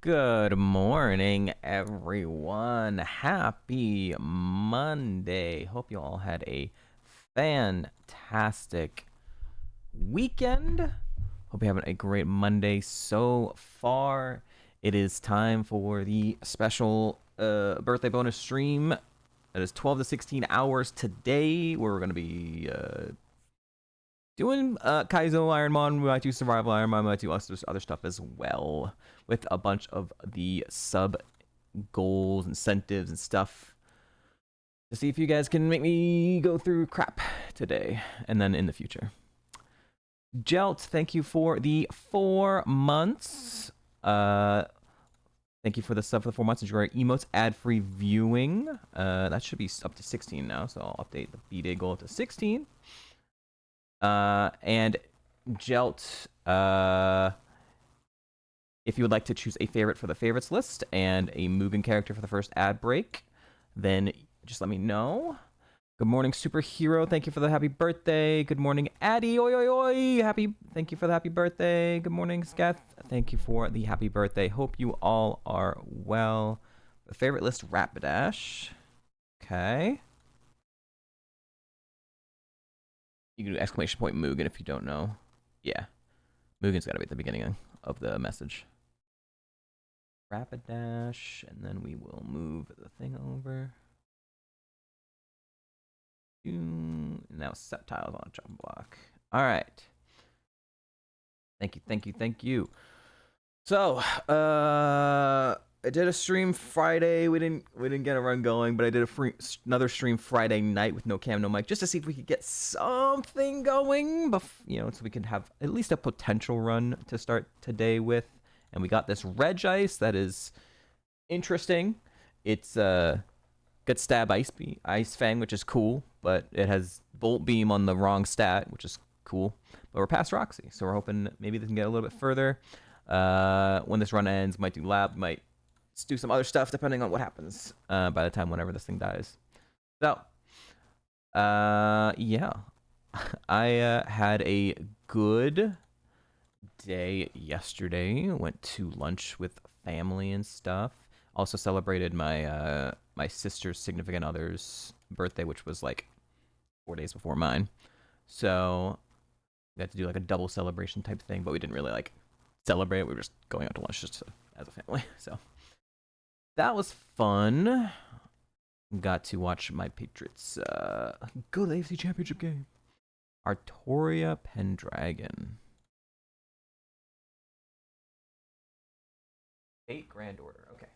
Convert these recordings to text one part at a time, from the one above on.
Good morning, everyone. Happy Monday. Hope you all had a fantastic weekend. Hope you're having a great Monday so far. It is time for the special birthday bonus stream. It is 12 to 16 hours today, where we're going to be doing Kaizo Ironmon. We might do Survival Ironmon. We might do other stuff as well, with a bunch of the sub goals, incentives, and stuff to see if you guys can make me go through crap today and then in the future. Jelt, thank you for the 4 months. Thank you for the sub for the 4 months. Enjoy our emotes, ad-free viewing. That should be up to 16 now, so I'll update the B-Day goal to 16. And Jelt, if you would like to choose a favorite for the favorites list and a Mugen character for the first ad break, then just let me know. Good morning, Superhero. Thank you for the happy birthday. Good morning, Addy. Oi, oi, oi. Thank you for the happy birthday. Good morning, Sketh. Thank you for the happy birthday. Hope you all are well. The favorite list, Rapidash. Okay. You can do exclamation point Mugen if you don't know. Yeah. Mugen's got to be at the beginning of the message. Rapidash, and then we will move the thing over. Now set tiles on a jump block. All right. Thank you. So, I did a stream Friday. We didn't get a run going, but I did another stream Friday night with no cam, no mic, just to see if we could get something going, so we could have at least a potential run to start today with. And we got this Reg Ice that is interesting. It's good stab ice fang, which is cool, but it has bolt beam on the wrong stat, which is cool. But we're past Roxy, so we're hoping maybe they can get a little bit further. When this run ends, might do lab, might do some other stuff depending on what happens by the time whenever this thing dies. So, yeah, I had a good day yesterday. Went to lunch with family and stuff. Also celebrated my my sister's significant other's birthday, which was like 4 days before mine. So we had to do like a double celebration type thing, but we didn't really like celebrate. We were just going out to lunch just as a family. So that was fun. Got to watch my Patriots go to the AFC Championship game. Artoria Pendragon. 8 Grand Order. Okay.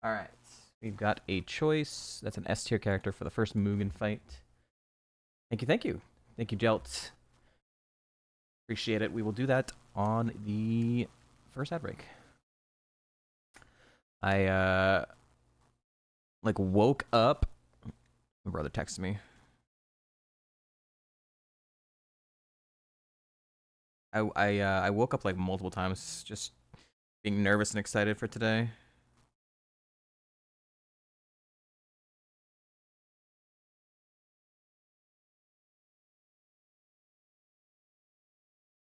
All right. We've got a choice. That's an S tier character for the first Mugen fight. Thank you. Thank you, Jelt. Appreciate it. We will do that on the first ad break. I woke up. My brother texted me. I woke up like multiple times, just being nervous and excited for today.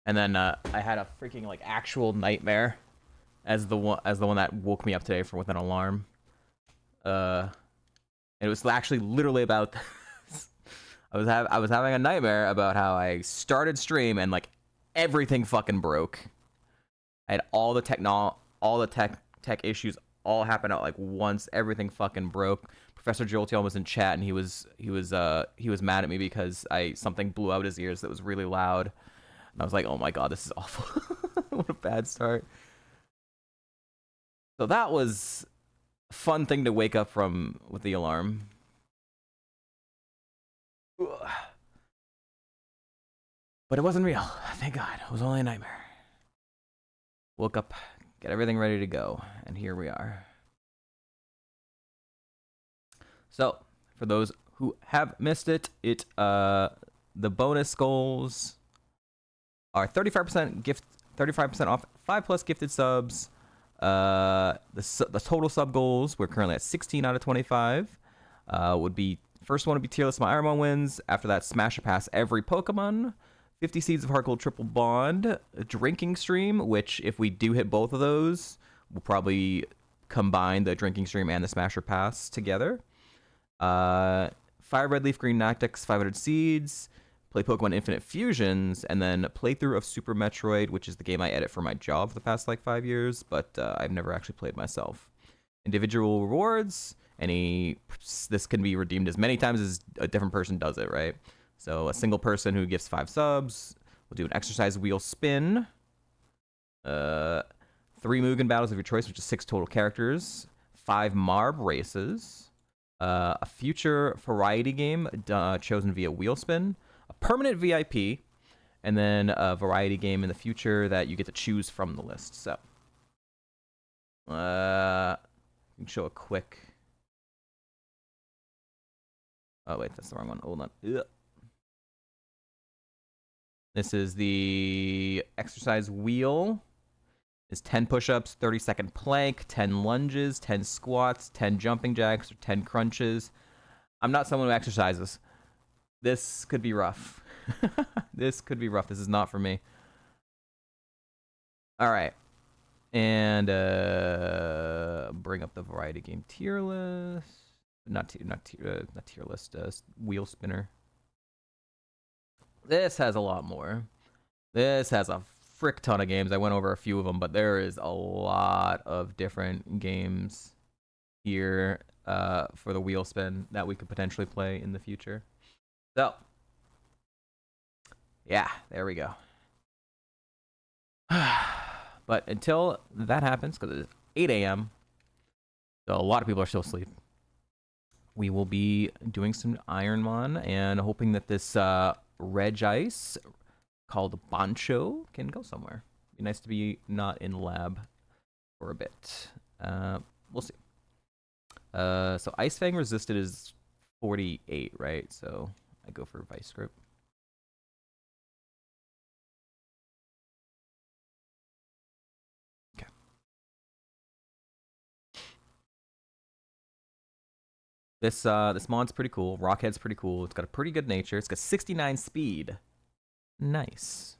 And then I had a freaking like actual nightmare as the one that woke me up today with an alarm. It was actually literally about I was having a nightmare about how I started stream and like everything fucking broke. I had all the tech issues all happen at like once. Everything fucking broke. Professor Jolteon was in chat and he was mad at me because something blew out his ears that was really loud. And I was like, oh my god, this is awful. What a bad start. So that was a fun thing to wake up from with the alarm. But it wasn't real. Thank God. It was only a nightmare. Woke up, get everything ready to go, and here we are. So, for those who have missed it, the bonus goals are 35% off 5+ gifted subs. The total sub goals, we're currently at 16 out of 25. Would be First one would be tier list my Ironmon wins. After that, smash or pass every Pokemon. 50 Seeds of Heart Gold Triple Bond. A drinking stream, which if we do hit both of those, we'll probably combine the drinking stream and the smash or pass together. Fire Red Leaf Green Nactix, 500 Seeds. Play Pokemon Infinite Fusions, and then playthrough of Super Metroid, which is the game I edit for my job for the past like 5 years, but I've never actually played myself. Individual rewards. This can be redeemed as many times as a different person does it, right? So a single person who gives 5 subs will do an exercise wheel spin. 3 Mugen battles of your choice, which is 6 total characters. 5 Marb races. A future variety game chosen via wheel spin. A permanent VIP. And then a variety game in the future that you get to choose from the list. So, I can show a quick. Oh wait, that's the wrong one. Hold on. Ugh. This is the exercise wheel. It's 10 push-ups, 30-second plank, 10 lunges, 10 squats, 10 jumping jacks, or 10 crunches. I'm not someone who exercises. This could be rough. This could be rough. This is not for me. All right. And bring up the variety game tier list. Not tier list. Wheel spinner. This has a lot more. This has a frick ton of games. I went over a few of them, but there is a lot of different games here for the wheel spin that we could potentially play in the future. So, yeah, there we go. But until that happens, because it's 8 a.m., so a lot of people are still asleep, we will be doing some Ironmon and hoping that this Reg Ice called Bancho can go somewhere. Be nice to be not in lab for a bit. We'll see. So Ice Fang resisted is 48, right? So I go for Vice Grip. Okay. This mod's pretty cool. Rockhead's pretty cool. It's got a pretty good nature. It's got 69 speed. Nice.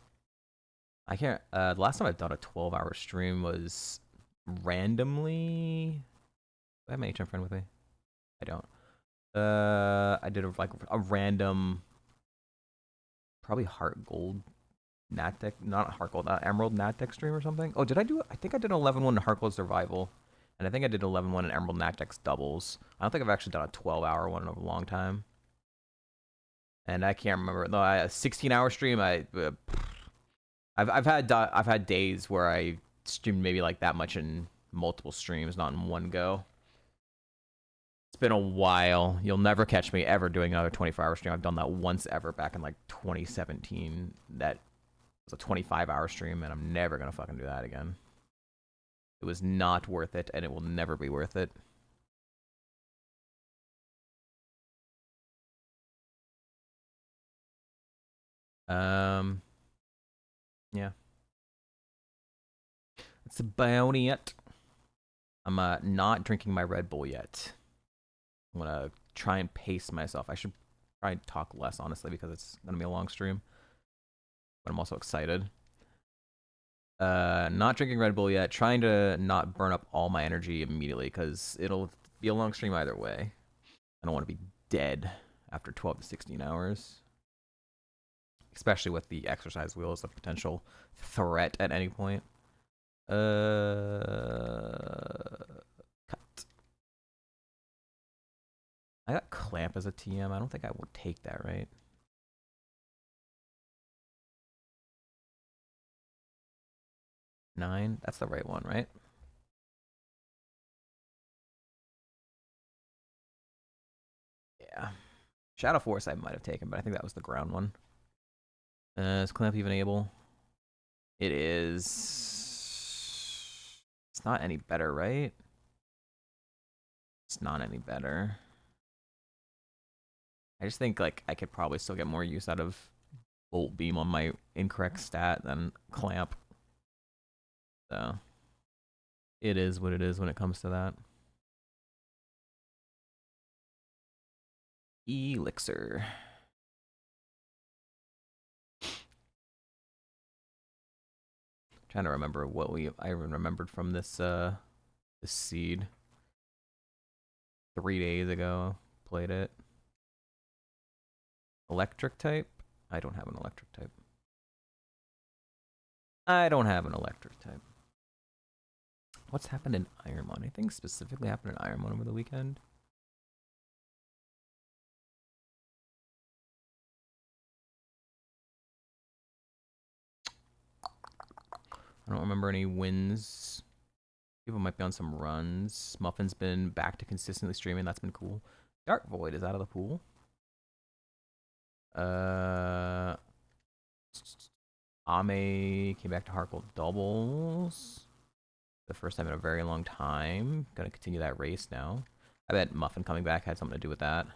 I can't. The last time I've done a 12-hour stream was randomly. Do I have my HM friend with me? I don't. I did a random, probably Heart Gold Nactec, not Heart Gold, Emerald Nactec stream or something. Oh, did I do it? I think I did 11-1 in Heart Gold Survival, and I think I did 11-1 in Emerald Nactec doubles. I don't think I've actually done a 12-hour one in a long time. And I can't remember. No, a 16-hour stream. I've had days where I streamed maybe like that much in multiple streams, not in one go. It's been a while. You'll never catch me ever doing another 24-hour stream. I've done that once ever back in like 2017. That was a 25-hour stream, and I'm never gonna fucking do that again. It was not worth it, and it will never be worth it. Yeah. That's about it. I'm not drinking my Red Bull yet. I'm gonna try and pace myself. I should try and talk less, honestly, because it's gonna be a long stream. But I'm also excited. Not drinking Red Bull yet. Trying to not burn up all my energy immediately, because it'll be a long stream either way. I don't want to be dead after 12 to 16 hours. Especially with the exercise wheel as a potential threat at any point. Cut. I got Clamp as a TM. I don't think I would take that, right? Nine? That's the right one, right? Yeah. Shadow Force I might have taken, but I think that was the ground one. Is Clamp even able? It is. It's not any better, right? It's not any better. I just think like I could probably still get more use out of Bolt Beam on my incorrect stat than Clamp. So it is what it is when it comes to that. Elixir. Trying to remember what I remembered from this this seed. 3 days ago, played it. Electric type? I don't have an electric type. I don't have an electric type. What's happened in Ironmon? Anything specifically happened in Ironmon over the weekend? I don't remember any wins. People might be on some runs. Muffin's been back to consistently streaming. That's been cool. Dark Void is out of the pool. Ame came back to hardcore doubles. The first time in a very long time. Gonna continue that race now. I bet Muffin coming back had something to do with that.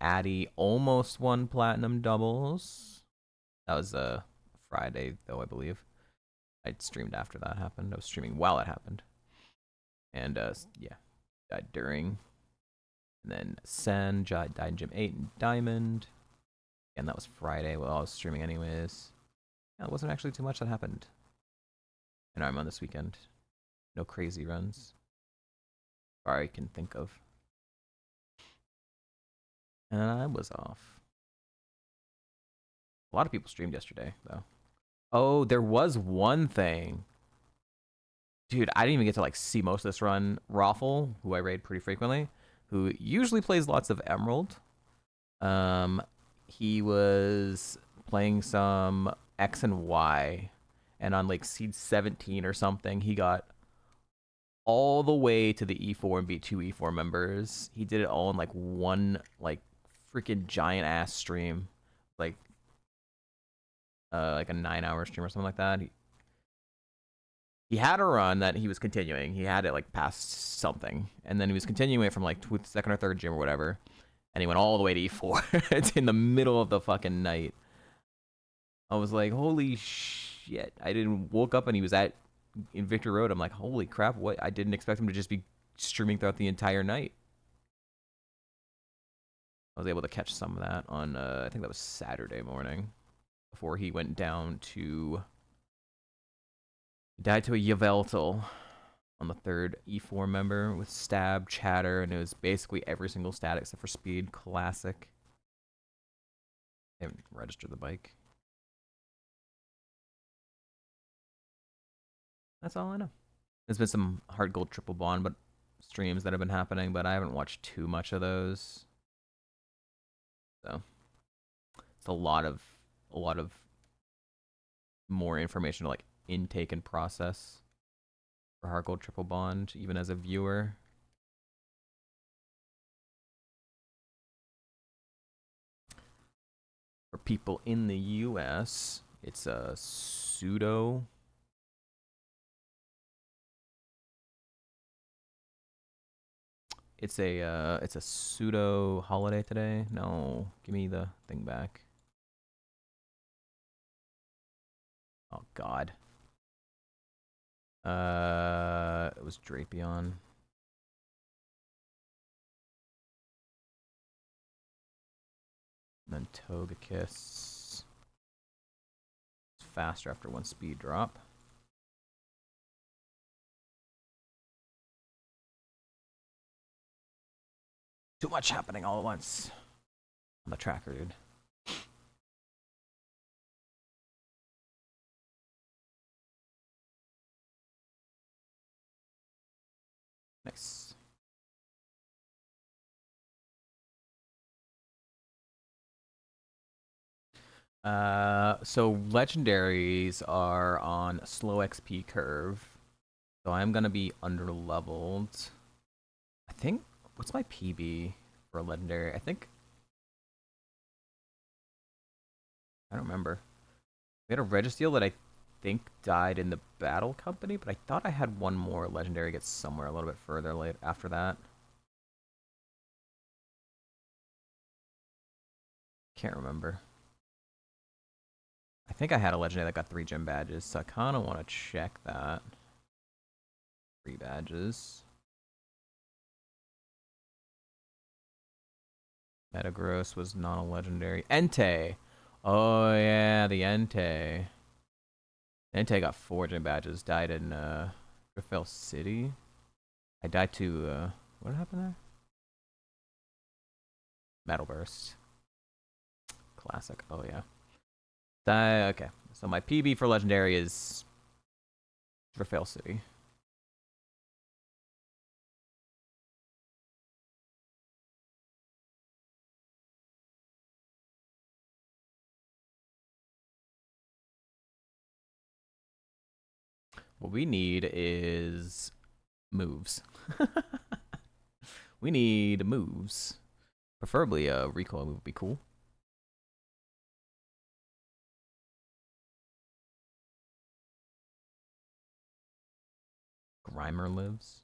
Addy almost won platinum doubles. That was Friday though, I believe. I streamed after that happened. I was streaming while it happened. And yeah, died during. And then Sen died in Gym 8 and Diamond. And that was Friday while I was streaming anyways. Yeah, it wasn't actually too much that happened. And I'm on this weekend. No crazy runs. Far I can think of. And I was off. A lot of people streamed yesterday, though. Oh, there was one thing. Dude, I didn't even get to like see most of this run. Raffle, who I raid pretty frequently, who usually plays lots of Emerald. He was playing some X and Y, and on like seed 17 or something, he got all the way to the E4 and beat 2 E4 members. He did it all in like one like freaking giant ass stream, like a 9-hour stream or something like that. He had a run that he was continuing. He had it like past something, and then he was continuing it from like second or third gym or whatever, and he went all the way to E4. It's in the middle of the fucking night. I was like, holy shit! I didn't woke up and he was in Victor Road. I'm like, holy crap! What? I didn't expect him to just be streaming throughout the entire night. I was able to catch some of that on I think that was Saturday morning, before he went down to. He died to a Yveltal on the third E4 member with stab, chatter, and it was basically every single stat except for speed. Classic. I haven't registered the bike. That's all I know. There's been some hard gold triple bond but streams that have been happening, but I haven't watched too much of those. So it's a lot of more information to like intake and process for hard gold triple bond, even as a viewer. For people in the US, it's a pseudo. It's a pseudo holiday today. No, give me the thing back. Oh God. It was Drapion. And then Togekiss. It's faster after one speed drop. Too much happening all at once on the tracker, dude. Nice. So legendaries are on a slow XP curve. So I'm gonna be under leveled. I think, what's my PB for a legendary? I think, I don't remember. We had a Registeel that I think died in the battle company, but I thought I had one more legendary get somewhere a little bit further late after that. Can't remember. I think I had a legendary that got 3 gym badges, so I kind of want to check that. 3 badges. Metagross was not a legendary. Entei! Oh yeah, the Entei. Entei got 4 gym badges. Died in Griffel City. I died to what happened there? Metal Burst. Classic. Oh yeah. Okay. So my PB for legendary is Griffel City. What we need is moves. We need moves. Preferably a recoil move would be cool. Grimer lives.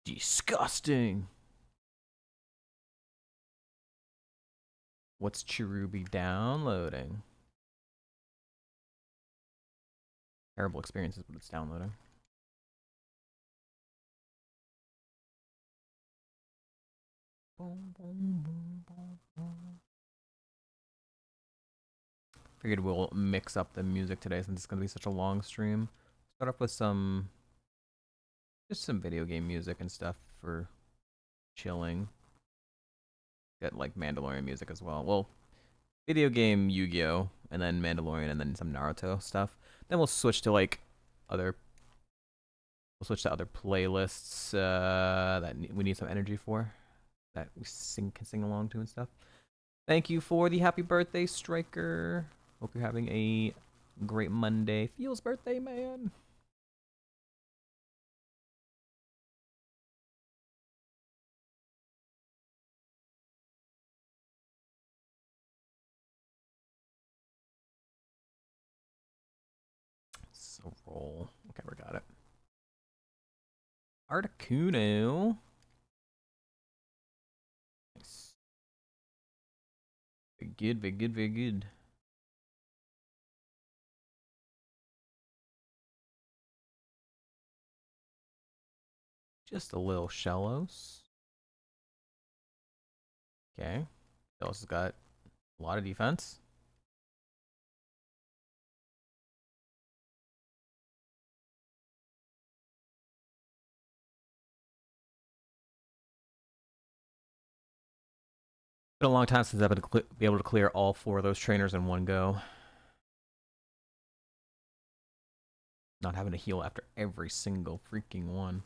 Disgusting. What's Cherubi downloading? Terrible experiences, but it's downloading. Figured we'll mix up the music today since it's gonna be such a long stream. Start off with just some video game music and stuff for chilling. Get like Mandalorian music as well. Well, video game Yu-Gi-Oh, and then Mandalorian, and then some Naruto stuff. Then we'll switch to like other. We'll switch to other playlists that we need some energy for, that we can sing along to and stuff. Thank you for the happy birthday, Striker. Hope you're having a great Monday. Feels birthday, man. So roll. Okay, we got it. Articuno. Nice. Very good, very good, very good. Just a little Shellos. Okay. Shellos has got a lot of defense. Been a long time since I've been be able to clear all 4 of those trainers in one go. Not having to heal after every single freaking one.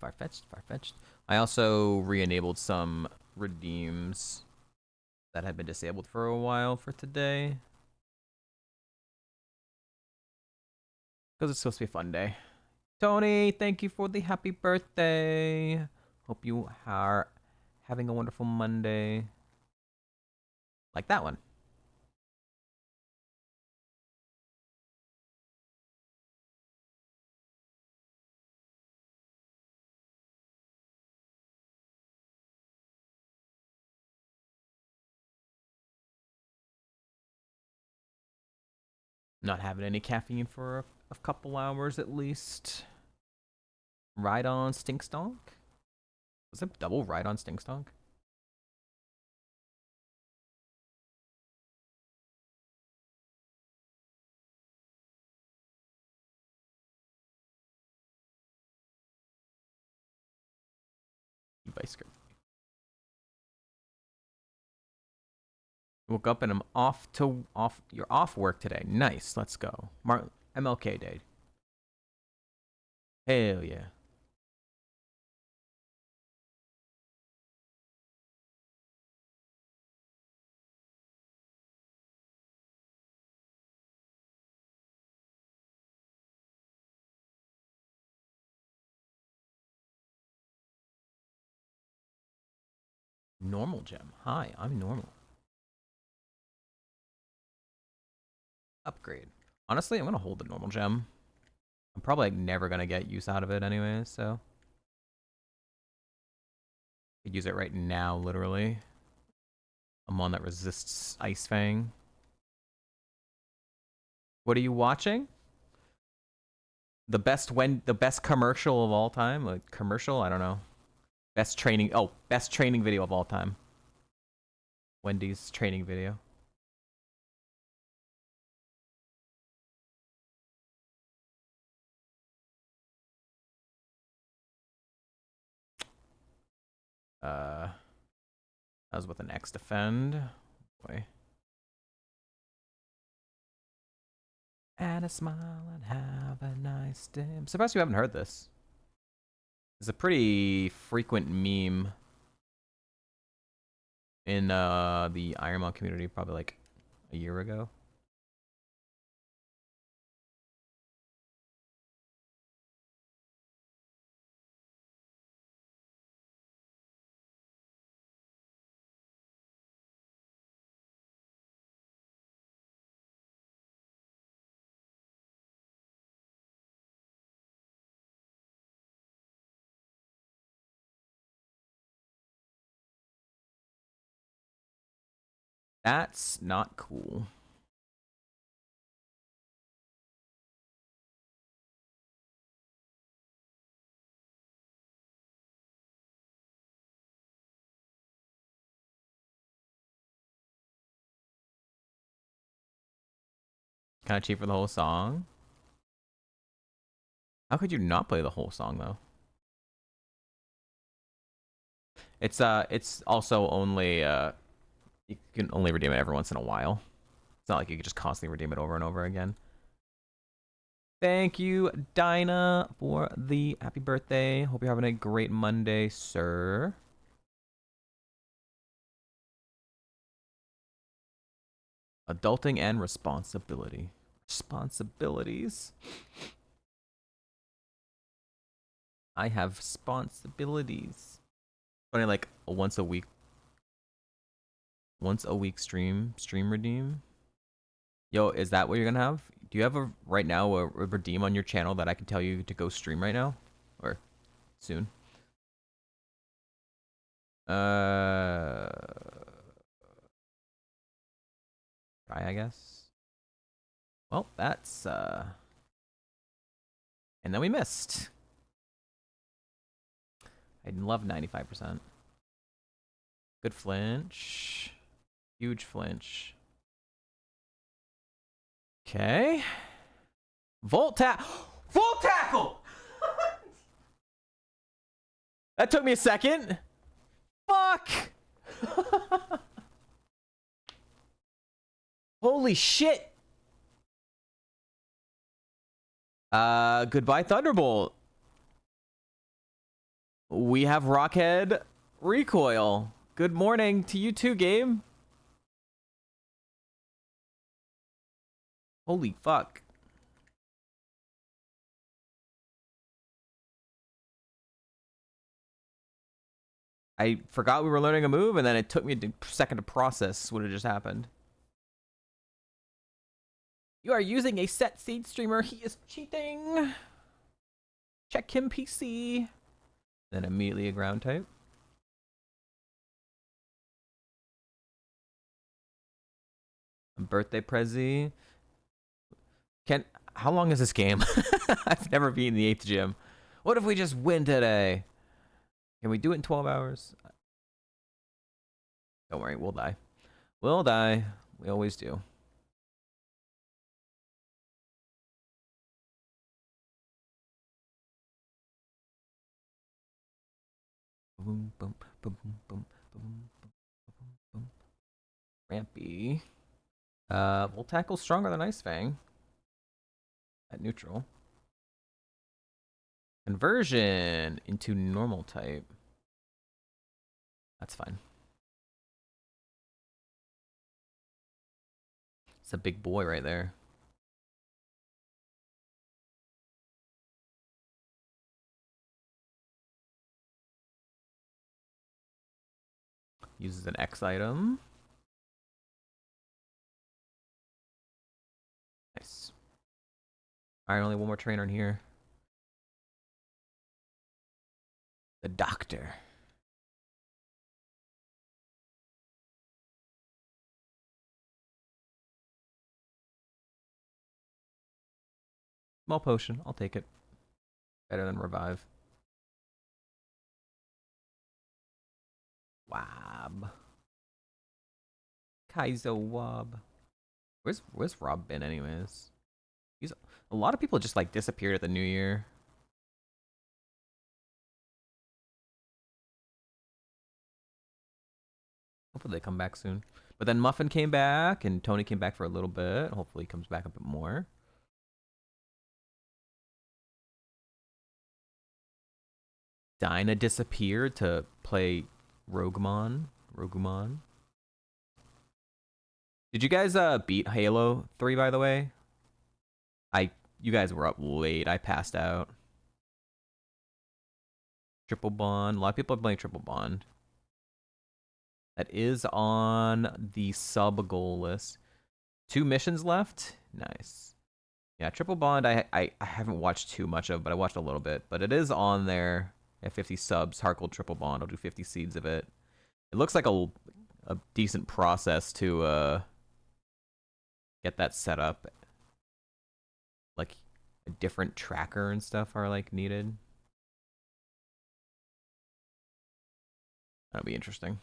Far-fetched. I also re-enabled some redeems that had been disabled for a while for today. Because it's supposed to be a fun day. Tony, thank you for the happy birthday. Hope you are having a wonderful Monday. Like that one. Not having any caffeine for a couple hours at least. Ride on Stinkstonk? Was it double ride on Stinkstonk? Vice grip. Woke up and I'm you're off work today. Nice, let's go. MLK Day. Hell yeah. Normal gem. Hi, I'm normal. Upgrade. Honestly, I'm gonna hold the normal gem. I'm probably like never gonna get use out of it anyway, so I could use it right now, literally. I'm one that resists Ice Fang. What are you watching? The best commercial of all time? Like commercial? I don't know. Best training video of all time. Wendy's training video. That was with an X defend. Boy. Add a smile and have a nice day. I'm surprised you haven't heard this. It's a pretty frequent meme in the Ironmon community, probably like a year ago. That's not cool. Kind of cheap for the whole song. How could you not play the whole song though? It's also only you can only redeem it every once in a while. It's not like you could just constantly redeem it over and over again. Thank you, Dinah, for the happy birthday. Hope you're having a great Monday, sir. Adulting and responsibility. Responsibilities. I have responsibilities. Funny, like a once a week stream redeem. Yo, is that what you're gonna have? Do you have right now a redeem on your channel that I can tell you to go stream right now? Or soon? Try, I guess. Well, that's and then we missed. I love 95%. Good flinch. Huge flinch. Okay. Volt tackle! That took me a second. Fuck! Holy shit! Goodbye Thunderbolt. We have Rockhead recoil. Good morning to you too, game. Holy fuck. I forgot we were learning a move, and then it took me a second to process what had just happened. You are using a set seed streamer. He is cheating. Check him, PC. Then immediately a ground type. Birthday Prezi. How long is this game? I've never been in the 8th gym. What if we just win today? Can we do it in 12 hours? Don't worry, we'll die. We'll die. We always do. Boom, boom, boom, boom, boom, boom, boom, boom. Rampy. We'll tackle stronger than Ice Fang. At neutral. Conversion into normal type. That's fine. It's a big boy right there. Uses an X item. Alright, only one more trainer in here. The doctor. Small potion. I'll take it. Better than revive. Wab. Kaizo Wab. Where's Rob been anyways? He's a lot of people just like disappeared at the new year. Hopefully they come back soon. But then Muffin came back and Tony came back for a little bit. Hopefully he comes back a bit more. Dinah disappeared to play Roguemon. Did you guys beat Halo 3 by the way? You guys were up late. I passed out. Triple Bond. A lot of people are playing Triple Bond. That is on the sub goal list. 2 missions left. Nice. Yeah, Triple Bond I haven't watched too much of, but I watched a little bit. But it is on there at 50 subs. Heart Triple Bond. I'll do 50 seeds of it. It looks like a decent process to get that set up. Like a different tracker and stuff are like needed. That'll be interesting.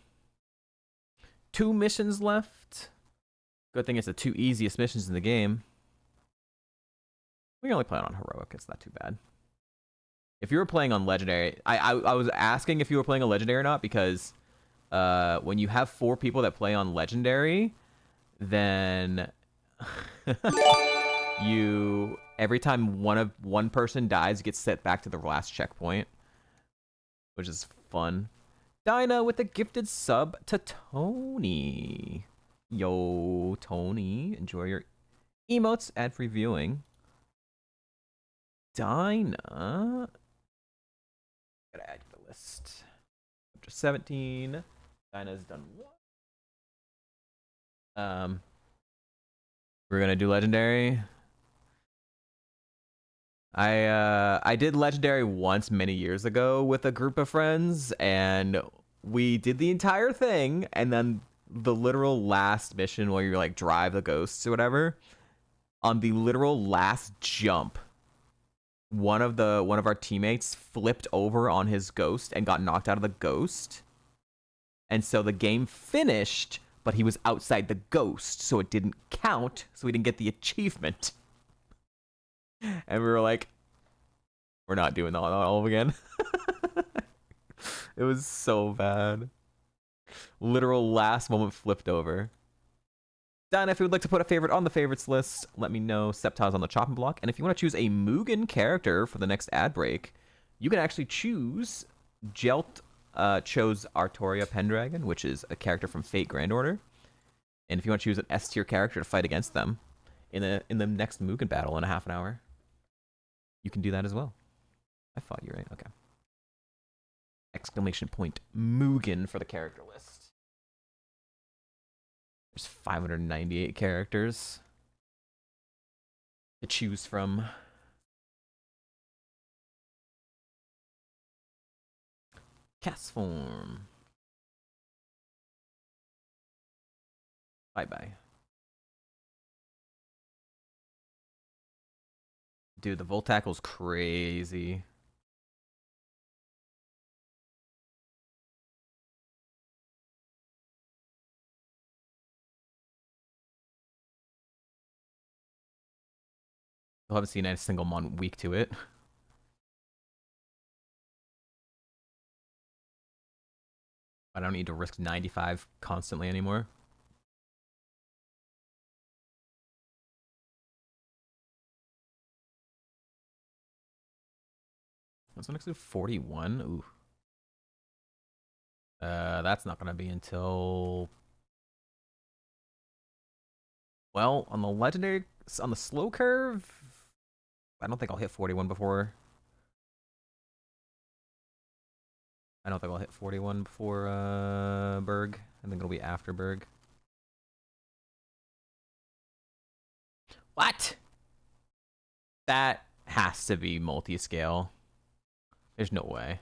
2 missions left. Good thing it's the 2 easiest missions in the game. We can only play it on heroic. It's not too bad. If you were playing on legendary, I was asking if you were playing a legendary or not because when you have 4 people that play on legendary, then you every time one person dies, you get set back to the last checkpoint, which is fun. Dinah with a gifted sub to Tony. Yo, Tony, enjoy your emotes, ad-free viewing. Dinah. Gotta add to the list. Chapter 17. Dinah's done what? We're gonna do legendary. I did legendary once many years ago with a group of friends, and we did the entire thing, and then the literal last mission where you like drive the ghosts or whatever, on the literal last jump, one of our teammates flipped over on his ghost and got knocked out of the ghost. And so the game finished, but he was outside the ghost, so it didn't count, so we didn't get the achievement. And we were like, we're not doing that all again. It was so bad. Literal last moment flipped over. Dan, if you would like to put a favorite on the favorites list, let me know. Septile's on the chopping block. And if you want to choose a Mugen character for the next ad break, you can actually choose Jelt chose Artoria Pendragon, which is a character from Fate Grand Order. And if you want to choose an S tier character to fight against them in the next Mugen battle in a half an hour, you can do that as well. I thought you right. Okay. Exclamation point Mugen for the character list. There's 598 characters to choose from. Cast form. Bye-bye. Dude, the Volt Tackle's crazy. I haven't seen a single mon weak to it. I don't need to risk 95 constantly anymore. What's the next to 41? Ooh. That's not gonna be until... Well, on the legendary, on the slow curve, I don't think I'll hit 41 before... I don't think I'll hit 41 before Berg. I think it'll be after Berg. What? That has to be multi-scale. There's no way.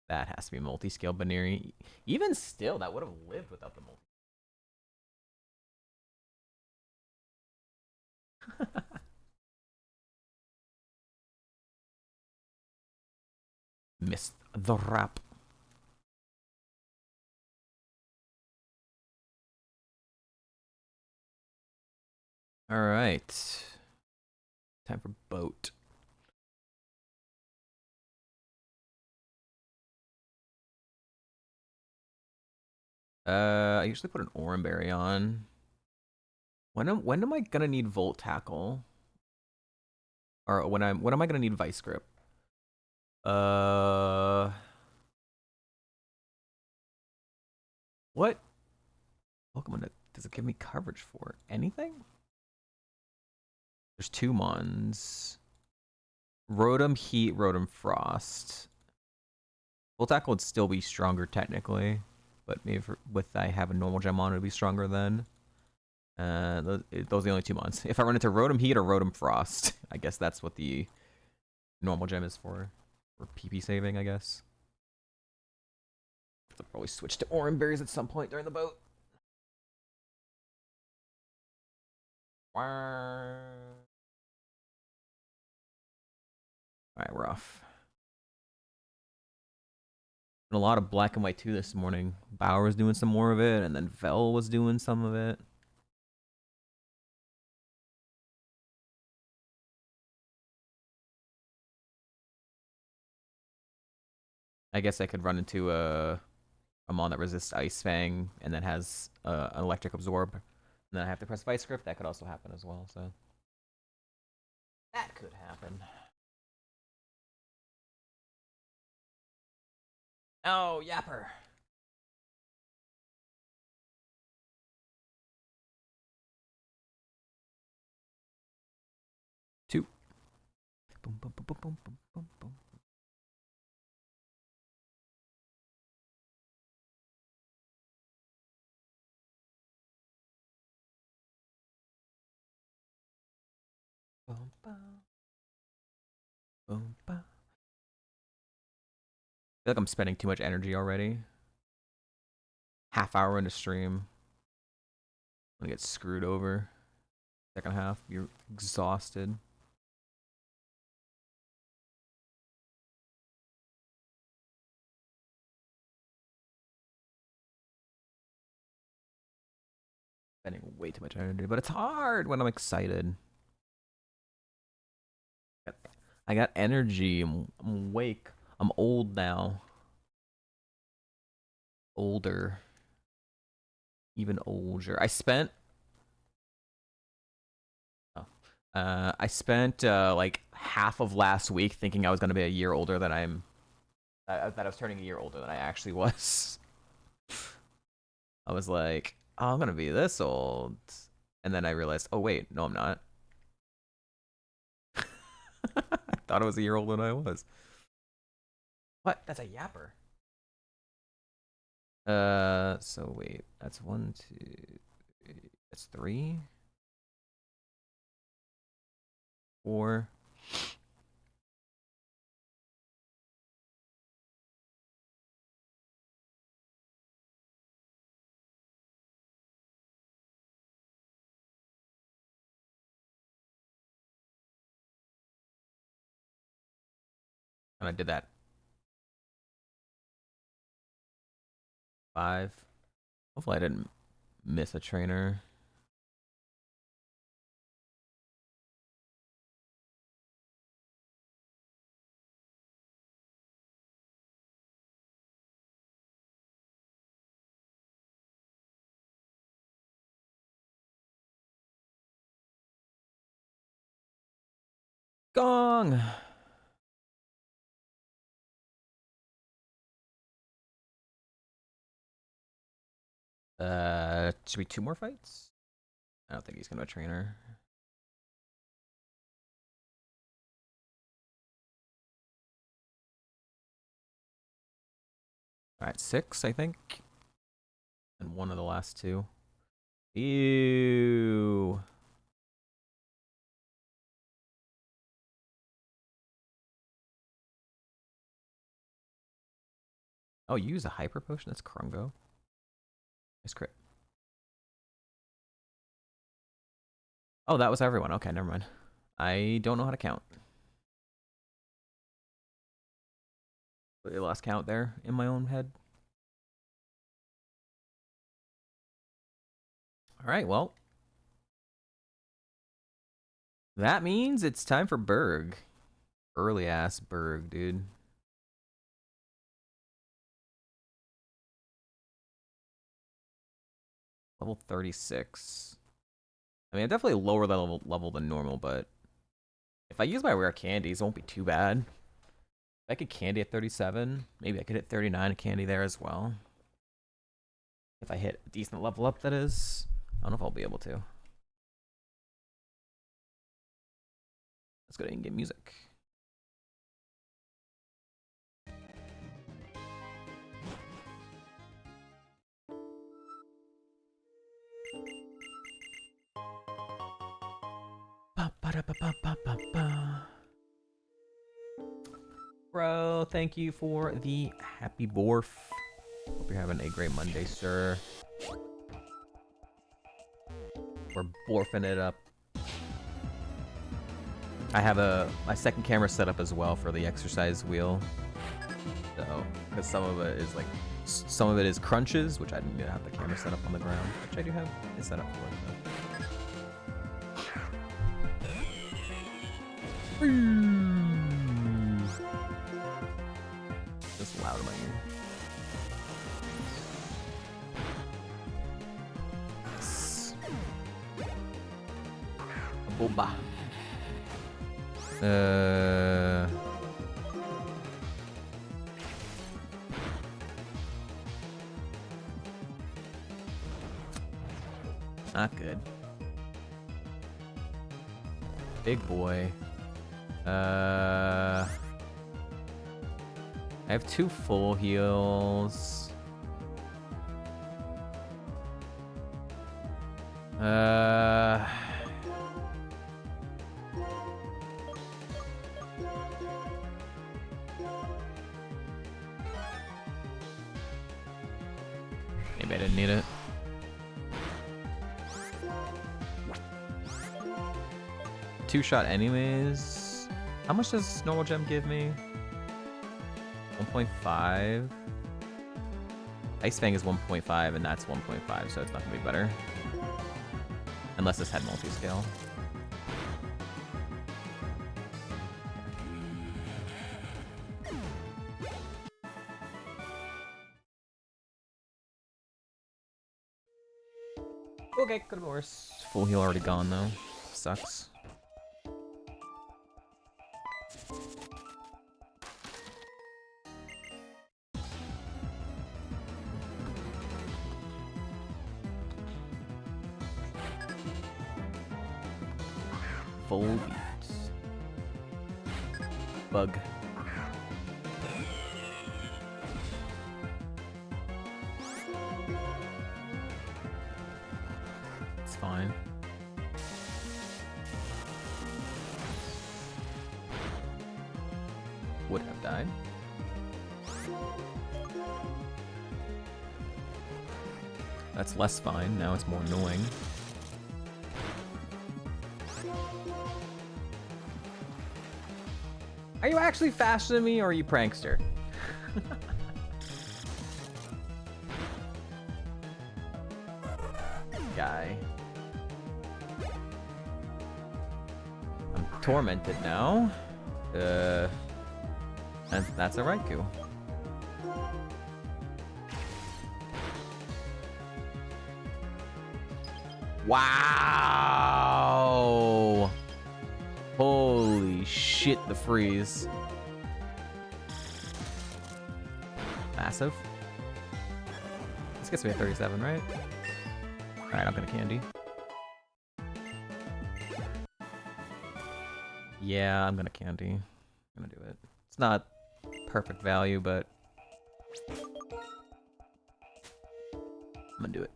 That has to be multi-scale Baneri. Even still, that would have lived without the multi. Missed the wrap. All right. Time for boat. I usually put an Oranberry on. When am I gonna need Volt Tackle? Or when am I gonna need Vice Grip? What Pokemon does it give me coverage for? Anything? There's two Mons. Rotom Heat, Rotom Frost. Volt Tackle would still be stronger technically, but maybe with I have a normal gem on, it would be stronger then. Those are the only two Mons. If I run into Rotom Heat or Rotom Frost, I guess that's what the normal gem is for PP saving, I guess. I'll probably switch to Oran Berries at some point during the boat. Alright, we're off. A lot of black and white too this morning. Bauer was doing some more of it, and then Vel was doing some of it. I guess I could run into a Mon that resists Ice Fang and then has an Electric Absorb, and then I have to press Vice Grip. That could also happen as well. So that could happen. Oh, Yapper. Two. Boom, boom, boom, boom, boom, boom, boom, boom. Boom, boom. Boom, boom. I feel like I'm spending too much energy already. Half hour into stream. I'm gonna get screwed over. Second half, you're exhausted. Spending way too much energy, but it's hard when I'm excited. I got energy. I'm awake. I'm old now. Older. Even older. I spent like half of last week thinking I was gonna be a year older than that I was turning a year older than I actually was. I was like, oh, I'm gonna be this old, and then I realized, oh wait, no, I'm not. I thought I was a year older than I was. What? That's a yapper. So wait, that's 1, 2, 3. That's 3, 4. And I did that 5. Hopefully I didn't miss a trainer. Gong! Should be 2 more fights? I don't think he's gonna be a trainer. Alright, 6, I think. And one of the last 2. Ew. Oh, you use a hyper potion? That's Krungo. Nice crit. Oh, that was everyone. Okay, never mind. I don't know how to count. I lost count there in my own head. All right, well. That means it's time for Berg. Early ass Berg, dude. Level 36. I mean, I'm definitely lower level than normal, but if I use my rare candies, it won't be too bad. If I could candy at 37, maybe I could hit 39 candy there as well. If I hit a decent level up, that is. I don't know if I'll be able to. Let's go ahead and get music. Bro, thank you for the happy borf. Hope you're having a great Monday, sir. We're borfing it up. I have my second camera set up as well for the exercise wheel. So, because some of it is crunches, which I didn't need to have the camera set up on the ground, which I do have it set up for. So. Just loud in my ear. Boba. Not good. Big boy. I have 2 full heals. Maybe I didn't need it. Two shot anyways. How much does normal gem give me? 1.5. Ice Fang is 1.5 and that's 1.5, so it's not gonna be better. Unless this had multi-scale. Okay, could have been worse. Full heal already gone though. Sucks. Full beats. Bug. It's fine. Would have died. That's less fine. Now it's more annoying. Are you actually faster than me or are you prankster? Guy. I'm tormented now. And that's a Raikou. Wow! Holy shit, the freeze. Massive. This gets me at 37, right? Alright, I'm gonna candy. Yeah, I'm gonna candy. I'm gonna do it. It's not perfect value, but I'm gonna do it.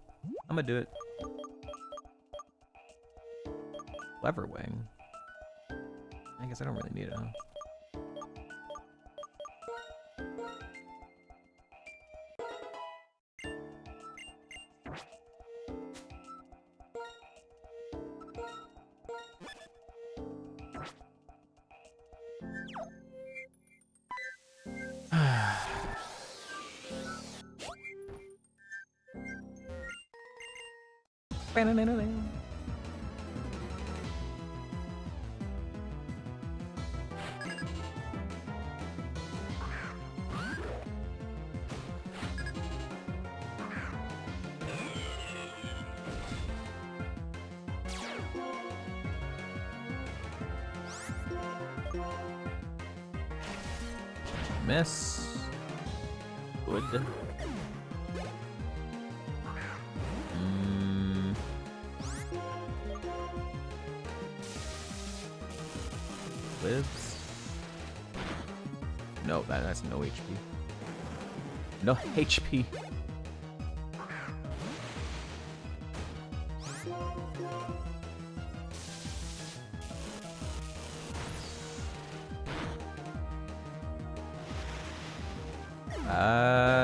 I'm gonna do it. Lever Wing. I guess I don't really need it, huh? Miss. Good. Lives. No, that's no HP. No HP.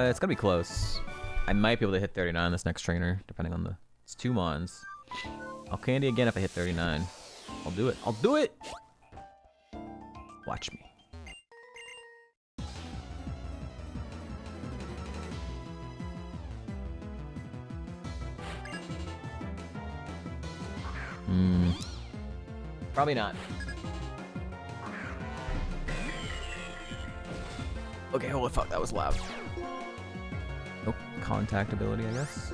It's gonna be close. I might be able to hit 39 this next trainer, depending on the... It's 2 Mons. I'll candy again if I hit 39. I'll do it. I'll do it! Watch me. Probably not. Okay, holy fuck, that was loud. Nope, contact ability, I guess.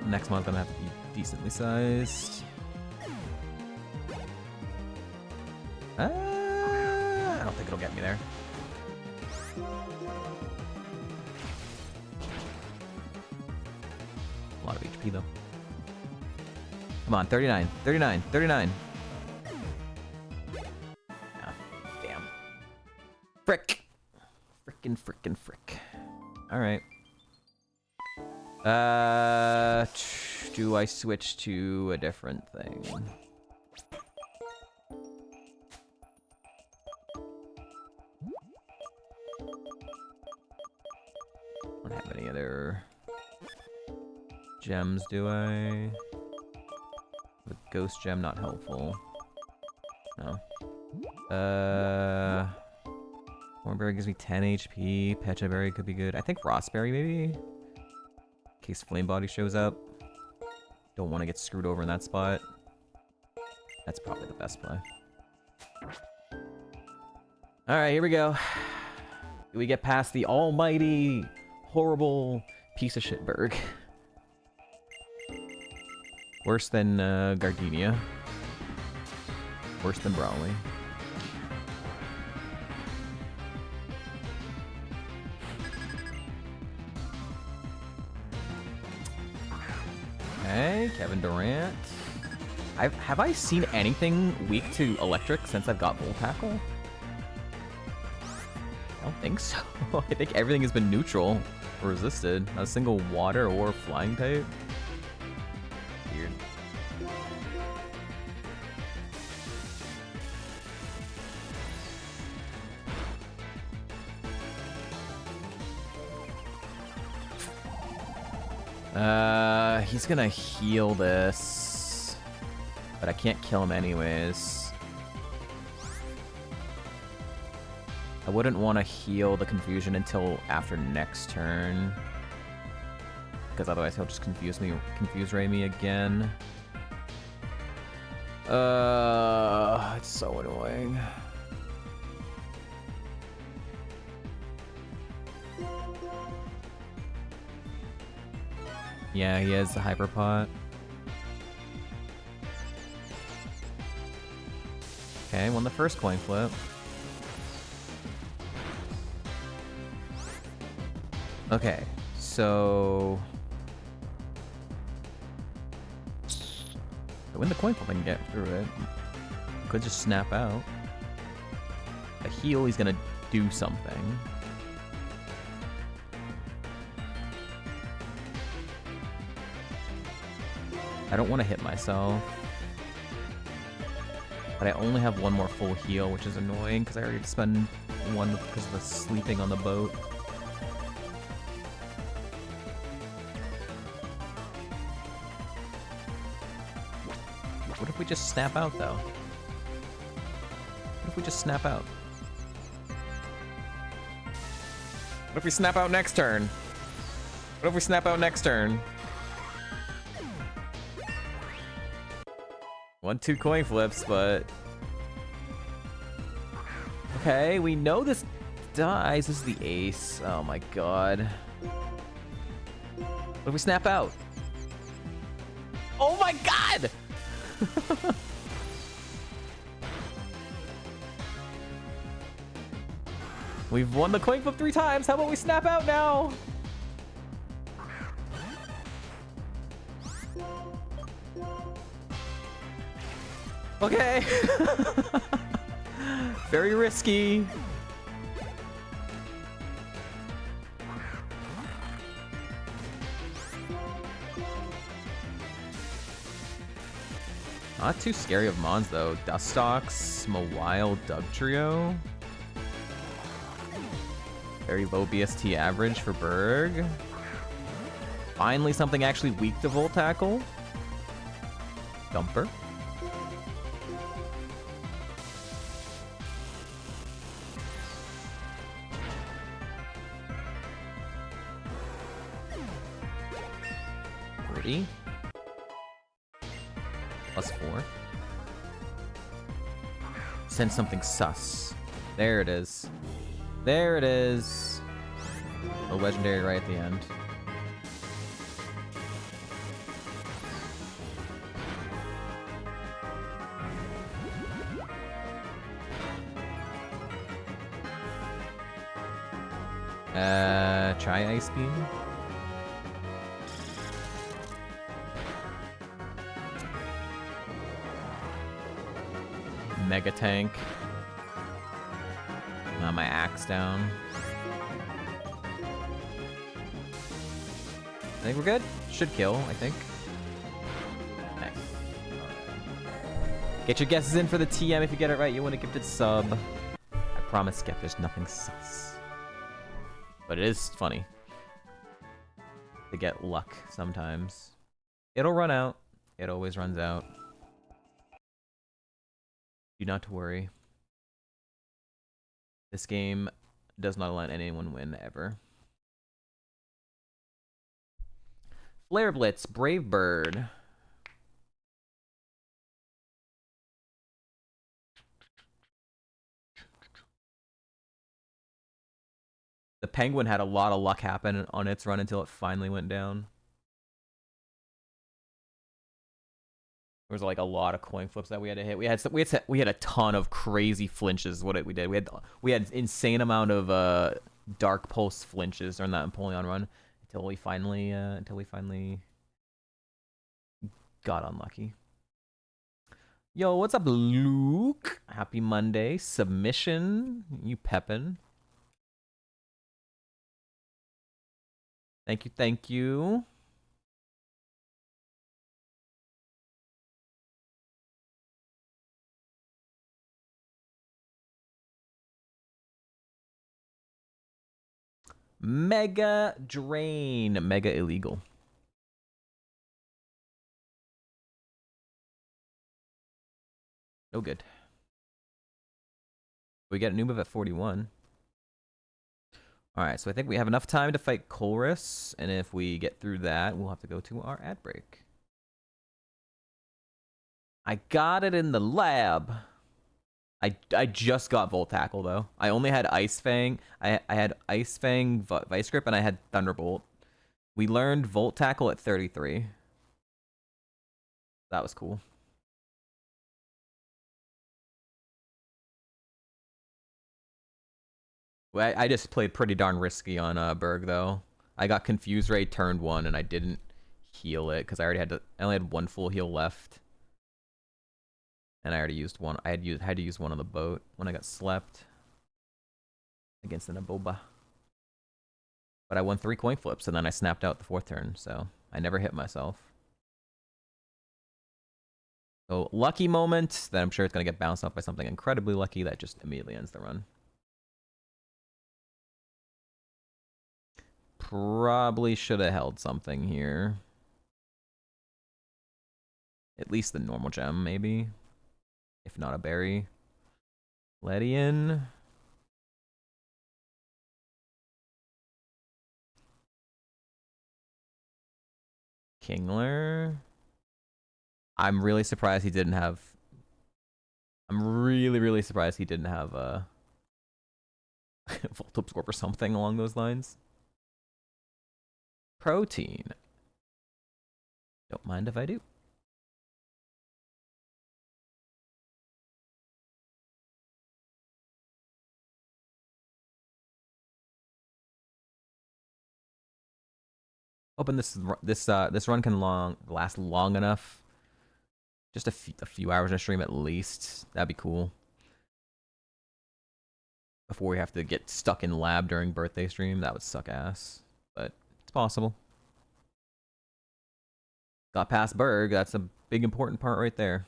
Next month I'm gonna have to be decently sized. I don't think it'll get me there. A lot of HP though. Come on, 39, 39, 39. Ah, damn. Frick. Frickin'. Alright. Do I switch to a different thing? Don't have any other gems, do I? The ghost gem not helpful. No. Thornberry gives me 10 HP. Pecha Berry could be good. I think Rossberry maybe? In case Flame Body shows up. Don't want to get screwed over in that spot. That's probably the best play. Alright, here we go. We get past the almighty, horrible piece of shit Berg. Worse than Gardenia. Worse than Brawley. Okay, Kevin Durant. Have I seen anything weak to electric since I've got Volt Tackle? I don't think so. I think everything has been neutral or resisted. Not a single water or flying type. Weird. He's gonna heal this, but I can't kill him anyways. I wouldn't want to heal the confusion until after next turn, because otherwise he'll just confuse ray me again. It's so annoying. Yeah, he has the Hyper Pot. Okay, won the first coin flip. Okay, so... if I win the coin flip, I can get through it. Could just snap out. A heal, he's gonna do something. I don't want to hit myself. But I only have one more full heal, which is annoying because I already spent one because of the sleeping on the boat. What if we just snap out, though? What if we just snap out? What if we snap out next turn? What if we snap out next turn? 1-2 coin flips, but... Okay, we know this dies. This is the ace. Oh my god. What if we snap out? Oh my god! We've won the coin flip 3 times. How about we snap out now? Okay. Very risky. Not too scary of mons though. Dustox, Mawile, Dugtrio. Very low BST average for Berg. Finally something actually weak to Volt Tackle. Dumper. Pretty. +4. Send something sus. There it is. There it is. A legendary right at the end. Try Ice Beam. Mega Tank. My axe down. I think we're good. Should kill, I think. Nice. Get your guesses in for the TM. If you get it right, you win a gifted sub. I promise, Skep, there's nothing sus. But it is funny to get luck sometimes. It'll run out. It always runs out. Do not to worry. This game does not let anyone win ever. Flare Blitz, Brave Bird. The Penguin had a lot of luck happen on its run until it finally went down. There was like a lot of coin flips that we had to hit. We had a ton of crazy flinches. What we did, we had insane amount of Dark Pulse flinches during that Empoleon run until we finally got unlucky. Yo, what's up, Luke? Happy Monday. Submission. You peppin'. Thank you, thank you. Mega Drain. Mega illegal. No good. We get a new move at 41. Alright, so I think we have enough time to fight Colress, and if we get through that, we'll have to go to our ad break. I got it in the lab. I just got Volt Tackle, though. I only had Ice Fang. I had Ice Fang, Vice Grip, and I had Thunderbolt. We learned Volt Tackle at 33. That was cool. I just played pretty darn risky on Berg, though. I got Confuse Ray turned 1, and I didn't heal it, because I only had 1 full heal left. And I already used one. I had to use one on the boat when I got slept against the Naboba. But I won 3 coin flips, and then I snapped out the 4th turn, so I never hit myself. So, lucky moment that I'm sure it's going to get bounced off by something incredibly lucky that just immediately ends the run. Probably should have held something here. At least the normal gem, maybe. If not a berry. Ledian. Kingler. I'm really surprised he didn't have. I'm really surprised he didn't have Volt Absorb or something along those lines. Protein. Don't mind if I do. Hoping this run can last long enough. Just a few hours in a stream at least. That'd be cool. Before we have to get stuck in lab during birthday stream, that would suck ass. But it's possible. Got past Berg. That's a big important part right there.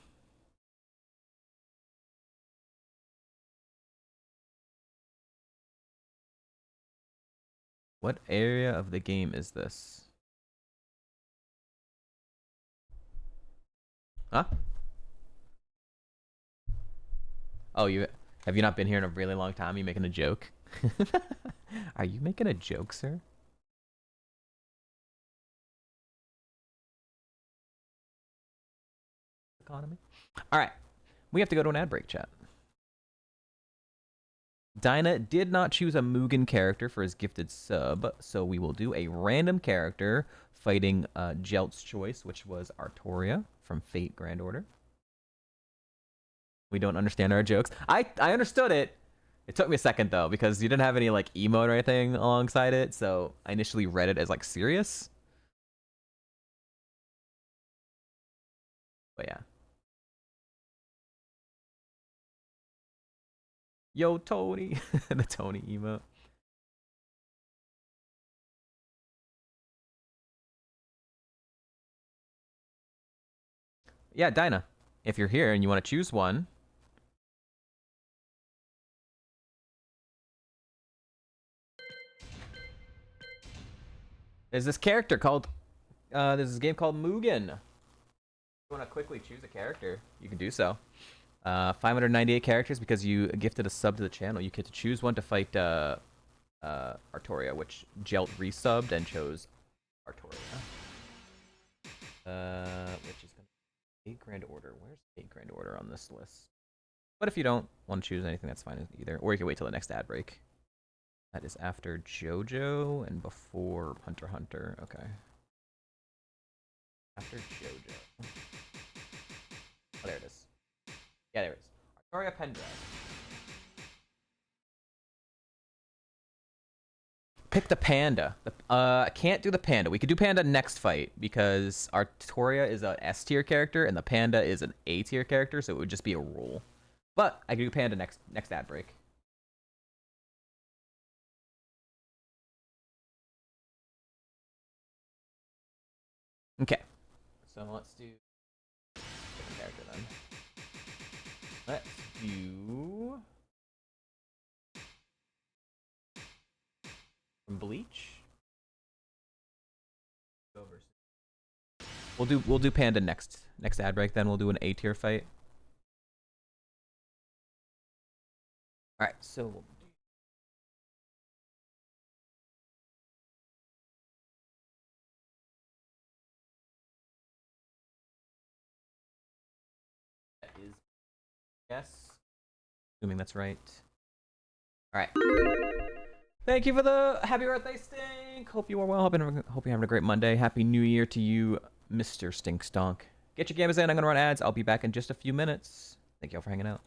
What area of the game is this? Huh? Oh, have you not been here in a really long time? You making a joke? Are you making a joke, sir? Economy. All right, we have to go to an ad break, chat. Dinah did not choose a Mugen character for his gifted sub, so we will do a random character fighting Jelt's choice, which was Artoria from Fate Grand Order. We don't understand our jokes. I understood it. It took me a second though, because you didn't have any like emote or anything alongside it, so I initially read it as like serious. But yeah. Yo, Tony. The Tony emote. Yeah, Dinah. If you're here and you want to choose one. There's this character called there's this game called Mugen. If you want to quickly choose a character, you can do so. 598 characters because you gifted a sub to the channel. You get to choose one to fight Artoria, which Jelt resubbed and chose Artoria. Which is gonna be Fate Grand Order. Where's Fate Grand Order on this list? But if you don't want to choose anything, that's fine either. Or you can wait till the next ad break. That is after JoJo and before Hunter x Hunter. Okay. After JoJo. Oh, there it is. Yeah, there it is. Artoria Pendra. Pick the panda. I can't do the panda. We could do panda next fight because Artoria is a S tier character and the panda is an A tier character, so it would just be a rule. But I could do panda next ad break. Okay. So let's do different character then. Let's do from Bleach. We'll do panda next ad break. Then we'll do an A tier fight. All right, so we'll do that is yes, assuming that's right. All right. Thank you for the happy birthday, Stink. Hope you are well. Hope you're having a great Monday. Happy New Year to you, Mr. Stink Stonk. Get your games in. I'm gonna run ads. I'll be back in just a few minutes. Thank y'all for hanging out.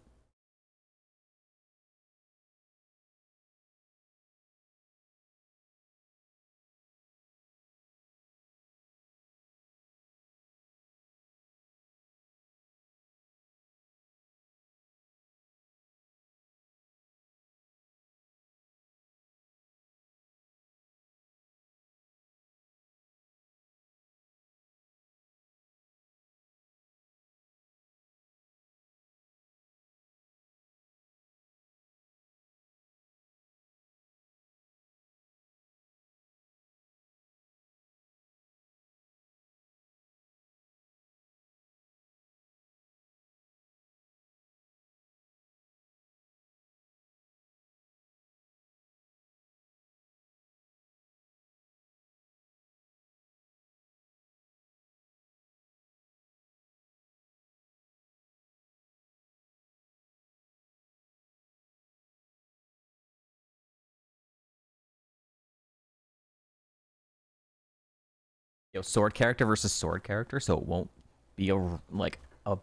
Yo, sword character versus sword character, so it won't be like a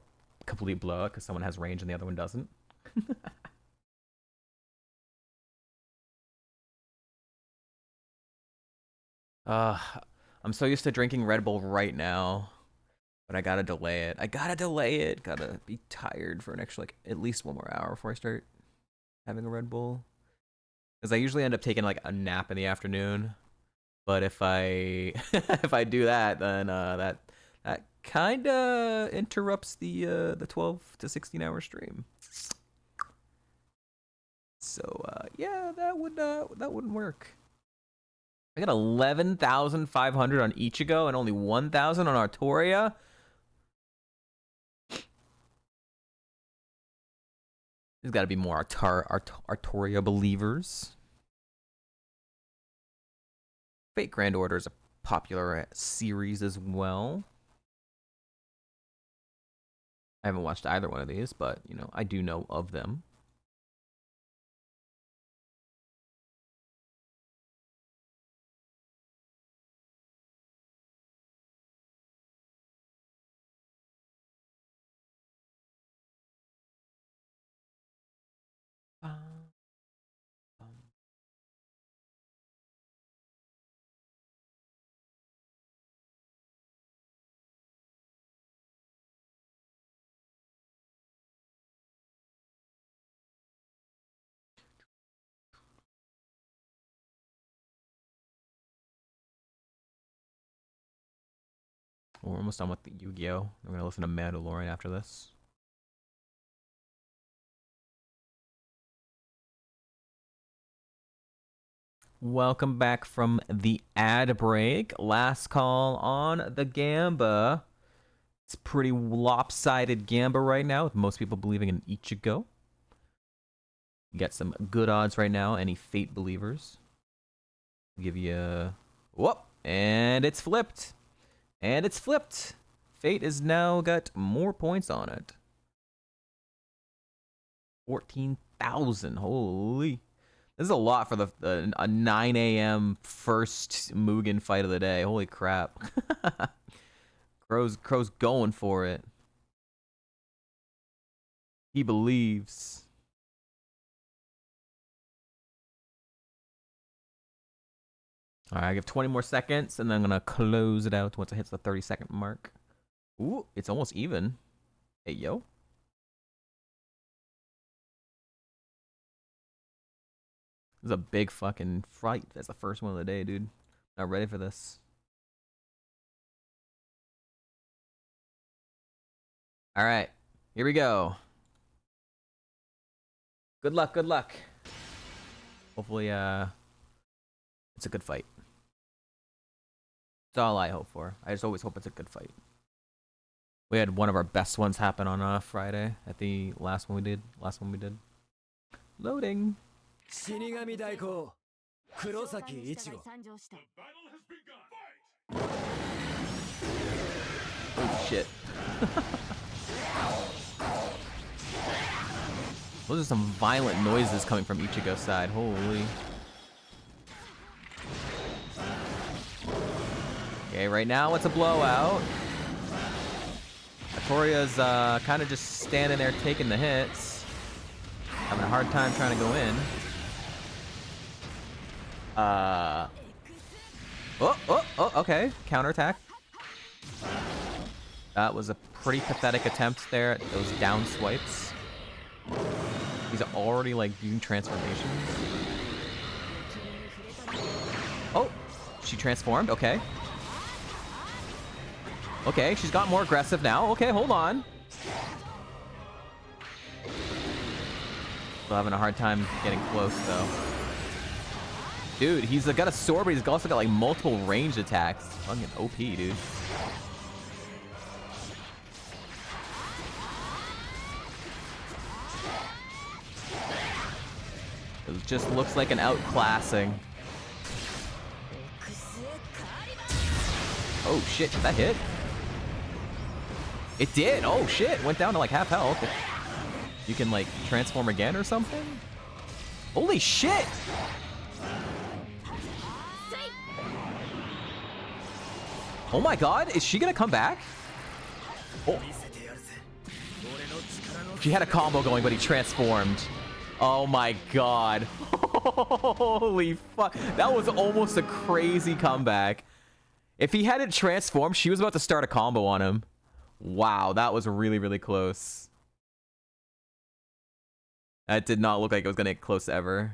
complete blowout because someone has range and the other one doesn't. uh, I'm so used to drinking Red Bull right now, but I gotta delay it. I gotta delay it. Gotta be tired for an extra like at least 1 more hour before I start having a Red Bull. Because I usually end up taking like a nap in the afternoon. But if I if I do that, then that kind of interrupts the 12 to 16 hour stream. So yeah, that wouldn't work. I got 11,500 on Ichigo and only 1,000 on Artoria. There's got to be more Artoria believers. Fate Grand Order is a popular series as well. I haven't watched either one of these, but you know, I do know of them. We're almost done with the Yu-Gi-Oh! We're gonna listen to Mandalorian after this. Welcome back from the ad break. Last call on the Gamba. It's pretty lopsided Gamba right now, with most people believing in Ichigo. You got some good odds right now. Any Fate believers? I'll give you a... Whoop! And it's flipped. And it's flipped. Fate has now got more points on it. 14,000. Holy. This is a lot for a 9 a.m. first Mugen fight of the day. Holy crap. Crow's going for it. He believes. All right, I give 20 more seconds, and then I'm going to close it out once it hits the 30-second mark. Ooh, it's almost even. Hey, yo. This is a big fucking fight. That's the first one of the day, dude. Not ready for this. All right, here we go. Good luck, good luck. Hopefully, it's a good fight. That's all I hope for. I just always hope it's a good fight. We had one of our best ones happen on Friday at the last one we did. Loading. Oh shit. Those are some violent noises coming from Ichigo's side. Holy. Okay, right now it's a blowout. Artoria's kind of just standing there taking the hits. Having a hard time trying to go in. Okay. Counterattack. That was a pretty pathetic attempt there at those down swipes. He's already like doing transformations. Oh, she transformed. Okay. Okay, she's got more aggressive now. Okay, hold on. Still having a hard time getting close though. Dude, he's got a sword, but he's also got like multiple ranged attacks. Fucking OP, dude. It just looks like an outclassing. Oh shit, did that hit? It did! Oh shit, went down to like half health. You can like transform again or something? Holy shit! Oh my god, is she gonna come back? Oh. She had a combo going, but he transformed. Oh my god. Holy fuck. That was almost a crazy comeback. If he hadn't transformed, she was about to start a combo on him. Wow, that was really, really close. That did not look like it was gonna get close ever.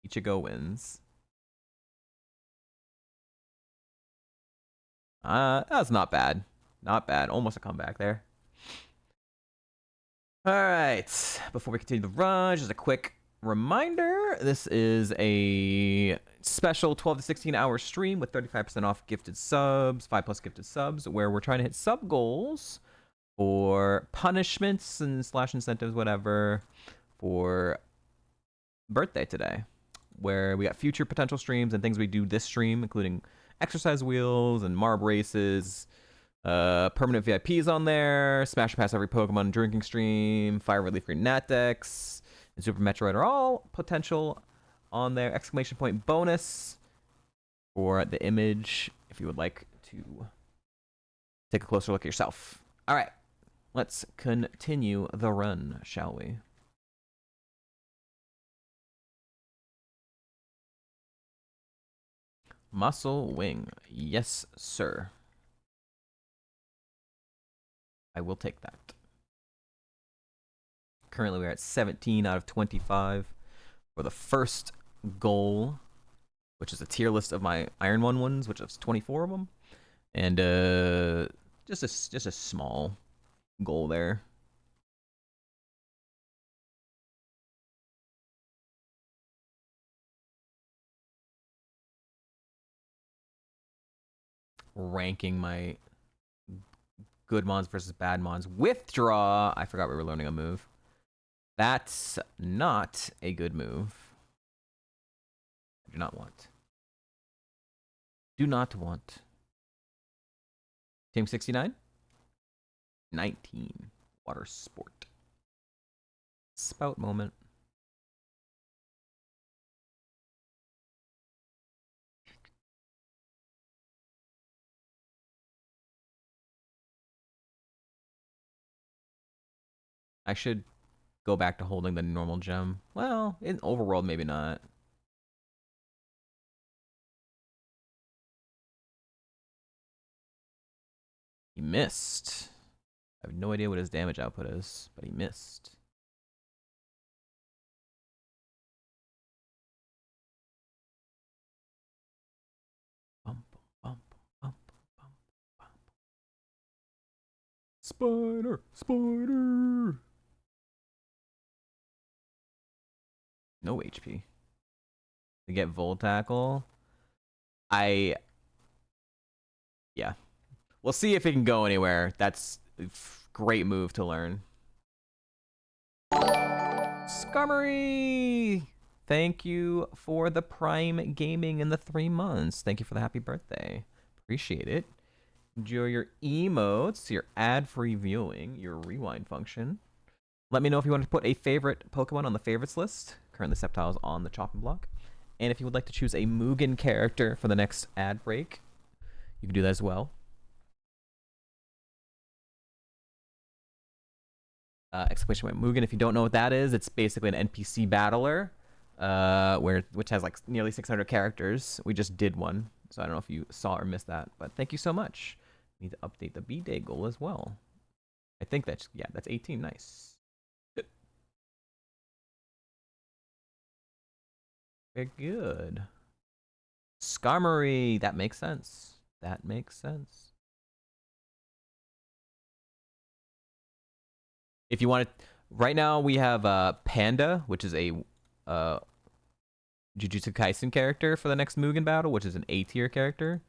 Ichigo wins. That's not bad. Not bad. Almost a comeback there. All right. Before we continue the run, just a quick reminder. This is a special 12 to 16 hour stream with 35% off gifted subs, 5+ gifted subs, where we're trying to hit sub goals for punishments and slash incentives, whatever, for birthday today, where we got future potential streams and things we do this stream, including exercise wheels and marb races, permanent VIPs on there, smash pass every Pokemon drinking stream, fire relief green nat decks, and Super Metroid are all potential on there. Exclamation point bonus for the image if you would like to take a closer look at yourself. All right, let's continue the run, shall we? Muscle Wing. Yes, sir. I will take that. Currently, we're at 17 out of 25 for the first goal, which is a tier list of my Ironmon ones, which is 24 of them. And just a small goal there. Ranking my good mons versus bad mons. Withdraw. I forgot we were learning a move. That's not a good move. I do not want. Do not want. Team 69? 19. Water sport. Spout moment. I should go back to holding the normal gem. Well, in overworld, maybe not. He missed. I have no idea what his damage output is, but he missed. Bump, bump, bump, bump, bump. Spider, spider. No HP. To get Volt Tackle, yeah. We'll see if it can go anywhere. That's a great move to learn. Scummery! Thank you for the Prime Gaming in the 3 months. Thank you for the happy birthday. Appreciate it. Enjoy your emotes, your ad-free viewing, your rewind function. Let me know if you want to put a favorite Pokemon on the favorites list. Currently, Sceptile's on the chopping block. And if you would like to choose a Mugen character for the next ad break, you can do that as well. Exclamation point Mugen. If you don't know what that is, it's basically an NPC battler, which has like nearly 600 characters. We just did one, so I don't know if you saw or missed that. But thank you so much. Need to update the B-Day goal as well. I think that's 18. Nice. Good. Very good. Skarmory. That makes sense. That makes sense. If you want to, right now we have Panda, which is a Jujutsu Kaisen character for the next Mugen battle, which is an A tier character.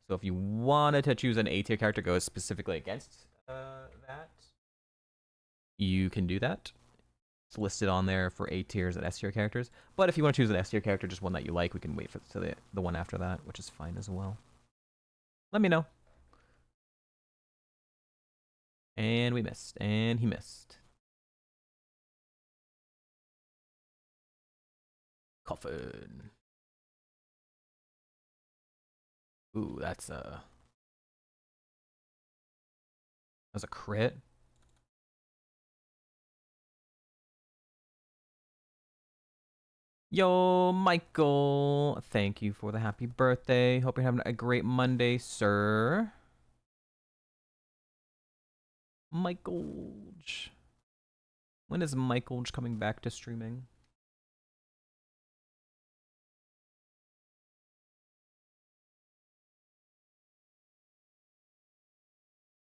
So if you wanted to choose an A tier character goes specifically against that, you can do that. It's listed on there for A tiers and S tier characters. But if you want to choose an S tier character, just one that you like, we can wait for the one after that, which is fine as well. Let me know. And we missed. And he missed. Coffin. Ooh, that's was a crit. Yo, Michael. Thank you for the happy birthday. Hope you're having a great Monday, sir. Michael. When is Michael coming back to streaming?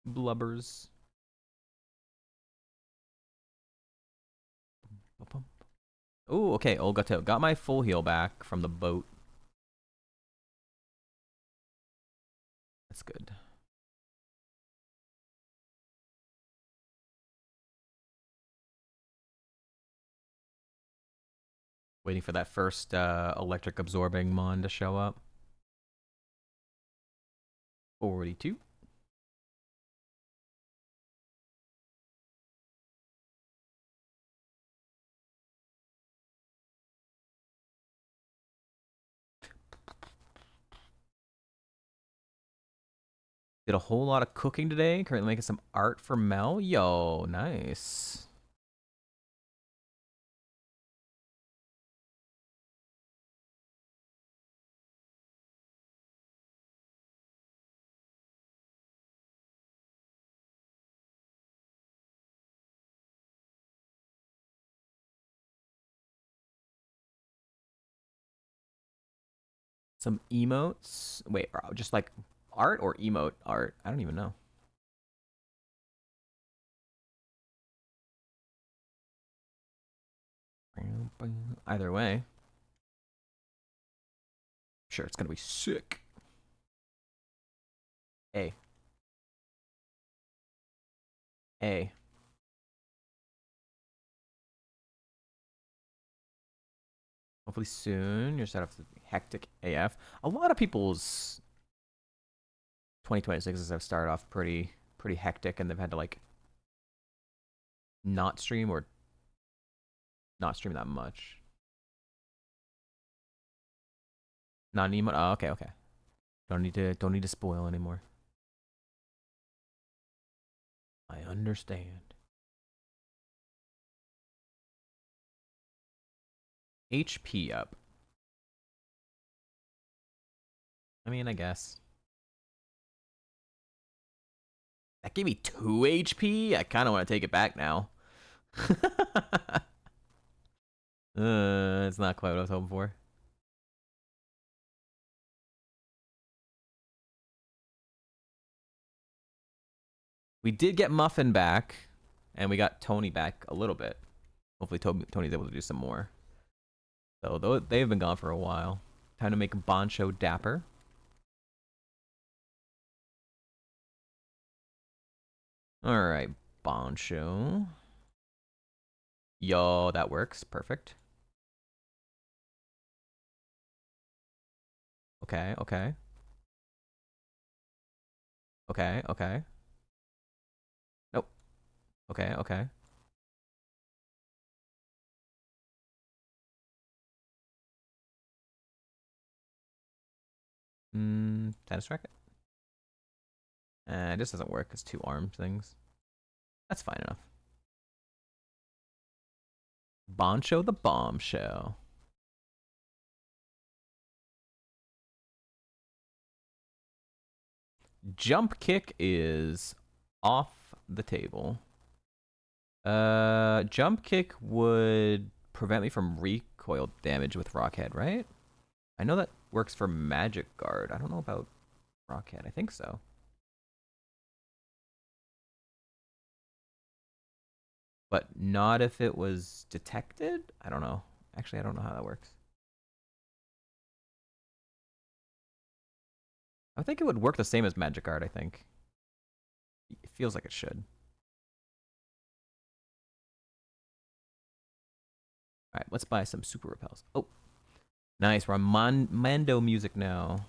Blubbers. Oh, okay. Olgato. Got my full heal back from the boat. That's good. Waiting for that first electric absorbing mon to show up. 42. Did a whole lot of cooking today. Currently making some art for Mel. Yo, nice. Some emotes. Wait, just like art or emote art? I don't even know. Either way. Sure, it's gonna be sick. A. A. Hopefully soon. Your setup to be hectic AF. A lot of people's 2026s have started off pretty hectic, and they've had to like not stream or not stream that much. Not an emote. Oh, okay, okay. Don't need to spoil anymore. I understand. HP up. I mean, I guess. That gave me 2 HP? I kind of want to take it back now. It's not quite what I was hoping for. We did get Muffin back, and we got Tony back a little bit. Hopefully Tony's able to do some more. So they've been gone for a while. Time to make Boncho dapper. Alright, Boncho. Yo, that works. Perfect. Okay, okay. Okay, okay. Nope. Okay, okay. Tennis racket? This doesn't work. It's 2 arm things. That's fine enough. Boncho the bombshell. Jump kick is off the table. Jump kick would prevent me from recoil damage with Rockhead, right? I know that works for Magic Guard. I don't know about Rockhead. I think so. But not if it was detected? I don't know. Actually, I don't know how that works. I think it would work the same as Magic Guard, I think. It feels like it should. Alright, let's buy some super repels. Oh, nice. We're on Mando music now.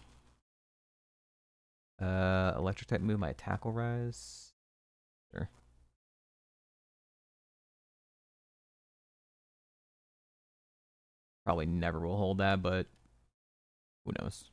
Electric type move, my attack will rise. Sure. Probably never will hold that, but who knows?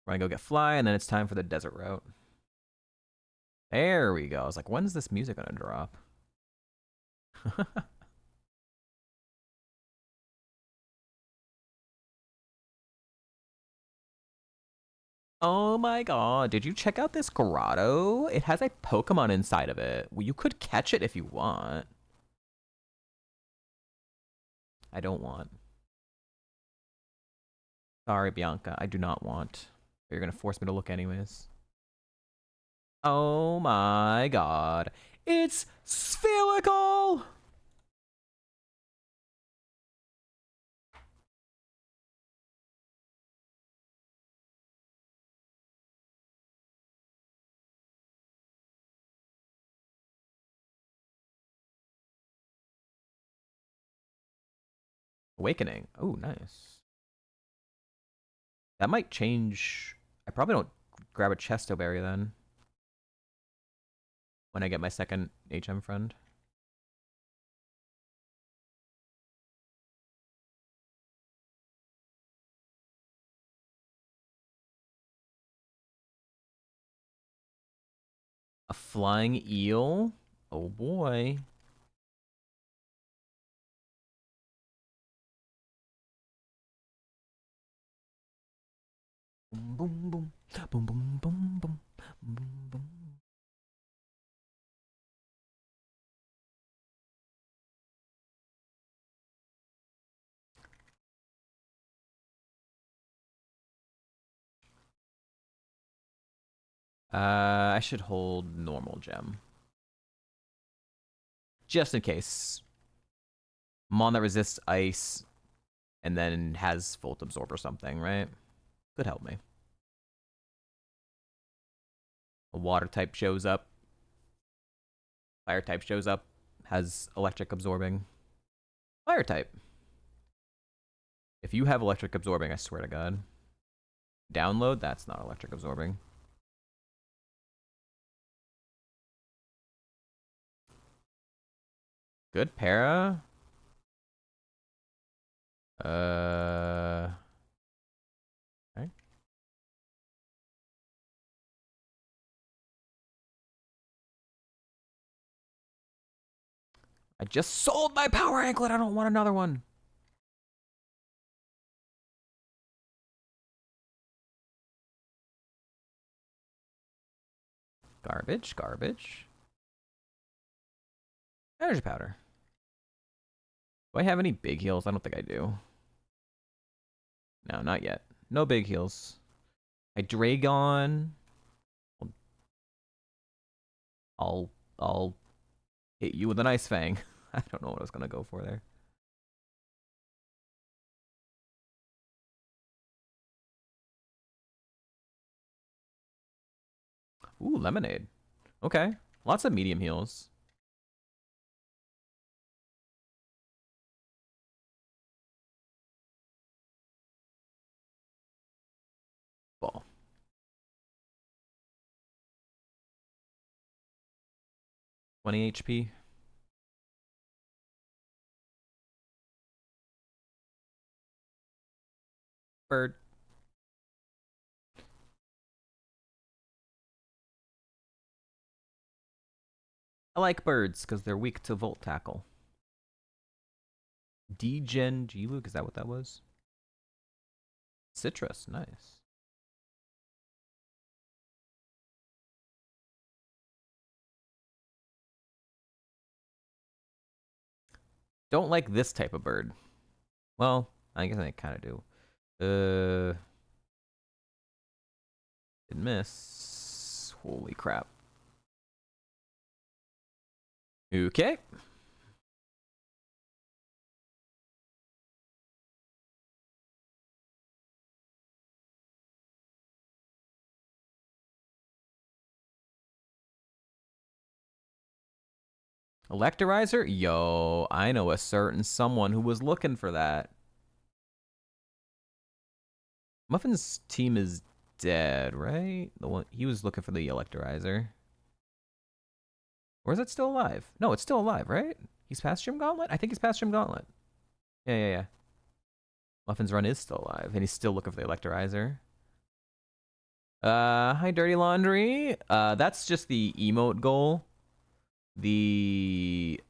We're gonna go get Fly, and then it's time for the desert route. There we go. I was like, when's this music gonna drop? Oh my god, did you check out this grotto? It has a Pokemon inside of it. Well, you could catch it if you want. I don't want. Sorry, Bianca, I do not want. You're gonna force me to look anyways. Oh my god. It's spherical! Awakening. Oh, nice. That might change. I probably don't grab a Chesto Berry then. When I get my second HM friend. A flying eel? Oh boy. Boom, boom, boom. Boom, boom, boom, boom. Boom, boom. I should hold normal gem. Just in case. Mon that resists ice and then has Volt Absorb or something, right? Could help me. A water type shows up. Fire type shows up. Has electric absorbing. Fire type. If you have electric absorbing, I swear to God. Download? That's not electric absorbing. Good para. Okay. I just sold my power anklet. I don't want another one. Garbage, garbage. Energy powder. Do I have any big heals? I don't think I do. No, not yet. No big heals. My Dragon. I'll hit you with an Ice Fang. I don't know what I was gonna go for there. Ooh, lemonade. Okay. Lots of medium heals. Ball. $20 HP. Bird. I like birds because they're weak to Volt Tackle. D-Gen G-Luke, is that what that was? Citrus, nice. Don't like this type of bird. Well, I guess I kind of do. Didn't miss. Holy crap. Okay. Electorizer? Yo, I know a certain someone who was looking for that. Muffin's team is dead, right? The one he was looking for the Electorizer. Or is it still alive? No, it's still alive, right? He's past Gym Gauntlet? I think he's past Gym Gauntlet. Yeah. Muffin's run is still alive, and he's still looking for the Electorizer. Hi, Dirty Laundry. That's just the emote goal. The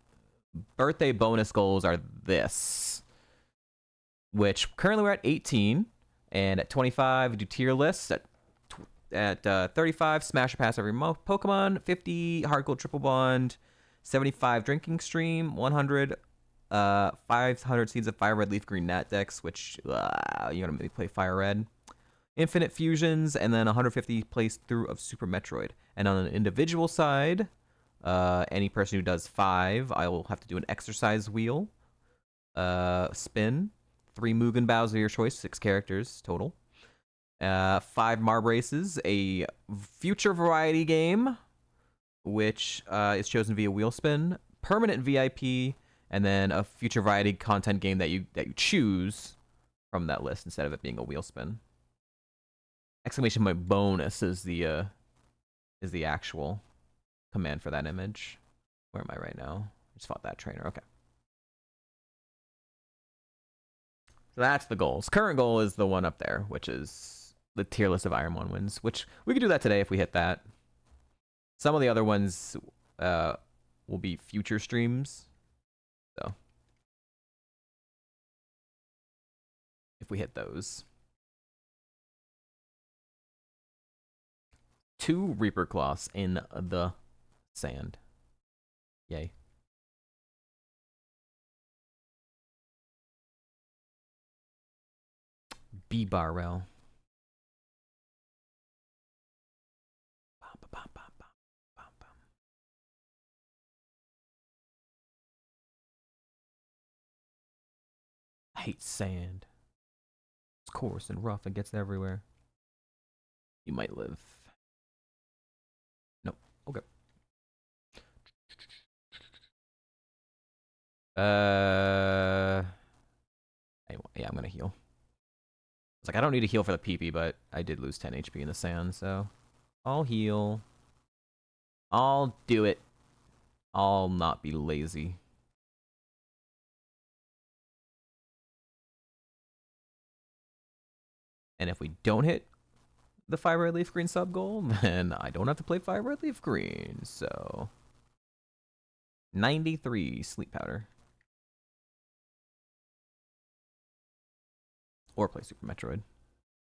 birthday bonus goals are this, which currently we're at 18, and at 25 we do tier lists. At 35, smash or pass every Pokemon. 50, hardcore triple bond. 75, drinking stream. 100, 500 seeds of fire red, leaf green, nat dex, which you're gonna maybe play fire red. Infinite fusions, and then 150 playthrough of Super Metroid. And on an individual side, any person who does 5, I will have to do an exercise wheel, spin, 3 Mugen Bows of your choice, 6 characters total. 5 Marb races, a future variety game, which is chosen via wheel spin, permanent VIP, and then a future variety content game that you choose from that list instead of it being a wheel spin. Exclamation point bonus is the actual command for that image. Where am I right now? Just fought that trainer. Okay. So that's the goals. Current goal is the one up there, which is the tier list of Ironmon wins, which we could do that today if we hit that. Some of the other ones will be future streams. So if we hit those. 2 Reaper Cloths in the sand. Yay. B-Barrel. I hate sand. It's coarse and rough. It gets everywhere. You might live. Nope. Okay. Anyway, yeah, I'm gonna heal. It's like I don't need to heal for the PP, but I did lose 10 HP in the sand, so I'll heal. I'll do it. I'll not be lazy. And if we don't hit the Fire Red Leaf Green sub goal, then I don't have to play Fire Red Leaf Green. So 93 Sleep Powder. Or play Super Metroid.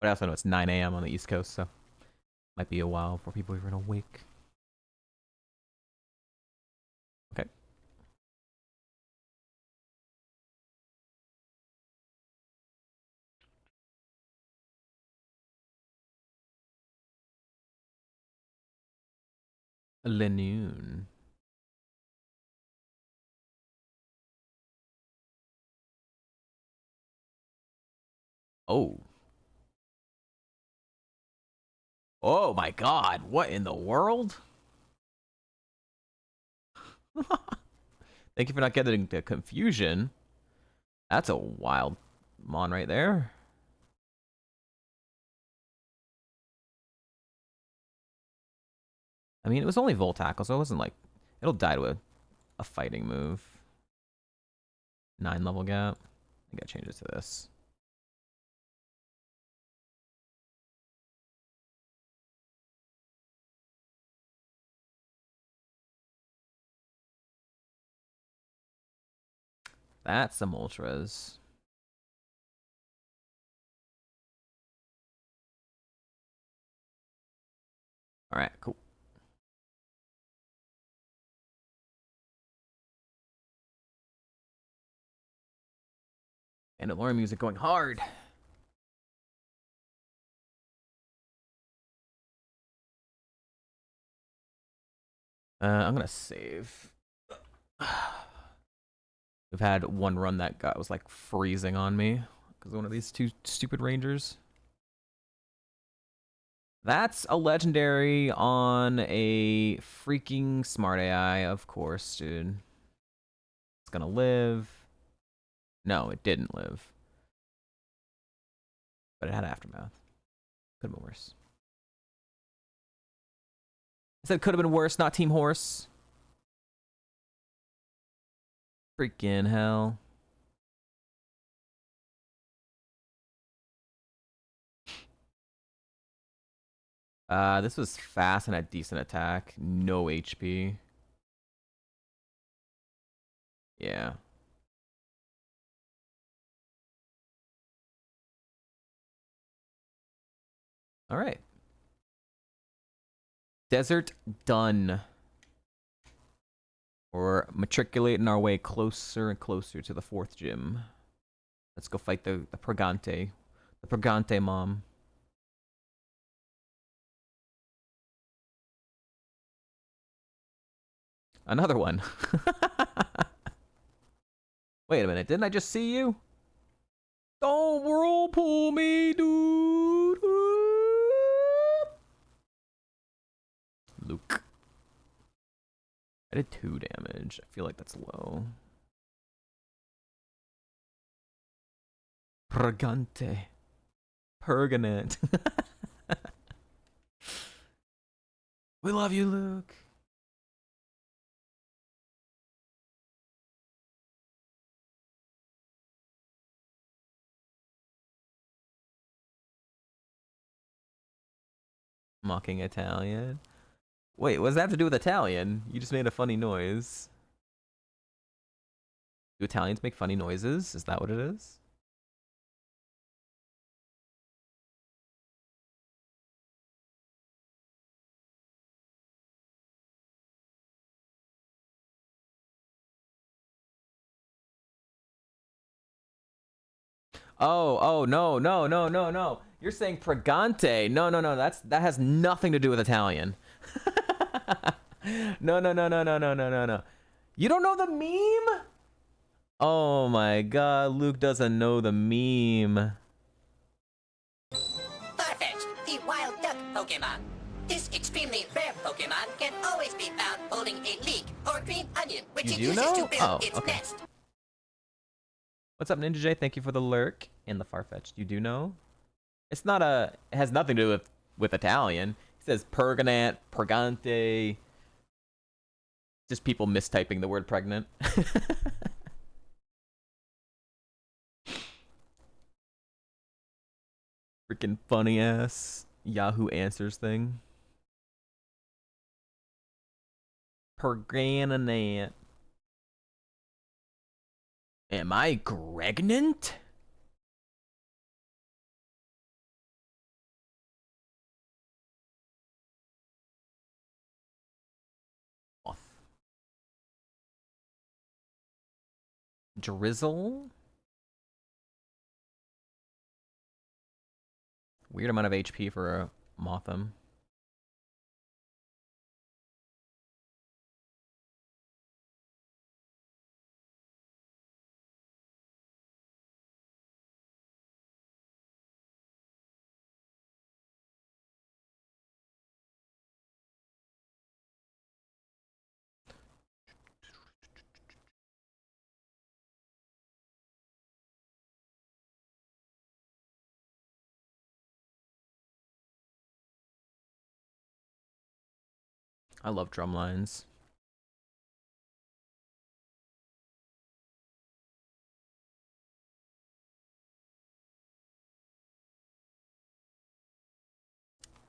But I also know it's 9 a.m. on the East Coast, so might be a while before people are even awake. Okay. Lenoon. Oh. Oh my god, what in the world? Thank you for not getting the confusion. That's a wild mon right there. I mean, it was only Volt Tackle, so it wasn't like... It'll die to a fighting move. 9 level gap. I gotta change it to this. That's some ultras. Alright, cool. And alarm music going hard. I'm gonna save. We've had one run that was like freezing on me because one of these 2 stupid rangers. That's a legendary on a freaking smart AI, of course, dude. It's gonna live. No, it didn't live. But it had aftermath. Could have been worse. I said it could have been worse, not Team Horse. Freaking hell. This was fast and a decent attack. No HP. Yeah. All right. Desert done. We're matriculating our way closer and closer to the 4th gym. Let's go fight the Purgante. The Purgante mom. Another one. Wait a minute, didn't I just see you? Don't whirlpool me, dude. Luke. I did 2 damage. I feel like that's low. Purgante. Perganent. We love you, Luke. Mocking Italian. Wait, what does that have to do with Italian? You just made a funny noise. Do Italians make funny noises? Is that what it is? Oh, no, no, no, no, no. You're saying Pregante. No, no, no. That has nothing to do with Italian. No, no, no, no, no, no, no, no, no. You don't know the meme? Oh my god, Luke doesn't know the meme. Farfetch'd, the wild duck Pokemon. This extremely rare Pokemon can always be found holding a leek or green onion, which You it do uses know? to build Oh, its okay. nest. What's up, Ninja J? Thank you for the lurk and the Farfetch'd. You do know? It's not a. It has nothing to do with Italian. He says Pergonant, Purgante. Just people mistyping the word pregnant. Freaking funny ass Yahoo Answers thing. Perganant. Am I pregnant? Drizzle. Weird amount of HP for a Motham. I love drum lines.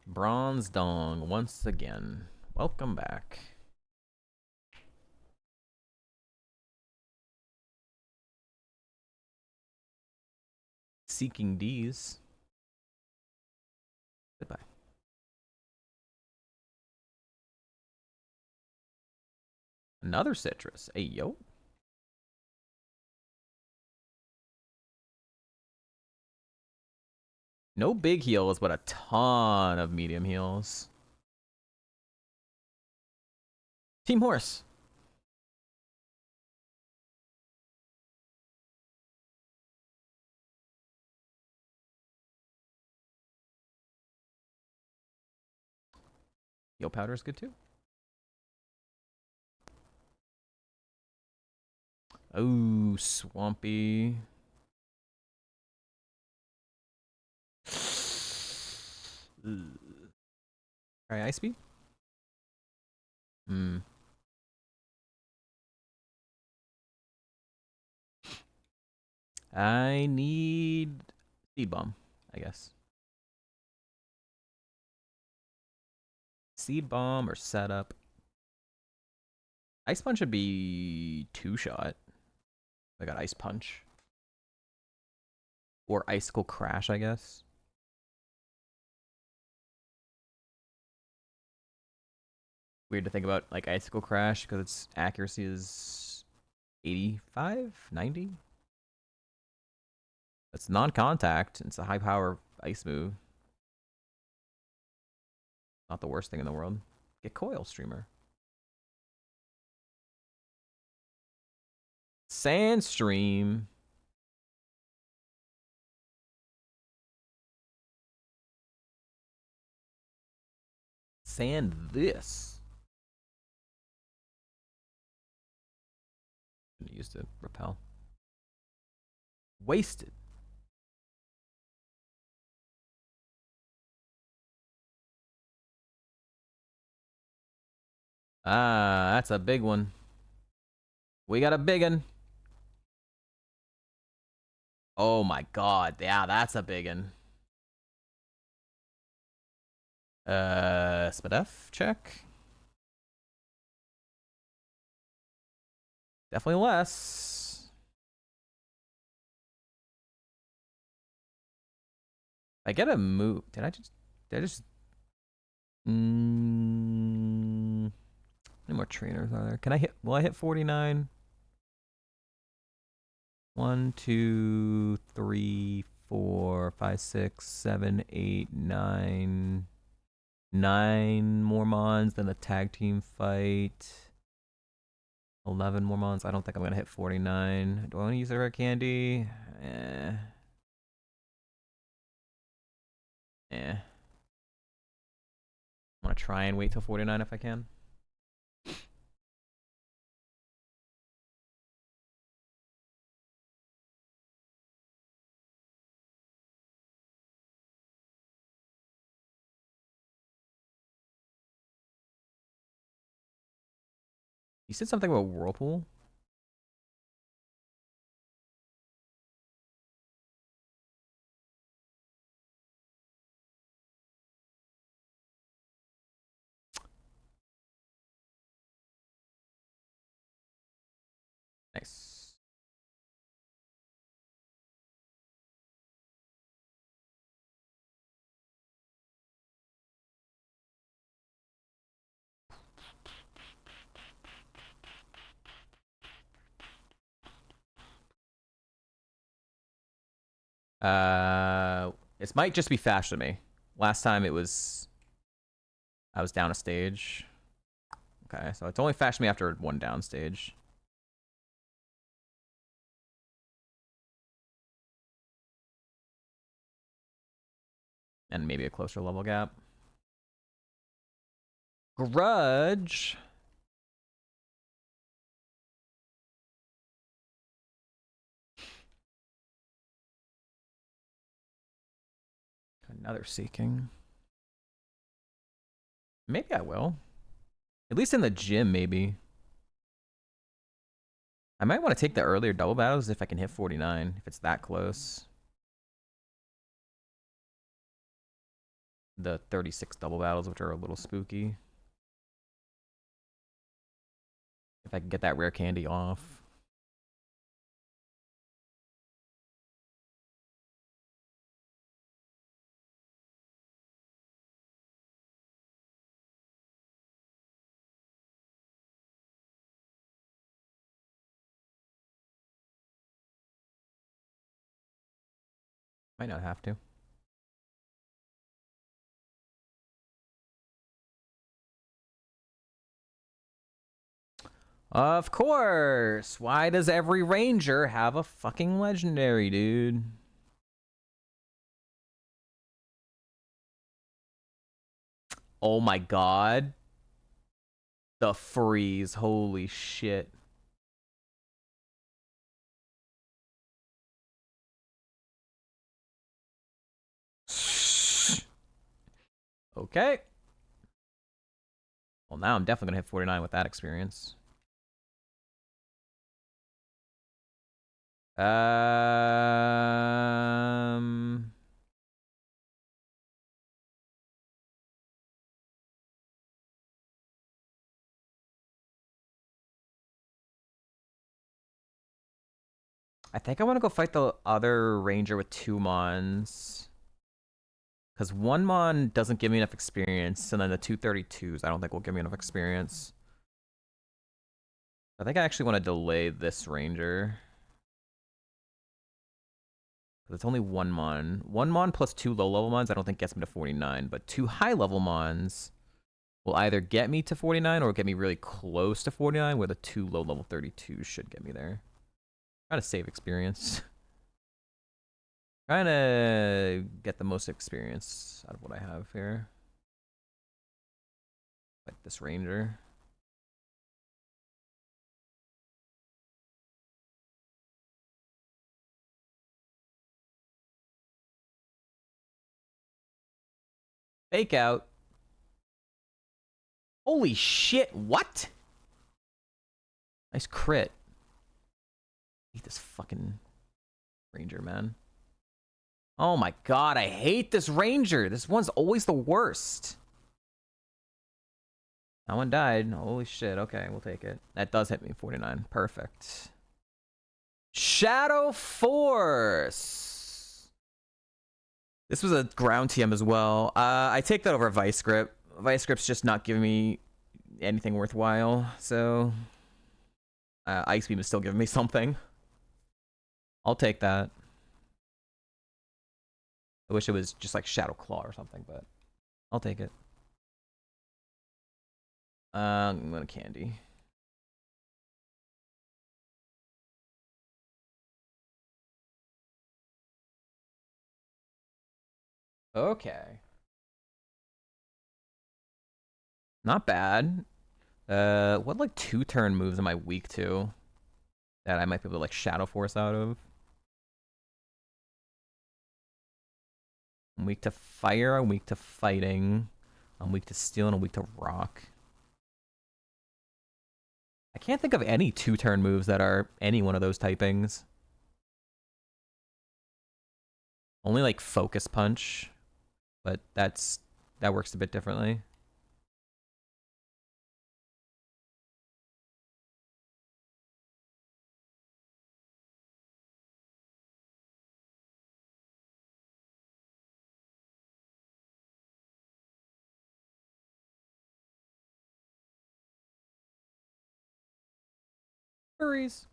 Bronze Dong once again. Welcome back. Seeking D's. Goodbye. Another citrus. Hey, yo. No big heals, but a ton of medium heals. Team Horse. Yo, Powder is good too. Oh, Swampy. Alright, Ice Speed? Hmm. I need Seed Bomb, I guess. Seed bomb or setup. Ice punch would be 2-shot. I got ice punch. Or icicle crash, I guess. Weird to think about like icicle crash because its accuracy is 85, 90. It's non-contact. It's a high power ice move. Not the worst thing in the world. Get coil streamer. Sandstream. Sand this. Used to repel. Wasted. Ah, that's a big one. We got a big one. Oh my god. Yeah, that's a big one. Spadef check. Definitely less. I get a move. Did I just how many more trainers are there? Can I hit, will I hit 49? 1, 2, 3, 4, 5, 6, 7, 8, 9. 9 more mons, then the tag team fight. 11 more mons. I don't think I'm gonna hit 49. Do I want to use the rare candy? Eh. Eh. I want to try and wait till 49 if I can. You said something about Whirlpool? Nice. This might just be faster than me. Last time it was, I was down a stage. Okay, so it's only faster than me after one down stage. And maybe a closer level gap. Grudge. Another seeking. Maybe I will. At least in the gym, maybe. I might want to take the earlier double battles if I can hit 49, if it's that close. The 36 double battles, which are a little spooky. If I can get that rare candy off. Might not have to. Of course! Why does every ranger have a fucking legendary, dude? Oh my god. The freeze, holy shit. Okay. Well, now I'm definitely gonna hit 49 with that experience. Um... I think I want to go fight the other ranger with 2 mons. Because 1 mon doesn't give me enough experience, and then the 232s I don't think will give me enough experience. I think I actually want to delay this ranger. Because it's only 1 mon. 1 mon plus 2 low-level mons I don't think gets me to 49, but 2 high-level mons will either get me to 49 or get me really close to 49, where the 2 low-level 32s should get me there. Trying to save experience. Trying to get the most experience out of what I have here. Like this ranger. Fake out. Holy shit, what? Nice crit. I hate this fucking ranger, man. Oh my god, I hate this ranger. This one's always the worst. That one died. Holy shit, okay, we'll take it. That does hit me, 49. Perfect. Shadow Force. This was a ground TM as well. I take that over Vice Grip. Vice Grip's just not giving me anything worthwhile, so Ice Beam is still giving me something. I'll take that. I wish it was just like Shadow Claw or something, but I'll take it. I'm gonna candy. Okay. Not bad. What like 2-turn moves am I weak to that I might be able to like Shadow Force out of? I'm weak to fire, I'm weak to fighting, I'm weak to steel, and I'm weak to rock. I can't think of any 2-turn moves that are any one of those typings. Only like Focus Punch, but that works a bit differently. Furries.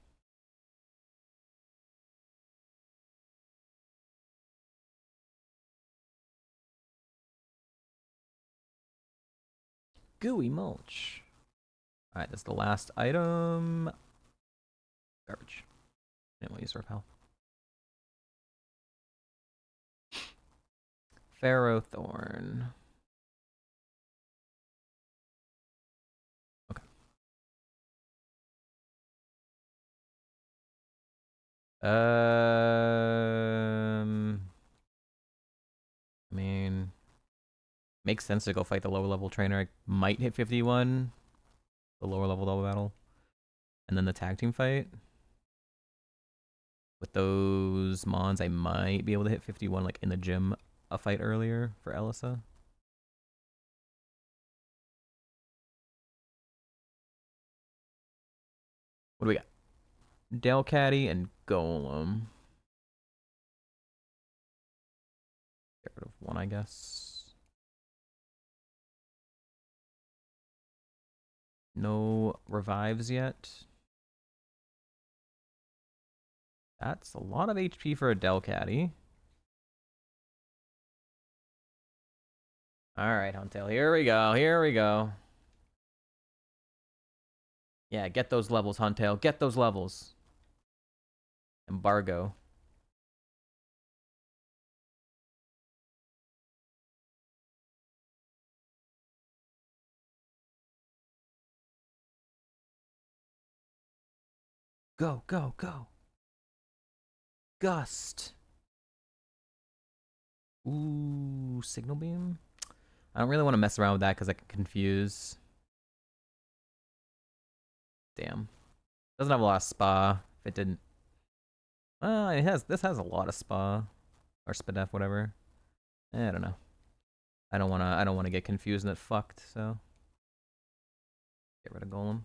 Gooey mulch. Alright, that's the last item. Garbage. Didn't want to use repel. Pharaoh Thorn. Okay. I mean, makes sense to go fight the lower level trainer. I might hit 51, the lower level double battle, and then the tag team fight. With those mons, I might be able to hit 51 like in the gym a fight earlier for Elisa. What do we got? Delcatty and Golem. Get rid of one, I guess. No revives yet. That's a lot of HP for a Delcatty. Alright, Huntail, here we go, here we go. Yeah, get those levels, Huntail, get those levels. Embargo. Go, go, go. Gust. Ooh, Signal Beam? I don't really want to mess around with that because I can confuse. Damn. Doesn't have a lot of spa. If it didn't. Well, it has. This has a lot of spa. Or spadef, whatever. I don't know. I don't wanna get confused and get fucked, so. Get rid of Golem.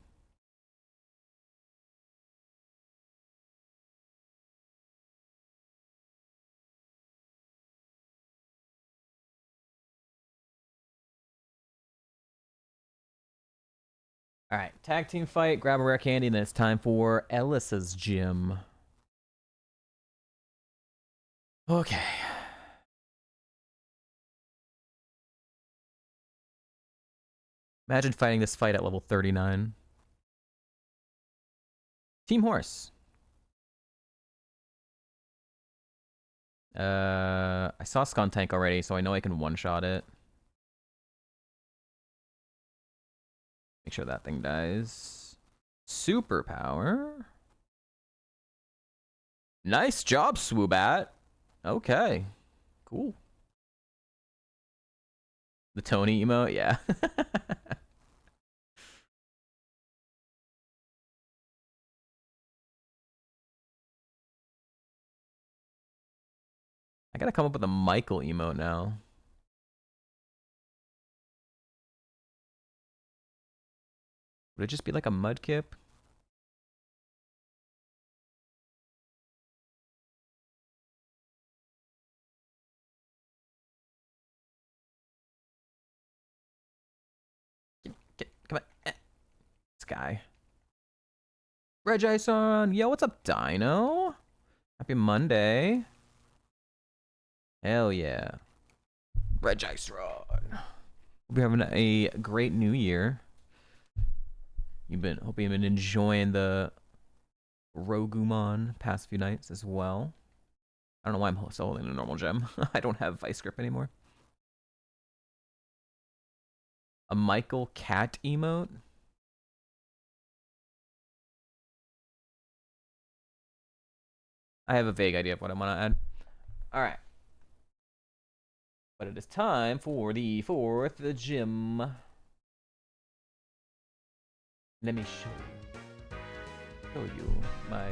All right, tag team fight, grab a rare candy, and then it's time for Ellis's gym. Okay. Imagine fighting this fight at level 39. Team Horse. I saw Skuntank already, so I know I can one-shot it. Make sure that thing dies. Superpower. Nice job, Swoobat. Okay. Cool. The Tony emote, yeah. I gotta come up with a Michael emote now. Would it just be like a Mudkip? Come on. This guy. Regison. Yo, what's up, Dino? Happy Monday. Hell yeah. Regison. We'll be having a great new year. Hope you've been enjoying the Rogumon past few nights as well. I don't know why I'm still holding a normal gem. I don't have Vice Grip anymore. A Michael Cat emote? I have a vague idea of what I want to add. All right. But it is time for the 4th gym. Let me show you my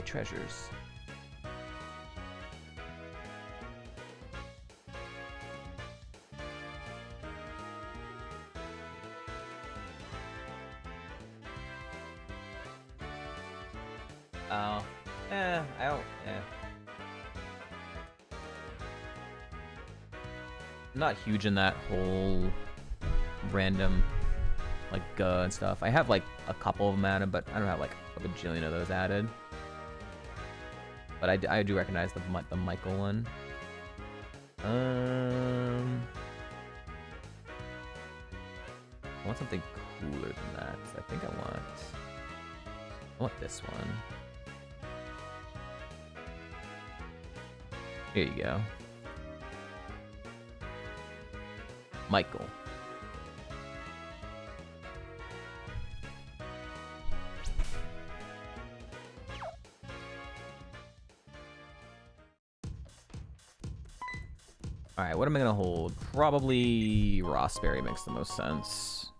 treasures. Oh, I don't, I'm not huge in that whole random, like, and stuff. I have, like, a couple of them added, but I don't have, like, a bajillion of those added. But I do recognize the Michael one. I want something cooler than that. So I think I want this one. Here you go. Michael. Alright, what am I gonna hold? Probably Rossberry makes the most sense.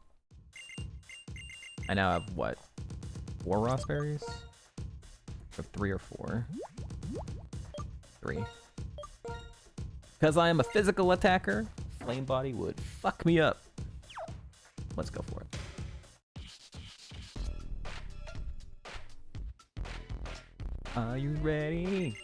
I now have, what, 4 Rossberries? Or 3 or 4? 3. Because I am a physical attacker, Flame Body would fuck me up. Let's go for it. Are you ready?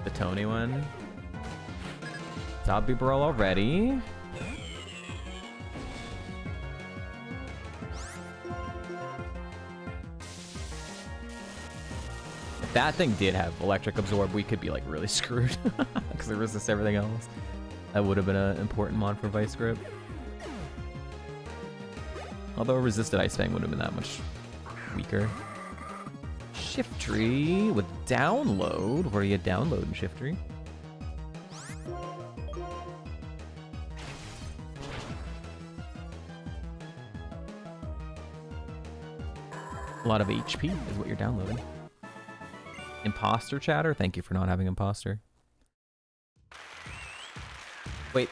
The Tony one. Zombie Brawl already. If that thing did have Electric Absorb, we could be like really screwed because it resists everything else. That would have been an important mod for Vice Grip. Although a resisted Ice Fang would have been that much weaker. Shiftry with download. Where are you downloading, Shiftry? A lot of HP is what you're downloading. Imposter chatter? Thank you for not having imposter. Wait,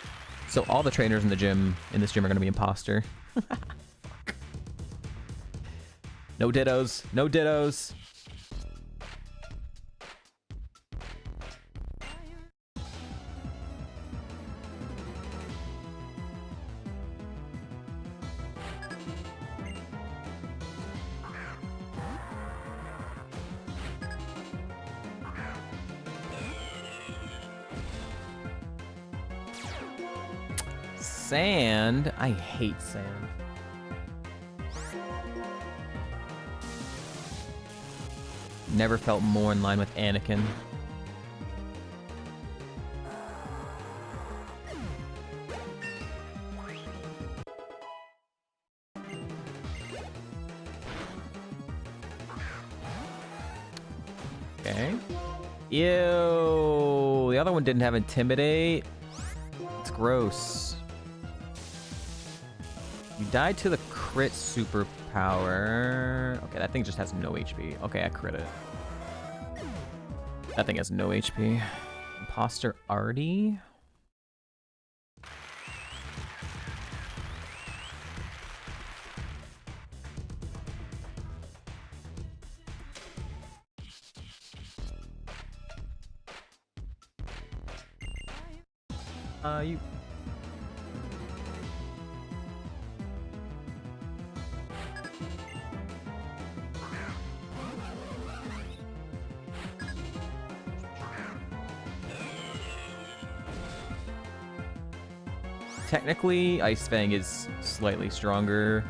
so all the trainers in the gym, in this gym, are gonna be imposter? No dittos, no dittos. sand. I hate sand. Never felt more in line with Anakin. Okay. Ew. The other one didn't have Intimidate. It's gross. You died to the crit superpower. Okay, that thing just has no HP. Okay, I crit it. That thing has no HP. Imposter Artie. You... Technically, Ice Fang is slightly stronger,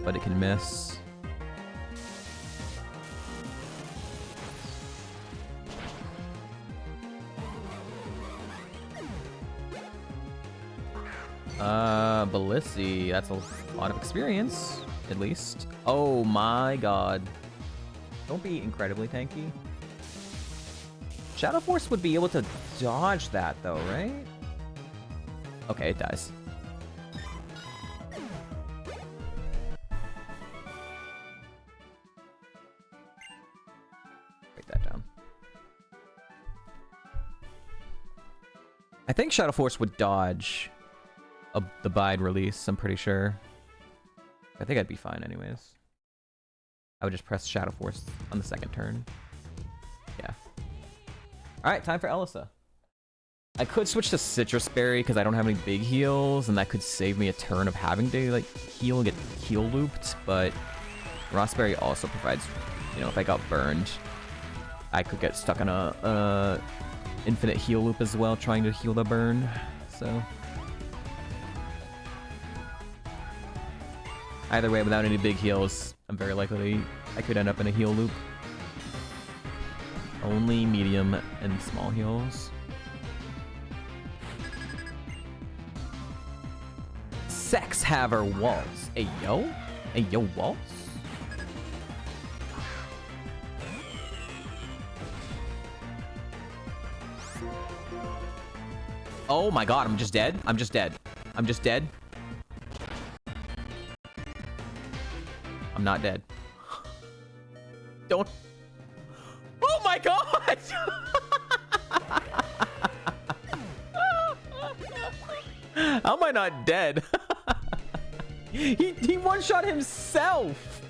but it can miss. Balissi, that's a lot of experience, at least. Oh my god. Don't be incredibly tanky. Shadow Force would be able to dodge that though, right? Okay, it dies. Write that down. I think Shadow Force would dodge the Bide release, I'm pretty sure. I think I'd be fine anyways. I would just press Shadow Force on the second turn. Yeah. Alright, time for Elisa. I could switch to Citrus Berry because I don't have any big heals, and that could save me a turn of having to like heal and get heal looped, but Rossberry also provides, you know, if I got burned, I could get stuck on a infinite heal loop as well, trying to heal the burn, so... Either way, without any big heals, I'm very likely I could end up in a heal loop. Only medium and small heals. Sex Haver Waltz. Hey yo? Hey yo, Waltz? Oh my god, I'm just dead? I'm just dead. I'm just dead. I'm not dead. Don't. Oh my god! How am I not dead? he one-shot himself!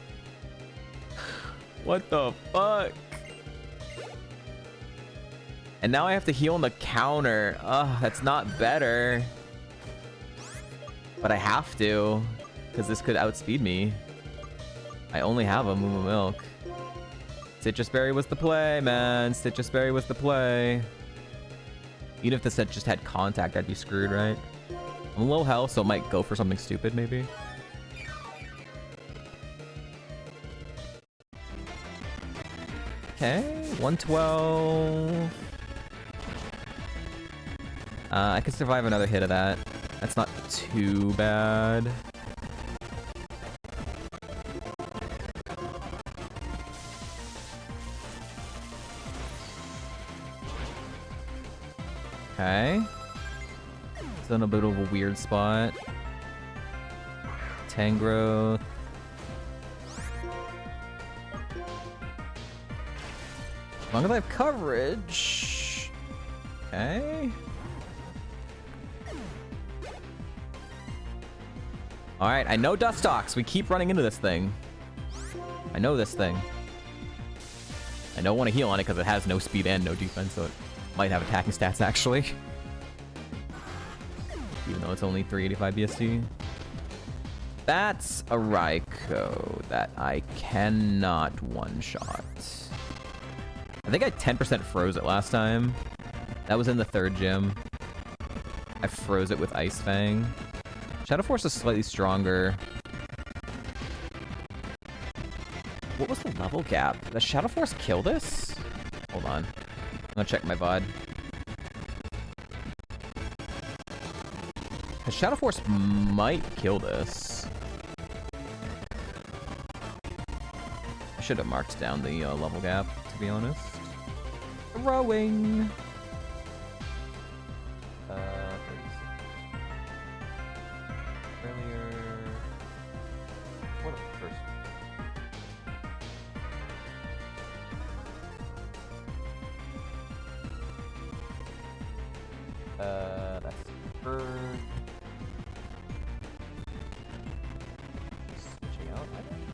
What the fuck? And now I have to heal on the counter. Ugh, that's not better. But I have to, because this could outspeed me. I only have a Moo Milk. Citrus Berry was the play, man. Citrus Berry was the play. Even if the set just had contact, I'd be screwed, right? I'm low health, so it might go for something stupid, maybe. Okay, 112. I could survive another hit of that. That's not too bad. Okay. It's in a bit of a weird spot. Tangrowth. As long as I have coverage. Okay. Alright, I know Dustox. We keep running into this thing. I know this thing. I don't want to heal on it because it has no speed and no defense, so it might have attacking stats actually. Even though it's only 385 BSD. That's a Raikou that I cannot one-shot. I think I 10% froze it last time. That was in the third gym. I froze it with Ice Fang. Shadow Force is slightly stronger. What was the level gap? Does Shadow Force kill this? Hold on. I'm gonna check my VOD. Cause Shadow Force might kill this. I should have marked down the level gap, to be honest. Throwing. 36. Earlier. What was the first? That's bird. Switching out, I think.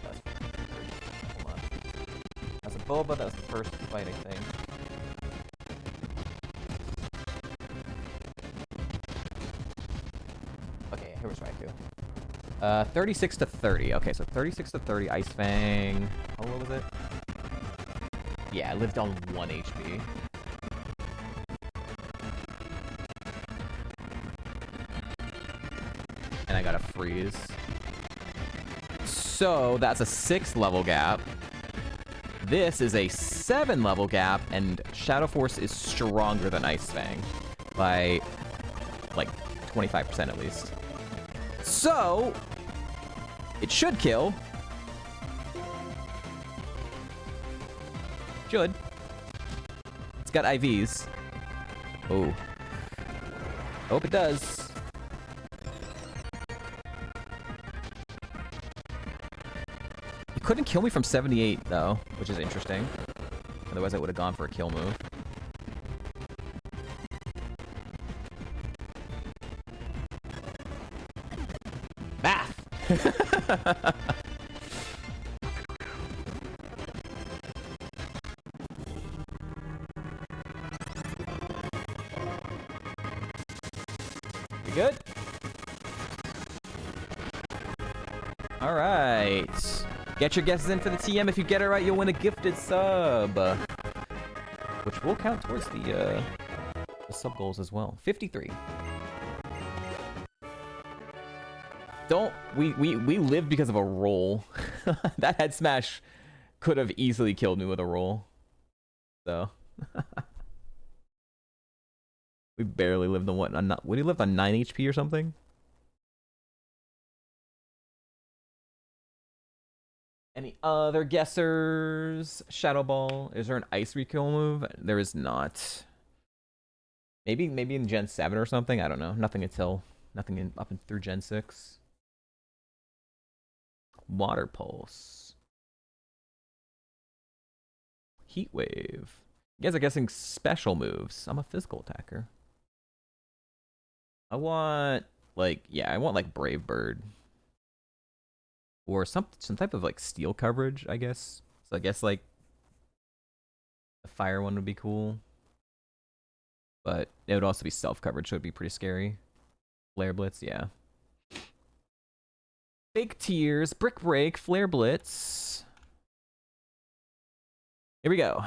That's bird. Hold on. That's a Boba, that was the first fight, I think. Okay, here was Raikou. 36 to 30. Okay, so 36 to 30, Ice Fang. How low was it? Yeah, I lived on 1 HP. And I got a freeze. So that's a 6 level gap. This is a 7 level gap, and Shadow Force is stronger than Ice Fang by like 25% at least. So it should kill. Should. It's got IVs. Oh. Hope it does. It couldn't kill me from 78 though, which is interesting. Otherwise I would have gone for a kill move. Math! We good? All right. Get your guesses in for the TM. If you get it right, you'll win a gifted sub, which will count towards the sub goals as well. 53. We lived because of a roll. That head smash could have easily killed me with a roll. So we barely lived on what? Would he lived on 9 HP or something? Any other guessers? Shadow Ball. Is there an ice rekill move? There is not. Maybe in Gen 7 or something. I don't know. Nothing until up and through Gen 6. Water Pulse. Heat Wave. You guys are guessing special moves. I'm a physical attacker. I want like Brave Bird. Or some type of like steel coverage, I guess. So I guess like the fire one would be cool. But it would also be self coverage, so it'd be pretty scary. Flare Blitz, yeah. Fake Tears, Brick Break, Flare Blitz. Here we go.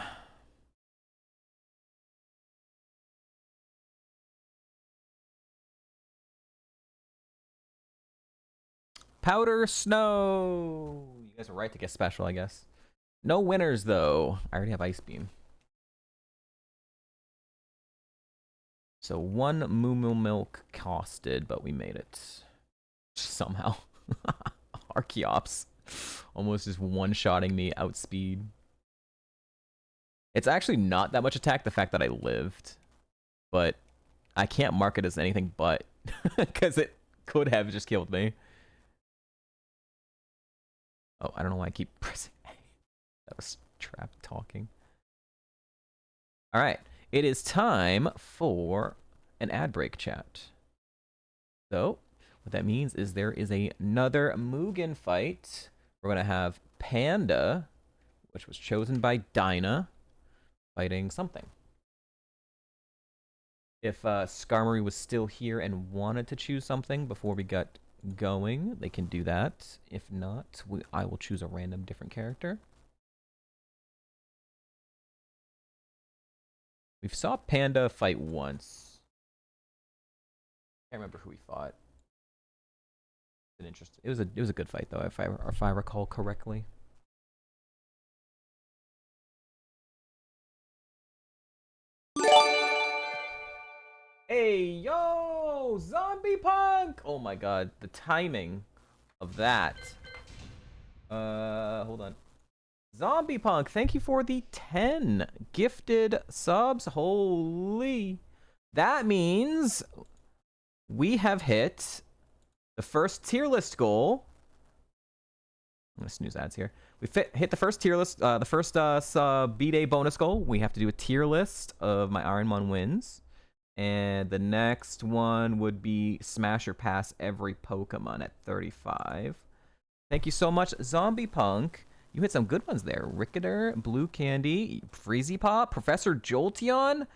Powder Snow. You guys are right to guess special, I guess. No winners, though. I already have Ice Beam. So 1 Moo Moo Milk costed, but we made it. Somehow. Archeops. Almost just one-shotting me outspeed. It's actually not that much attack, the fact that I lived. But I can't mark it as anything but. Because it could have just killed me. Oh, I don't know why I keep pressing A. That was trap talking. All right. It is time for an ad break chat. So, what that means is there is another Mugen fight. We're going to have Panda, which was chosen by Dinah, fighting something. If Skarmory was still here and wanted to choose something before we got going, they can do that. If not, I will choose a random different character. We've saw Panda fight once. can't remember who we fought. An interesting. It was a good fight though, if I recall correctly. Hey yo, zombie punk! Oh my god, the timing of that. Hold on. Zombie punk, thank you for the 10 gifted subs. Holy, that means we have hit the first tier list goal. I'm gonna snooze ads here. We hit the first tier list, the first B-Day bonus goal. We have to do a tier list of my Ironmon wins. And the next one would be smash or pass every Pokemon at 35. Thank you so much, Zombie Punk. You hit some good ones there. Ricketer, Blue Candy, Freezy Pop, Professor Jolteon,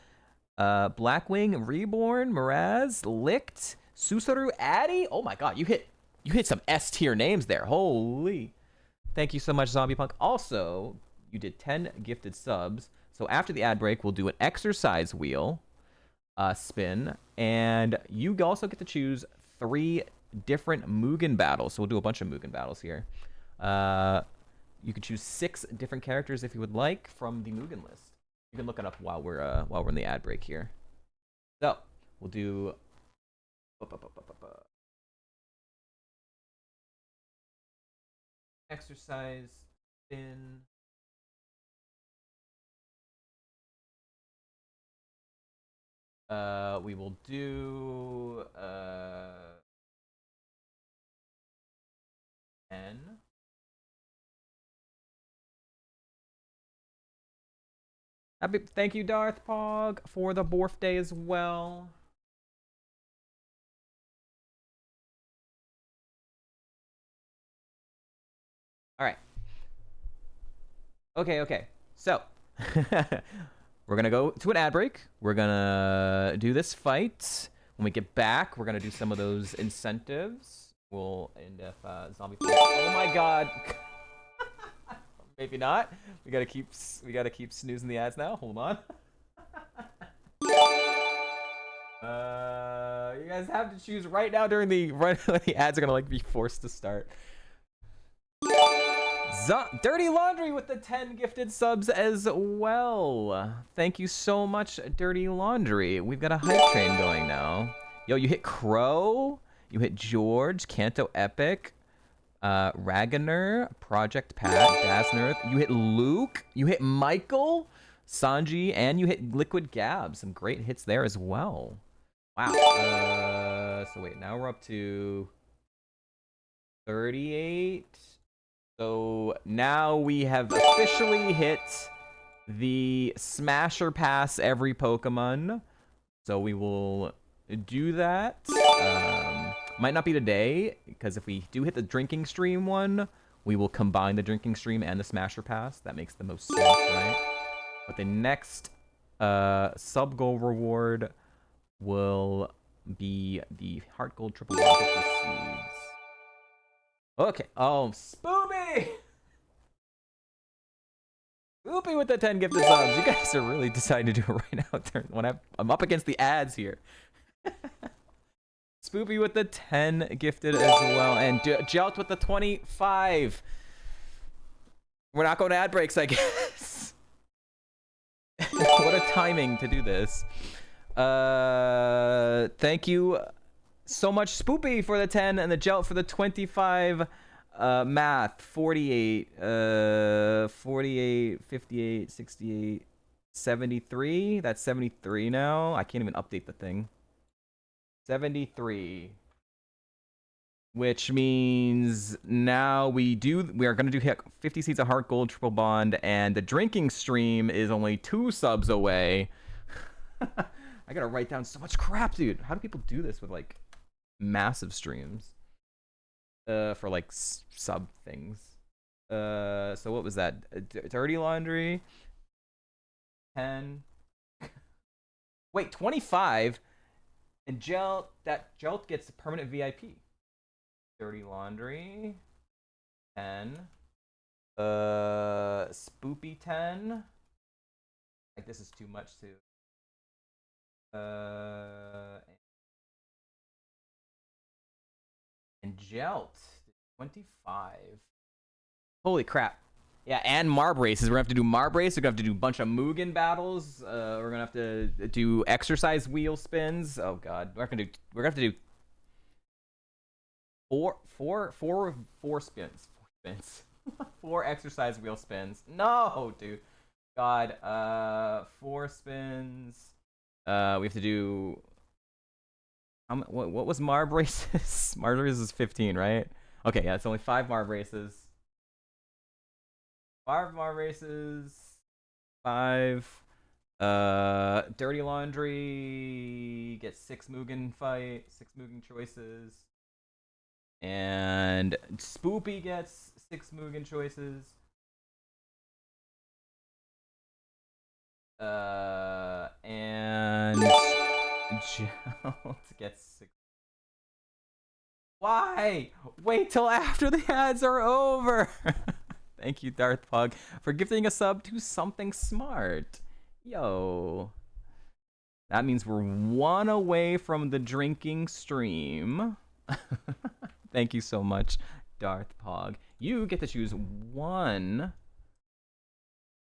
Blackwing, Reborn, Miraz, Licked, Susaru, Addy. Oh my god, you hit some S tier names there. Holy. Thank you so much, Zombie Punk. Also, you did 10 gifted subs. So after the ad break, we'll do an exercise wheel spin, and you also get to choose 3 different Mugen battles. So we'll do a bunch of Mugen battles here. You can choose 6 different characters if you would like from the Mugen list. You can look it up while we're in the ad break here. So we'll do exercise spin. We will do 10. Thank you, Darth Pog, for the birthday as well. All right. Okay. So, we're going to go to an ad break. We're going to do this fight. When we get back, we're going to do some of those incentives. We'll end up zombie fight. Oh my god. Maybe not. We got to keep snoozing the ads now. Hold on. You guys have to choose right now during the ads are going to like be forced to start. Dirty Laundry with the 10 gifted subs as well. Thank you so much, Dirty Laundry. We've got a hype train going now. Yo, you hit Crow, you hit George, Kanto Epic, Raganer, Project Pat, Dazznerth. You hit Luke, you hit Michael, Sanji, and you hit Liquid Gab. Some great hits there as well. Wow. So wait, now we're up to 38. So now we have officially hit the smash or pass every Pokemon. So we will do that. Might not be today, because if we do hit the drinking stream one, we will combine the drinking stream and the smash or pass. That makes the most sense, right? But the next sub goal reward will be the Heart Gold Triple 150 Seeds. Okay. Oh, Spoopy! Spoopy with the 10 gifted subs. You guys are really deciding to do it right now. When I'm up against the ads here. Spoopy with the 10 gifted as well. And Jelt with the 25. We're not going to ad breaks, I guess. What a timing to do this. Thank you so much, Spoopy, for the 10 and the Jelt for the 25. Math 48, 48, 58, 68, 73. That's 73 now. I can't even update the thing. 73. Which means now we are going to do 50 seeds of Heart Gold Triple Bond, and the drinking stream is only 2 subs away. I gotta write down so much crap, dude. How do people do this with like massive streams? For like sub things. So what was that? Dirty Laundry. 10. Wait, 25. And Jelt gets a permanent VIP. Dirty Laundry. 10. Spoopy 10. Like this is too much too. Jelt 25. Holy crap. Yeah, and Marb races. We're gonna have to do Marb race. We're gonna have to do a bunch of Mugen battles. We're gonna have to do exercise wheel spins. Oh god, we're gonna have to do four spins. Four exercise wheel spins. No, dude. God. Four spins. We have to do. What was Marb races? Marb races is 15, right? Okay, yeah, it's only 5 Marb races. 5 Marb races. 5. Dirty Laundry gets 6 Mugen fight, 6 Mugen choices. And Spoopy gets 6 Mugen choices. And Jelt gets 6. Why? Wait till after the ads are over. Thank you, Darth Pug, for gifting a sub to Something Smart. Yo. That means we're 1 away from the drinking stream. Thank you so much, Darth Pog. You get to choose 1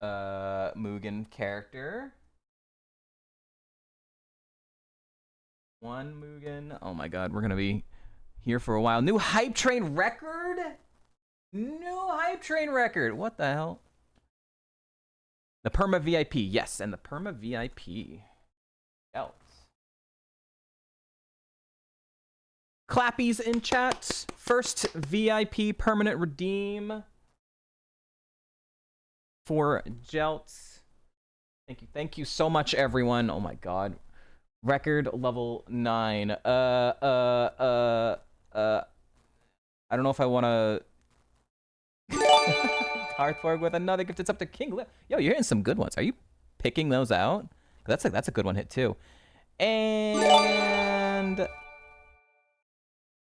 Mugen character. 1 Mugen. Oh my god, we're gonna be here for a while. New hype train record? New hype train record. What the hell? The Perma VIP. Yes, and the Perma VIP. Else. Clappies in chat. First VIP permanent redeem for Jelt. Thank you so much, everyone. Oh my god. Record level 9. I don't know if I want to. Darthborg with another gift. It's up to King Lip. Yo, you're hitting some good ones. Are you picking those out? That's a good one hit too. And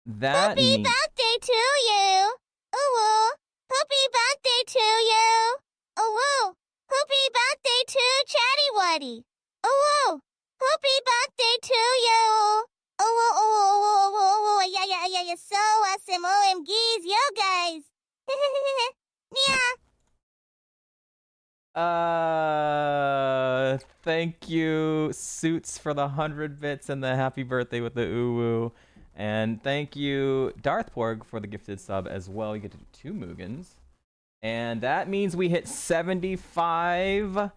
that Happy birthday to you. Ooh, happy birthday to you. Ooh, happy birthday to Chatty Waddy. Ooh, happy birthday to you. Ooh, yeah, so awesome. OMGs, you guys. Yeah. Thank you, Suits, for the 100 bits and the happy birthday with the uwu. And thank you, Darthporg, for the gifted sub as well. You get to do 2 Mugens. And that means we hit 75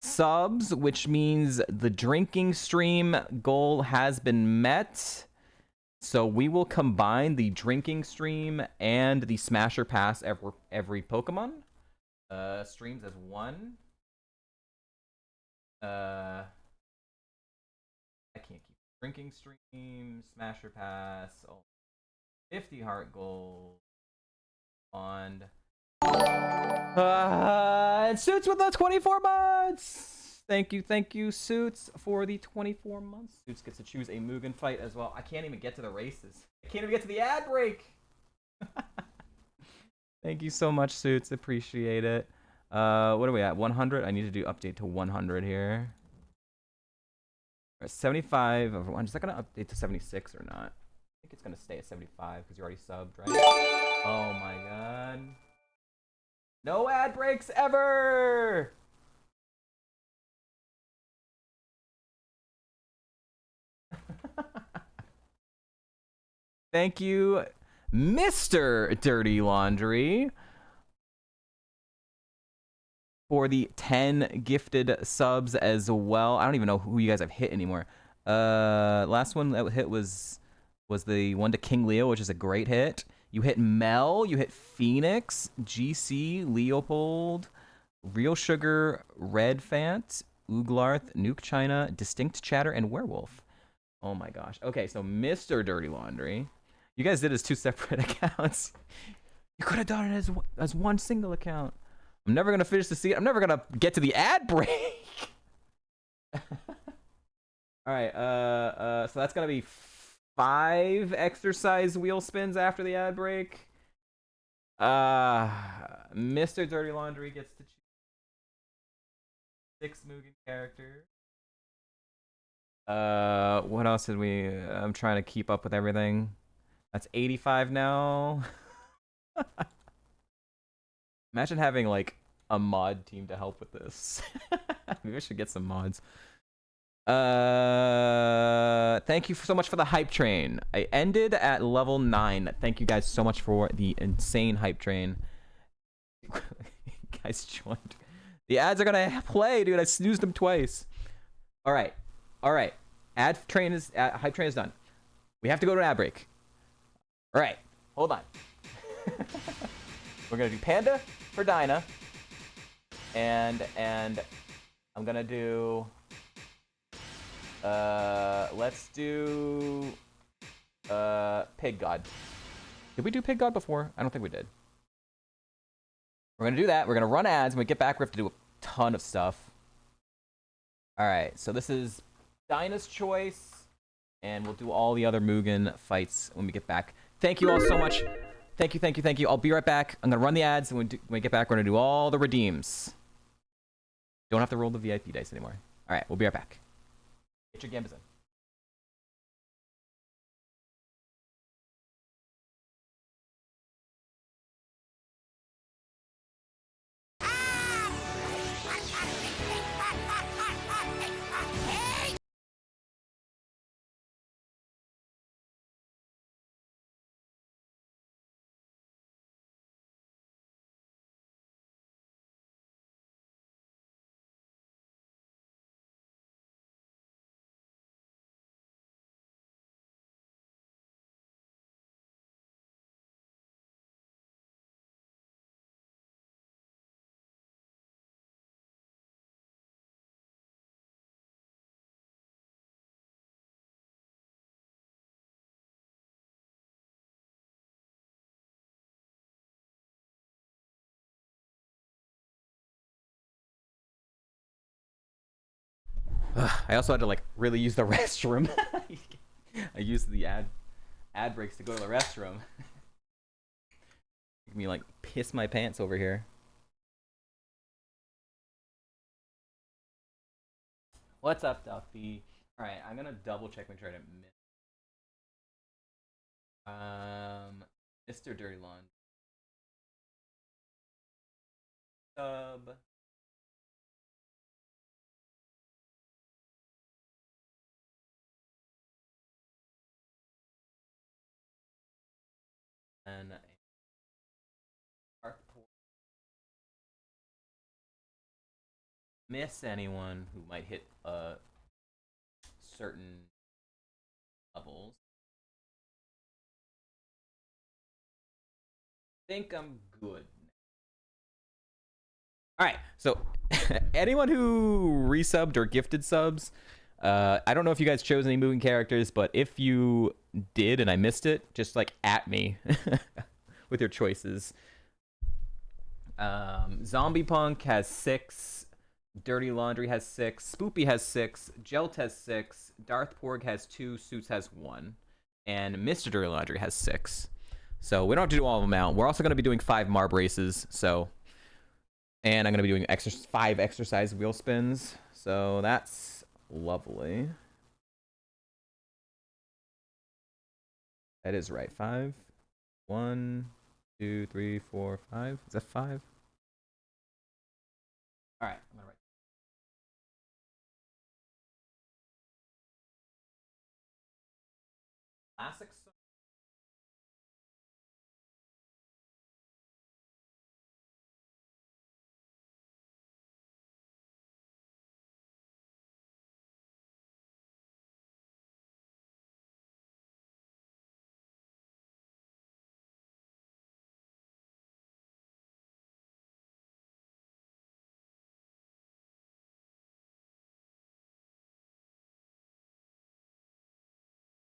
subs, which means the drinking stream goal has been met. So we will combine the drinking stream and the Smasher Pass every Pokemon streams as one. I can't keep drinking stream, Smasher Pass, 50 heart gold, and Suits with the 24 months. Thank you, Suits, for the 24 months. Suits gets to choose a Mugen fight as well. I can't even get to the races. I can't even get to the ad break. Thank you so much, Suits. Appreciate it. What are we at? 100? I need to do update to 100 here. 75 over 1. Is that going to update to 76 or not? I think it's going to stay at 75 because you already subbed, right? Oh my god. No ad breaks ever! Thank you, Mr. Dirty Laundry, for the 10 gifted subs as well. I don't even know who you guys have hit anymore. Last one that hit was the one to King Leo, which is a great hit. You hit Mel, you hit Phoenix, GC, Leopold, Real Sugar, Red Fant, Ooglarth, Nuke China, Distinct Chatter, and Werewolf. Oh my gosh. Okay, so Mr. Dirty Laundry. You guys did as 2 separate accounts. You could have done it as one single account. I'm never gonna finish the scene. I'm never gonna get to the ad break. All right. So that's gonna be 5 exercise wheel spins after the ad break. Mr. Dirty Laundry gets to choose 6 Mugen characters. What else did we? I'm trying to keep up with everything. That's 85 now. Imagine having like a mod team to help with this. Maybe I should get some mods. Thank you so much for the hype train. I ended at level 9. Thank you guys so much for the insane hype train. Guys joined. The ads are gonna play, dude. I snoozed them twice. All right. Hype train is done. We have to go to an ad break. All right. Hold on. We're gonna do Panda for Dinah, and I'm gonna do. Let's do Pig God. Did we do Pig God before? I don't think we did. We're gonna do that. We're gonna run ads. When we get back, we have to do a ton of stuff. All right. So this is Dinah's choice, and we'll do all the other Mugen fights when we get back. Thank you all so much. Thank you. I'll be right back. I'm gonna run the ads, and when we get back, we're gonna do all the redeems. Don't have to roll the VIP dice anymore. All right. We'll be right back. Get your gambas in. I also had to like really use the restroom. I used the ad breaks to go to the restroom. Make me like piss my pants over here. What's up, Duffy? All right, I'm gonna double check, make sure I didn't miss. Mr. Dirty Lawn. Sub. And miss anyone who might hit certain levels. Think I'm good. All right, so anyone who resubbed or gifted subs, I don't know if you guys chose any moving characters, but if you did and I missed it, just like at me with your choices. Zombie Punk has 6. Dirty Laundry has 6. Spoopy has 6. Jelt has 6. Darth Porg has 2. Suits has 1. And Mr. Dirty Laundry has 6. So we don't have to do all of them out. We're also going to be doing 5 Marb races. So, and I'm going to be doing 5 exercise wheel spins. So that's lovely. That is right. 5. 1, 2, 3, 4, 5. Is that 5? All right. I'm going to write. Classics.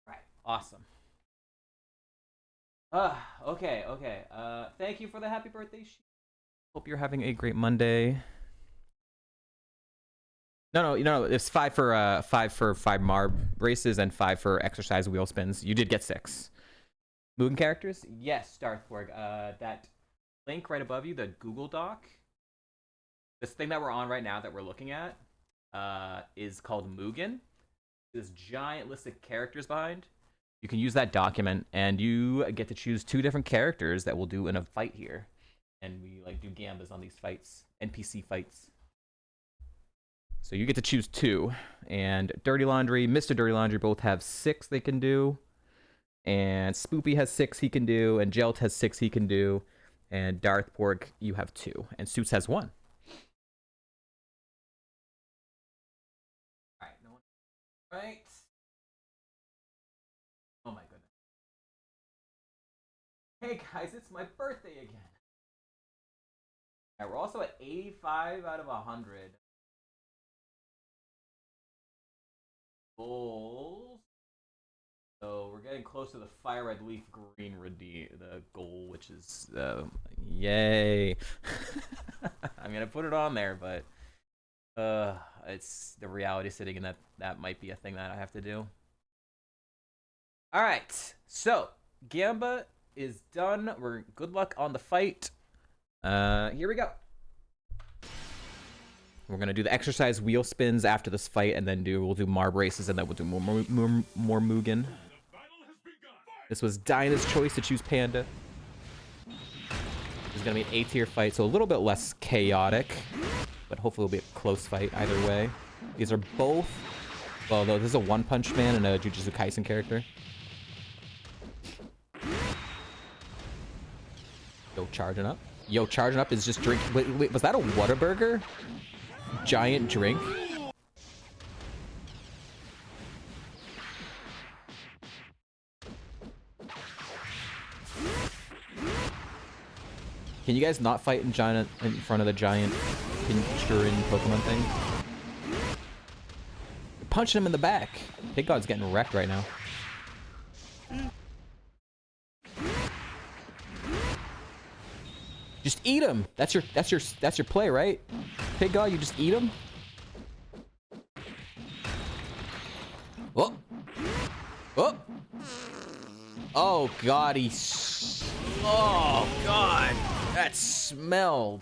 Right. Awesome. Okay. Thank you for the happy birthday. Hope you're having a great Monday. No. It's 5 for 5 Marb races and 5 for exercise wheel spins. You did get 6. Mugen characters? Yes, Darthborg. That link right above you, the Google Doc. This thing that we're on right now that we're looking at is called Mugen. This giant list of characters behind. you can use that document, and you get to choose 2 different characters that we'll do in a fight here. And we like do gambas on these fights, NPC fights. So you get to choose 2. And Dirty Laundry, Mr. Dirty Laundry both have 6 they can do. And Spoopy has 6 he can do. And Jelt has 6 he can do. And Darth Pork, you have 2. And Suits has 1. Alright, no one. Right. Oh my goodness. Hey guys, it's my birthday again. Alright, we're also at 85 out of 100. Goals. So we're getting close to the fire red leaf green the goal, which is yay. I'm gonna put it on there, but it's the reality sitting in that might be a thing that I have to do. All right, so Gamba is done. We're good luck on the fight. Here we go. We're gonna do the exercise wheel spins after this fight, and then we'll do Marb races, and then we'll do more Mugen. This was Dinah's choice to choose Panda. This is gonna be an A-tier fight, so a little bit less chaotic, but hopefully it'll be a close fight either way. These are both, well, this is a One Punch Man and a Jujutsu Kaisen character. Yo, charging up. Yo, charging up is just drink. Wait, was that a Whataburger? Giant drink? Can you guys not fight in front of the giant Pinchurin Pokemon thing? You're punching him in the back. Pig God's getting wrecked right now. Just eat him. That's your play, right? Pig God, you just eat him. Oh. Oh. Oh God, oh God, that smelled.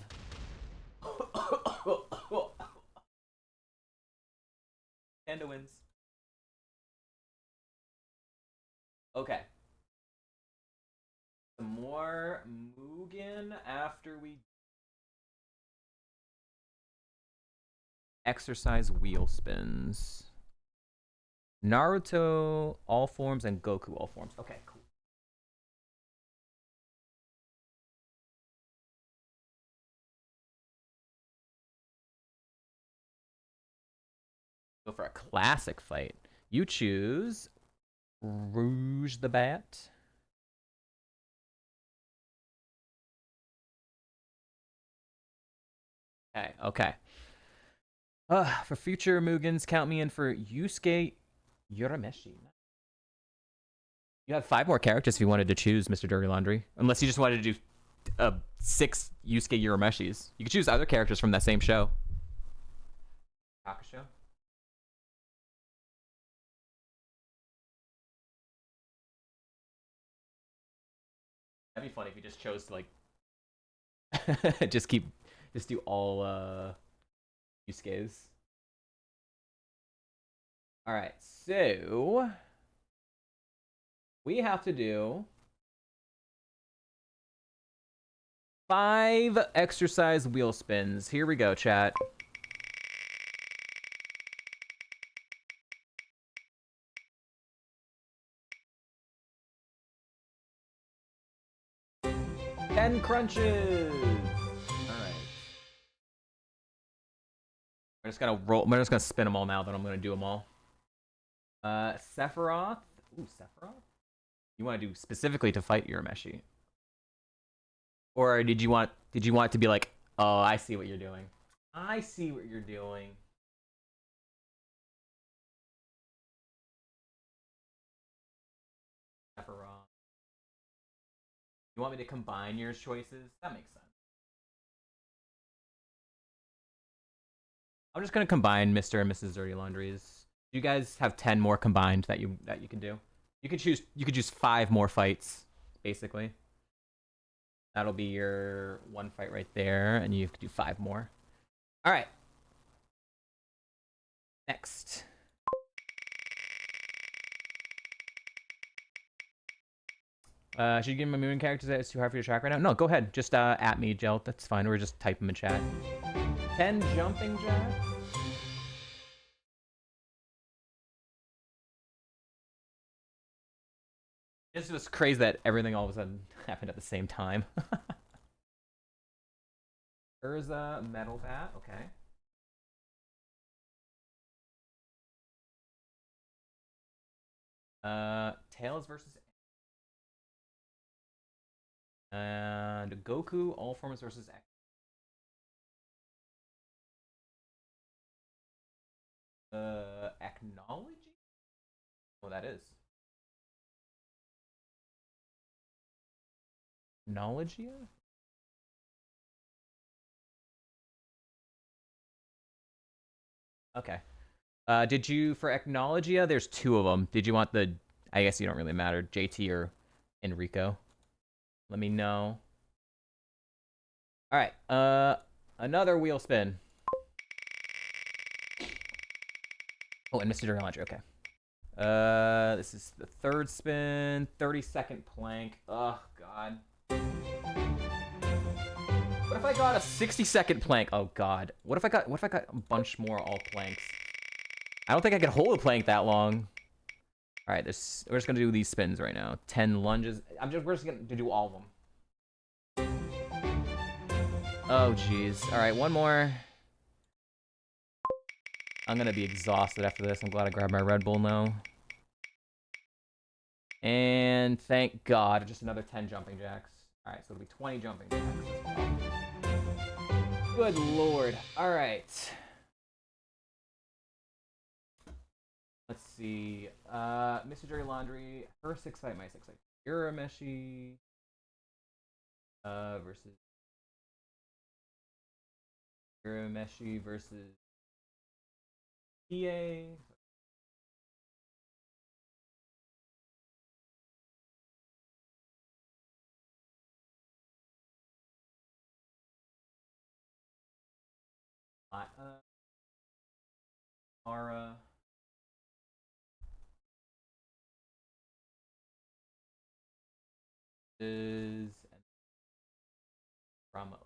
Panda wins. Okay. Some more Mugen after we exercise wheel spins. Naruto all forms and Goku all forms. Okay, cool. Go for a classic fight. You choose Rouge the Bat. Okay, okay. For future Mugens, count me in for Yusuke Urameshi. You have 5 more characters if you wanted to choose, Mr. Dirty Laundry. Unless you just wanted to do 6 Yusuke Urameshis. You could choose other characters from that same show. Hakusho? That'd be funny if you just chose to, like, just do all Yusuke's. Alright, so we have to do 5 exercise wheel spins. Here we go, chat. Crunches. All right. We're just gonna roll. We're just gonna spin them all now. Then I'm gonna do them all. Sephiroth. Ooh, Sephiroth. You want to do specifically to fight Urameshi, or did you want it to be like, oh, I see what you're doing. I see what you're doing. Sephiroth. You want me to combine your choices? That makes sense. I'm just gonna combine Mr. and Mrs. Dirty Laundries. You guys have 10 more combined that you can do. You could choose 5 more fights, basically. That'll be your 1 fight right there, and you have to do 5 more. All right. Next. Should you give me my moving characters that it's too hard for you to track right now? No, go ahead. Just at me, Gel. That's fine. Or just type them in chat. 10 jumping jacks. It's just crazy that everything all of a sudden happened at the same time. Urza, Metal Bat, okay. Tails versus and Goku, all forms versus X. Acknowledging? Oh, that is. Acknowledgia? Okay. Did you, for Acknowledgia, there's two of them. Did you want the, I guess you don't really matter, JT or Enrico? Let me know. All right. Another wheel spin. Oh, and Mr. Dirty Laundry. Okay. This is the third spin. 30-second plank. Oh God. What if I got a 60-second plank? Oh God. What if I got a bunch more all planks? I don't think I could hold a plank that long. All right. We're just gonna do these spins right now. 10 lunges. We're just gonna do all of them. Oh jeez. All right, one more. I'm gonna be exhausted after this. I'm glad I grabbed my Red Bull now. And thank God, just another 10 jumping jacks. All right, so it'll be 20 jumping jacks as well. Good Lord. All right. Let's see. Mr. Jerry Laundry, her 6 fight, my 6 fight. Urameshi versus Urameshi versus EA. Mara. Is Rama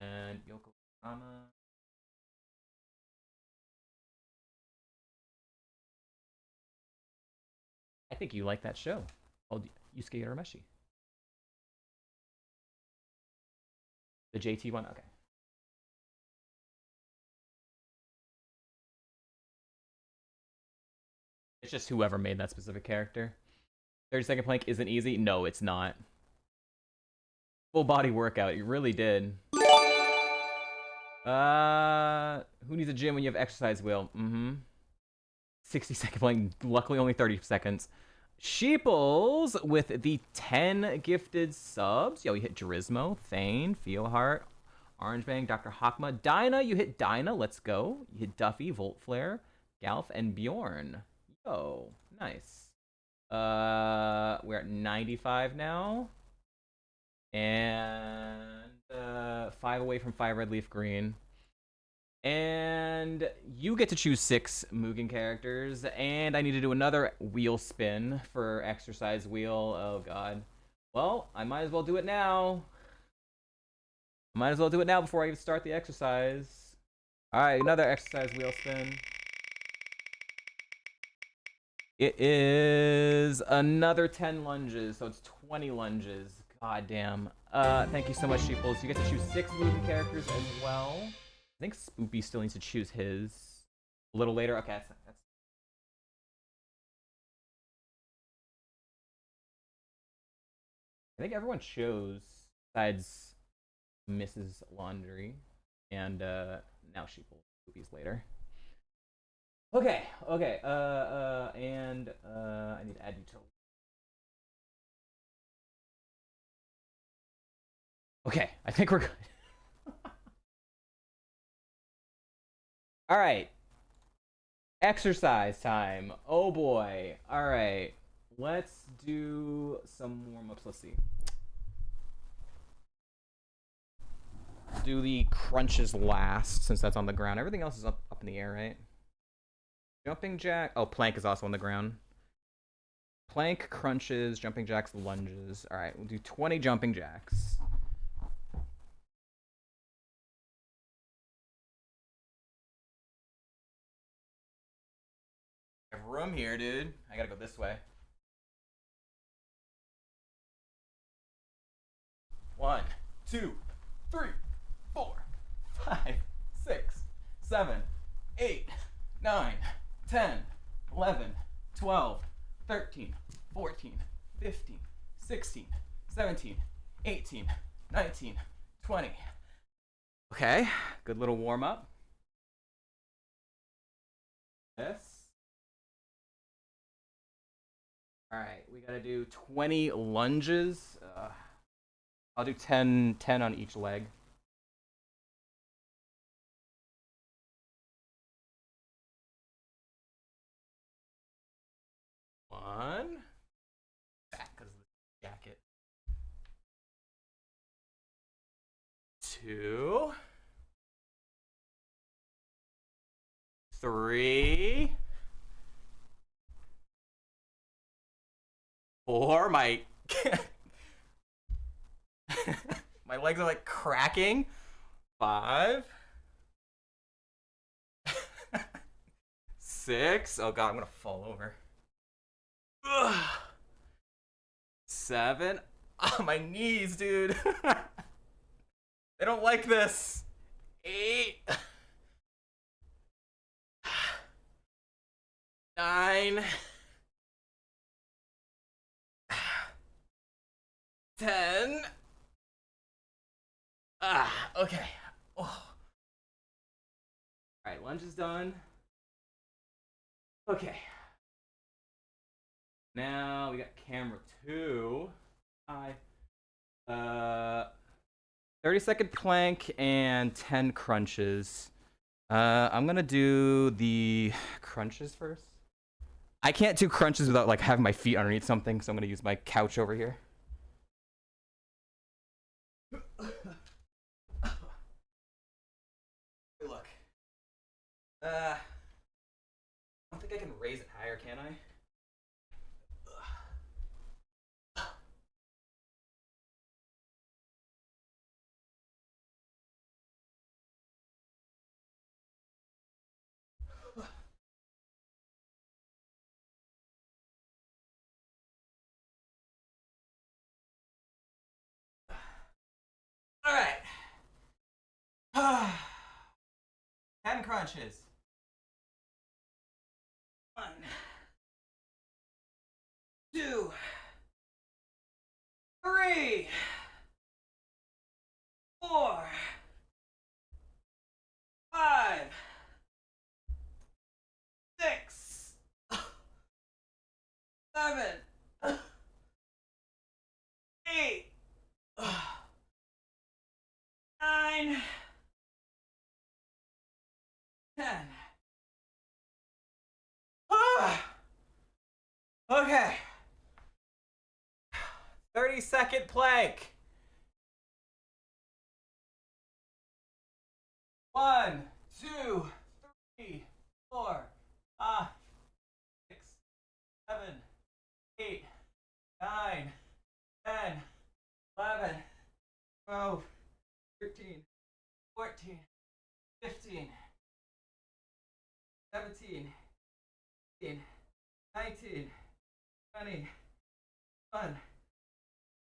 and Yokohama. I think you like that show called Yusuke Urameshi. The JT one? Okay. It's just whoever made that specific character. 30-second plank isn't easy? No, it's not. Full body workout. You really did. Who needs a gym when you have exercise wheel? 60-second plank. Luckily, only 30 seconds. Sheeples with the 10 gifted subs. Yo, you hit Gerismo, Thane, Feelheart, Orange Bang, Dr. Hakma. Dinah, you hit Dinah. Let's go. You hit Duffy, Volt Flare, Galf, and Bjorn. Yo, nice. We're at 95 now. And 5 away from 5 red leaf green. And you get to choose 6 Mugen characters. And I need to do another wheel spin for exercise wheel. Oh, God. Well, I might as well do it now. Might as well do it now before I even start the exercise. All right, another exercise wheel spin. It is another 10 lunges, so it's 20 lunges. God damn. Thank you so much, Sheeples. You get to choose 6 moving characters as well. I think Spoopy still needs to choose his a little later. Okay, that's... I think everyone chose besides Mrs. Laundry and now Sheeples. Spoopy's later. Okay, and I need to add utility. Okay, I think we're good. All right. Exercise time. Oh boy. All right. Let's do some warm-ups. Let's see. Do the crunches last since that's on the ground. Everything else is up in the air, right? Jumping jack. Oh, plank is also on the ground. Plank, crunches, jumping jacks, lunges. All right, we'll do 20 jumping jacks. I have room here, dude. I gotta go this way. 1, 2, 3, 4, 5, 6, 7, 8, 9, 10, 11, 12, 13, 14, 15, 16, 17, 18, 19, 20. Okay, good little warm up. This. All right, we gotta do 20 lunges. I'll do 10 on each leg. One. Back because of the jacket. 2. 3. 4. My legs are like cracking. 5. 6. Oh god, I'm gonna fall over. Ugh. 7. Oh, my knees, dude. They don't like this. 8. 9. 10. Okay. Oh. All right, lunge is done. Okay. Now we got camera 2. Hi. 30-second plank and 10 crunches. I'm gonna do the crunches first. I can't do crunches without like having my feet underneath something, so I'm gonna use my couch over here. Look. I don't think I can raise it higher, can I? All right. 10 crunches. 1, 2, 3, 4, 5, 6, 7, 8, 9, 10. Okay. 30-second plank. 1, 2, 3, 4, 5, 6, 7, 8, 9, 10, 11, 12, 13, 14, 15, 17, 18, 19, 20, 21,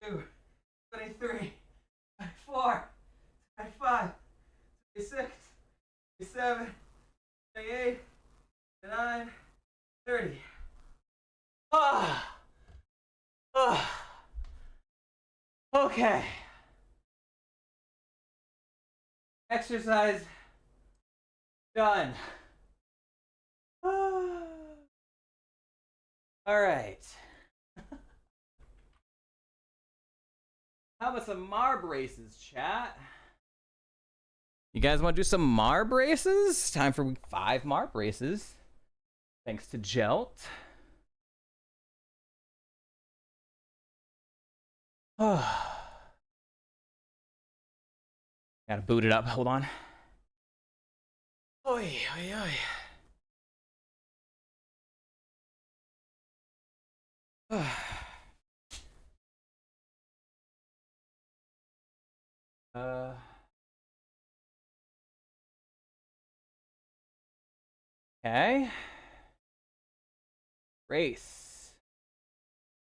22, 23, 24, 25, 26, 27, 28, 29, 30. Okay. Exercise done. All right. How about some MAR braces, chat? You guys want to do some MAR braces? Time for week 5 MAR braces. Thanks to Gelt. Gotta boot it up. Hold on. Oi, oi, oi. Okay. Race.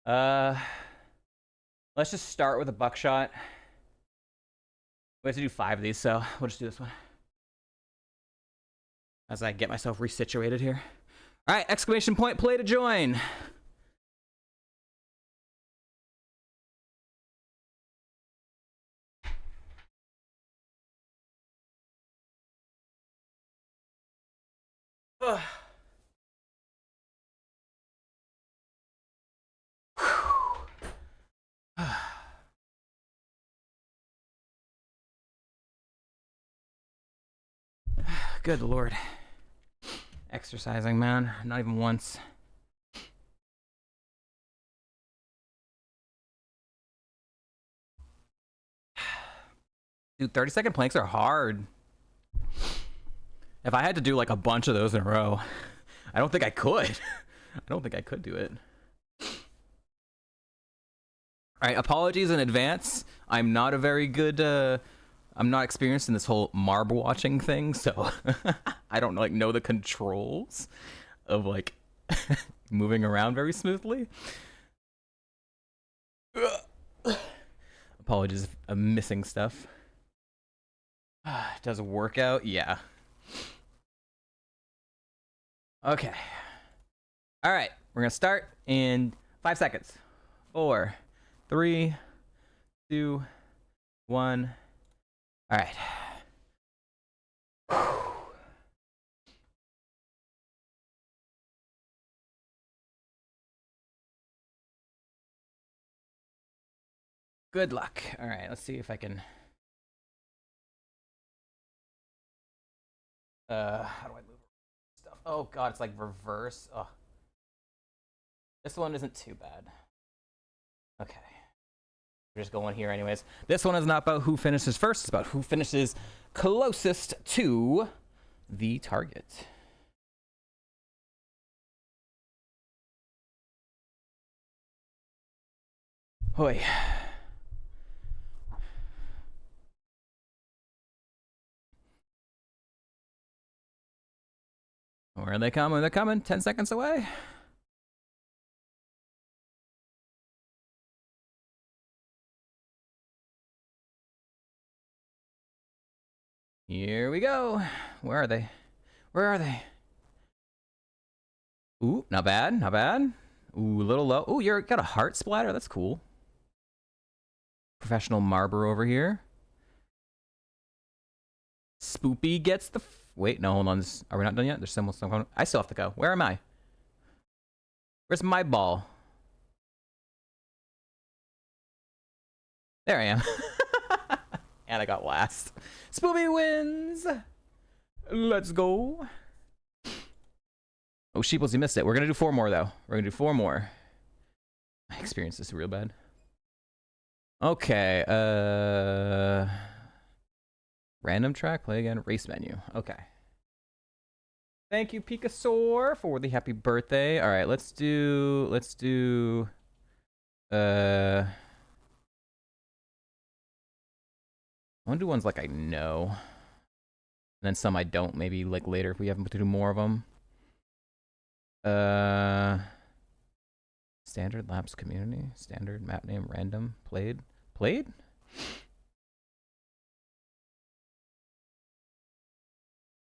Let's just start with a buckshot. We have to do 5 of these, so we'll just do this one. As I get myself resituated here. All right, exclamation point, play to join. Good Lord. Exercising, man. Not even once. Dude, 30-second planks are hard. If I had to do like a bunch of those in a row, I don't think I could. I don't think I could do it. All right, apologies in advance. I'm not a very good, I'm not experienced in this whole marble watching thing, so I don't like know the controls of like moving around very smoothly. Apologies if I'm missing stuff. Does a workout? Yeah. Okay. All right, we're gonna start in 5 seconds. 4, 3, 2, 1. All right. Good luck. All right, let's see if I can. How do I move stuff? Oh God, it's like reverse. Oh. This one isn't too bad. Okay. We're just going here anyways. This one is not about who finishes first, it's about who finishes closest to the target. Hoy. Where are they coming? They're coming. 10 seconds away. Here we go. Where are they? Where are they? Ooh, not bad, not bad. Ooh, a little low. Ooh, you're got a heart splatter. That's cool. Professional marber over here. Spoopy gets the. Wait, no, hold on. Are we not done yet? There's some. I still have to go. Where am I? Where's my ball? There I am. And I got last. Spoopy wins. Let's go. Oh, Sheeples, you missed it. We're gonna do 4 more though. We're gonna do 4 more. I experienced this real bad. Okay. Random track. Play again. Race menu. Okay. Thank you, Pikasaur, for the happy birthday. All right, let's do. I want to do ones like I know. And then some I don't, maybe like later if we have to do more of them. Standard laps community, standard map name, random, played?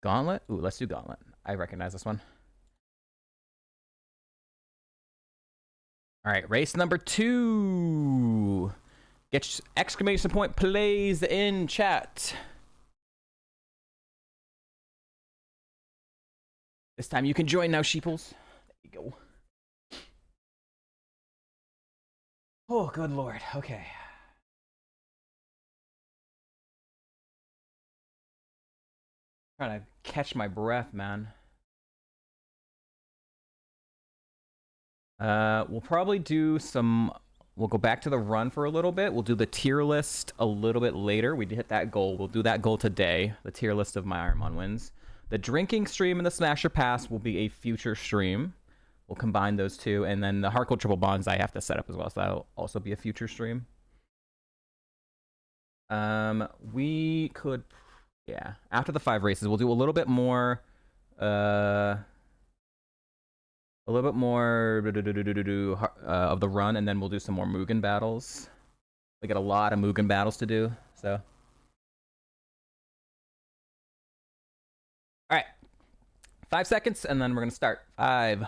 Gauntlet? Ooh, let's do Gauntlet. I recognize this one. All right, race number 2. Get exclamation point plays in chat. This time you can join now, sheeples. There you go. Oh, good Lord. Okay. Trying to catch my breath, man. We'll probably do some. We'll go back to the run for a little bit. We'll do the tier list a little bit later. We hit that goal. We'll do that goal today. The tier list of my Ironmon wins. The drinking stream and the Smasher Pass will be a future stream. We'll combine those two, and then the hardcore triple bonds I have to set up as well, so that'll also be a future stream. We could, yeah, after the 5 races, we'll do a little bit more, of the run, and then we'll do some more Mugen battles. We got a lot of Mugen battles to do, so. All right, 5 seconds, and then we're gonna start. 5,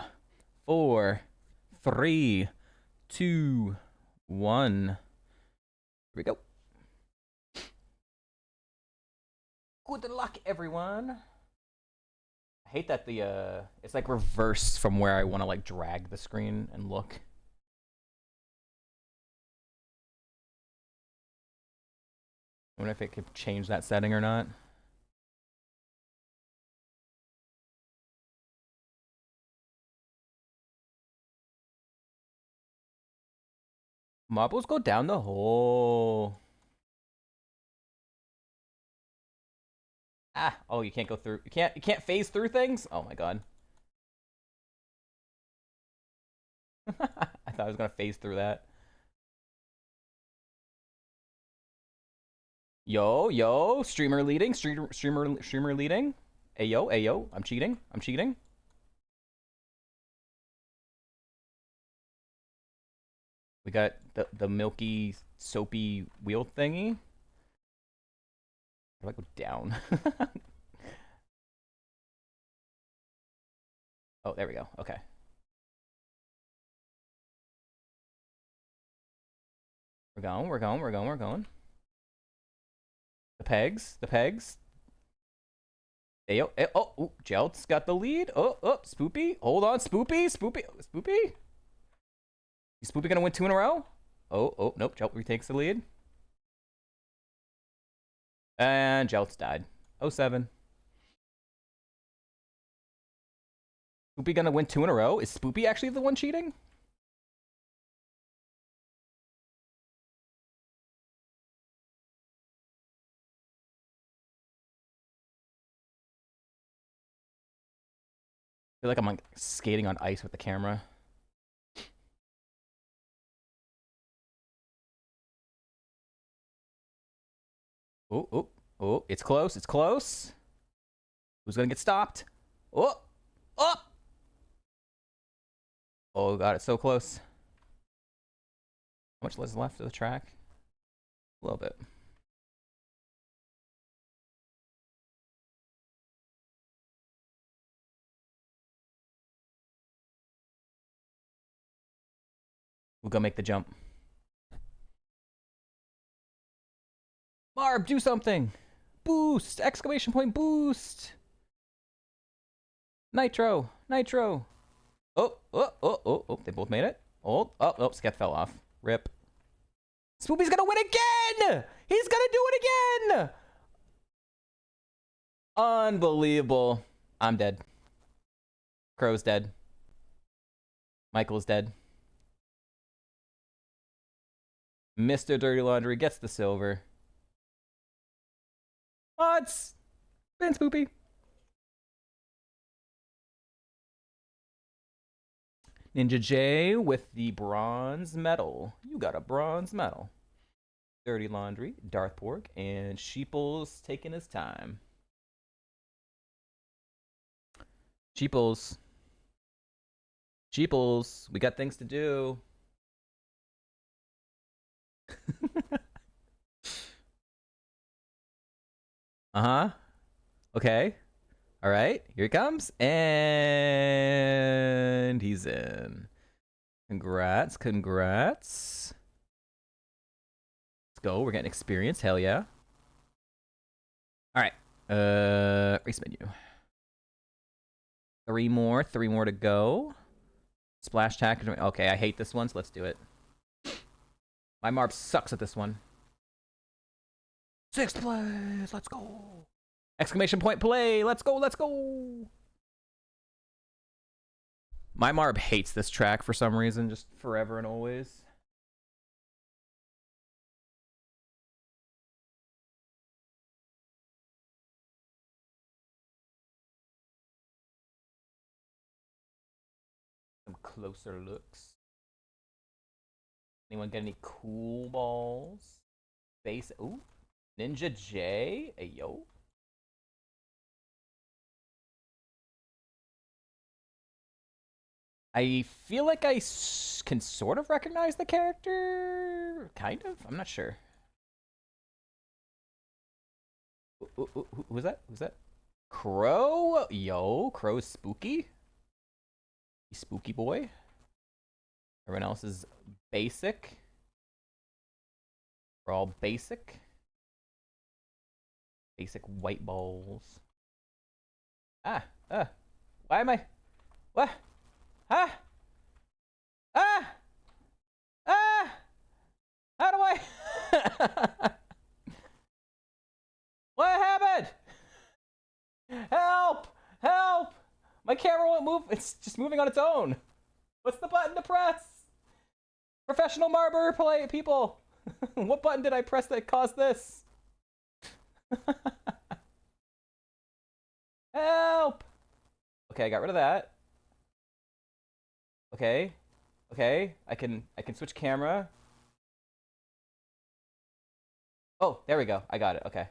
4, 3, 2, 1. Here we go. Good luck, everyone. I hate that the it's like reverse from where I want to like drag the screen and look. I wonder if it could change that setting or not. Marbles go down the hole. Ah, oh, you can't go through. You can't phase through things? Oh my god. I thought I was gonna phase through that. Yo, streamer leading, streamer leading. Ayo, I'm cheating. We got the milky, soapy wheel thingy. How do I go down? Oh, there we go. Okay. We're going. The pegs. Ayo, oh, Jelt's got the lead. Oh, Spoopy. Hold on, Spoopy. Is Spoopy gonna win 2 in a row? Oh, nope. Jelt retakes the lead. And Jelt's died. 07. Spoopy gonna win 2 in a row? Is Spoopy actually the one cheating? I feel like I'm like skating on ice with the camera. Oh, it's close. Who's gonna get stopped? Oh! Oh god, it's so close. How much is left of the track? A little bit. We'll go make the jump. Marb, do something! Boost! Exclamation point boost! Nitro! Oh, they both made it. Oh, Sketh fell off. Rip. Spoopy's gonna win again! He's gonna do it again! Unbelievable. I'm dead. Crow's dead. Michael's dead. Mr. Dirty Laundry gets the silver. Odds! Been Spoopy. Ninja J with the bronze medal. You got a bronze medal. Dirty Laundry, Darthpork, and Sheeples taking his time. Sheeples, we got things to do. Okay. All right, here he comes, and he's in. Congrats. Let's go. We're getting experience. Hell yeah. All right. Race menu. 3 more to go. Splash tack. Okay, I hate this one, so let's do it. My Marb sucks at this one. 6th place. Let's go. Exclamation point play. Let's go. My Marb hates this track for some reason, just forever and always. Some closer looks. Anyone get any cool balls? Base. Ooh. Ninja J. Hey, yo. I feel like I can sort of recognize the character. Kind of? I'm not sure. Who was that? Who's that? Crow? Yo, Crow's spooky. Spooky boy. Everyone else is basic. We're all basic. Basic white balls. Why am I? What? Ah! How do I? What happened? Help! Help! My camera won't move. It's just moving on its own. What's the button to press? Professional marber play people. What button did I press that caused this? Help! Okay, I got rid of that. Okay. Okay, I can switch camera. Oh, there we go. I got it. Okay.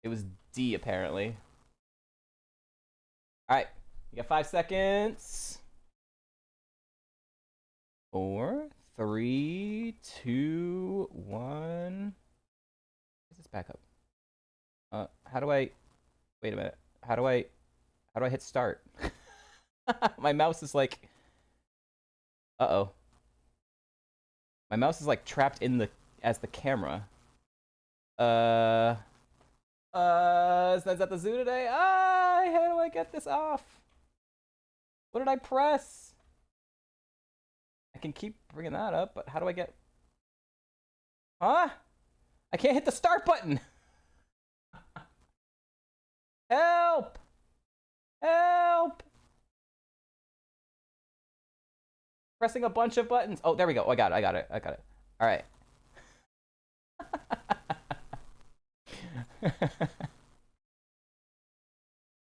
It was D apparently. All right. You got 5 seconds. 4, 3, 2, 1. Is this back up? How do I? Wait a minute. How do I hit start? My mouse is like. Uh-oh. My mouse is like trapped in the as the camera. Is that at the zoo today? How do I get this off? What did I press? I can keep bringing that up, but how do I get... Huh? I can't hit the start button! Help! Help! Pressing a bunch of buttons. Oh, there we go. Oh, I got it. All right.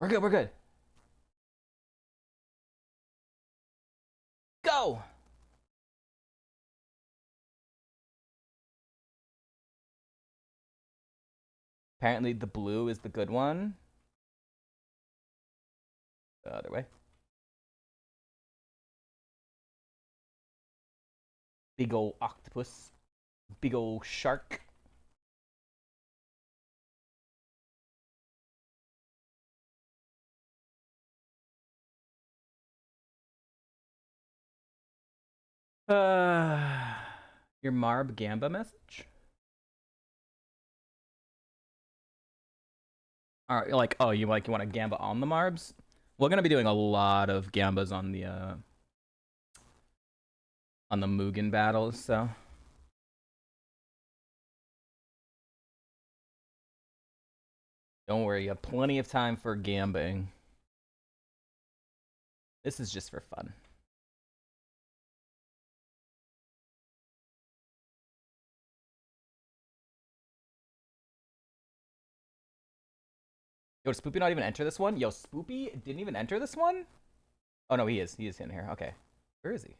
We're good. Go! Apparently the blue is the good one. The other way. Big ol' octopus. Big ol' shark. Your Marb Gamba message? All right, like, oh, you want to Gamba on the Marbs? We're gonna be doing a lot of Gambas on the Mugen battles, so. Don't worry, you have plenty of time for gambling. This is just for fun. Yo, did Spoopy not even enter this one? Yo, Spoopy didn't even enter this one? Oh, no, he is. He is in here. Okay. Where is he?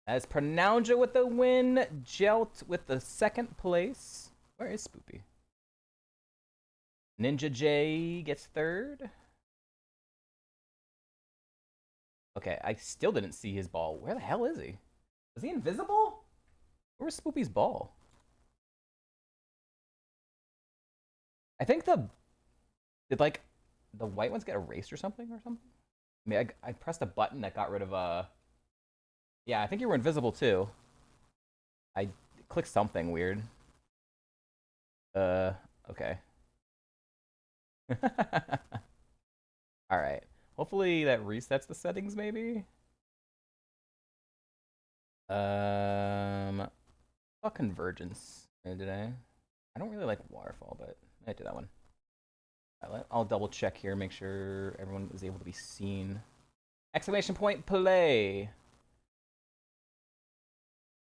As Pronounja with the win. Jelt with the 2nd place. Where is Spoopy? Ninja J gets 3rd. Okay, I still didn't see his ball. Where the hell is he? Is he invisible? Where's Spoopy's ball? I think did like the white ones get erased or something? I mean, I pressed a button that got rid of yeah, I think you were invisible too. I clicked something weird. Okay. All right. Hopefully that resets the settings maybe. Fuck convergence today. I don't really like waterfall, but I do that one. I'll double check here, make sure everyone is able to be seen. Exclamation point play.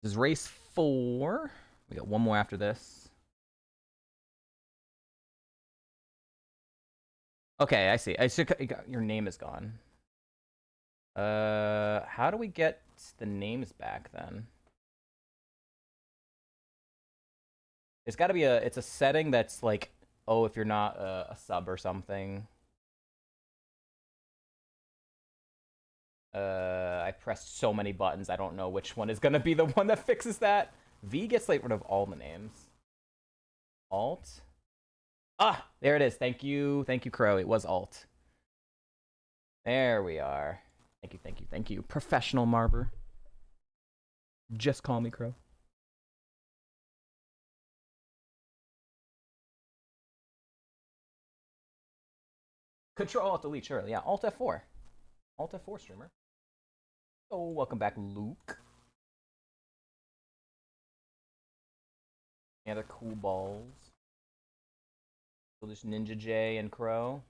This is race 4. We got one more after this. Okay, I see. Your name is gone. How do we get the names back then? It's got to be it's a setting that's like, oh, if you're not a sub or something. I pressed so many buttons, I don't know which one is gonna be the one that fixes that. V gets like rid of all the names. Alt. Ah, there it is. Thank you, Crow. It was Alt. There we are. Thank you, thank you, thank you. Professional Marber. Just call me Crow. Control Alt Delete, sure. Yeah, Alt F4. Alt F4 streamer. Oh, welcome back, Luke. Yeah, they're cool balls. So there's Ninja J and Crow.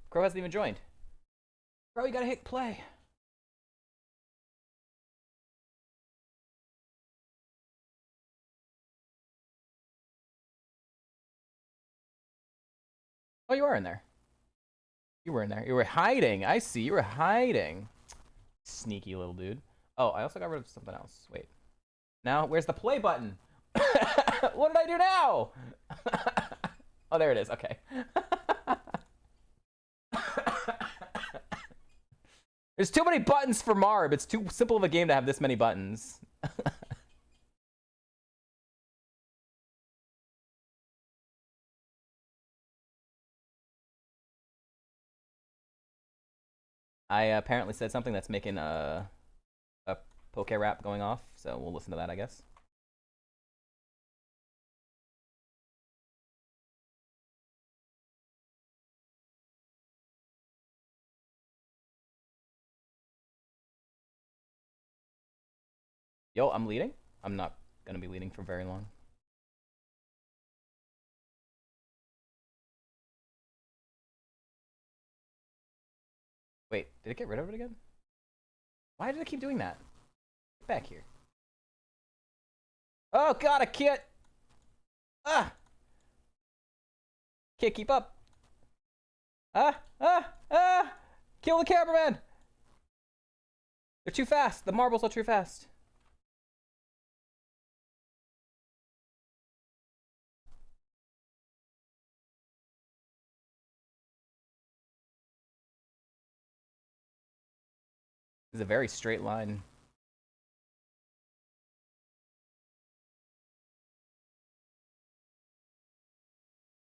Crow hasn't even joined. Crow, you gotta hit play. Oh, you are in there. You were in there. You were hiding. I see. You were hiding. Sneaky little dude. Oh, I also got rid of something else. Wait. Now, where's the play button? What did I do now? Oh, there it is. Okay. There's too many buttons for Marb. It's too simple of a game to have this many buttons. I apparently said something that's making a Poke rap going off, so we'll listen to that, I guess. Yo, I'm leading? I'm not gonna be leading for very long. Wait, did it get rid of it again? Why did it keep doing that? Get back here. Oh god, I can't! Ah! Can't keep up. Ah! Ah! Ah! Kill the cameraman! They're too fast. The marbles are too fast. It's a very straight line.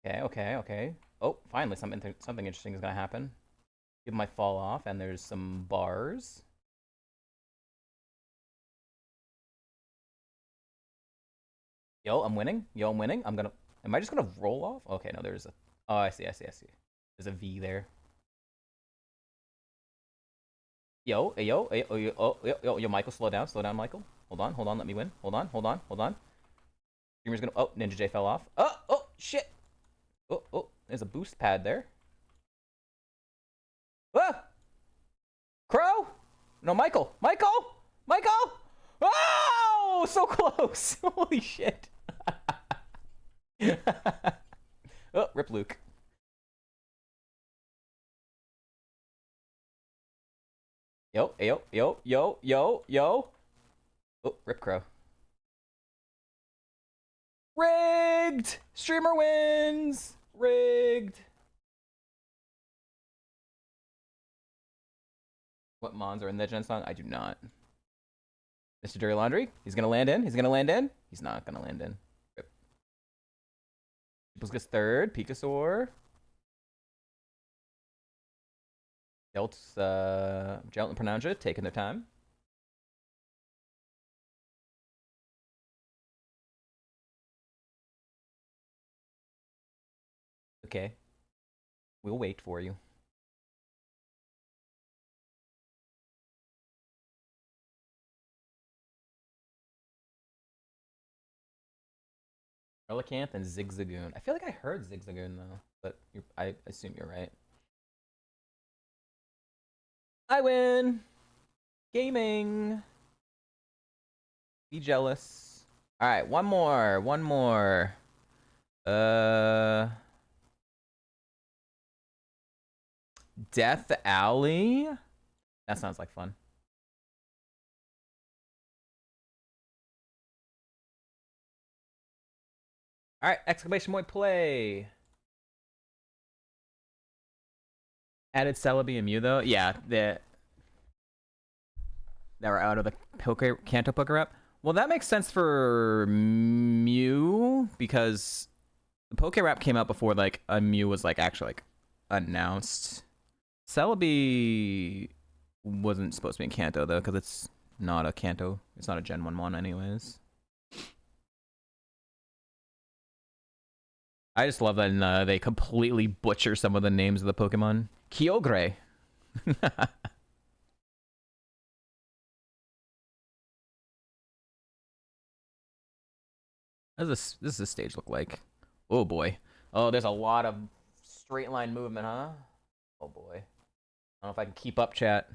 Okay, okay, okay. Oh, finally something interesting is gonna happen. Give my fall off, and there's some bars. Yo, I'm winning. Yo, I'm winning. Am I just gonna roll off? Okay, no, there's a... Oh, I see. There's a V there. Yo, yo, yo, yo, oh, yo, Michael, slow down, Michael. Hold on, let me win. Hold on. Streamer's gonna... Oh, Ninja J fell off. Oh, shit. Oh, there's a boost pad there. Ah! Crow? No, Michael! Oh! So close! Holy shit. Oh, rip Luke. Yo. Oh, rip Crow. Rigged! Streamer wins! Rigged! What mons are in the Gen song? I do not. Mr. Dirty Laundry? He's gonna land in? He's not gonna land in. Rip. Peoples gets third. Pikasaur. Delt's, Gelt and Pronuncia taking their time. Okay. We'll wait for you. Relicanth and Zigzagoon. I feel like I heard Zigzagoon though, but I assume you're right. I win! Gaming! Be jealous. Alright, one more. Death Alley? That sounds like fun. All right, exclamation point play. Added Celebi and Mew though. Yeah, that were out of the Kanto Poké Rep. Well, that makes sense for Mew because the Poké Rep came out before like a Mew was like actually like announced. Celebi wasn't supposed to be in Kanto though because it's not a Kanto. It's not a Gen 1 anyways. I just love that they completely butcher some of the names of the Pokemon. Kyogre. How does this stage look like? Oh boy. Oh, there's a lot of straight line movement, huh? Oh boy. I don't know if I can keep up, chat.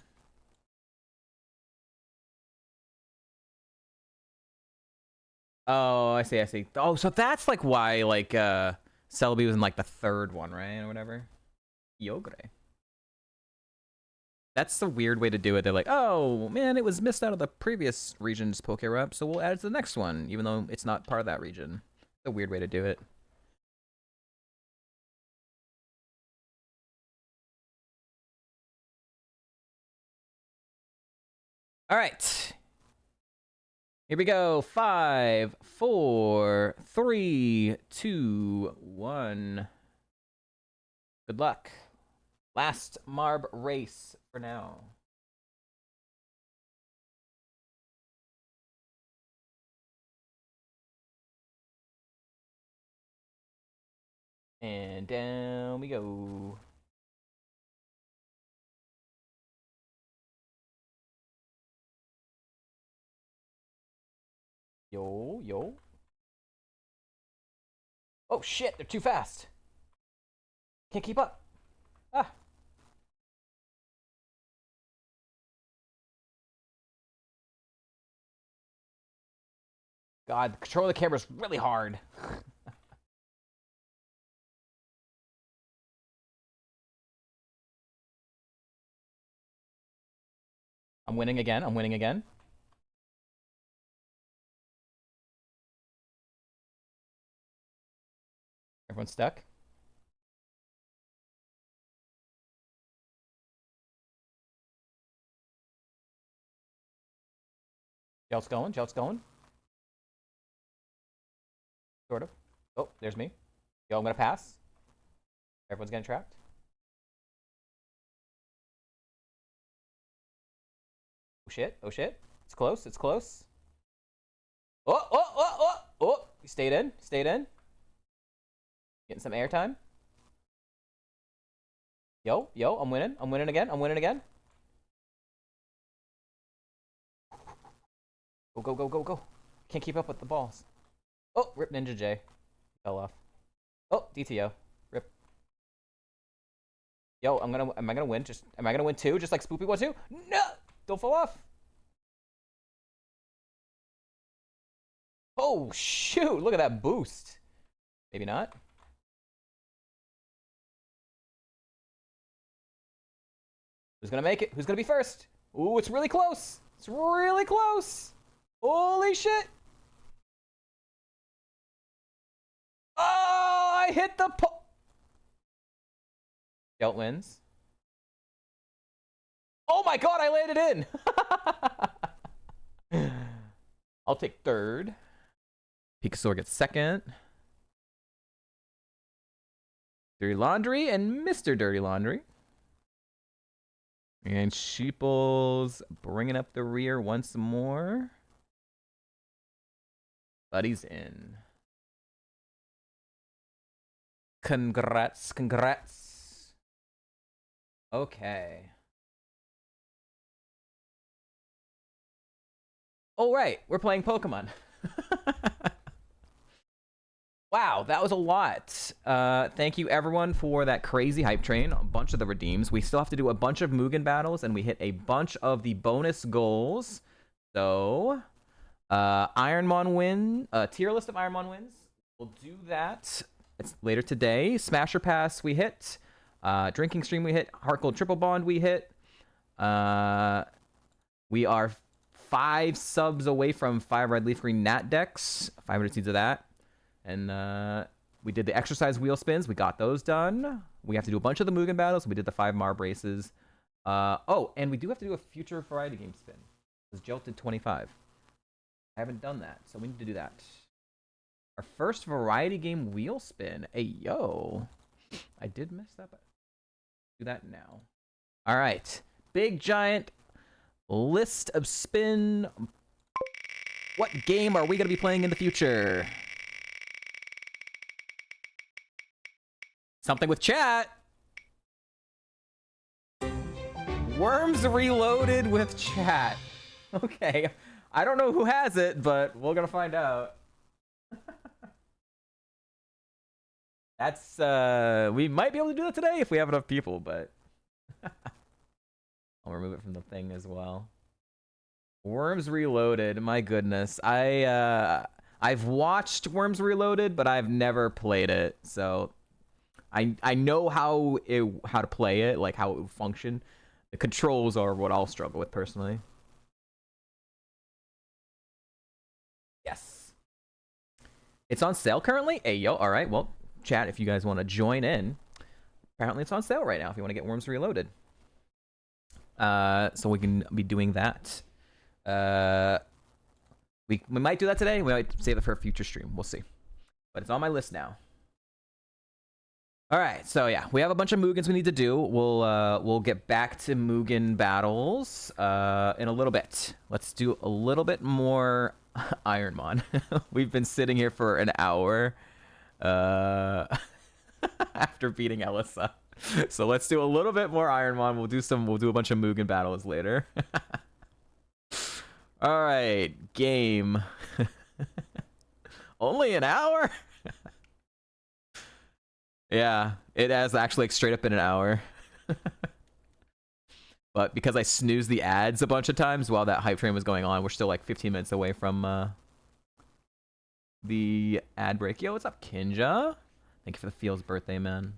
Oh, I see, I see. Oh, so that's like why like Celebi was in like the third one, right? Or whatever. Kyogre. That's the weird way to do it. They're like, oh man, it was missed out of the previous region's Poké-Rep, so we'll add it to the next one, even though it's not part of that region. It's a weird way to do it. All right. Here we go. 5, 4, 3, 2, 1. Good luck. Last Marb race for now. And down we go. Yo, yo. Oh shit, they're too fast. Can't keep up. Ah. God, the control of the camera is really hard. I'm winning again. I'm winning again. Everyone's stuck. Jelt's going. Jelt's going. Sort of. Oh, there's me. Yo, I'm gonna pass. Everyone's getting trapped. Oh shit. Oh shit. It's close. It's close. Oh, oh, oh, oh, oh. You stayed in. Stayed in. Getting some airtime. Yo, yo, I'm winning. I'm winning again. I'm winning again. Go, go, go, go, go. Can't keep up with the balls. Oh, rip Ninja J. Fell off. Oh, DTO. Rip. Yo, am I gonna win? Am I gonna win too? Just like Spoopy was too? No! Don't fall off. Oh, shoot. Look at that boost. Maybe not. Who's gonna make it? Who's gonna be first? Ooh, it's really close. It's really close. Holy shit. Oh, I hit the Gelt wins. Oh my god, I landed in. I'll take third. Pikasaur gets second. Dirty Laundry and Mr. Dirty Laundry. And Sheeples bringing up the rear once more. Buddy's in. Congrats, congrats. Okay. Oh, right. We're playing Pokemon. Wow, that was a lot. Thank you, everyone, for that crazy hype train. A bunch of the redeems. We still have to do a bunch of Mugen battles, and we hit a bunch of the bonus goals. So, Ironmon win. Tier list of Ironmon wins. We'll do that. It's later today. Smasher Pass we hit. Drinking Stream we hit. Heart Gold Triple Bond we hit. We are 5 subs away from 5 red leaf green Nat decks. 500 seeds of that. And we did the exercise wheel spins. We got those done. We have to do a bunch of the Mugen battles. We did the 5 Marb races. Oh, and we do have to do a future variety game spin. Because Jolt did 25. I haven't done that, so we need to do that. Our first variety game wheel spin. Hey, yo. I did miss that, but do that now. All right. Big giant list of spin. What game are we going to be playing in the future? Something with chat. Worms Reloaded with chat. Okay. I don't know who has it, but we're going to find out. That's, we might be able to do that today if we have enough people, but I'll remove it from the thing as well. Worms Reloaded, my goodness. I've watched Worms Reloaded, but I've never played it, so I know how to play it, like how it would function. The controls are what I'll struggle with personally. Yes. It's on sale currently? Hey, yo, all right, well, chat, if you guys want to join in, apparently it's on sale right now if you want to get Worms Reloaded. So we can be doing that. We might do that today. We might save it for a future stream. We'll see. But it's on my list now. All right, so yeah, we have a bunch of Mugens we need to do. We'll get back to Mugen battles in a little bit. Let's do a little bit more Ironmon. We've been sitting here for an hour after beating Elisa. So let's do a little bit more Ironmon. We'll do a bunch of Mugen battles later. All right, game. Only an hour? Yeah, it has actually like straight up been an hour. But because I snoozed the ads a bunch of times while that hype train was going on, we're still like 15 minutes away from the ad break. Yo, what's up, Kinja? Thank you for the Feels birthday, man.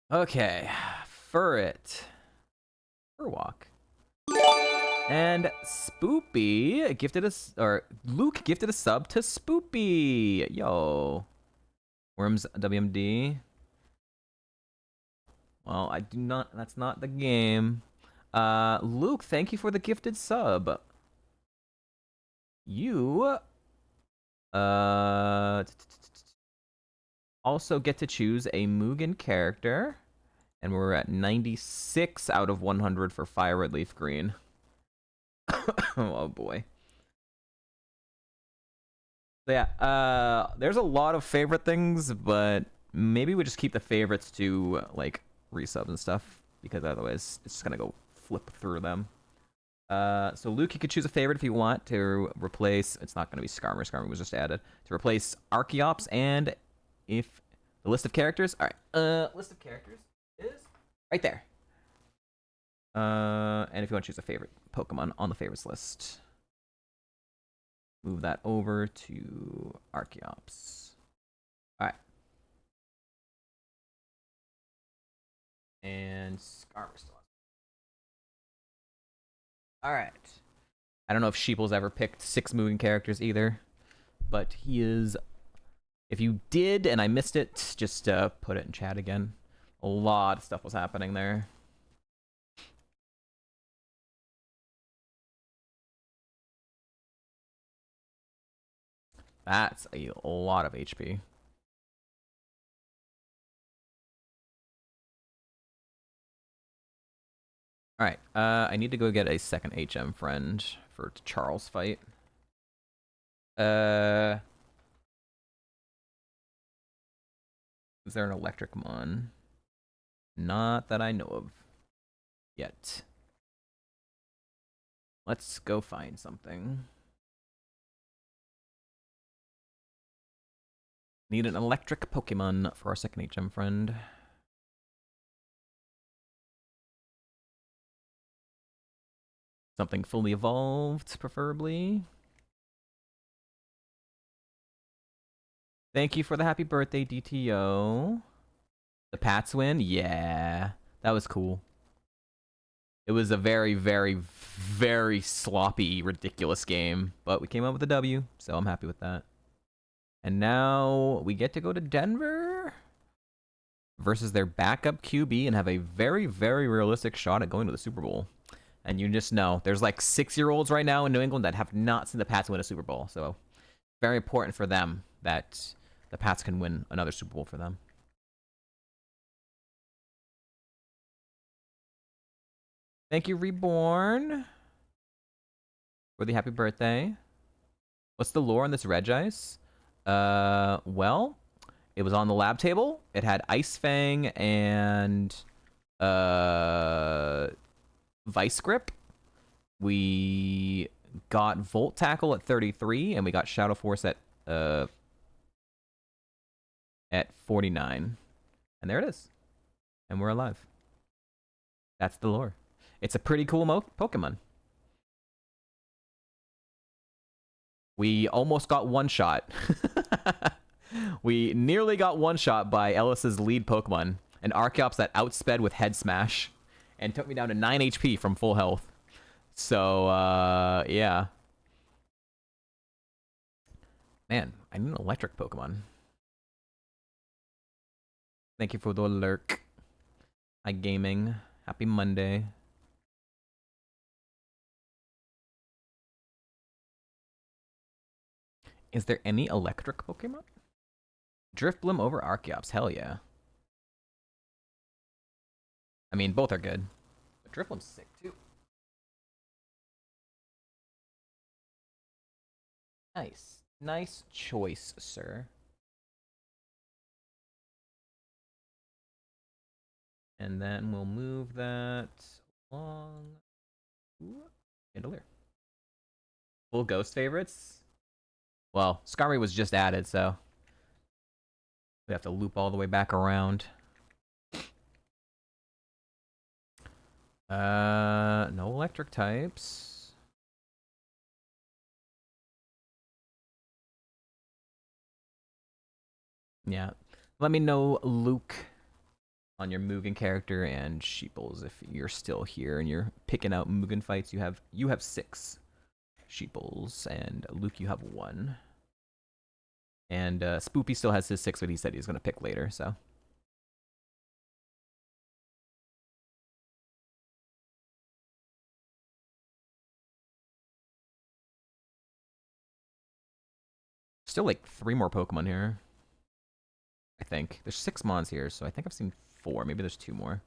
Okay, Furret. Furwalk. And Spoopy gifted us, or Luke gifted a sub to Spoopy. Yo. Worms WMD. Well, I do not, that's not the game. Luke, thank you for the gifted sub. You also get to choose a Mugen character. And we're at 96 out of 100 for Fire Red Leaf Green. Oh boy. So yeah, there's a lot of favorite things, but maybe we just keep the favorites to like resubs and stuff, because otherwise it's just gonna go flip through them. So Luke, you could choose a favorite if you want to replace. It's not gonna be Skarmory. Skarmory was just added to replace Archeops, and if the list of characters. All right, list of characters is right there. And if you want to choose a favorite Pokemon on the favorites list, move that over to Archeops. All right. And Skarmory still on. All right. I don't know if Sheeple's ever picked 6 moving characters either, but he is. If you did and I missed it, just put it in chat again. A lot of stuff was happening there. That's a lot of HP. Alright, I need to go get a second HM friend for Charles' fight. Is there an electric mon? Not that I know of yet. Let's go find something. Need an electric Pokemon for our second HM friend. Something fully evolved, preferably. Thank you for the happy birthday, DTO. The Pats win? Yeah. That was cool. It was a very, very, very sloppy, ridiculous game. But we came up with a W, so I'm happy with that. And now we get to go to Denver versus their backup QB and have a very, very realistic shot at going to the Super Bowl. And you just know, there's like 6-year-olds right now in New England that have not seen the Pats win a Super Bowl. So very important for them that the Pats can win another Super Bowl for them. Thank you, Reborn, for the happy birthday. What's the lore on this Regice? Well, it was on the lab table. It had Ice Fang and Vice Grip. We got Volt Tackle at 33, and we got Shadow Force at 49. And there it is. And we're alive. That's the lore. It's a pretty cool Pokemon. We almost got one shot. We nearly got one shot by Ellis's lead Pokemon, an Archeops that outsped with Head Smash and took me down to 9 HP from full health. So, yeah. Man, I need an electric Pokemon. Thank you for the lurk. Hi, gaming. Happy Monday. Is there any electric Pokemon? Drifblim over Archeops. Hell yeah. I mean, both are good. But Drifblim's sick, too. Nice. Nice choice, sir. And then we'll move that along. Ooh, Chandelier. Full Ghost favorites? Well, Skarmory was just added, so we have to loop all the way back around. No electric types. Yeah. Let me know, Luke, on your Mugen character, and Sheeples if you're still here and you're picking out Mugen fights. You have 6 Sheeples, and Luke, you have 1. And Spoopy still has his 6, but he said he's gonna pick later, so. Still like 3 more Pokemon here. I think. There's 6 Mons here, so I think I've seen 4. Maybe there's 2 more.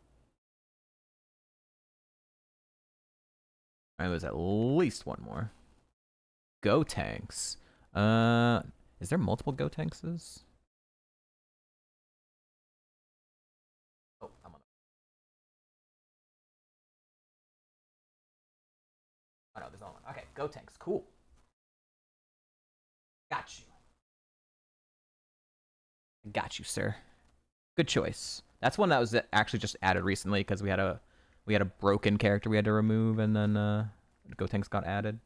Alright, there's at least 1 more. Gotenks. Is there multiple Gotenkses? Oh, I'm on. Oh no, there's only one. Okay, Gotenks. Cool. Got you. Got you, sir. Good choice. That's one that was actually just added recently because we had a broken character we had to remove, and then Gotenks got added.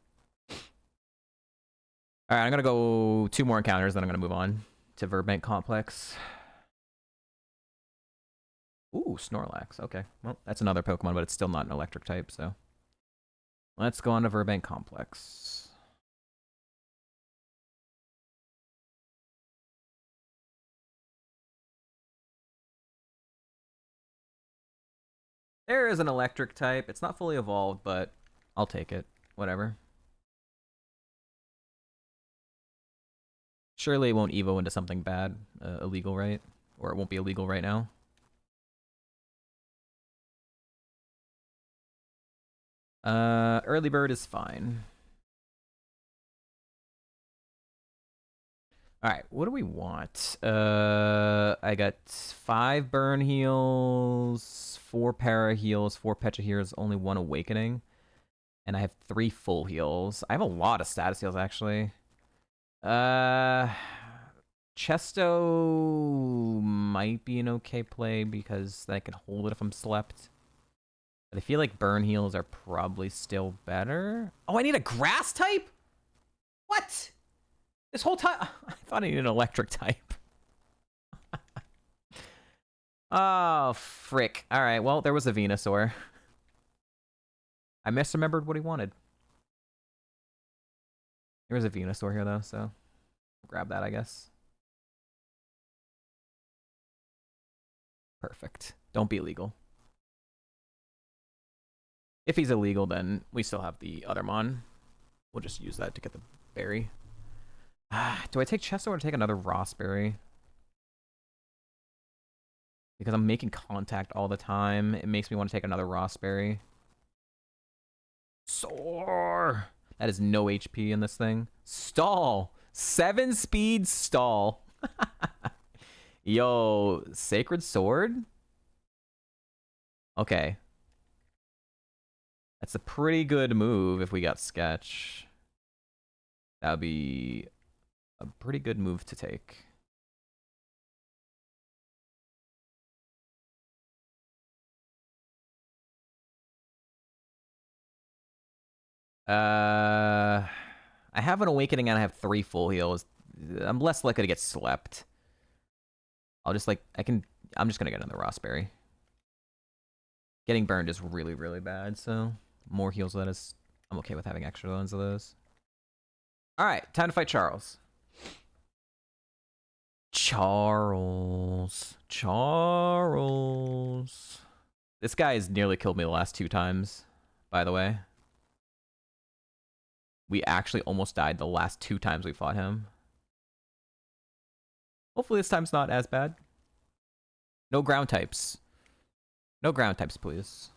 All right, I'm gonna go 2 more encounters, then I'm gonna move on to Verbank Complex. Ooh, Snorlax. Okay, well that's another Pokemon, but it's still not an electric type, so let's go on to Verbank Complex. There is an electric type. It's not fully evolved, but I'll take it. Whatever. Surely it won't evo into something bad, illegal, right? Or it won't be illegal right now. Early bird is fine. Alright, what do we want? I got 5 burn heals, 4 para heals, 4 pecha heals, only 1 awakening. And I have 3 full heals. I have a lot of status heals, actually. Chesto might be an okay play because I can hold it if I'm slept. But I feel like burn heals are probably still better. Oh, I need a grass type? What? This whole time, I thought I needed an electric type. Oh, frick. Alright, well, there was a Venusaur. I misremembered what he wanted. There was a Venusaur here, though, so... grab that, I guess. Perfect. Don't be illegal. If he's illegal, then we still have the other Mon. We'll just use that to get the berry. Do I take Chesto or take another Rossberry? Because I'm making contact all the time. It makes me want to take another Rossberry. Soar! That is no HP in this thing. Stall! 7 speed stall. Yo, Sacred Sword? Okay. That's a pretty good move if we got Sketch. That would be a pretty good move to take. I have an Awakening and I have 3 full heals. I'm less likely to get slept. I'll just I'm just gonna get another Rossberry. Getting burned is really, really bad, so more heals of that is... I'm okay with having extra ones of those. Alright, time to fight Charles. Charles. This guy has nearly killed me the last 2 times, by the way. We actually almost died the last 2 times we fought him. Hopefully this time's not as bad. No ground types. No ground types, please.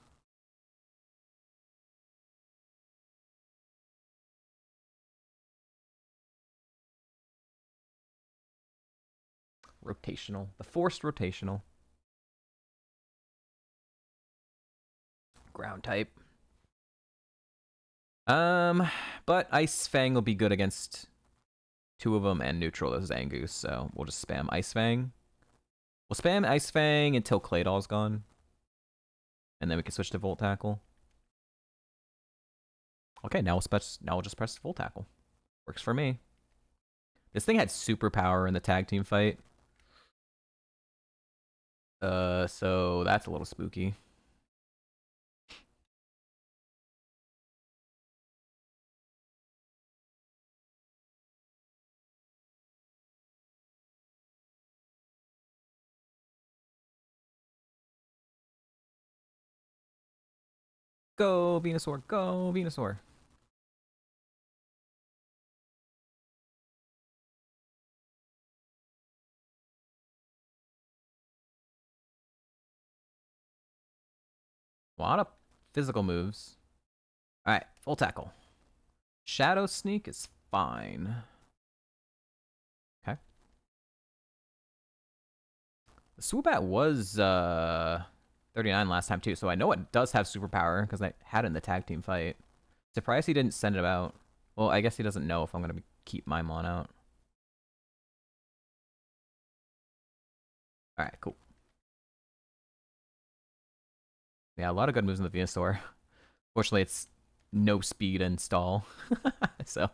Rotational. The forced rotational. Ground type. But Ice Fang will be good against 2 of them and neutral as Zangoose, so we'll just spam Ice Fang. We'll spam Ice Fang until Claydol's gone. And then we can switch to Volt Tackle. Okay, now we'll just press Volt Tackle. Works for me. This thing had superpower in the tag team fight. So that's a little spooky. Go, Venusaur, go, Venusaur. A lot of physical moves. Alright, full tackle. Shadow Sneak is fine. Okay. The Swoobat was 39 last time too, so I know it does have superpower because I had it in the tag team fight. Surprised he didn't send it out. Well, I guess he doesn't know if I'm going to keep my Mon out. Alright, cool. Yeah, a lot of good moves in the Venusaur. Fortunately, it's no speed and stall. So.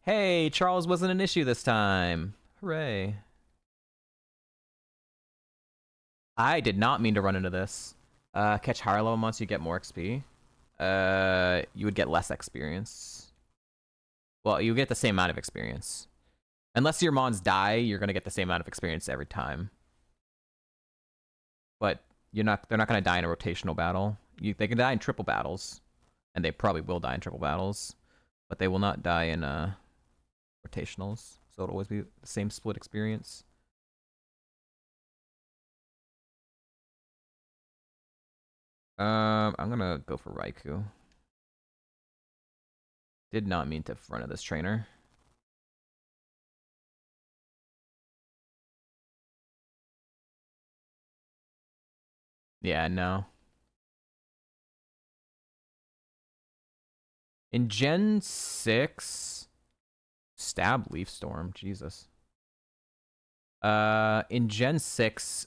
Hey, Charles wasn't an issue this time. Hooray. I did not mean to run into this. Catch higher level monsters, you get more XP. You would get less experience. Well, you get the same amount of experience. Unless your Mons die, you're gonna get the same amount of experience every time. But they're not gonna die in a rotational battle. They can die in triple battles. And they probably will die in triple battles. But they will not die in rotationals. So it'll always be the same split experience. I'm gonna go for Raikou. Did not mean to front of this trainer. Yeah, no. In Gen 6... Stab Leaf Storm, Jesus. In Gen 6,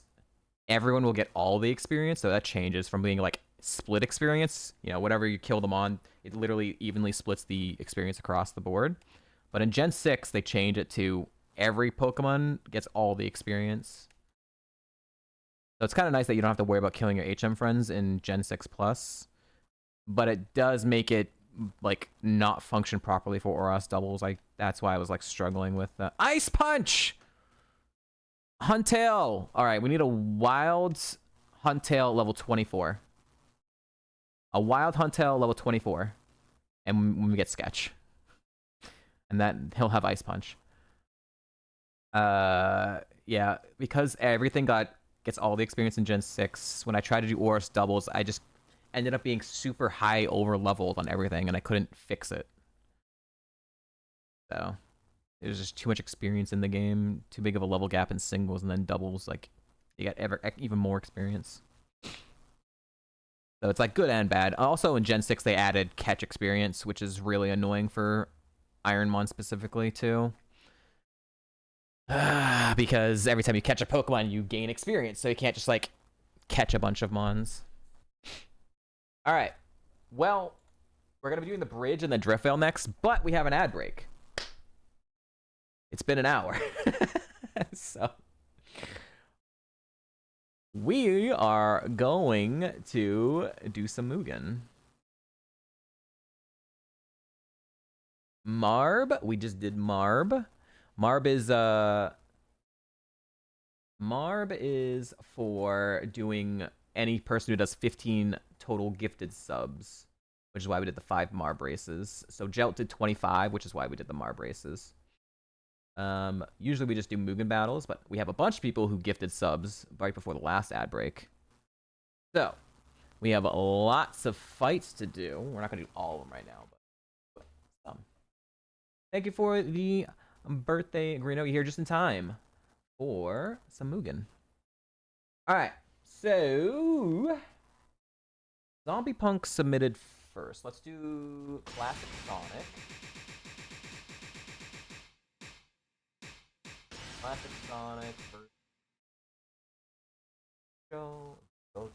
everyone will get all the experience, so that changes from being like split experience. You know, whatever you kill them on, it literally evenly splits the experience across the board. But in Gen 6, they change it to every Pokemon gets all the experience. So it's kind of nice that you don't have to worry about killing your HM friends in Gen 6 Plus, but it does make it like not function properly for Oros doubles. Like that's why I was like struggling with the Ice Punch. Huntail. All right, we need a wild Huntail level 24. A wild Huntail level 24, and when we get Sketch, and that he'll have Ice Punch. Yeah, because everything gets all the experience in Gen 6. When I tried to do Oros doubles, I just ended up being super high over leveled on everything, and I couldn't fix it. So there's just too much experience in the game, too big of a level gap in singles, and then doubles, like you get even more experience. So it's like good and bad. Also in Gen 6 they added catch experience, which is really annoying for Ironmon specifically too. Because every time you catch a Pokemon, you gain experience, so you can't just like catch a bunch of Mons. All right. Well, we're gonna be doing the bridge and the Driftveil next, but we have an ad break. It's been an hour, so we are going to do some Mugen. Marb, we just did Marb. Marb is for doing any person who does 15 total gifted subs, which is why we did the 5 Marb races. So Jelt did 25, which is why we did the Marb races. Usually we just do Mugen battles, but we have a bunch of people who gifted subs right before the last ad break. So we have lots of fights to do. We're not gonna do all of them right now, but some. Thank you for the birthday, Greeno. You're here just in time for some Mugen. Alright, so Zombie Punk submitted first. Let's do Classic Sonic. Classic Sonic versus Go Auto.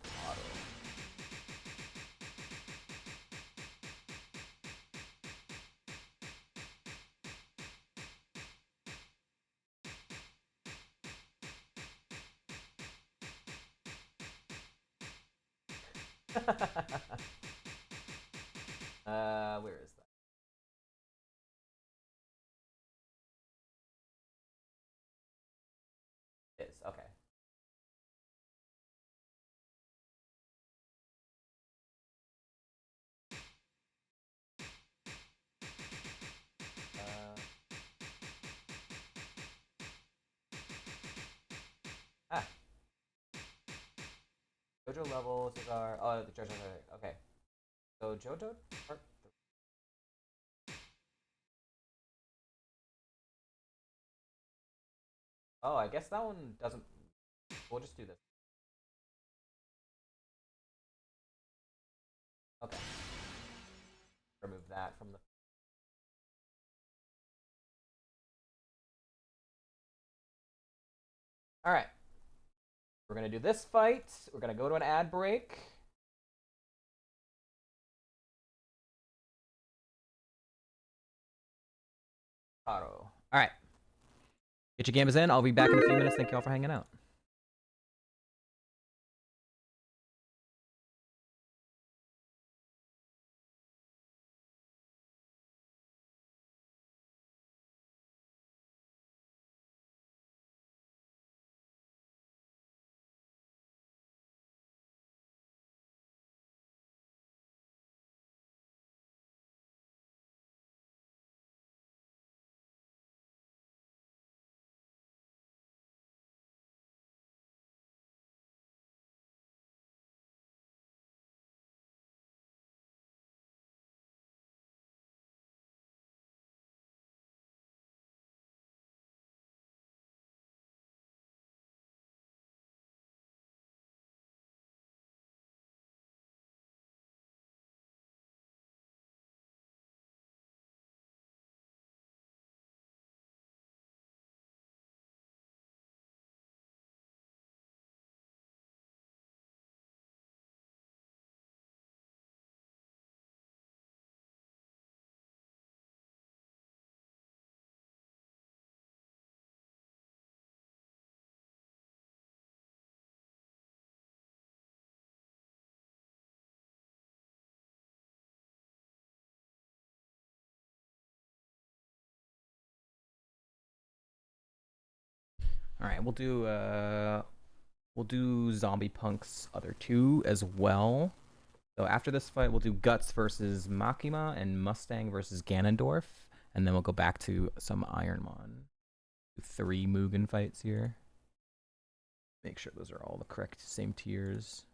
Where is that? It is, okay. Ah. Jojo levels are, oh, the Jojo, okay. So Jojo part 3. Oh, I guess that one doesn't, we'll just do this. Okay. Remove that from the... Alright. We're gonna do this fight. We're gonna go to an ad break. Auto. Alright. Get your gamers in. I'll be back in a few minutes. Thank you all for hanging out. All right, we'll do Zombie Punk's other two as well. So after this fight, we'll do Guts versus Makima and Mustang versus Ganondorf, and then we'll go back to some Ironmon. 3 Mugen fights here. Make sure those are all the correct same tiers.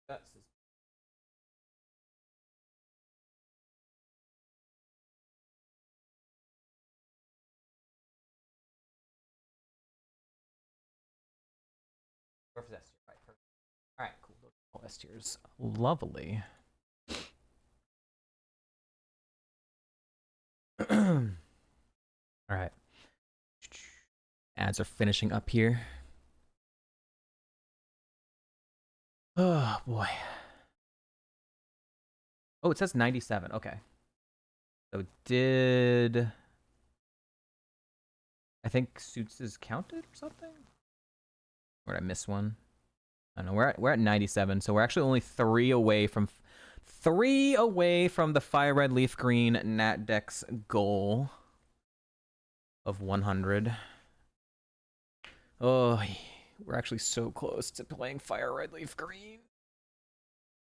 Guts is S tier. Right, perfect. All right, cool. All S tiers. Lovely. All right. Ads are finishing up here. Oh boy. Oh, it says 97. Okay. So did I think Suits is counted or something? Or did I miss one? I don't know. We're at 97, so we're actually only 3 away from the Fire Red Leaf Green Nat Dex goal of 100. Oh, we're actually so close to playing Fire Red Leaf Green.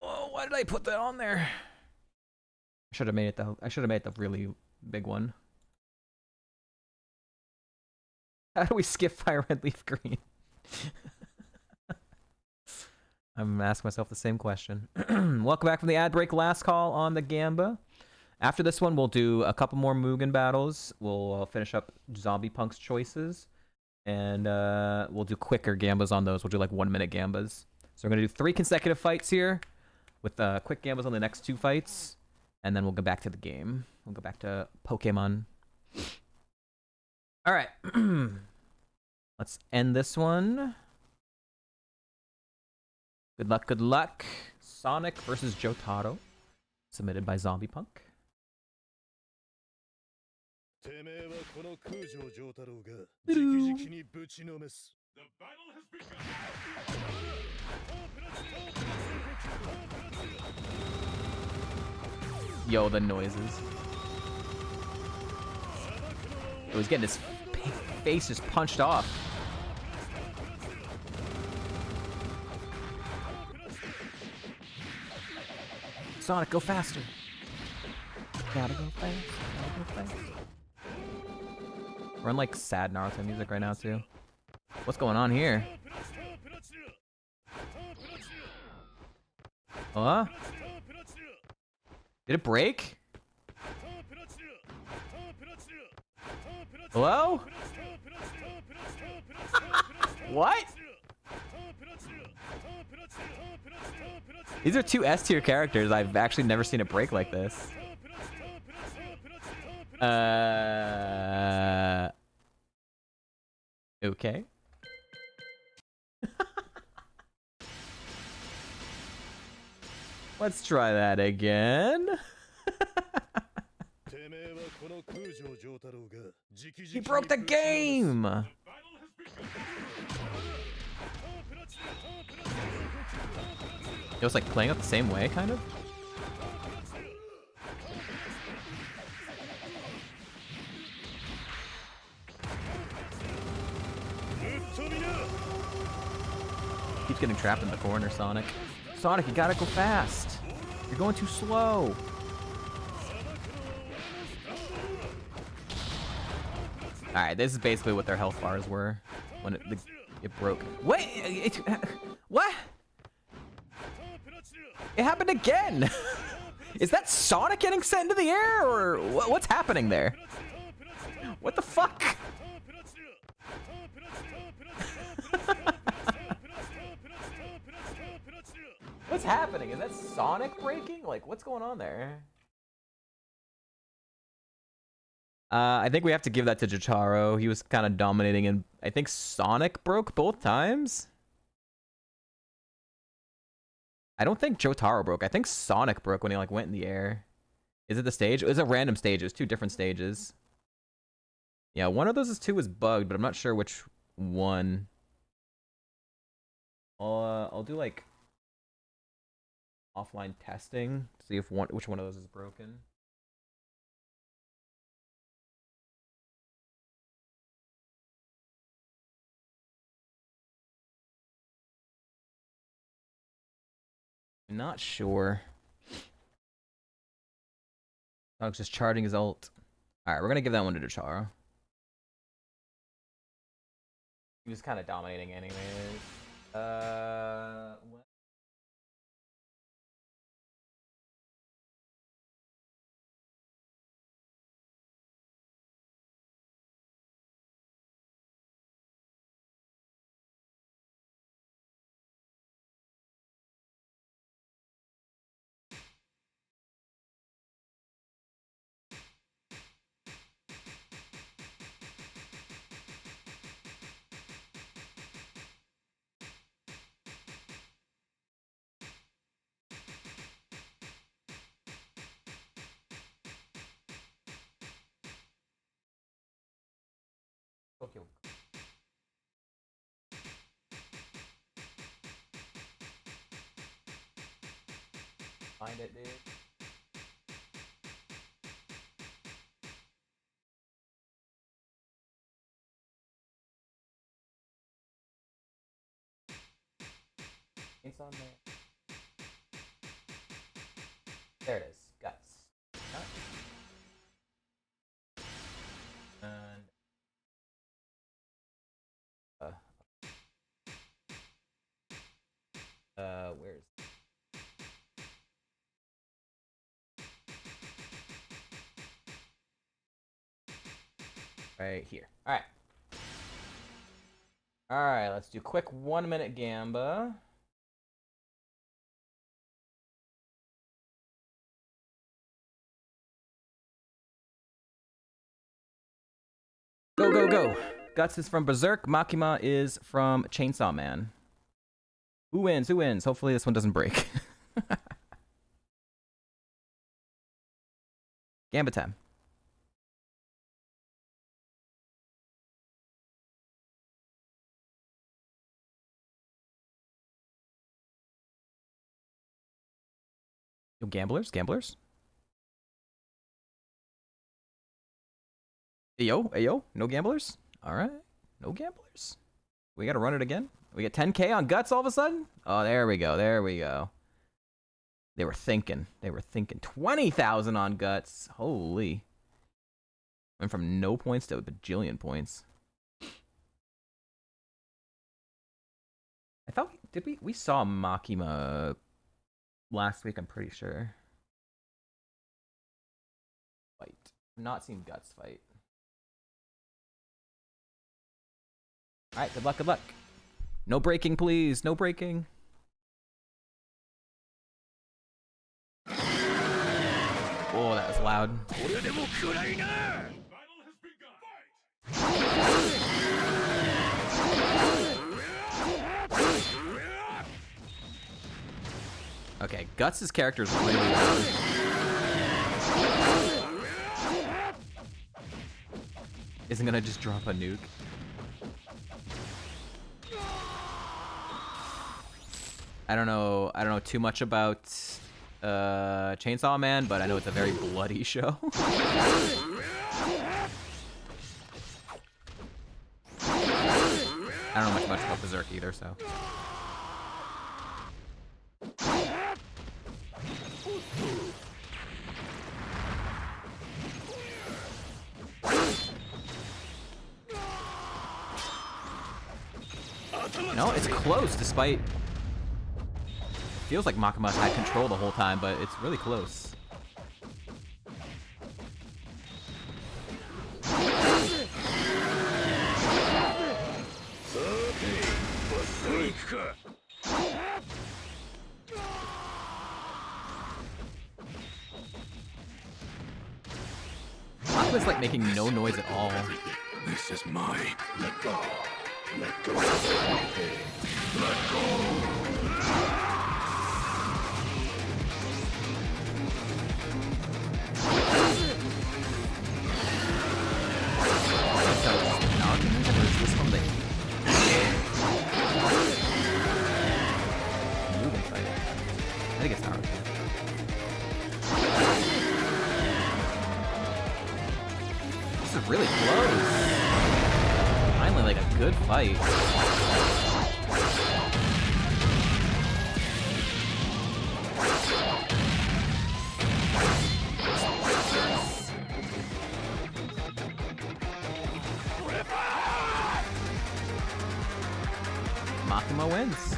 Oh, why did I put that on there? I should have made it the really big one. How do we skip Fire Red Leaf Green? I'm asking myself the same question. Welcome back from the ad break. Last call on the Gamba. After this one, we'll do a couple more Mugen battles. We'll finish up Zombie Punk's choices. And we'll do quicker Gambas on those. We'll do like 1-minute Gambas. So we're going to do 3 consecutive fights here with quick Gambas on the next 2 fights. And then we'll go back to the game. We'll go back to Pokemon. All right. Let's end this one. Good luck, good luck. Sonic versus Jotaro. Submitted by Zombie Punk. Yo, the noises. Oh, he's getting his face just punched off. Sonic, go faster. Gotta go fast. Gotta go fast. We're in like sad Naruto music right now too. What's going on here? Huh? Did it break? Hello? What? These are 2 S tier characters. I've actually never seen it break like this. Okay. Let's try that again. He broke the game! It was like playing it the same way, kind of? Keeps getting trapped in the corner, Sonic. Sonic, you gotta go fast. You're going too slow. Alright, this is basically what their health bars were when it broke. Wait! What? It happened again! Is that Sonic getting sent into the air, or what's happening there? What the fuck? What's happening? Is that Sonic breaking? Like, what's going on there? I think we have to give that to Jotaro. He was kind of dominating, and I think Sonic broke both times. I don't think Jotaro broke. I think Sonic broke when he like went in the air. Is it the stage? It was a random stage. It was 2 different stages. Yeah, one of those 2 is bugged, but I'm not sure which one. I'll do like offline testing, see if which one of those is broken. Not sure. Dog's just charting his ult. Alright, we're gonna give that one to Chara. He was kind of dominating anyways. What? Okay. Find it, dude. It's on there. There it is. Guts. And where's right here. Alright. Alright, let's do quick 1 minute Gamba. Go, go, go. Guts is from Berserk. Makima is from Chainsaw Man. Who wins? Who wins? Hopefully this one doesn't break. Gamba time. Yo, gamblers? Gamblers? Ayo, ayo, no gamblers? Alright, no gamblers. We gotta run it again. We get 10k on Guts all of a sudden? Oh, there we go, there we go. They were thinking. 20,000 on Guts. Holy. Went from no points to a bajillion points. I thought, we saw Makima last week, I'm pretty sure. Fight. I've not seen Guts fight. Alright, good luck, good luck. No breaking, please. No breaking. Oh, that was loud. Okay, Guts' character is really loud. Isn't gonna just drop a nuke. I don't know too much about Chainsaw Man, but I know it's a very bloody show. I don't know much about Berserk either, so. No, it's close despite. Feels like Makima had control the whole time, but it's really close. Makima's like making no noise at all. This is mine. Let go. Let go. Let go. I think it's Naruto. This is really close. Finally, like a good fight. Makima wins.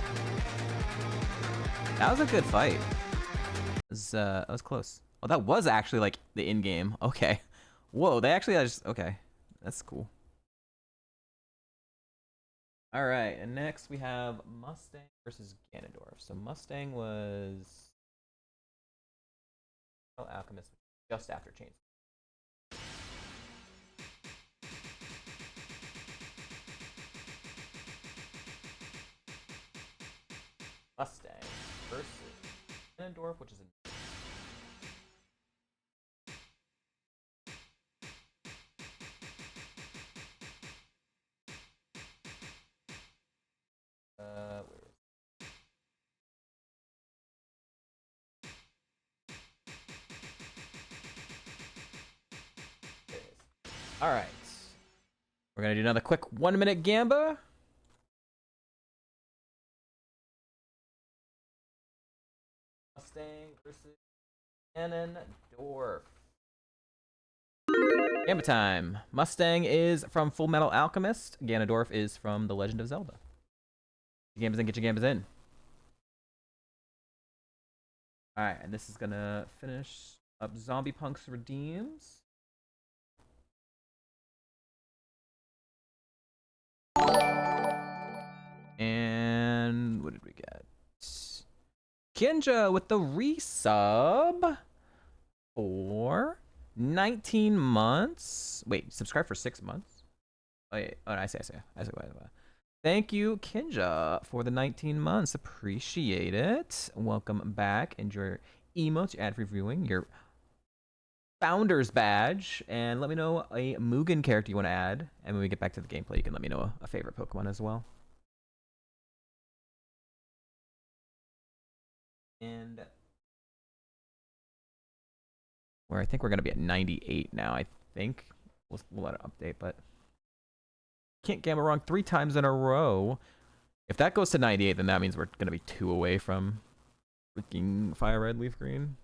That was a good fight. That was close. Oh, that was actually like the in-game. Okay. Whoa, they actually just okay. That's cool. All right, and next we have Mustang versus Ganondorf. So Mustang was Alchemist just after Chains. Mustang versus Ganondorf, which is where is it? There it is. All right, we're gonna do another quick 1-minute Gamba. Mustang versus Ganondorf. Gamba time. Mustang is from Full Metal Alchemist. Ganondorf is from The Legend of Zelda. Get your Gambas in, get your Gambas in. Alright, and this is gonna finish up Zombie Punks Redeems. And what did we get? Kinja with the resub for 19 months. Wait, subscribe for 6 months? Oh, yeah. Oh, I see. Thank you, Kinja, for the 19 months. Appreciate it. Welcome back. Enjoy your emotes, your ad-free viewing, your founder's badge, and let me know a Mugen character you want to add. And when we get back to the gameplay, you can let me know a favorite Pokemon as well. And where I think we're going to be at 98 now, I think. We'll let it update, but can't gamma wrong 3 times in a row. If that goes to 98, then that means we're going to be 2 away from freaking Fire Red, Leaf Green.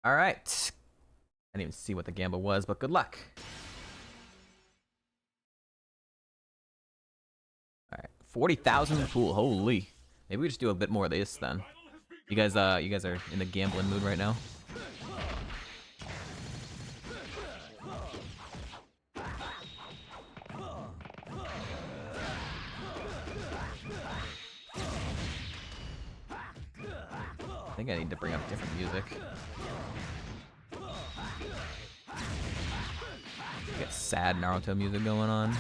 All right. I didn't even see what the gamble was, but good luck. All right, 40,000 pool. Holy. Maybe we just do a bit more of this then. You guys are in the gambling mood right now. I think I need to bring up different music. Get sad Naruto music going on.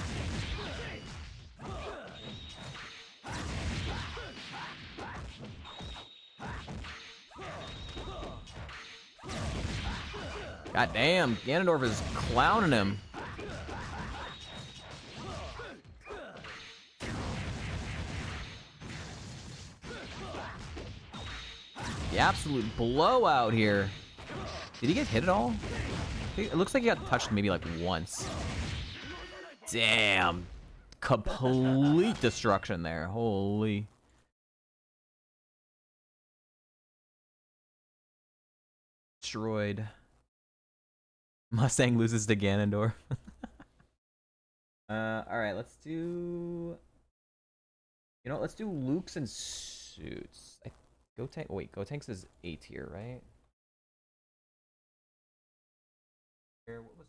God damn, Ganondorf is clowning him. The absolute blowout here. Did he get hit at all? It looks like he got touched maybe like once. Damn. Complete destruction there. Holy. Destroyed. Mustang loses to Ganondorf. Alright, let's do... You know, let's do Luke's and Suits. Gotenks, wait, Gotenks is A tier, right? Here, what was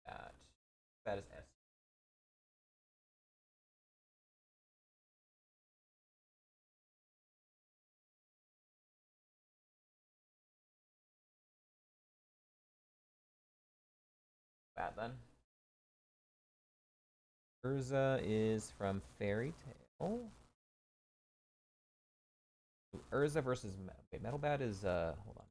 that? That is S. Bad then. Urza is from Fairy Tail. Urza versus wait, Metal Bat is hold on.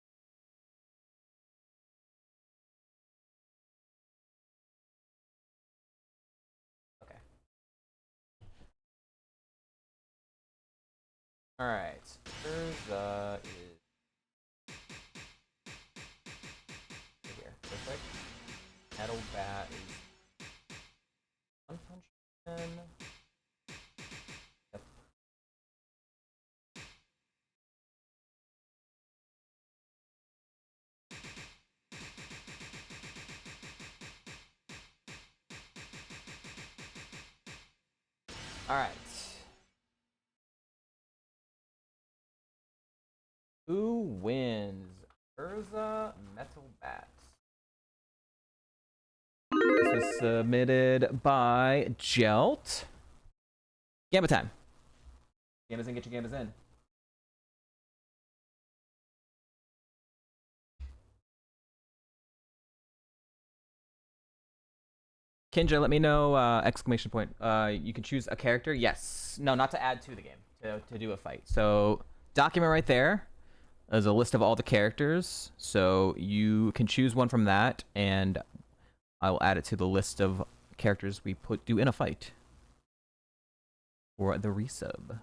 Okay. All right. Urza is right here. Perfect. Metal Bat is One Punch Man. Yep. All right. Who wins? Urza Metal Bat. This was submitted by Jelt. Gamba time. Gambas in, get your gambas in. Kinja, let me know, exclamation point. You can choose a character. Yes. No, not to add to the game, to do a fight. So, document right there. There's a list of all the characters. So, you can choose one from that, and I will add it to the list of characters we do in a fight. For the resub.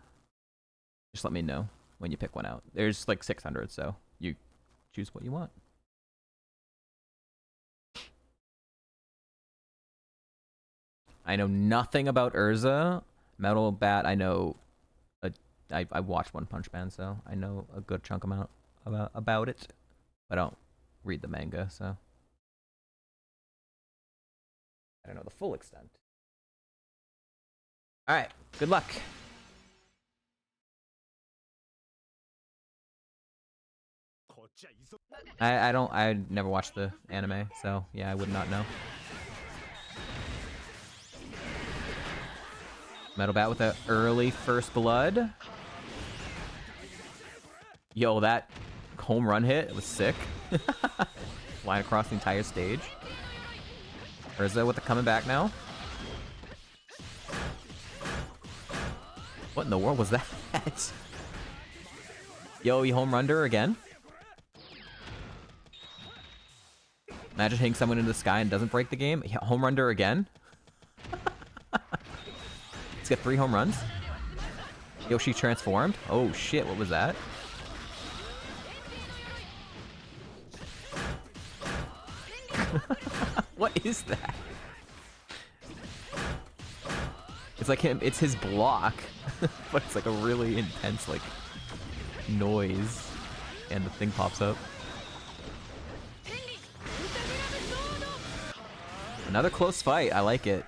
Just let me know when you pick one out. There's like 600, so you choose what you want. I know nothing about Urza. Metal Bat, I know. I watched One Punch Man, so I know a good chunk amount about it. I don't read the manga, so I don't know the full extent. All right, good luck. I never watched the anime, so yeah, I would not know. Metal Bat with an early first blood. Yo, that home run hit, it was sick. Flying across the entire stage. Urza with the coming back now. What in the world was that? Yo, he home runned her again. Imagine hitting someone into the sky and doesn't break the game. He home runned her again. He's got 3 home runs. Yo, she transformed. Oh shit, what was that? What is that? It's like him, it's his block, but it's like a really intense like noise, and the thing pops up. Another close fight, I like it.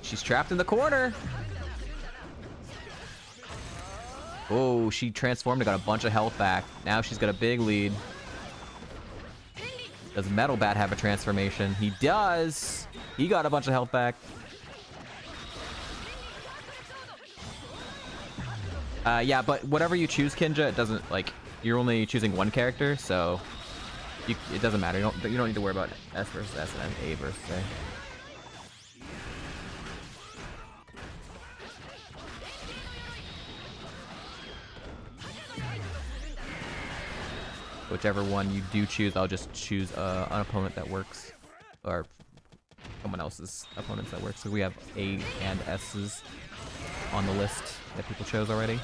She's trapped in the corner. Oh, she transformed and got a bunch of health back. Now she's got a big lead. Does Metal Bat have a transformation? He does. He got a bunch of health back. Yeah, but whatever you choose, Kinja, it doesn't, like, you're only choosing one character, so it doesn't matter. You don't need to worry about S versus S and A versus A. Whichever one you do choose, I'll just choose an opponent that works, or someone else's opponents that works. So we have A and S's on the list that people chose already.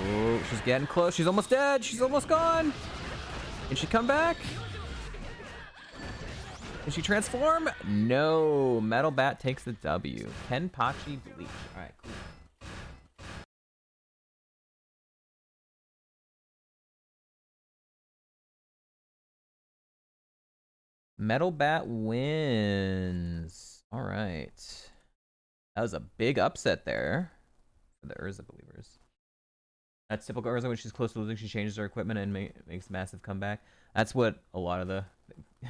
Oh, she's getting close. She's almost dead. She's almost gone. Can she come back? Can she transform? No. Metal Bat takes the W. Kenpachi Bleach. Alright, cool. Metal Bat wins. Alright. That was a big upset there for the Urza believers. That's typical Urza. When she's close to losing, she changes her equipment and makes a massive comeback. That's what a lot of the...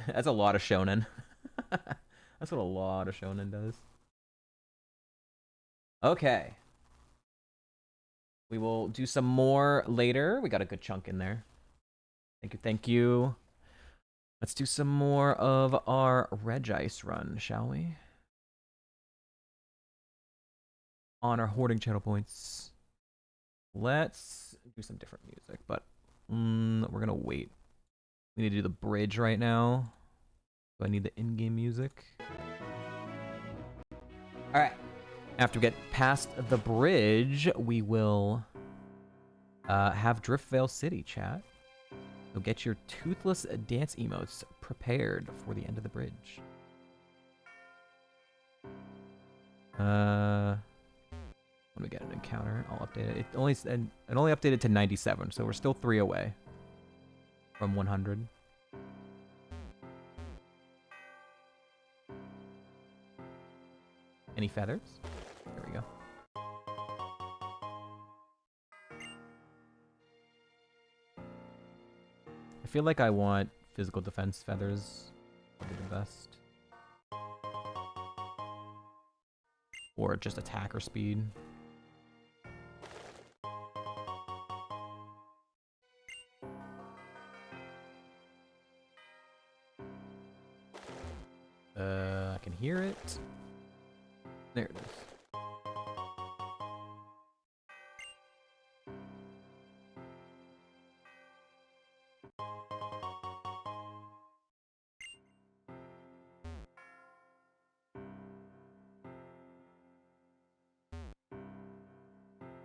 That's a lot of shonen. That's what a lot of shonen does. Okay. We will do some more later. We got a good chunk in there. Thank you, thank you. Let's do some more of our Regice run, shall we? On our hoarding channel points. Let's do some different music, but we're gonna wait. We need to do the bridge right now. So I need the in-game music. Alright. After we get past the bridge, we will have Driftvale City, chat. So get your toothless dance emotes prepared for the end of the bridge. When we get an encounter, I'll update it. It only updated to 97, so we're still 3 away from 100. Any feathers? There we go. I feel like I want physical defense feathers. Probably the best. Or just attack or speed. I can hear it. There it is.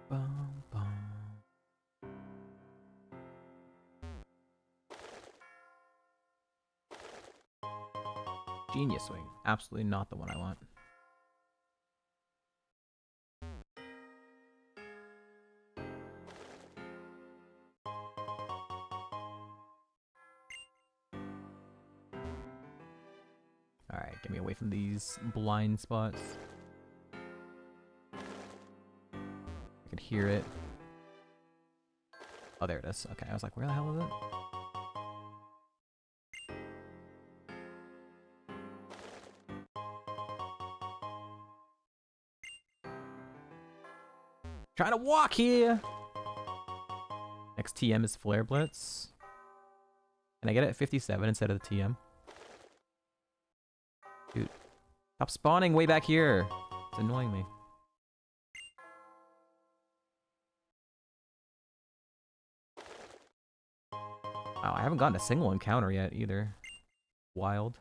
Bum, bum. Genius Wing. Absolutely not the one I want. Alright, get me away from these blind spots. I can hear it. Oh, there it is. Okay, I was like, where the hell is it? Trying to walk here! Next TM is Flare Blitz. Can I get it at 57 instead of the TM? Dude, stop spawning way back here. It's annoying me. Wow, I haven't gotten a single encounter yet either. Wild.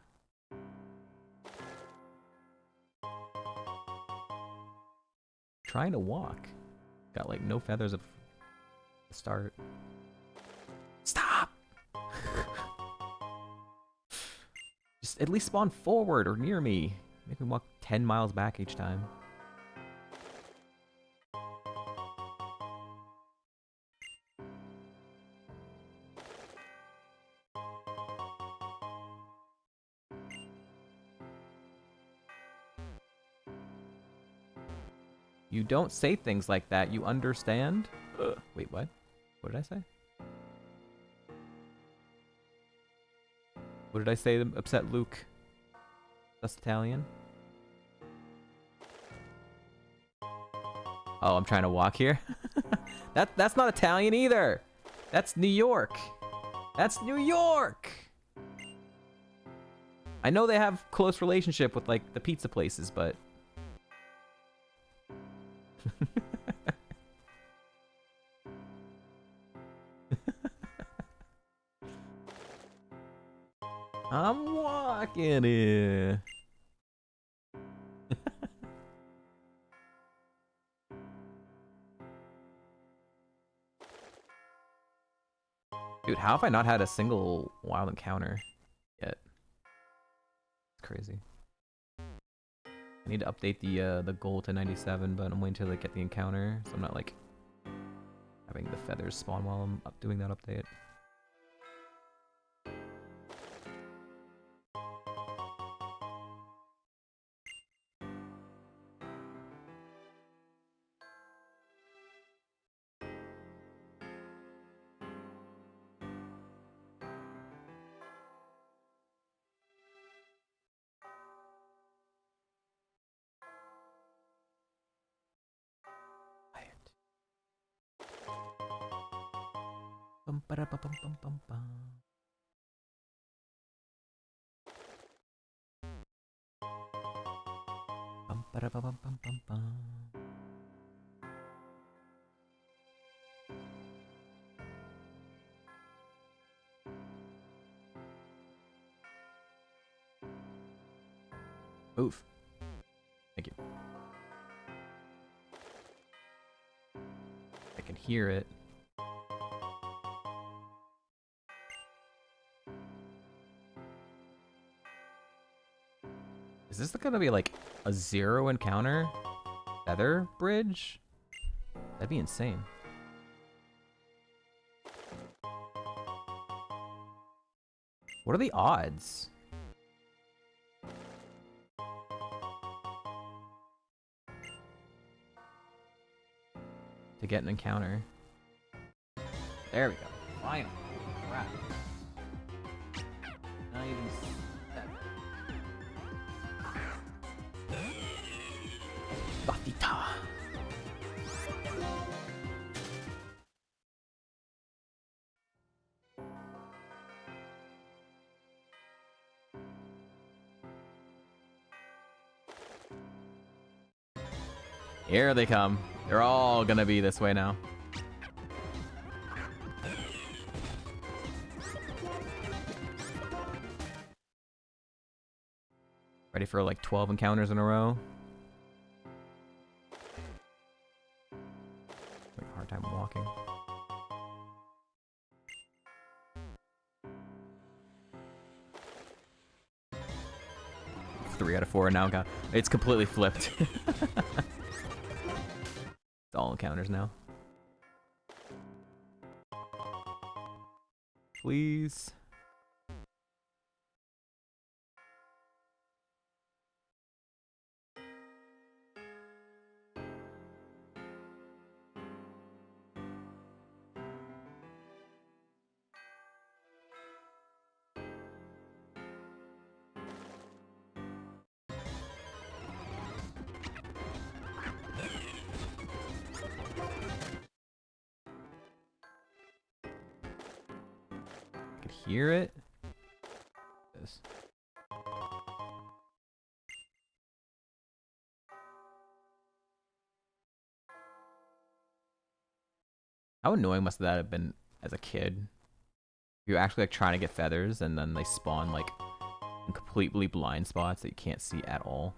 Trying to walk. Got like no feathers of the start. Stop! Just at least spawn forward or near me. Make me walk 10 miles back each time. You don't say things like that, you understand? Wait, what? What did I say? What did I say to upset Luke? That's Italian? Oh, I'm trying to walk here? That's not Italian either! That's New York! That's New York! I know they have close relationship with like the pizza places, but I'm walking here. Dude, how have I not had a single wild encounter yet? It's crazy. I need to update the goal to 97, but I'm waiting to like get the encounter, so I'm not like having the feathers spawn while I'm doing that update. Bum, ba, bum, bum, bum, bum. Bum, ba, bum, bum, bum, bum, bum. Move. Thank you. I can hear it. Is this gonna be like a 0 encounter? Feather bridge? That'd be insane. What are the odds? To get an encounter. There we go. Finally. Crap. Not even 7. Batita. Here they come. They're all gonna be this way now. Ready for like 12 encounters in a row? Like a hard time walking. Three out of 4 now. It's completely flipped. It's all encounters now. Please. Hear it? This. How annoying must that have been as a kid? You're actually like trying to get feathers and then they spawn like in completely blind spots that you can't see at all.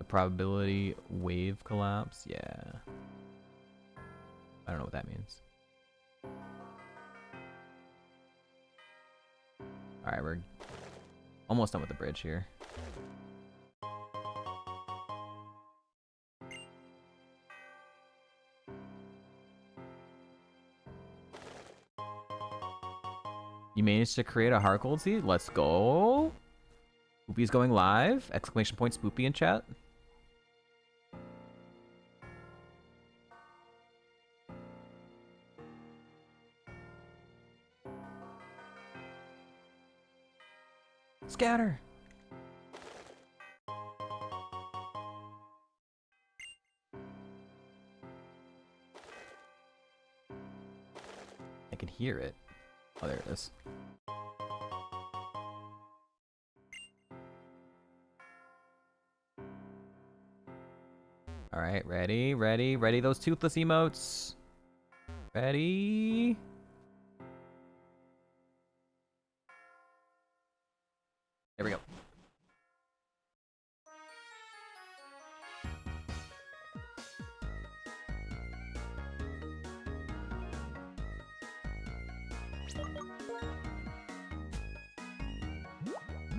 Probability wave collapse, yeah. I don't know what that means. Alright, we're almost done with the bridge here. You managed to create a heart gold seed? Let's go! Spoopy's going live! Exclamation point Spoopy in chat. Scatter! I can hear it. Oh, there it is. Alright, ready those toothless emotes. Ready? There we go.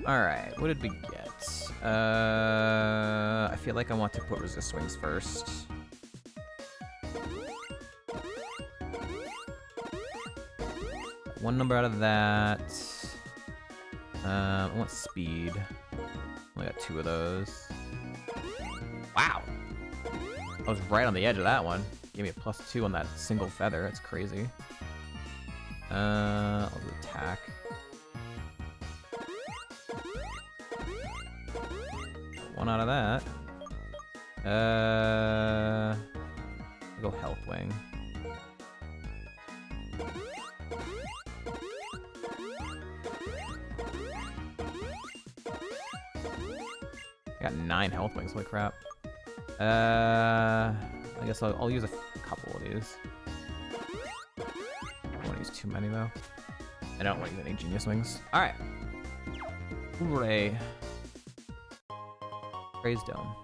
Alright, what did we get? I feel like I want to put resist wings first. One number out of that. I want speed. Only got 2 of those. Wow! I was right on the edge of that one. Gave me a +2 on that single feather. That's crazy. I'll do attack. One out of that. I'll go health wing. I got 9 health wings, holy crap. I guess I'll use a couple of these. I don't want to use too many though. I don't want to use any genius wings. Alright. Hooray. Praise Dome.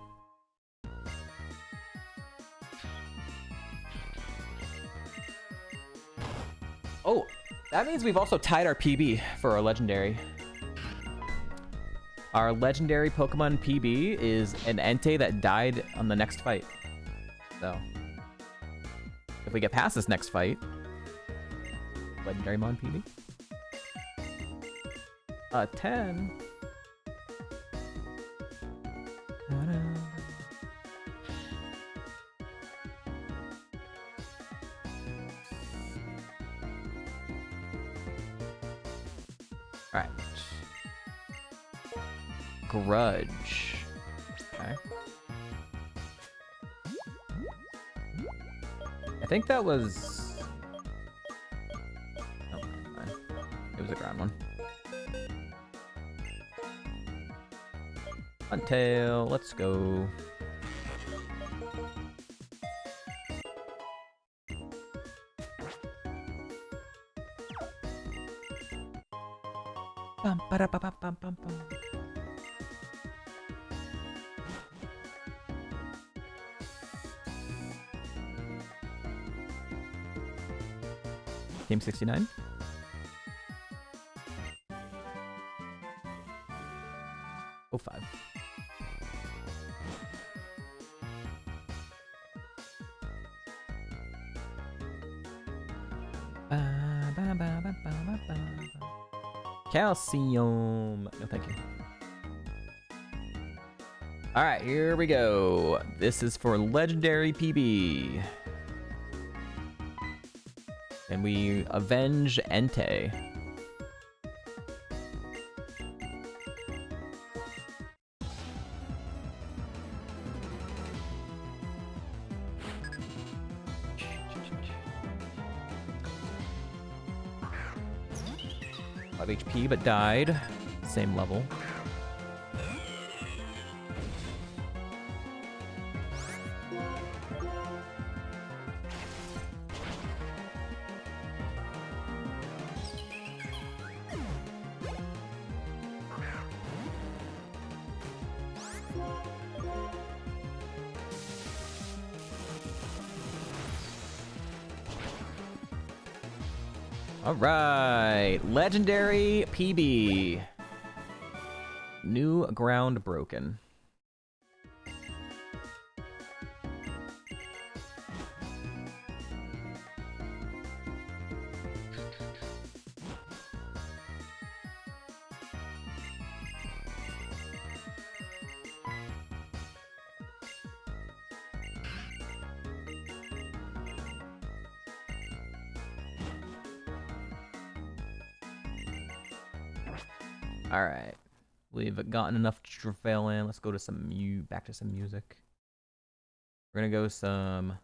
Oh! That means we've also tied our PB for our legendary. Our legendary Pokemon PB is an Entei that died on the next fight. So, if we get past this next fight, legendary Mon PB. 10. Alright. Grudge. Okay. I think that was... Oh, fine. It was a ground one. Huntail, let's go. Bum, ba, bum, bum, bum, bum. Team 69. Oh, 5. Calcium. No, thank you. All right, here we go. This is for legendary PB. And we avenge Entei. HP, but died. Same level. All right, legendary PB. New ground broken. All right, we've gotten enough travail in. Let's go to some back to some music. We're gonna go some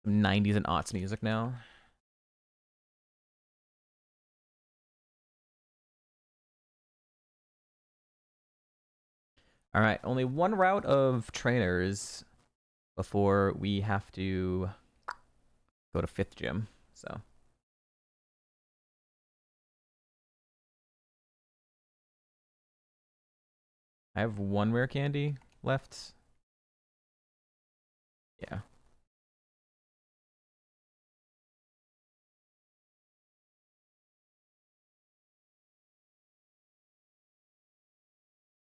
90s and aughts music now. All right, only one route of trainers before we have to go to 5th gym, so. I have one rare candy left. Yeah.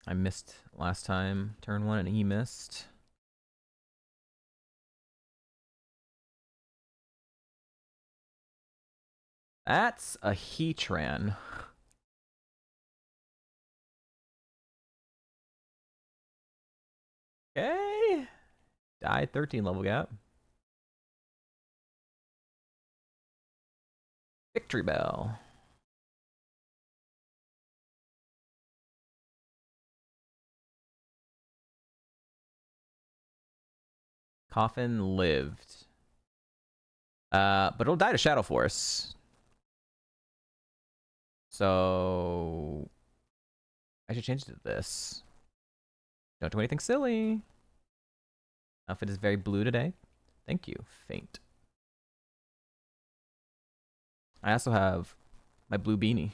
I missed last time, turn 1, and he missed. That's a Heatran. Okay. Died 13 level gap. Victory Bell. Coffin lived. But it'll die to Shadow Force. So I should change it to this. Don't do anything silly. Outfit is very blue today. Thank you. Faint. I also have my blue beanie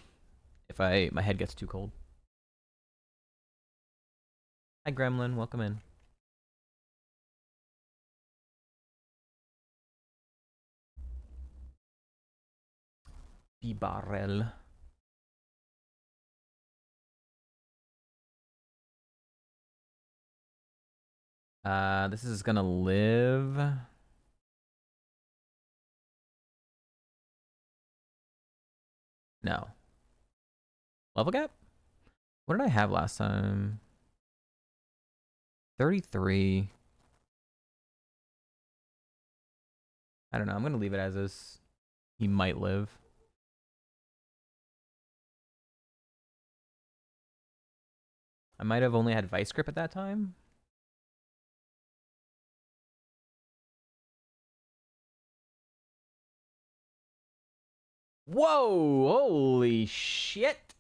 if my head gets too cold. Hi Gremlin, welcome in. Bibarel. This is gonna live. No. Level gap? What did I have last time? 33. I don't know. I'm gonna leave it as is. He might live. I might have only had Vice Grip at that time. Whoa! Holy shit!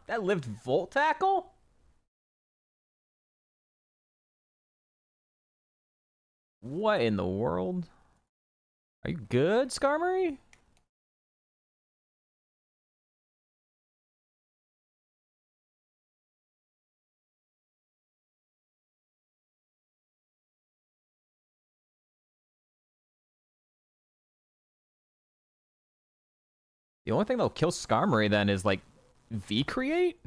That lived Volt Tackle? What in the world? Are you good, Skarmory? The only thing that'll kill Skarmory then is like V-Create?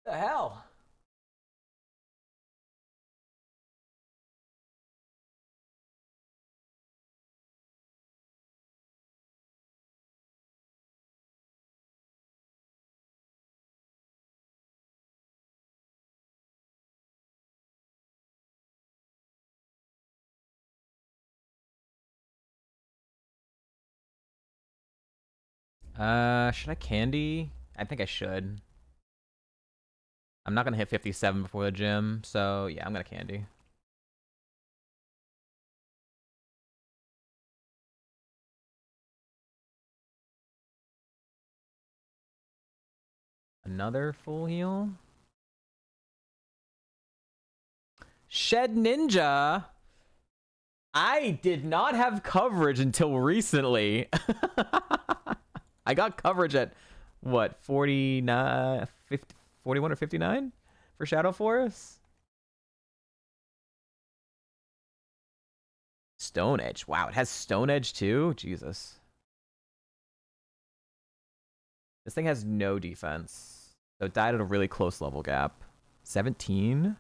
The hell? Should I candy? I think I should. I'm not gonna hit 57 before the gym, so yeah, I'm gonna candy. Another full heal. Shed Ninja. I did not have coverage until recently. I got coverage at what, 49, 50, 41 or 59 for Shadow Forest? Stone Edge. Wow, it has Stone Edge too? Jesus. This thing has no defense. So it died at a really close level gap. 17?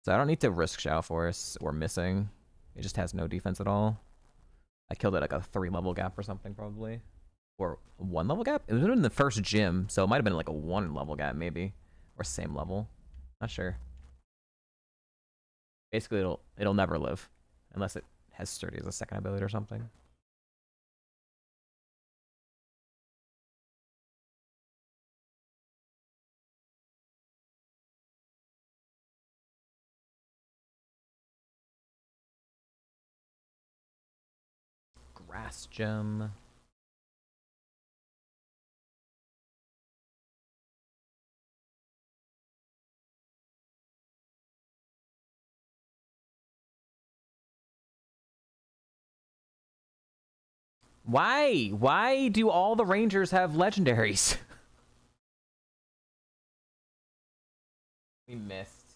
So I don't need to risk Shadow Force or missing. It just has no defense at all. I killed it like a 3 level gap or something probably. Or a 1 level gap? It was in the first gym, so it might have been like a 1 level gap maybe. Or same level. Not sure. Basically it'll never live. Unless it has Sturdy as a second ability or something. Grass gem. Why? Why do all the Rangers have legendaries? We missed.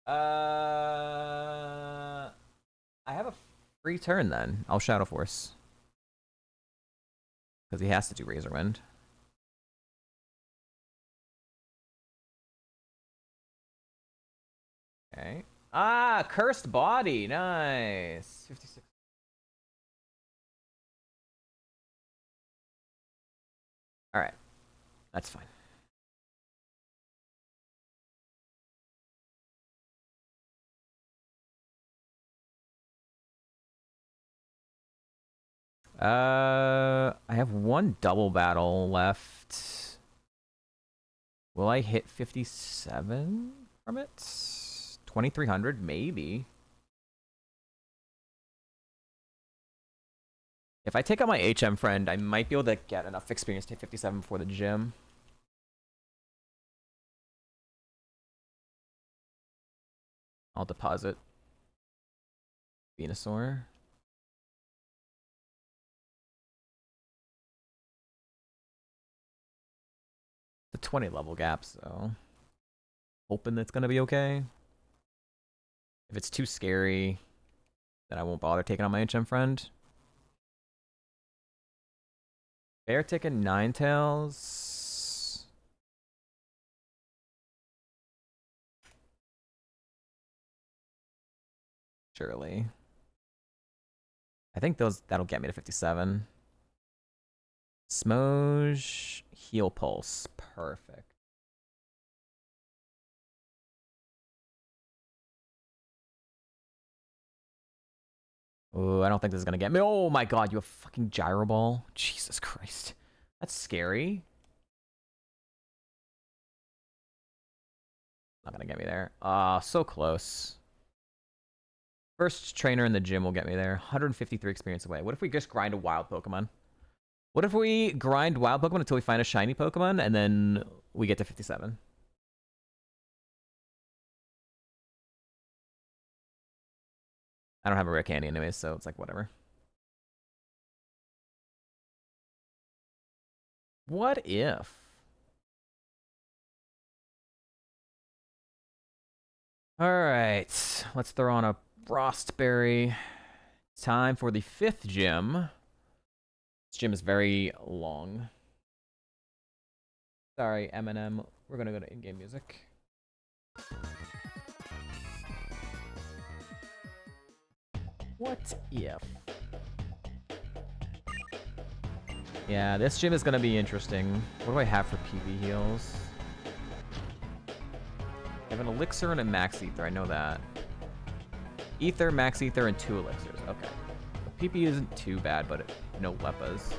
I have a free turn then. I'll Shadow Force. Because he has to do Razor Wind. Okay. Ah, Cursed Body. Nice. 56. Alright. That's fine. I have one double battle left. Will I hit 57 from it? 2300, maybe. If I take out my HM friend, I might be able to get enough experience to hit 57 before the gym. I'll deposit Venusaur. 20 level gap, so hoping that's gonna be okay. If it's too scary, then I won't bother taking on my HM friend. Bear taking Ninetales. Surely. I think that'll get me to 57. Smoge, heal pulse. Perfect. Oh, I don't think this is gonna get me. Oh my god, you have fucking gyro ball. Jesus Christ. That's scary. Not gonna get me there. So close. First trainer in the gym will get me there. 153 experience away. What if we just grind a wild Pokemon? What if we grind wild Pokemon until we find a shiny Pokemon and then we get to 57? I don't have a rare candy anyways, so it's like whatever. What if? Alright, let's throw on a Frostberry. Time for the 5th gym. This gym is very long. Sorry, Eminem. We're gonna go to in-game music. What if? Yeah, this gym is gonna be interesting. What do I have for PV heals? I have an elixir and a max ether, I know that. Ether, max ether, and 2 elixirs. Okay. The PP isn't too bad, but no Leppas.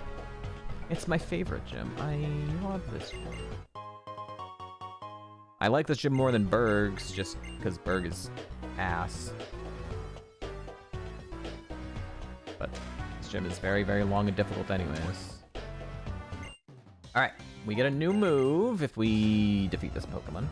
It's my favorite gym. I love this gym. I like this gym more than Berg's, just because Berg is ass. But this gym is very, very long and difficult anyways. Alright, we get a new move if we defeat this Pokemon.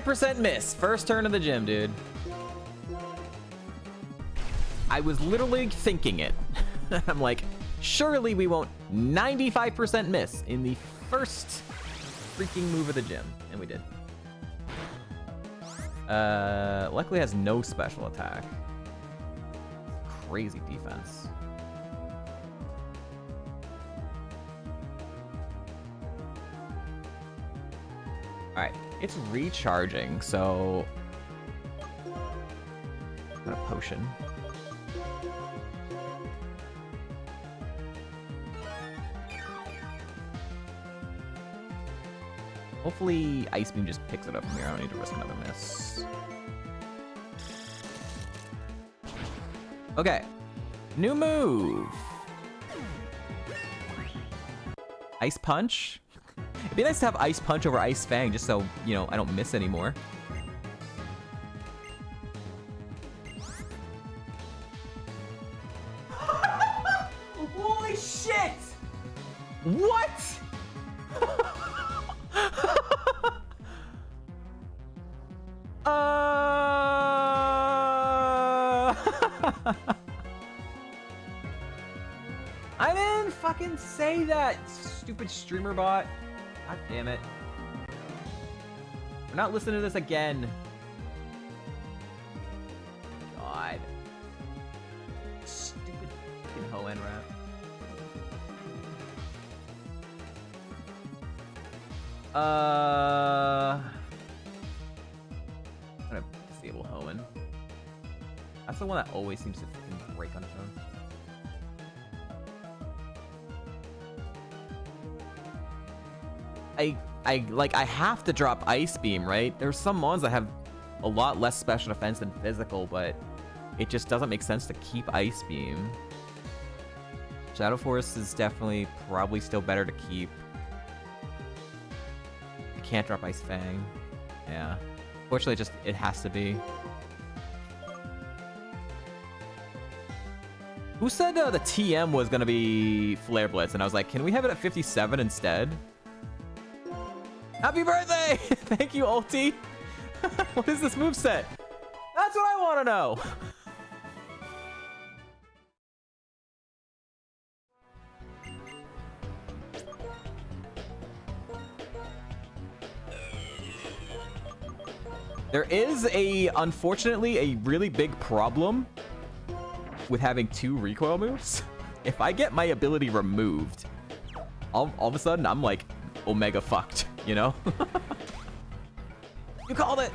%miss. First turn of the gym, dude. I was literally thinking it. I'm like, surely we won't 95% miss in the first freaking move of the gym. And we did. Luckily it has no special attack. Crazy defense. Alright, it's recharging, so... Got a potion. Hopefully Ice Beam just picks it up from here. I don't need to risk another miss. Okay. New move. Ice Punch. It'd be nice to have Ice Punch over Ice Fang just so, you know, I don't miss anymore. Holy shit! What? I didn't fucking say that, stupid streamer bot. God damn it. We're not listening to this again. God. Stupid fucking Hoenn rap. I'm gonna disable Hoenn. That's the one that always seems to fucking break on its own. I have to drop Ice Beam, right? There's some mons that have a lot less special defense than physical, but it just doesn't make sense to keep Ice Beam. Shadow Force is definitely probably still better to keep. can't drop Ice Fang. Yeah. Fortunately, it has to be. Who said the TM was gonna be Flare Blitz? And I was like, can we have it at 57 instead? Happy birthday! Thank you, Ulti. What is this moveset? That's what I want to know. There is unfortunately, a really big problem with having 2 recoil moves. If I get my ability removed, all of a sudden I'm like Omega fucked, you know? You called it!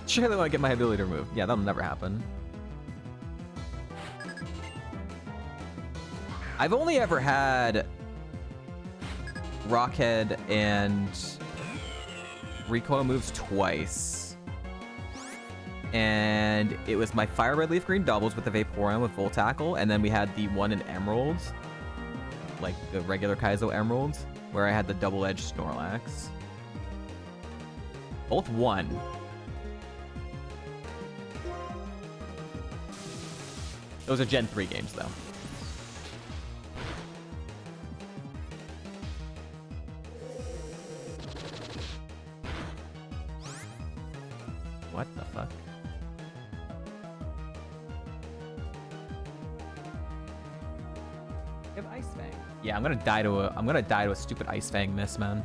Sure, they want to get my ability removed. Yeah, that'll never happen. I've only ever had Rockhead and recoil moves twice. And it was my Fire Red Leaf Green doubles with the Vaporeon with Full Tackle, and then we had the one in Emerald, like the regular Kaizo Emerald, where I had the double-edged Snorlax. Both won. Those are Gen 3 games, though. What the fuck? You have Ice Fang. Yeah, I'm gonna die to a stupid Ice Fang miss, man.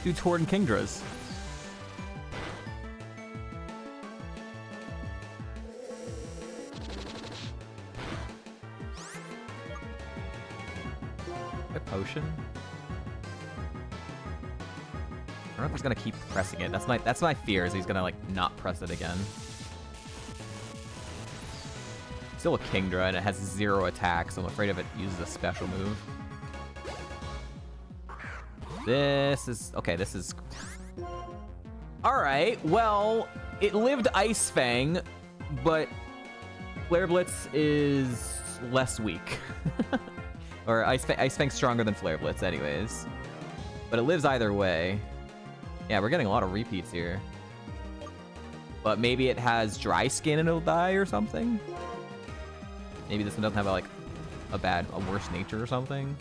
Dude's hoarding Kingdras. A potion? I don't know if he's gonna keep pressing it. That's my fear, is he's gonna like not press it again. Still a Kingdra and it has 0 attack, so I'm afraid if it uses a special move. This is... okay, this is... Alright, well, it lived Ice Fang, but Flare Blitz is less weak. Or Ice Fang's stronger than Flare Blitz anyways. But it lives either way. Yeah, we're getting a lot of repeats here. But maybe it has dry skin and it'll die or something? Maybe this one doesn't have a worse nature or something?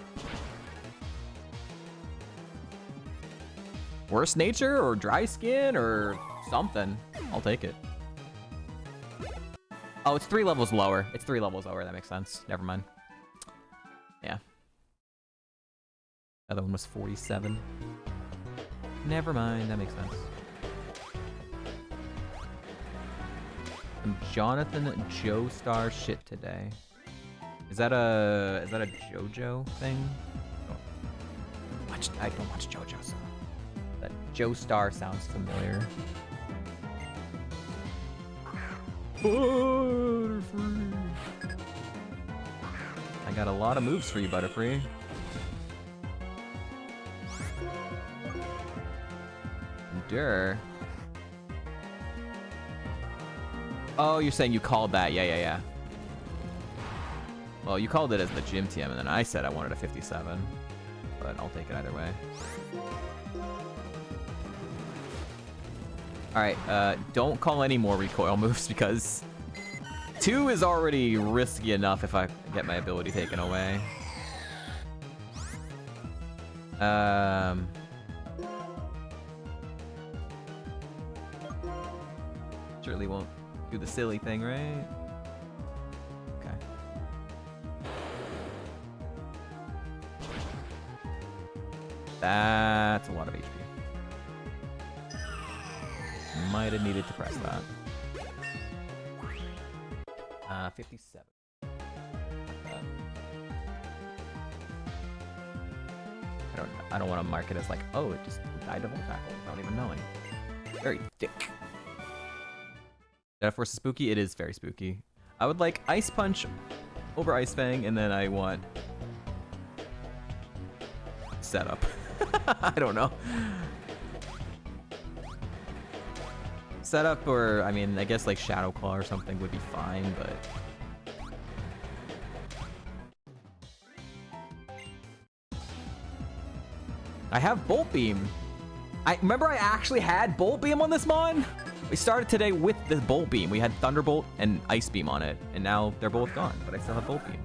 Worse nature or dry skin or something. I'll take it. Oh, it's 3 levels lower. It's 3 levels lower. That makes sense. Never mind. Yeah. The other one was 47. Never mind. That makes sense. Some Jonathan Joestar shit today. Is that a JoJo thing? I don't watch JoJo, so that Joestar sounds familiar. Butterfree. I got a lot of moves for you, Butterfree. Endure. Oh, you're saying you called that. Yeah. Well, you called it as the gym TM, and then I said I wanted a 57. But I'll take it either way. Alright, don't call any more recoil moves because 2 is already risky enough if I get my ability taken away. Surely won't do the silly thing, right? Okay. That's a lot of HP. Might have needed to press that. 57. I don't want to mark it as like, oh, it just died of Full Tackle without even knowing. Very thick. Shadow Force is spooky? It is very spooky. I would like Ice Punch over Ice Fang, and then I want setup. I don't know. Setup, or I mean, I guess like Shadow Claw or something would be fine, but I have Bolt Beam. I remember I actually had Bolt Beam on this mon. We started today with the Bolt Beam. We had Thunderbolt and Ice Beam on it, and now they're both gone, but I still have Bolt Beam.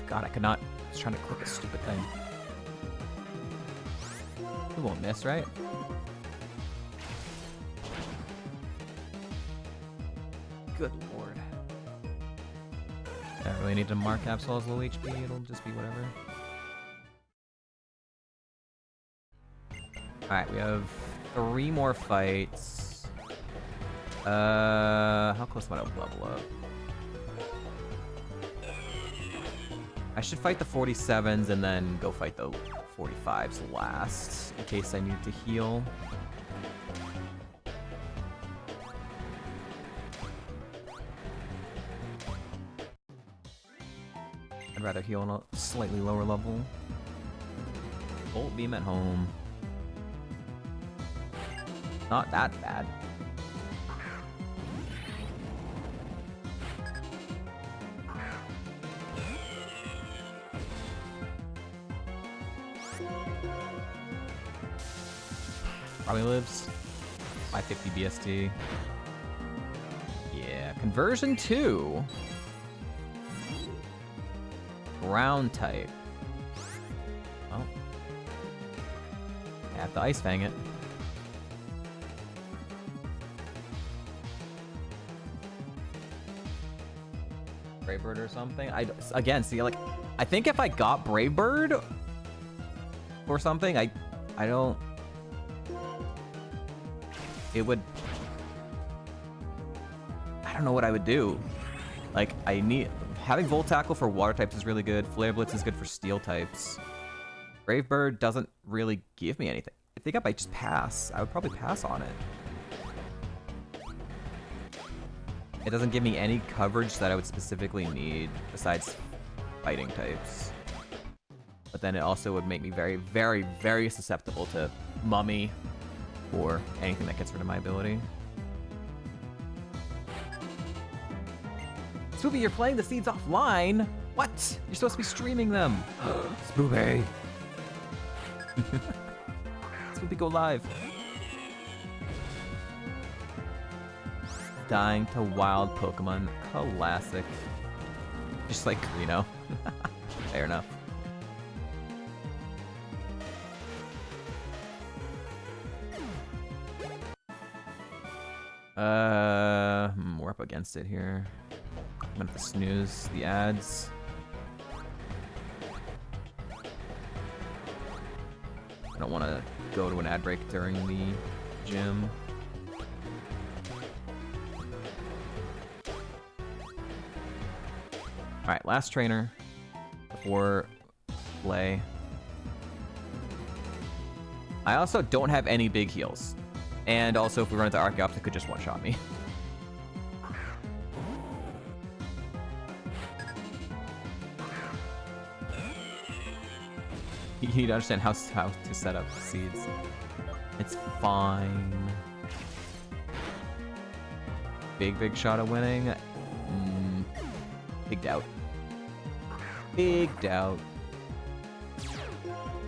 God, I could not. I was trying to click a stupid thing. We won't miss, right? Good lord. I don't really need to mark Absol as low HP, it'll just be whatever. Alright, we have 3 more fights. How close am I to level up? I should fight the 47s and then go fight the 45s last, in case I need to heal. I'd rather heal on a slightly lower level. Bolt Beam at home. Not that bad. Probably lives. 550 BST. Yeah, conversion 2. Ground type. Oh. I have to Ice Fang it. Brave Bird or something. Again, see, like, I think if I got Brave Bird or something, I don't. It would. I don't know what I would do. Like, I need. Having Volt Tackle for water types is really good. Flare Blitz is good for steel types. Brave Bird doesn't really give me anything. I think I might just pass. I would probably pass on it. It doesn't give me any coverage that I would specifically need besides fighting types. But then it also would make me very, very, very susceptible to Mummy or anything that gets rid of my ability. Spoopy, you're playing the seeds offline? What? You're supposed to be streaming them. Spoopy. Spoopy, go live. Dying to wild Pokemon. Classic. Just like Reno. Fair enough. We're up against it here. I'm gonna have to snooze the ads. I don't want to go to an ad break during the gym. Alright, last trainer before play. I also don't have any big heals. And also, if we run into Archeops, it could just one-shot me. You need to understand how to set up seeds. It's fine. Big shot of winning. Big doubt. Big doubt.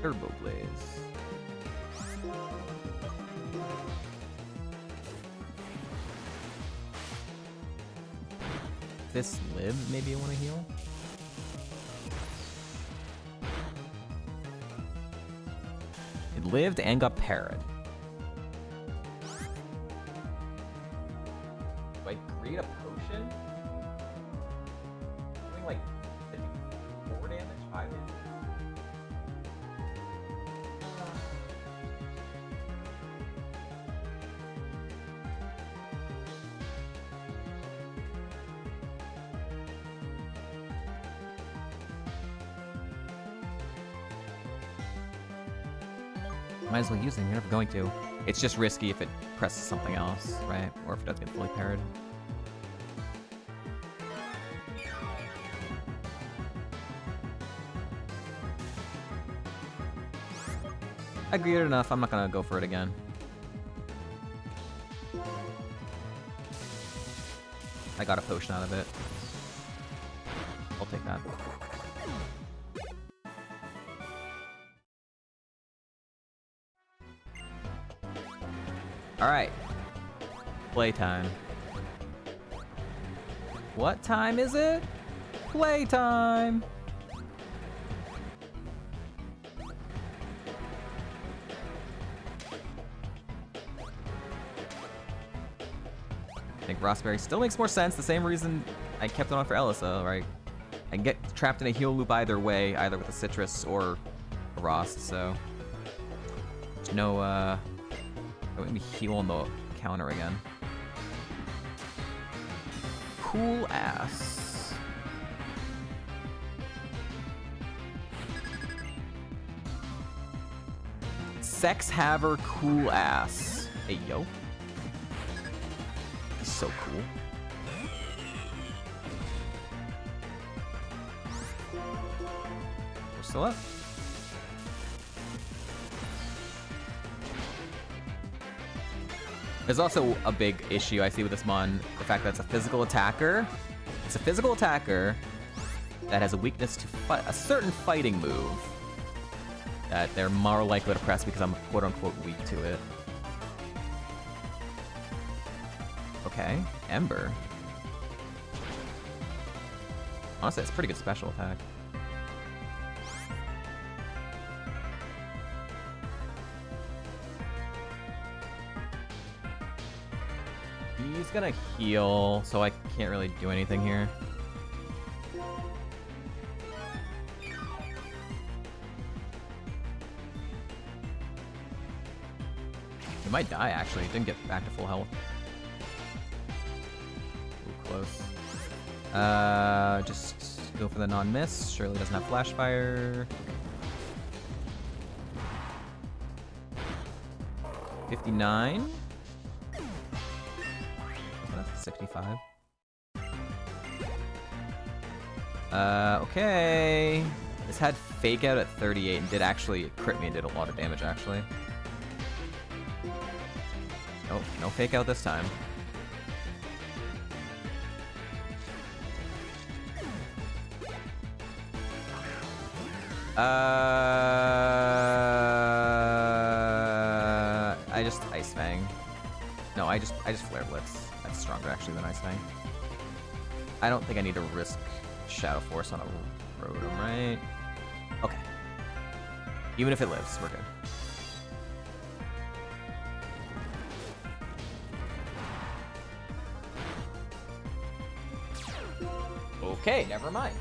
Turbo Blaze. This live, maybe I want to heal. It lived and got parried. Do I create a potion? Doing like 4 damage, 5 damage. Might as well use it. You're never going to. It's just risky if it presses something else, right? Or if it doesn't get fully parried. I greeted enough. I'm not gonna go for it again. I got a potion out of it. I'll take that. Alright. Playtime. What time is it? Playtime! I think Rossberry still makes more sense. The same reason I kept it on for Elisa, right? I can get trapped in a heal loop either way, either with a Citrus or a Ross, so... There's no, let me heal on the counter again. Cool ass. Sex haver cool ass. Hey, yo. He's so cool. We're still up. There's also a big issue I see with this mon, the fact that it's a physical attacker. It's a physical attacker that has a weakness to a certain fighting move that they're more likely to press because I'm quote-unquote weak to it. Okay, Ember. Honestly, it's a pretty good special attack. He's gonna heal, so I can't really do anything here. He might die, actually. He didn't get back to full health. Ooh, close. Just go for the non-miss. Surely doesn't have flash fire. 59. 65. Okay. This had fake out at 38 and did actually crit me and did a lot of damage, actually. Nope, no fake out this time. I just Ice Fang. No, I just Flare Blitz. That's stronger actually than Ice Fang. I don't think I need to risk Shadow Force on a Rotom, right? Okay. Even if it lives, we're good. Okay, never mind.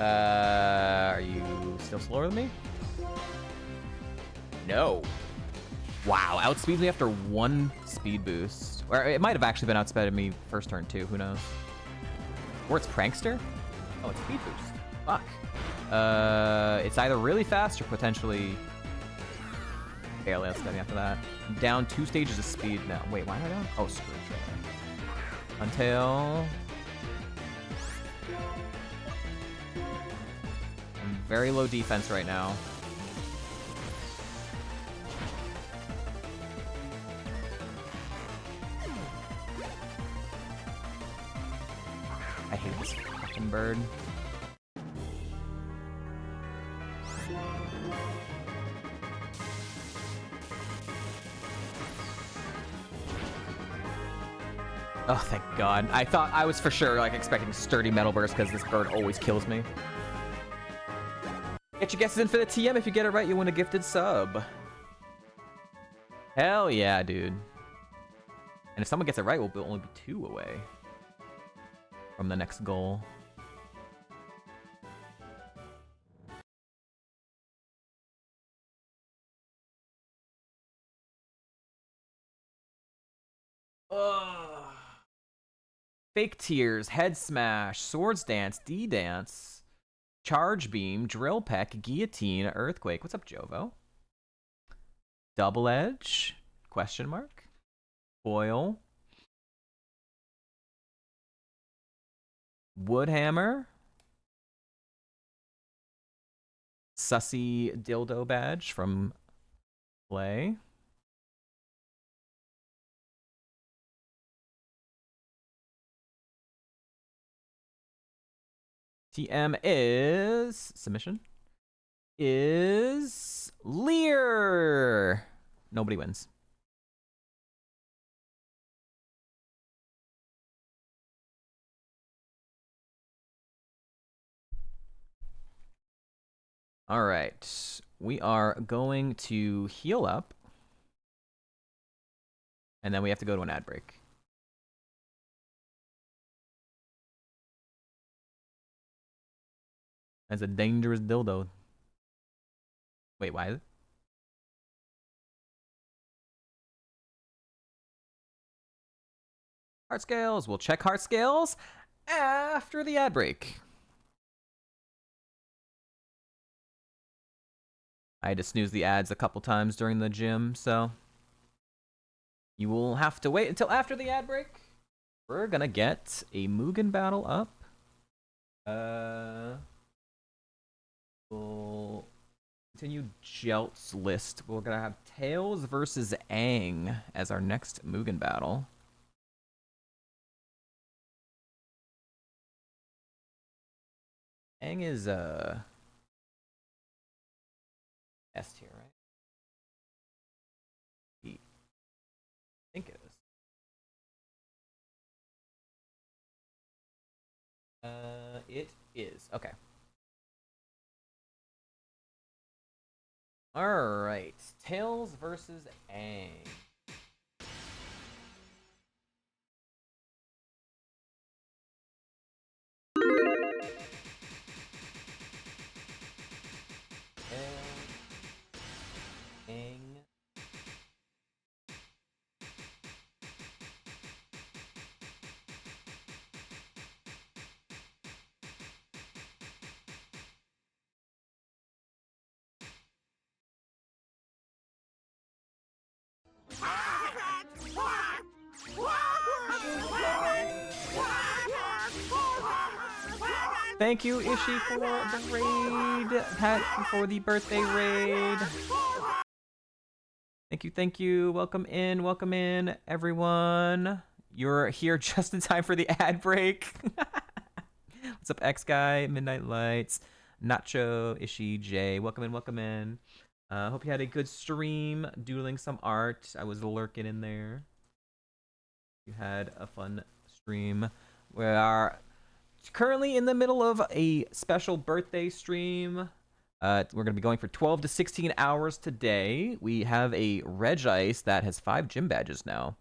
Are you still slower than me? No. Wow, outspeeds me after one speed boost. Or it might have actually been outspeeded me first turn too, who knows? Or it's Prankster? Oh, it's speed boost. Fuck. It's either really fast or potentially barely outspeed me after that. I'm down 2 stages of speed now. Wait, why am I down? Oh, screw it. Until... I'm very low defense right now. I hate this fucking bird. Oh, thank God. I was for sure like expecting sturdy metal burst because this bird always kills me. Get your guesses in for the TM. If you get it right, you win a gifted sub. Hell yeah, dude. And if someone gets it right, we'll only be 2 away from the next goal. Ugh. Fake Tears, Head Smash, Swords Dance, D Dance, Charge Beam, Drill Peck, Guillotine, Earthquake. What's up, Jovo? Double Edge? Question mark? Foil. Woodhammer. Sussy Dildo Badge from Play. TM is submission is Lear. Nobody wins. All right, we are going to heal up, and then we have to go to an ad break. That's a dangerous dildo. Wait, why is it? Heart scales. We'll check heart scales after the ad break. I had to snooze the ads a couple times during the gym, so you will have to wait until after the ad break. We're gonna get a Mugen battle up. We'll continue Jelt's list. We're gonna have Tails versus Aang as our next Mugen battle. Aang is S tier, right? I think it is. It is. Okay. Alright. Tails versus Aang. Aang. Thank you, Ishi, for the raid. Pat, for the birthday raid. Thank you. Welcome in, everyone. You're here just in time for the ad break. What's up, X Guy, Midnight Lights, Nacho, Ishi, Jay. Welcome in. Hope you had a good stream, doodling some art. I was lurking in there. You had a fun stream. We are currently in the middle of a special birthday stream. We're going to be going for 12 to 16 hours today. We have a Regice that has 5 gym badges now.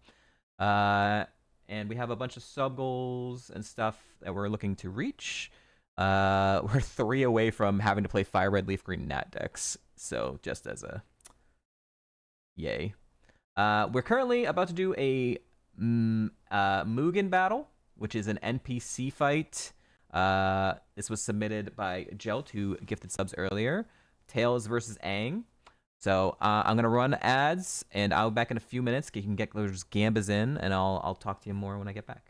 And we have a bunch of sub goals and stuff that we're looking to reach. We're 3 away from having to play Fire Red, Leaf Green, Nat decks. So just as a yay. We're currently about to do a Mugen battle, which is an NPC fight. This was submitted by Jelt, who gifted subs earlier. Tails versus Aang. So I'm gonna run ads, and I'll be back in a few minutes. You can get those gambas in, and I'll talk to you more when I get back.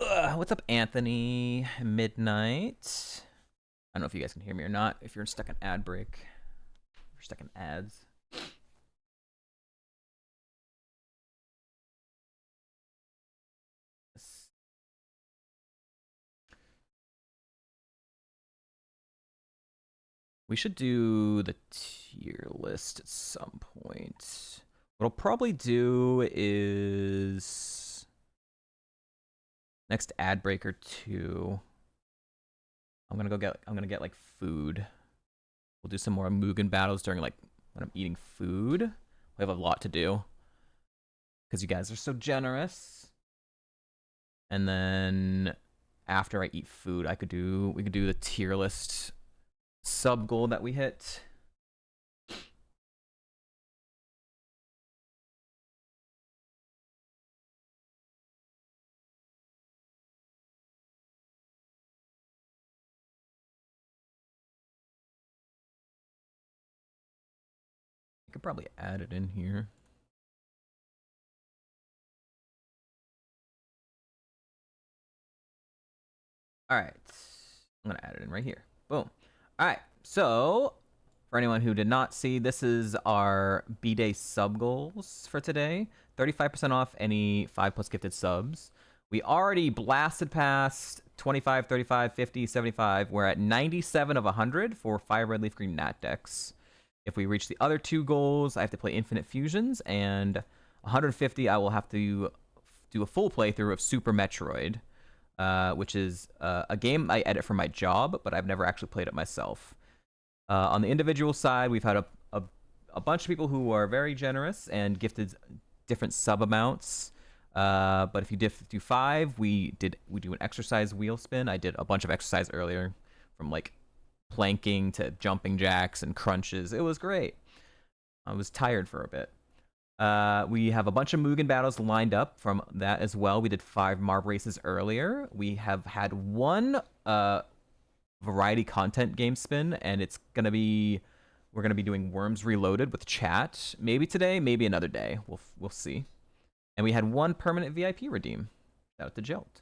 What's up, Anthony? Midnight. I don't know if you guys can hear me or not. If you're stuck in ad break, if you're stuck in ads. We should do the tier list at some point. What I'll probably do is next ad break or two. I'm gonna get like food. We'll do some more Mugen battles during like when I'm eating food. We have a lot to do because you guys are so generous. And then after I eat food, we could do the tier list sub goal that we hit. I could probably add it in here. All right, I'm gonna add it in right here. Boom. All right, so for anyone who did not see, this is our B-Day sub goals for today. 35% off any 5+ gifted subs. We already blasted past 25, 35, 50, 75. We're at 97 of 100 for 5 red leaf green nat decks. If we reach the other 2 goals, I have to play Infinite Fusions, and 150, I will have to do a full playthrough of Super Metroid, which is a game I edit for my job, but I've never actually played it myself. On the individual side, we've had a bunch of people who are very generous and gifted different sub amounts. But if you do 5, we do an exercise wheel spin. I did a bunch of exercise earlier, from like planking to jumping jacks and crunches. It was great. I was tired for a bit. We have a bunch of Mugen battles lined up from that as well. We did 5 Marb races earlier. We have had 1 variety content game spin, and we're gonna be doing Worms Reloaded with chat. Maybe today, maybe another day. We'll see. And we had 1 permanent VIP redeem. Shout out to Jolt.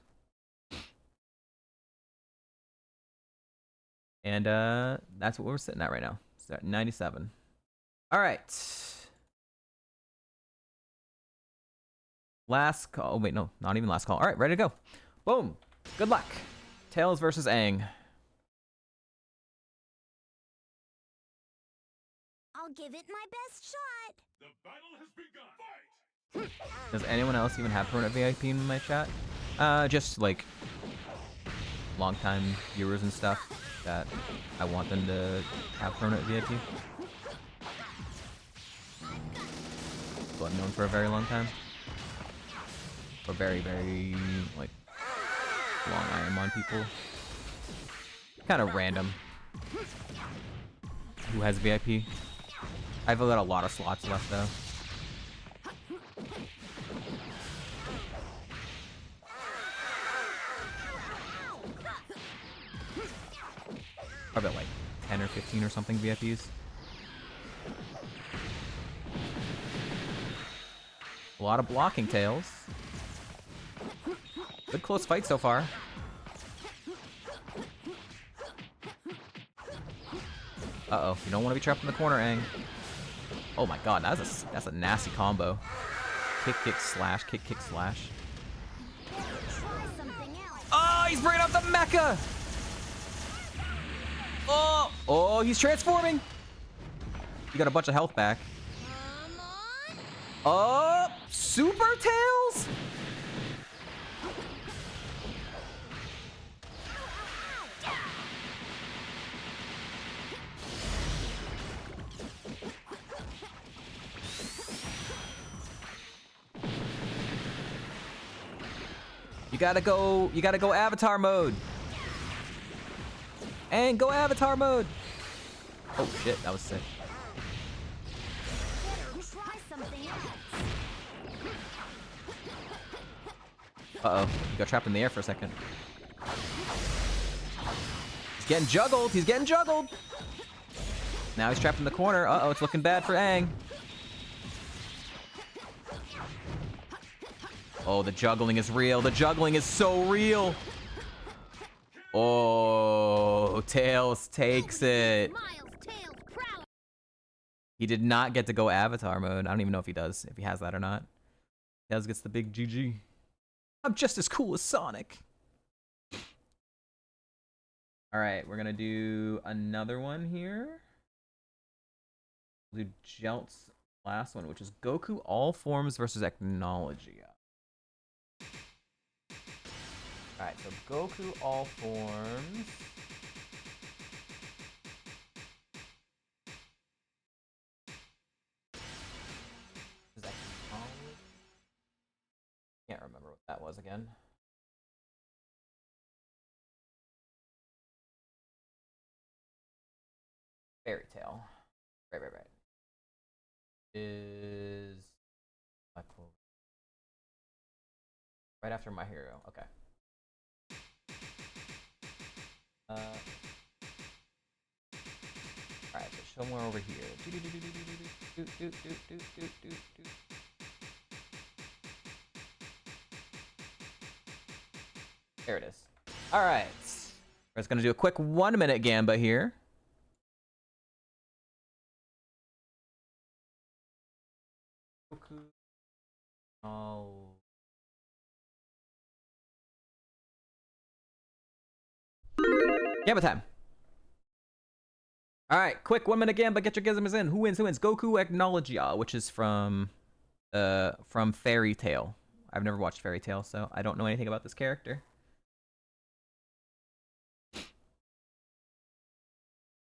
And that's what we're sitting at right now. So at 97. All right. Last call. Oh, wait, no, not even last call. All right, ready to go. Boom. Good luck. Tails versus Aang. I'll give it my best shot. The battle has begun. Fight! Does anyone else even have permanent VIP in my chat? Just like longtime viewers and stuff that I want them to have permanent VIP. So I've known for a very long time. For very, very like long Ironmon people. Kind of random. Who has VIP? I've got a lot of slots left though. Probably like 10 or 15 or something VIPs. A lot of blocking, Tails. Good close fight so far. Uh-oh, you don't want to be trapped in the corner, Aang. Oh my god, that's a nasty combo. Kick, kick, slash, kick, kick, slash. Oh, he's bringing up the mecha! Oh, he's transforming! You got a bunch of health back. Oh, Super Tails? You gotta go avatar mode. And go avatar mode. Oh shit, that was sick. Uh-oh, he got trapped in the air for a second. He's getting juggled, he's getting juggled. Now he's trapped in the corner. Uh-oh, it's looking bad for Aang. Oh, the juggling is real. The juggling is so real. Oh, Tails takes it. He did not get to go Avatar mode. I don't even know if he does, if he has that or not. Tails gets the big GG. I'm just as cool as Sonic. All right, we're gonna do another one here. We'll do Jelt's last one, which is Goku all forms versus Technologia. All right, so Goku all forms. Is that Technology? Can't remember what that was again. Fairy Tail. Right. Is right after My Hero. Okay. Alright, so show more over here. There it is. Alright. We're just gonna do a quick 1 minute Gamba here. Oh. Gamba time. All right, quick 1 minute Gamba. Get your gizmos in. Who wins? Who wins? Goku Technologia, which is from Fairy Tail. I've never watched Fairy Tail, so I don't know anything about this character.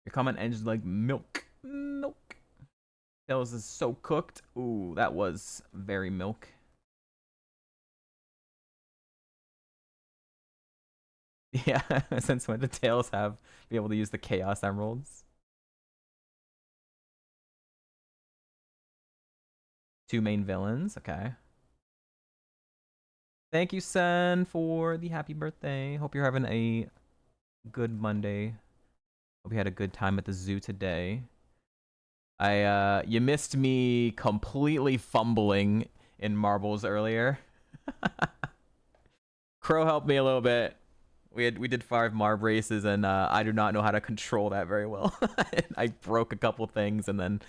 Your comment ends like milk. Milk. Tails is so cooked. Ooh, that was very milk. Yeah, since when did Tails be able to use the Chaos Emeralds? 2 main villains, okay. Thank you, Sen, for the happy birthday. Hope you're having a good Monday. Hope you had a good time at the zoo today. You missed me completely fumbling in marbles earlier. Crow helped me a little bit. We did 5 marb races, and I do not know how to control that very well. I broke a couple things, and then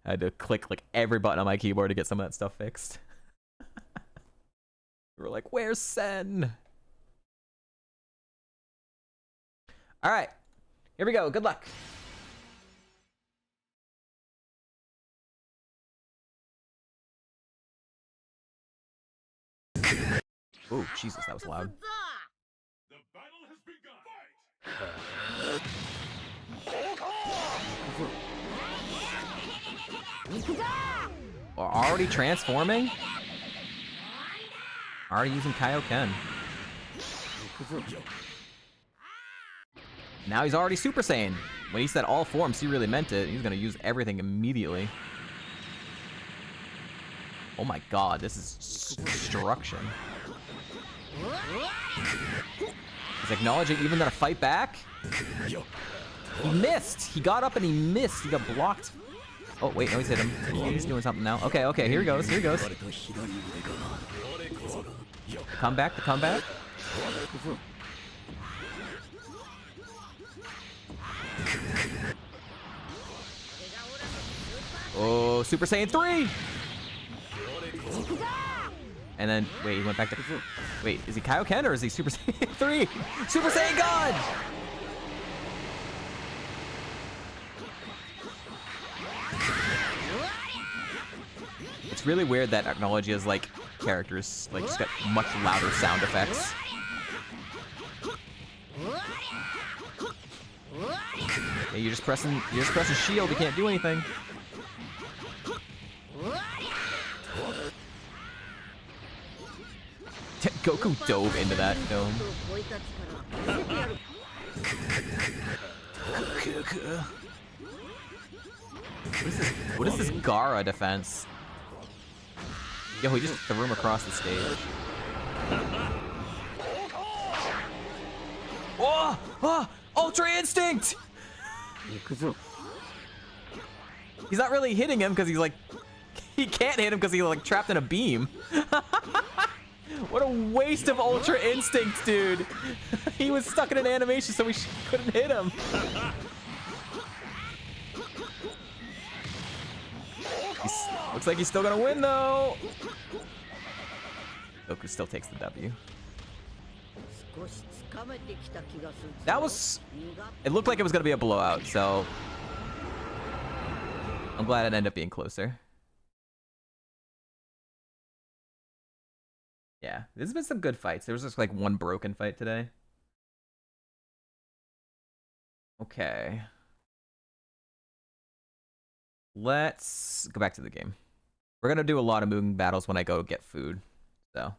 I had to click like every button on my keyboard to get some of that stuff fixed. We were like, "Where's Sen?" All right, here we go. Good luck. Oh, Jesus, that was loud. The battle has begun. We're already transforming? Already using Kaioken. Now he's already Super Saiyan. When he said all forms, he really meant it. He's gonna use everything immediately. Oh my god, this is destruction. Is Technology even gonna fight back? He missed! He got up and he missed. He got blocked. Oh, wait, no, he's hit him. He's doing something now. Okay, okay, here he goes, here he goes. Come back, the comeback. Oh, Super Saiyan 3! And then, wait, he went back to... Wait, is he Kaioken or is he Super Saiyan 3? Super Saiyan God! It's really weird that Technologia's like characters like just got much louder sound effects. Yeah, you're just pressing shield, you can't do anything. Goku dove into that dome. What is this Gaara defense? Yo, he just threw him across the stage. Oh! Oh! Ultra Instinct! He's not really hitting him because he's like... He can't hit him because he's like trapped in a beam. What a waste of Ultra Instinct, dude. He was stuck in an animation, so we couldn't hit him. Looks like he's still gonna win, though. Goku still takes the W. That was... It looked like it was gonna be a blowout, so... I'm glad it ended up being closer. Yeah, there's been some good fights. There was just like one broken fight today. Okay. Let's go back to the game. We're gonna do a lot of moving battles when I go get food, so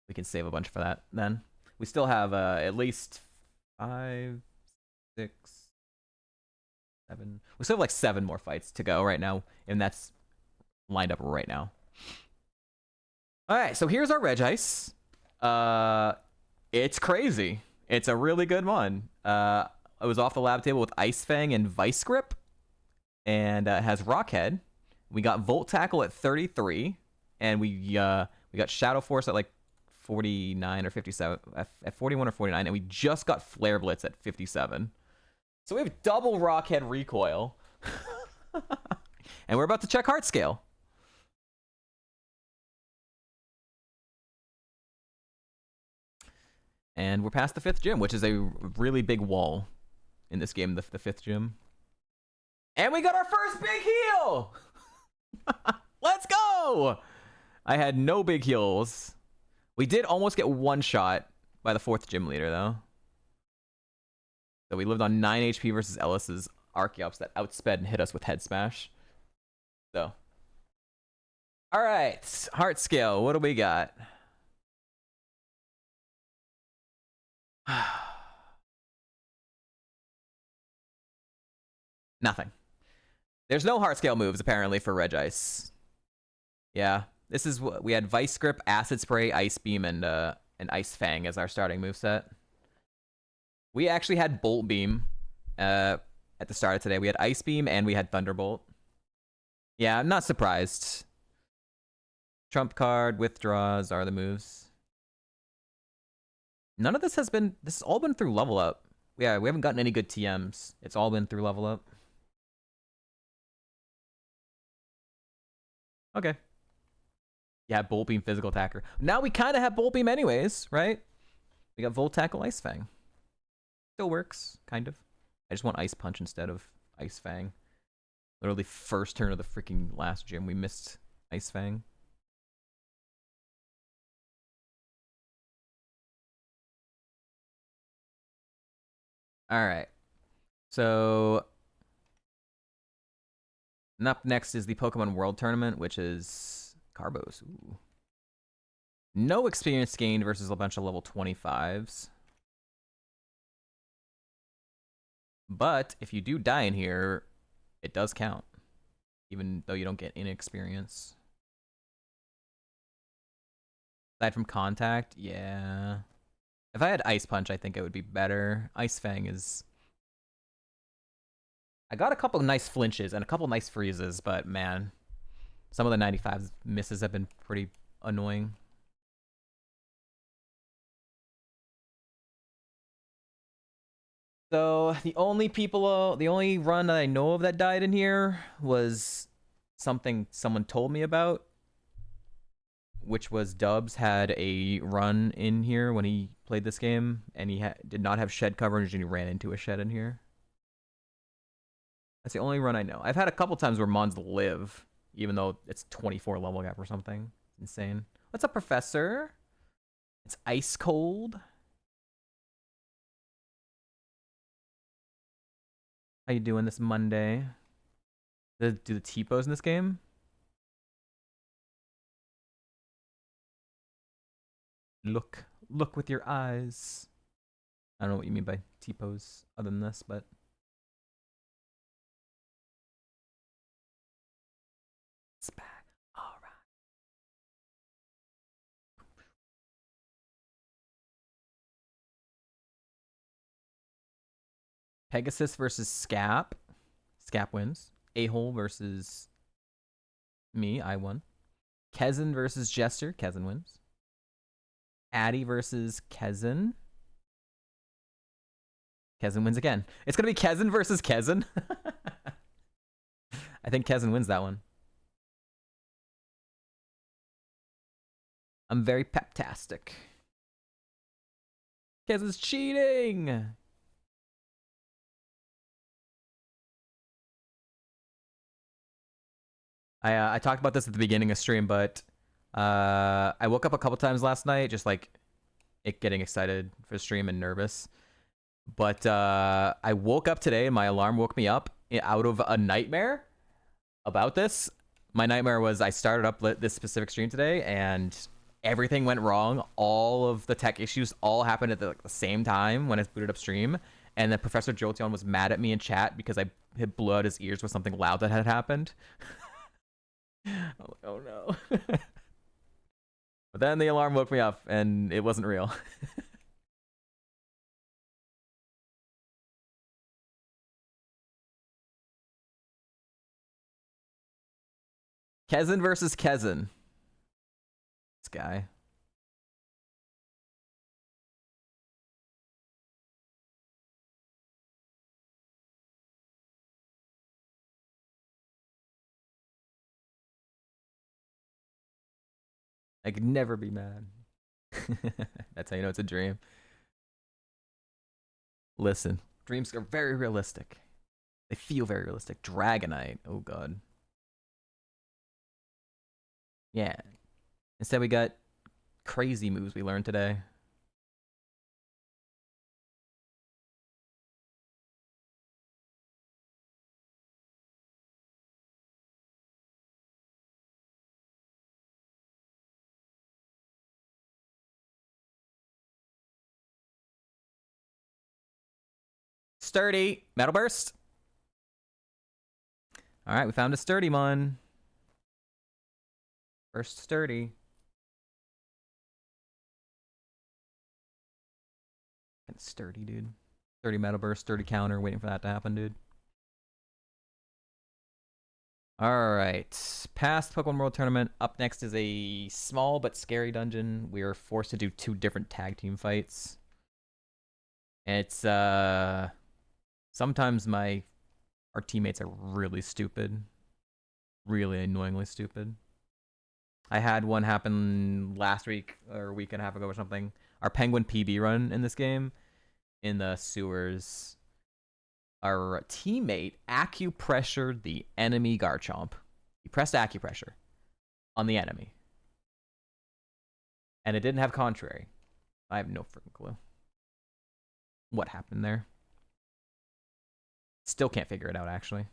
we can save a bunch for that then. We still have at least 5, 6, 7. We still have like 7 more fights to go right now, and that's lined up right now. All right, so here's our Regice. It's crazy. It's a really good one. I was off the lab table with Ice Fang and Vice Grip, and it has Rockhead. We got Volt Tackle at 33, and we got Shadow Force at like 49 or 57, at 41 or 49, and we just got Flare Blitz at 57. So we have double Rockhead recoil, and we're about to check Heart Scale. And we're past the 5th gym, which is a really big wall in this game, the 5th gym. And we got our first big heal! Let's go! I had no big heals. We did almost get one shot by the 4th gym leader, though. So we lived on 9 HP versus Ellis's Archeops that outsped and hit us with Head Smash. So. Alright, Heart Scale, what do we got? Nothing. There's no Heart Scale moves, apparently, for Regice. Yeah. This is what we had: Vice Grip, Acid Spray, Ice Beam, and Ice Fang as our starting moveset. We actually had Bolt Beam at the start of today. We had Ice Beam and we had Thunderbolt. Yeah, I'm not surprised. Trump card, withdraws are the moves. None of this has been... This has all been through level up. Yeah, we haven't gotten any good TMs. It's all been through level up. Okay. Yeah, Bolt Beam, Physical Attacker. Now we kind of have Bolt Beam anyways, right? We got Volt Tackle, Ice Fang. Still works, kind of. I just want Ice Punch instead of Ice Fang. Literally first turn of the freaking last gym, we missed Ice Fang. Alright. So... And up next is the Pokemon World Tournament, which is Carbos. Ooh. No experience gained versus a bunch of level 25s. But if you do die in here, it does count. Even though you don't get any experience. Aside from contact, yeah. If I had Ice Punch, I think it would be better. Ice Fang is... I got a couple nice flinches and a couple nice freezes, but man, some of the 95 misses have been pretty annoying. So the only run that I know of that died in here was something someone told me about, which was Dubs had a run in here when he played this game, and he did not have shed coverage, and he ran into a shed in here. That's the only run I know. I've had a couple times where Mons live, even though it's 24 level gap or something. It's insane. What's up, Professor? It's ice cold. How you doing this Monday? Do the T-pose in this game? Look with your eyes. I don't know what you mean by T-pose other than this, but... It's back. All right. Pegasus versus Scap. Scap wins. A-Hole versus me. I won. Kezin versus Jester. Kezin wins. Addy versus Kezen. Kezen wins again. It's gonna be Kezen versus Kezen. I think Kezen wins that one. I'm very peptastic. Kezen's cheating. I talked about this at the beginning of stream, but I woke up a couple times last night, just like getting excited for the stream and nervous. But I woke up today and my alarm woke me up out of a nightmare about this. My nightmare was I started up this specific stream today and everything went wrong. All of the tech issues all happened at the same time when I booted up stream. And then Professor Jolteon was mad at me in chat because I had blew out his ears with something loud that had happened. I'm like, oh no. But then the alarm woke me up and it wasn't real. Kezen versus Kezen. This guy. I could never be mad. That's how you know it's a dream. Listen, dreams are very realistic. They feel very realistic. Dragonite. Oh god. Yeah. Instead we got crazy moves we learned today. Sturdy. Metal Burst. Alright, we found a Sturdymon. First Sturdy. Sturdy, dude. Sturdy Metal Burst, Sturdy counter, waiting for that to happen, dude. Alright. Past Pokemon World Tournament. Up next is a small but scary dungeon. We are forced to do 2 different tag team fights. And it's sometimes our teammates are really stupid. Really annoyingly stupid. I had one happen last week or a week and a half ago or something. Our Penguin PB run in this game in the sewers. Our teammate acupressured the enemy Garchomp. He pressed acupressure on the enemy. And it didn't have contrary. I have no freaking clue what happened there. Still can't figure it out, actually.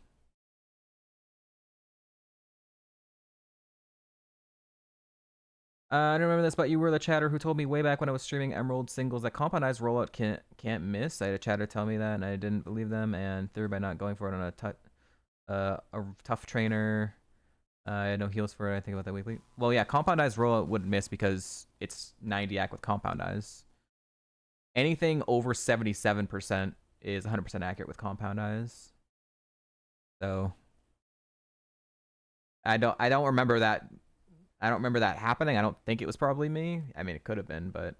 I don't remember this, but you were the chatter who told me way back when I was streaming Emerald singles that Compound Eyes rollout can't miss. I had a chatter tell me that, and I didn't believe them. And third, by not going for it on a tough trainer, I had no heals for it. I think about that weekly. Well, yeah, Compound Eyes rollout wouldn't miss because it's 90 ac with Compound Eyes. Anything over 77% is 100% accurate with Compound Eyes. So I don't remember that. I don't remember that happening. I don't think it was probably me. I mean, it could have been, but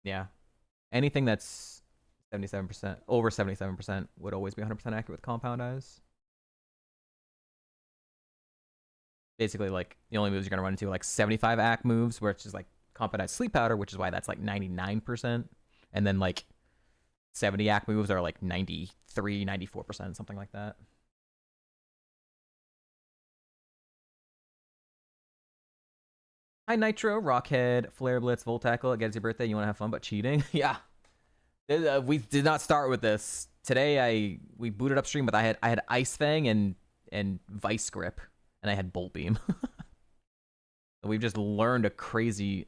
yeah. Anything that's 77%, over 77% would always be 100% accurate with Compound Eyes. Basically, like, the only moves you're going to run into are like 75 AC moves, where it's just like Compound Eyes Sleep Powder, which is why that's like 99%. And then like 70 AC moves are like 93, 94%, something like that. Hi Nitro, Rockhead, Flare Blitz, Volt Tackle. It gets your birthday. You want to have fun, but cheating? Yeah. We did not start with this today. We booted up stream, but I had Ice Fang and Vice Grip, and I had Bolt Beam. So we've just learned a crazy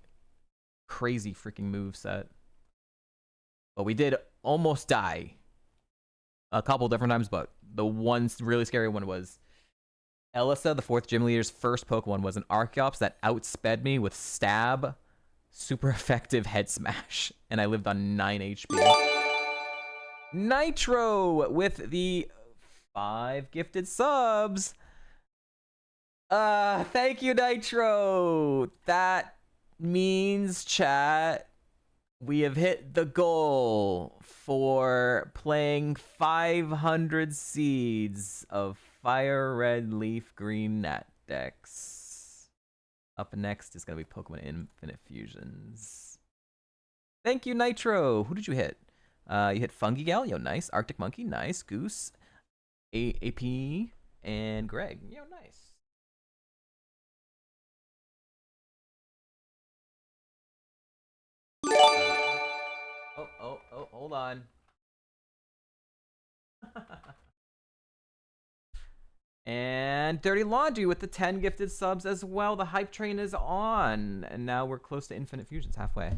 freaking move set. But we did almost die a couple different times. But the one really scary one was Elisa, the 4th gym leader's first Pokemon, was an Archeops that outsped me with Stab, super effective Head Smash, and I lived on 9 HP. Nitro with the 5 gifted subs. Thank you, Nitro. That means, chat, we have hit the goal for playing 500 seeds of Fire Red Leaf Green Nat decks. Up next is going to be Pokemon Infinite Fusions. Thank you, Nitro. Who did you hit? You hit Fungigal. Yo, nice. Arctic Monkey. Nice. Goose. AP. And Greg. Yo, nice. Oh, hold on. And Dirty Laundry with the 10 gifted subs as well. The hype train is on. And now we're close to Infinite Fusions, halfway.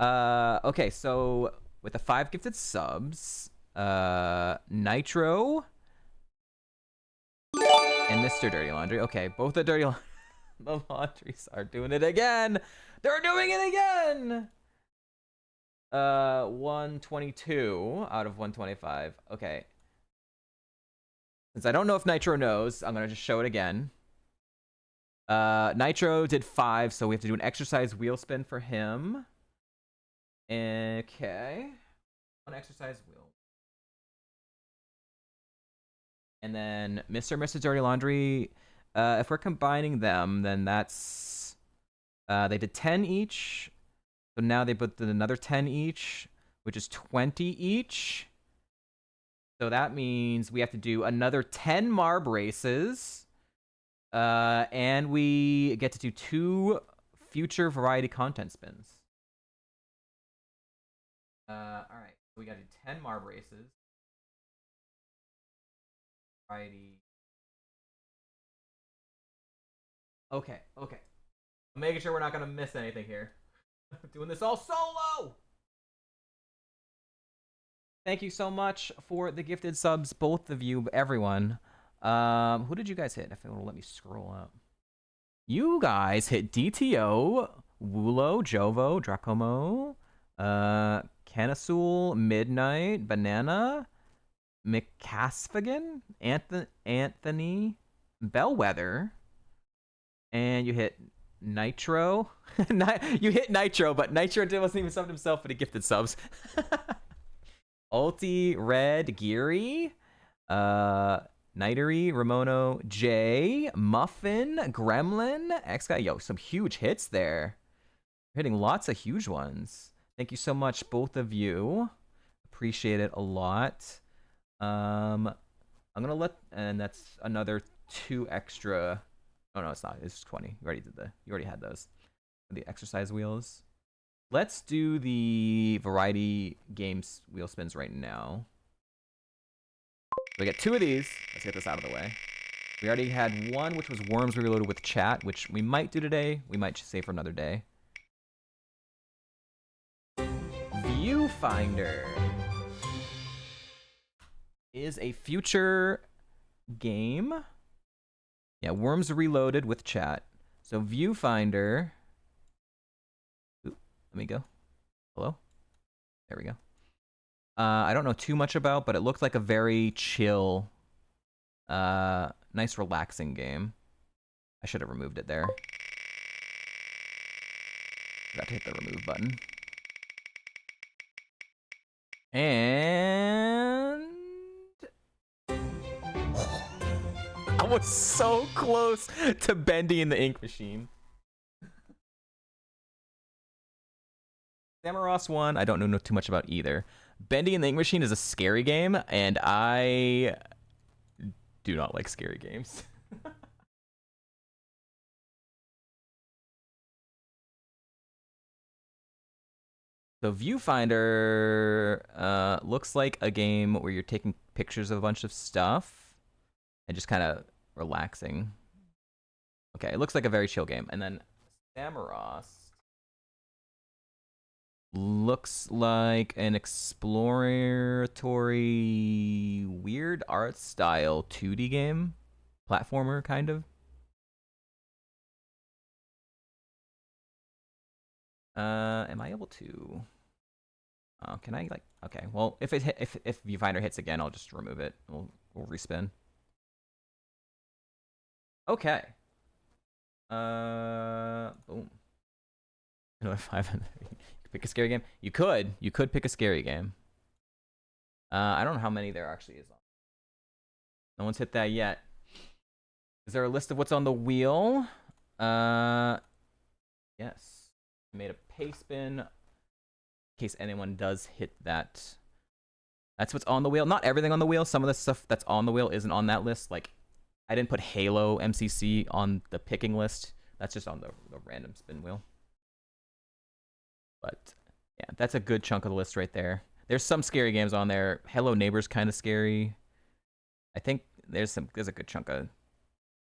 Okay, so with the 5 gifted subs, Nitro and Mr. Dirty Laundry. Okay, both the the Laundries are doing it again. They're doing it again. 122 out of 125. Okay. Since I don't know if Nitro knows, I'm gonna just show it again. Nitro did 5, so we have to do an exercise wheel spin for him. Okay. One exercise wheel. And then Mr. and Mrs. Dirty Laundry, if we're combining them, then that's... they did 10 each. So now they put another 10 each, which is 20 each. So that means we have to do another 10 Marb races. And we get to do 2 future variety content spins. Alright. So we gotta do 10 Marb races. Variety. Okay. I'm making sure we're not gonna miss anything here. I'm doing this all solo! Thank you so much for the gifted subs, both of you, everyone. Who did you guys hit? If it will let me scroll up. You guys hit DTO, Wulo, Jovo, Dracomo, Canasul, Midnight, Banana, McCasfagan, Anthony, Bellwether, and you hit Nitro. You hit Nitro, but Nitro wasn't even subbed himself for the gifted subs. Ulti, Red, Geary, Nightery, Ramono, Jay, Muffin, Gremlin, X-Guy. Yo, some huge hits there. You're hitting lots of huge ones. Thank you so much, both of you. Appreciate it a lot. I'm gonna let, and that's another 2 extra. Oh no, it's not. It's 20. You already had those. The exercise wheels. Let's do the variety games wheel spins right now. We get 2 of these. Let's get this out of the way. We already had 1, which was Worms Reloaded with chat, which we might do today. We might just save for another day. Viewfinder is a future game. Yeah, Worms Reloaded with chat. So Viewfinder. Ooh, let me go. Hello? There we go. I don't know too much about, but it looked like a very chill, nice relaxing game. I should have removed it there. Forgot to hit the remove button. And... I was so close to Bendy in the ink machine. Samaros 1, I don't know too much about either. Bendy in the Ink Machine is a scary game, and I do not like scary games. So Viewfinder looks like a game where you're taking pictures of a bunch of stuff and just kind of relaxing. Okay, it looks like a very chill game. And then Samaros looks like an exploratory, weird art style 2D game. Platformer, kind of. Am I able to... can I, like... Okay, well, if Viewfinder hits again, I'll just remove it. We'll respin. Okay. Boom. Another 500. You could pick a scary game. You could pick a scary game. I don't know how many there actually is on. No one's hit that yet. Is there a list of what's on the wheel? Yes. I made a pay spin in case anyone does hit that. That's what's on the wheel. Not everything on the wheel. Some of the stuff that's on the wheel isn't on that list. Like, I didn't put Halo MCC on the picking list. That's just on the random spin wheel. But yeah, that's a good chunk of the list right there. There's some scary games on there. Hello Neighbor's kind of scary. I think there's a good chunk of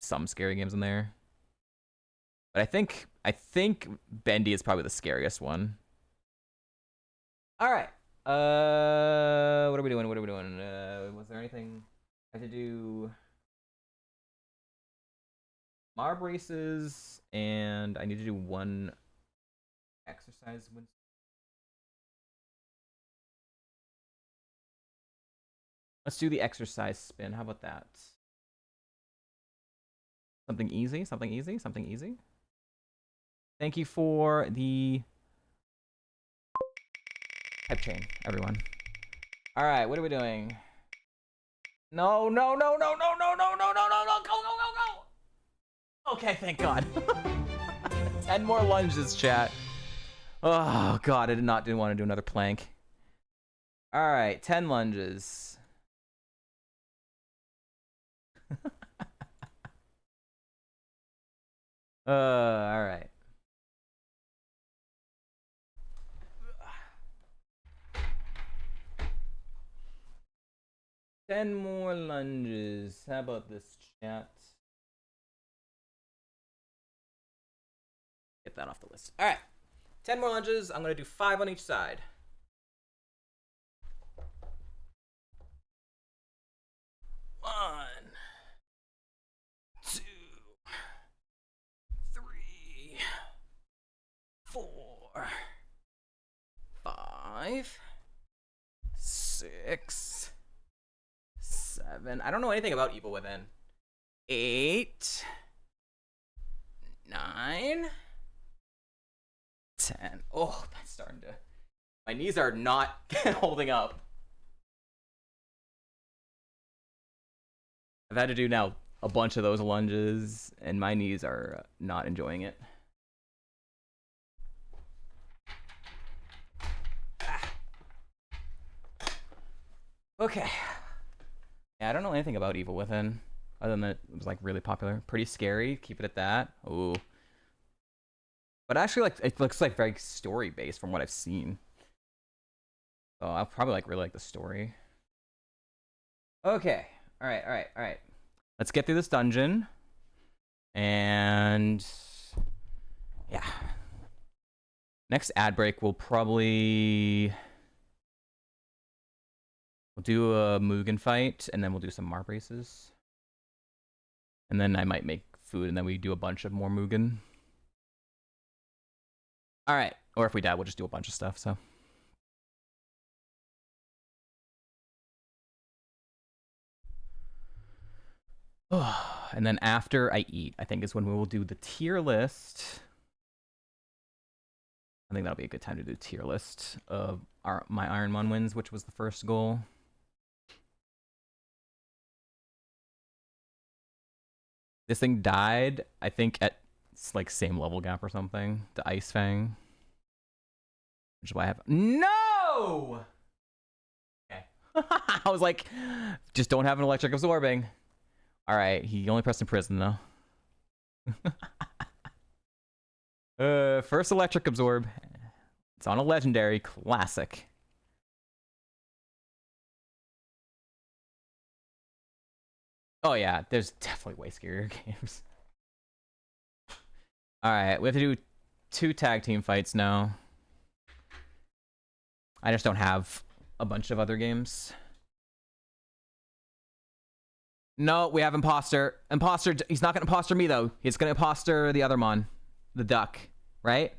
some scary games in there. But I think Bendy is probably the scariest one. All right. What are we doing? Was there anything I had to do? Marb races, and I need to do one exercise. Let's do the exercise spin. How about that? Something easy. Thank you for the type chain, everyone. All right, what are we doing? No. Go. Okay, thank God. 10 more lunges, chat. Oh, God, I didn't want to do another plank. All right, 10 lunges. All right. Ten more lunges. How about this, chat? Get that off the list. All right. 10 more lunges. I'm going to do 5 on each side. 1, 2, 3, 4, 5, 6, 7. I don't know anything about Evil Within. 8, 9, 10. Oh, that's starting to... My knees are not holding up. I've had to do now a bunch of those lunges, and my knees are not enjoying it. Okay. Yeah, I don't know anything about Evil Within, other than that it was like really popular. Pretty scary. Keep it at that. Ooh. But actually, like, it looks like very story based from what I've seen. So I'll probably like really like the story. Okay. All right. Let's get through this dungeon. And yeah. Next ad break, we'll do a Mugen fight, and then we'll do some Marp races. And then I might make food, and then we do a bunch of more Mugen. All right. Or if we die, we'll just do a bunch of stuff, so. And then after I eat, I think is when we will do the tier list. I think that'll be a good time to do a tier list of my Ironmon wins, which was the first goal. This thing died, I think, at like same level gap or something. The Ice Fang. Which is why I have... No! Okay. I was like, just don't have an electric absorbing. All right, he only pressed in prison, though. First electric absorb. It's on a legendary classic. Oh yeah, there's definitely way scarier games. All right, we have to do 2 tag team fights now. I just don't have a bunch of other games. No, we have imposter. Imposter, he's not gonna imposter me though. He's gonna imposter the other mon. The duck, right?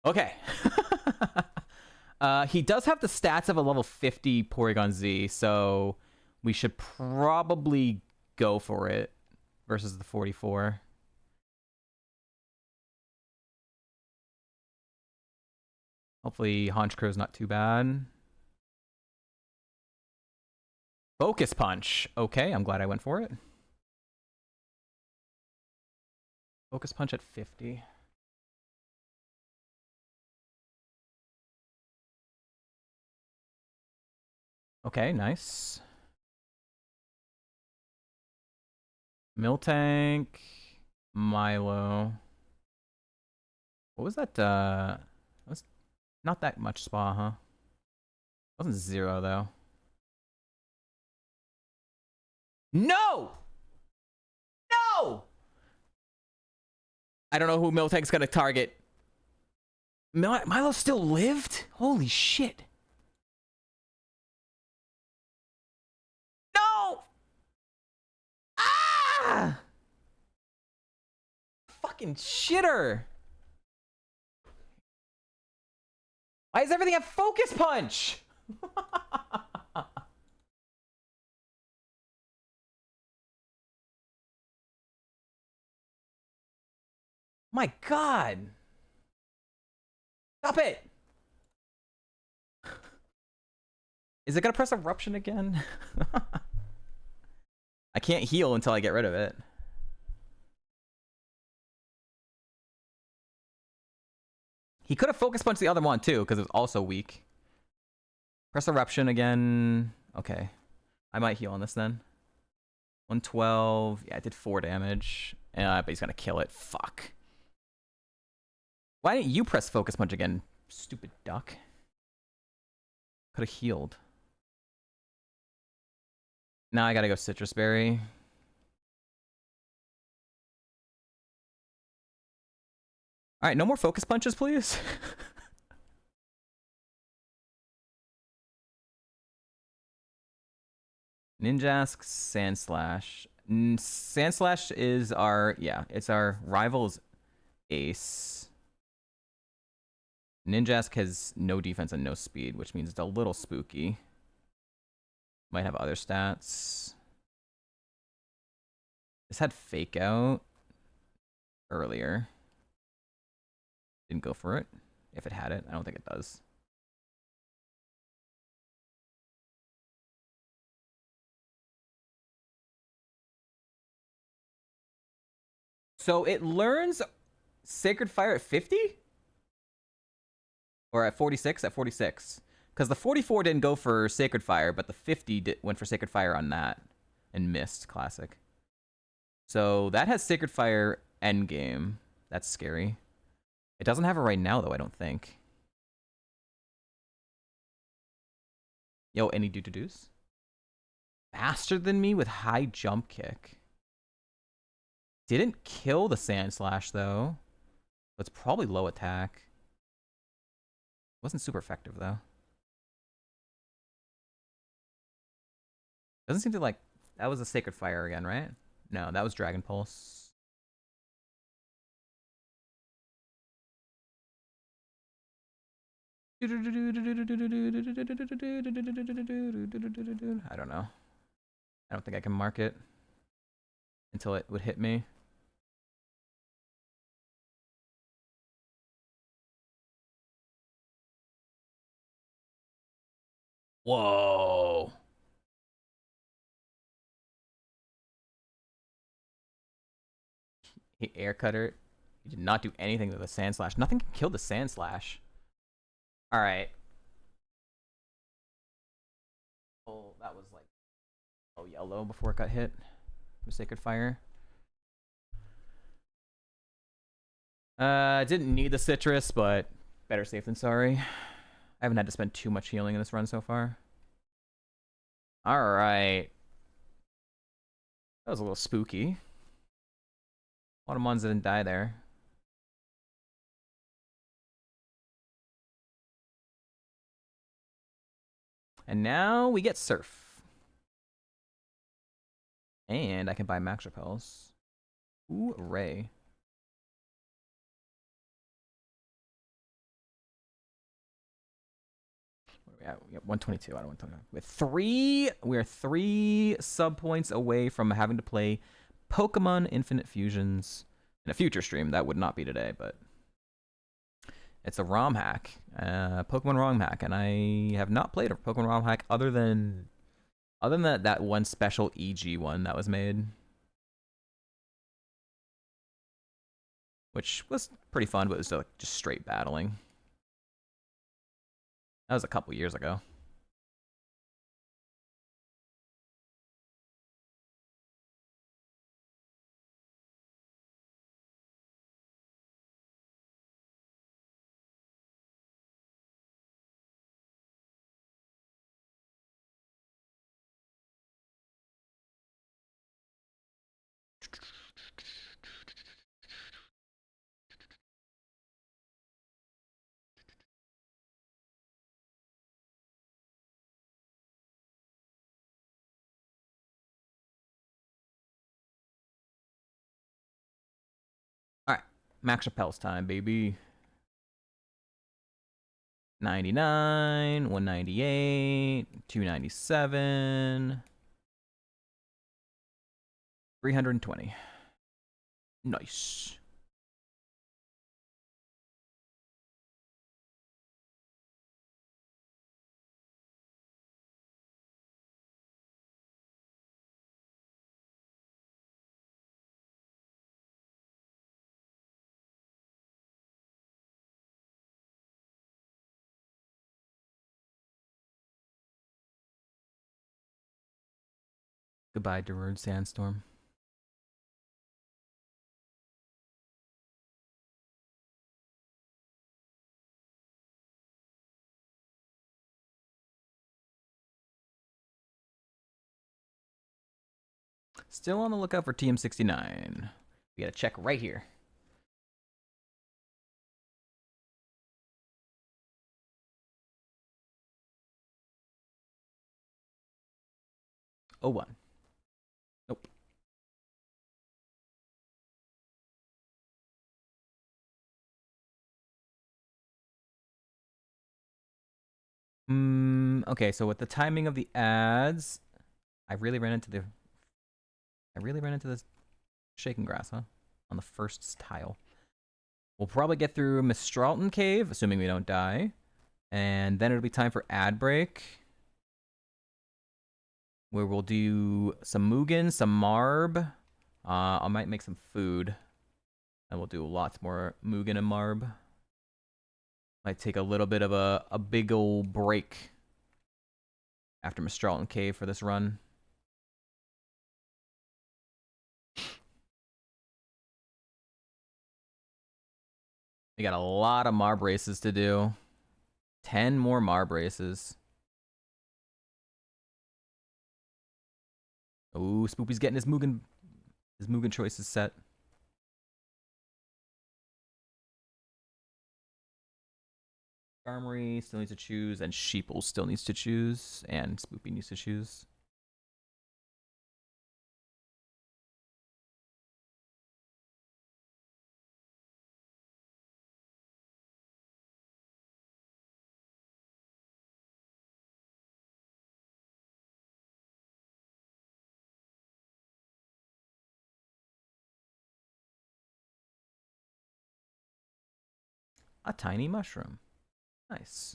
Okay. He does have the stats of a level 50 Porygon Z, so we should probably go for it versus the 44. Hopefully Honchkro's not too bad. Focus Punch. Okay, I'm glad I went for it. Focus Punch at 50. Okay, nice. Miltank, Milo. What was that? That was not that much spa, huh? Wasn't 0 though. No! No! I don't know who Miltank's gonna target. Milo still lived? Holy shit. No! Ah! Fucking shitter. Why does everything have Focus Punch? My god. Stop it. Is it gonna press Eruption again? I can't heal until I get rid of it. He could have Focus Punched the other one too, because it was also weak. Press Eruption again. Okay. I might heal on this then. 112. Yeah, it did 4 damage. But he's gonna kill it. Fuck. Why didn't you press Focus Punch again, stupid duck? Could have healed. Now I gotta go Citrus Berry. Alright, no more Focus Punches, please. Ninjask, Sandslash. Sandslash is our, yeah, it's our rival's ace. Ninjask has no defense and no speed, which means it's a little spooky. Might have other stats. This had Fake Out earlier. Didn't go for it. If it had it, I don't think it does. So it learns Sacred Fire at 50? Or at 46? At 46. Because the 44 didn't go for Sacred Fire, but the 50 went for Sacred Fire on that. And missed. Classic. So that has Sacred Fire endgame. That's scary. It doesn't have it right now, though, I don't think. Yo, any doo-doo-doos? Faster than me with high jump kick. Didn't kill the Sandslash, though. It's probably low attack. Wasn't super effective, though. Doesn't seem to, like... That was a Sacred Fire again, right? No, that was Dragon Pulse. I don't know. I don't think I can mark it until it would hit me. Whoa. He air cutter. He did not do anything to the Sandslash. Nothing can kill the Sandslash. All right. Oh, that was like yellow before it got hit from Sacred Fire. Didn't need the citrus, but better safe than sorry. I haven't had to spend too much healing in this run so far. All right. That was a little spooky. A lot of mons didn't die there. And now we get Surf. And I can buy Max Repels. Ooh, Ray. What are we at? We got 122 out of 129. We're 3 sub points away from having to play Pokemon Infinite Fusions in a future stream. That would not be today, but It's a ROM hack, Pokemon ROM hack, and I have not played a Pokemon ROM hack other than that one special EG one that was made, which was pretty fun, but it was like just straight battling. That was a couple years ago. All right, Max Repel's time, baby. 99, 198, 297, 320. Nice. Goodbye, Derward Sandstorm. Still on the lookout for TM69. We gotta check right here. Oh, one. Nope. Okay, so with the timing of the ads, I really ran into this shaking grass, huh? On the first tile. We'll probably get through Mistralton Cave, assuming we don't die. And then it'll be time for ad break, where we'll do some Mugen, some Marb. I might make some food. And we'll do lots more Mugen and Marb. Might take a little bit of a big old break after Mistralton Cave for this run. We got a lot of Marb races to do. 10 more Marb races. Oh, Spoopy's getting his Mugen choices set. Armory still needs to choose, and Sheeple still needs to choose, and Spoopy needs to choose. A tiny mushroom. Nice.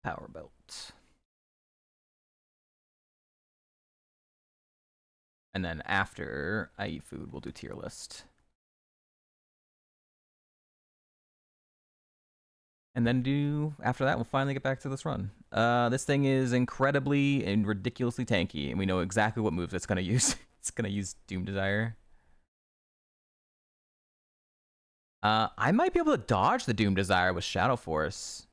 Power belt. And then after I eat food, we'll do tier list. And then after that, we'll finally get back to this run. This thing is incredibly and ridiculously tanky, and we know exactly what moves it's gonna use. It's gonna use Doom Desire. I might be able to dodge the Doom Desire with Shadow Force.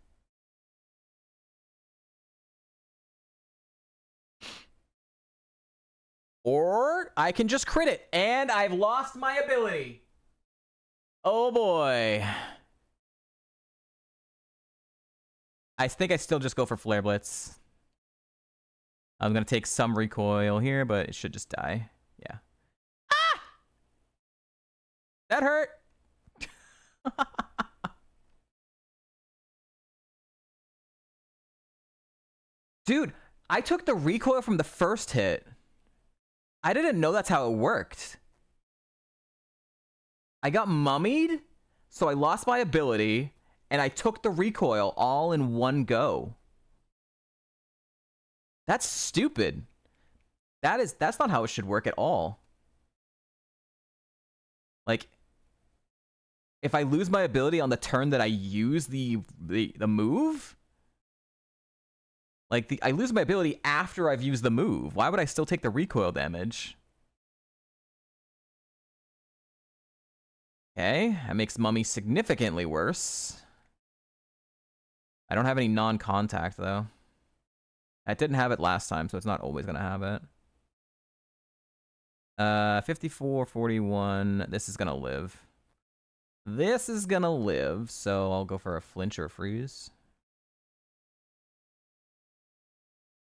Or I can just crit it, and I've lost my ability. Oh boy. I think I still just go for Flare Blitz. I'm gonna take some recoil here, but it should just die. Yeah. Ah! That hurt. Dude, I took the recoil from the first hit. I didn't know that's how it worked. I got mummied, so I lost my ability, and I took the recoil all in one go. That's stupid. That's not how it should work at all. Like, if I lose my ability on the turn that I use the move, like I lose my ability after I've used the move. Why would I still take the recoil damage? Okay, that makes Mummy significantly worse. I don't have any non-contact though. I didn't have it last time, so it's not always gonna have it. 54, 41. This is gonna live. This is gonna live, so I'll go for a flinch or a freeze.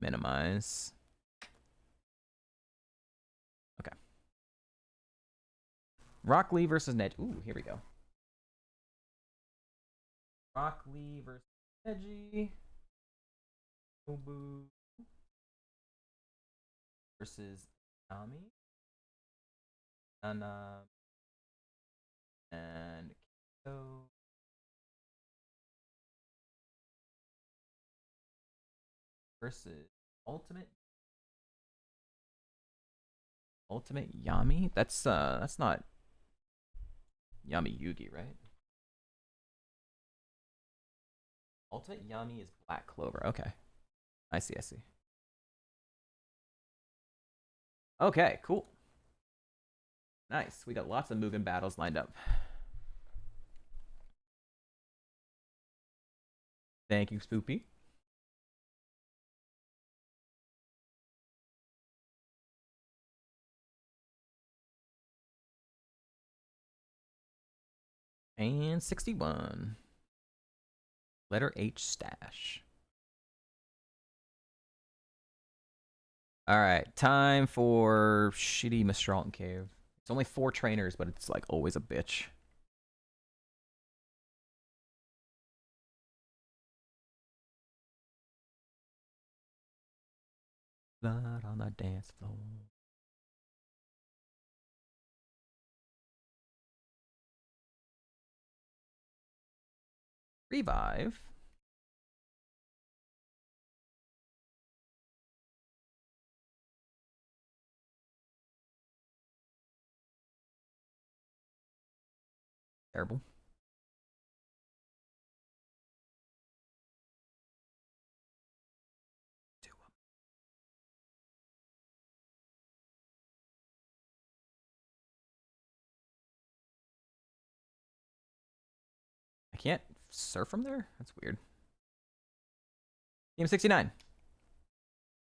Minimize. Okay. Rock Lee versus Nedge. Ooh, here we go. Rock Lee versus Neji. Nobu versus Nami. And Kaizo versus Ultimate Yami. That's not Yami Yugi, right? Ultimate Yami is Black Clover. Okay. I see. Okay, cool. Nice. We got lots of Mugen battles lined up. Thank you, Spoopy. And 61. Letter H stash. All right, time for shitty Mistralton Cave. It's only 4 trainers, but it's like always a bitch. Blood on the dance floor. Revive. Terrible. I can't surf from there? That's weird. Game 69.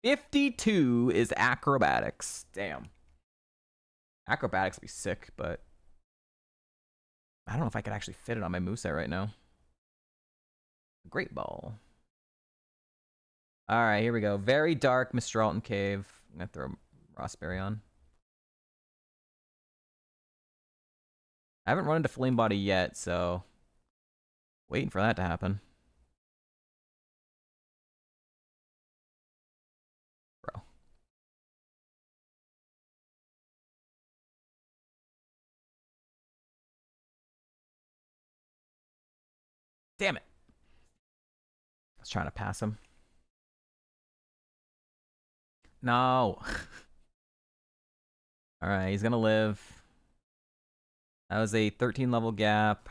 52 is acrobatics. Damn. Acrobatics would be sick, but I don't know if I could actually fit it on my moveset right now. Great ball. All right, here we go. Very dark Mistralton Cave. I'm gonna throw Rossberry on. I haven't run into Flame Body yet, so waiting for that to happen. Bro. Damn it. I was trying to pass him. No. All right, he's gonna live. That was a 13 level gap.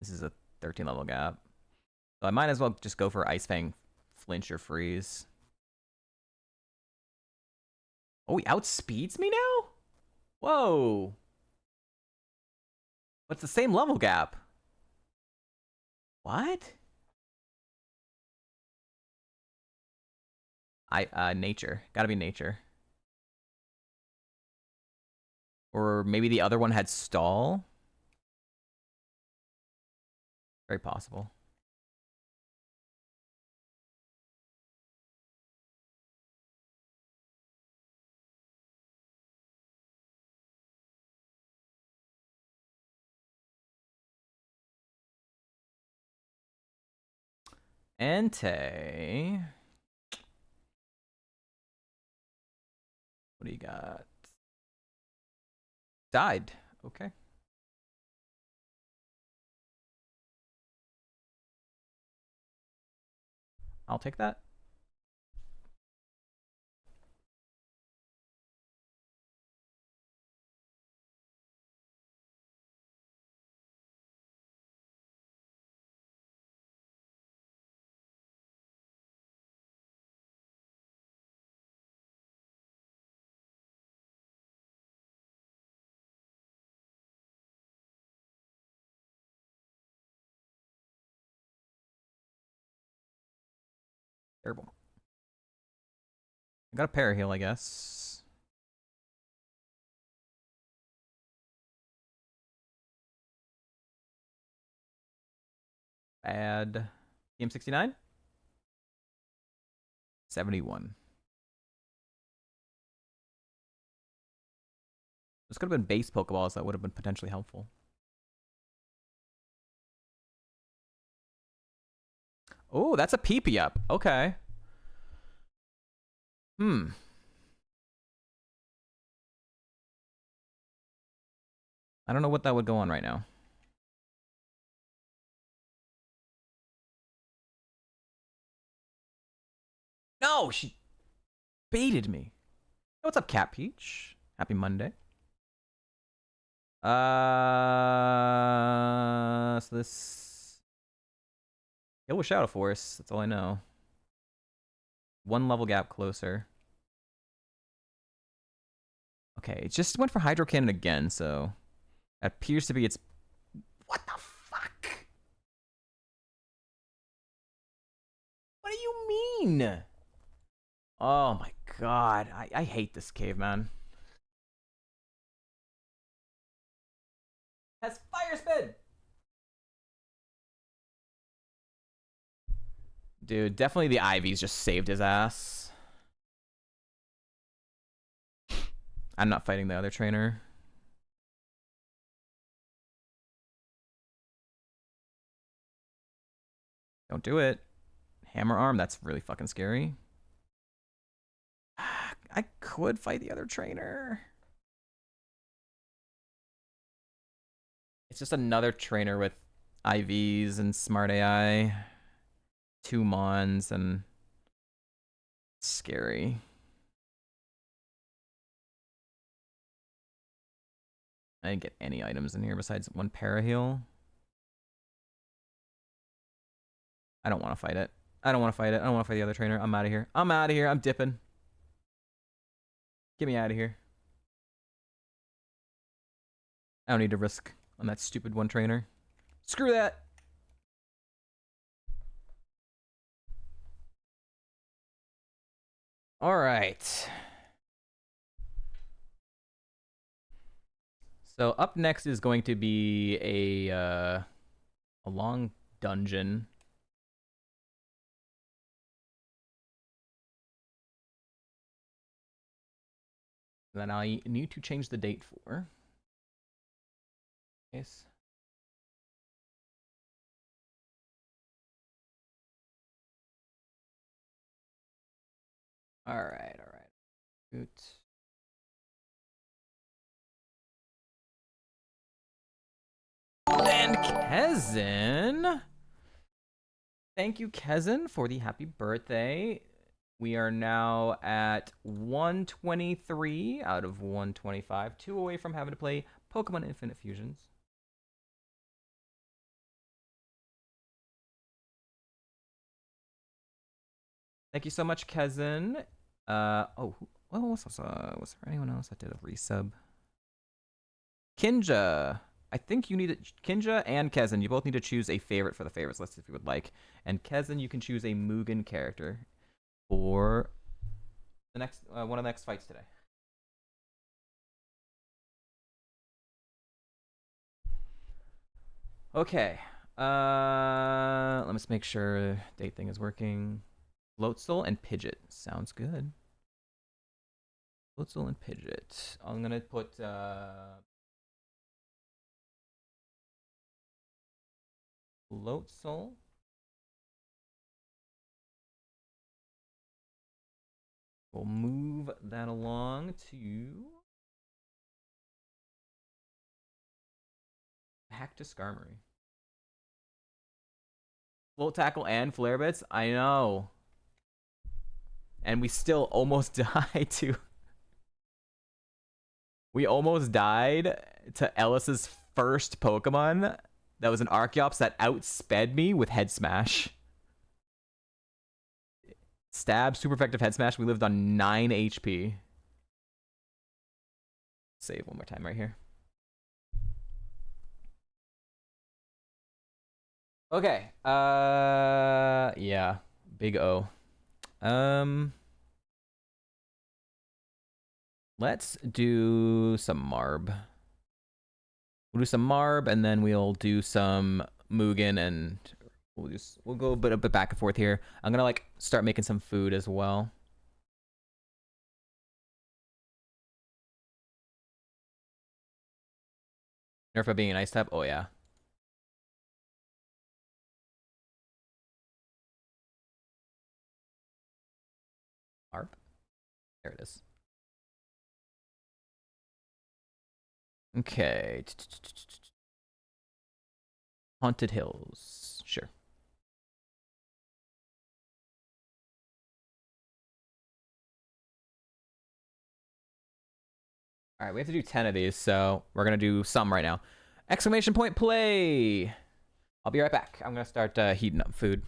This is a 13 level gap. So I might as well just go for Ice Fang flinch or freeze. Oh, he outspeeds me now? Whoa. What's the same level gap? What? Nature. Gotta be nature. Or maybe the other one had stall? Very possible. Entei. What do you got? Died. Okay. I'll take that. Terrible. I got a paraheal, I guess. Bad. Game 69? 71. This could have been base Pokeballs that would have been potentially helpful. Oh, that's a PP up. Okay. I don't know what that would go on right now. No, she baited me. What's up, Cat Peach? Happy Monday. So this... It was Shadow Force. That's all I know. 1 level gap closer. Okay, it just went for Hydro Cannon again, so... It appears to be its... What the fuck? What do you mean? Oh my god. I hate this caveman. Has Fire Spin! Dude, definitely the Ivies just saved his ass. I'm not fighting the other trainer. Don't do it. Hammer Arm, that's really fucking scary. I could fight the other trainer. It's just another trainer with IVs and smart AI. 2 Mons and scary. I didn't get any items in here besides 1 Paraheal. I don't want to fight it. I don't want to fight it. I don't want to fight the other trainer. I'm out of here. I'm out of here. I'm dipping. Get me out of here. I don't need to risk on that stupid 1 trainer. Screw that. All right. So up next is going to be a long dungeon. That I need to change the date for. Yes. All right. Good. And Kezen. Thank you, Kezen, for the happy birthday. We are now at 123 out of 125. 2 away from having to play Pokemon Infinite Fusions. Thank you so much, Kezen. Was there anyone else that did a resub? Kinja. I think you need it. Kinja and Kezen, you both need to choose a favorite for the favorites list if you would like. And Kezen, you can choose a Mugen character for the next one of the next fights today. Okay. Let me just make sure date thing is working. Floatzel and Pidgeot. Sounds good. Floatzel and Pidgeot. I'm gonna put Floatzel We'll move that along to Cactus Skarmory. Float Tackle and Flare Bits? I know. And we still almost died to... We almost died to Ellis's first Pokemon that was an Archeops that outsped me with Head Smash. Stab, super effective Head Smash. We lived on 9 HP. Save one more time right here. Okay. Yeah. Big O. Let's do some Marb. We'll do some Marb, and then we'll do some Mugen, and we'll go a bit back and forth here. I'm gonna like start making some food as well. Nerf of being an ice type? Oh yeah. Marb? There it is. Okay. Haunted Hills. Sure. All right, we have to do 10 of these, so we're going to do some right now. Exclamation point play. I'll be right back. I'm going to start heating up food.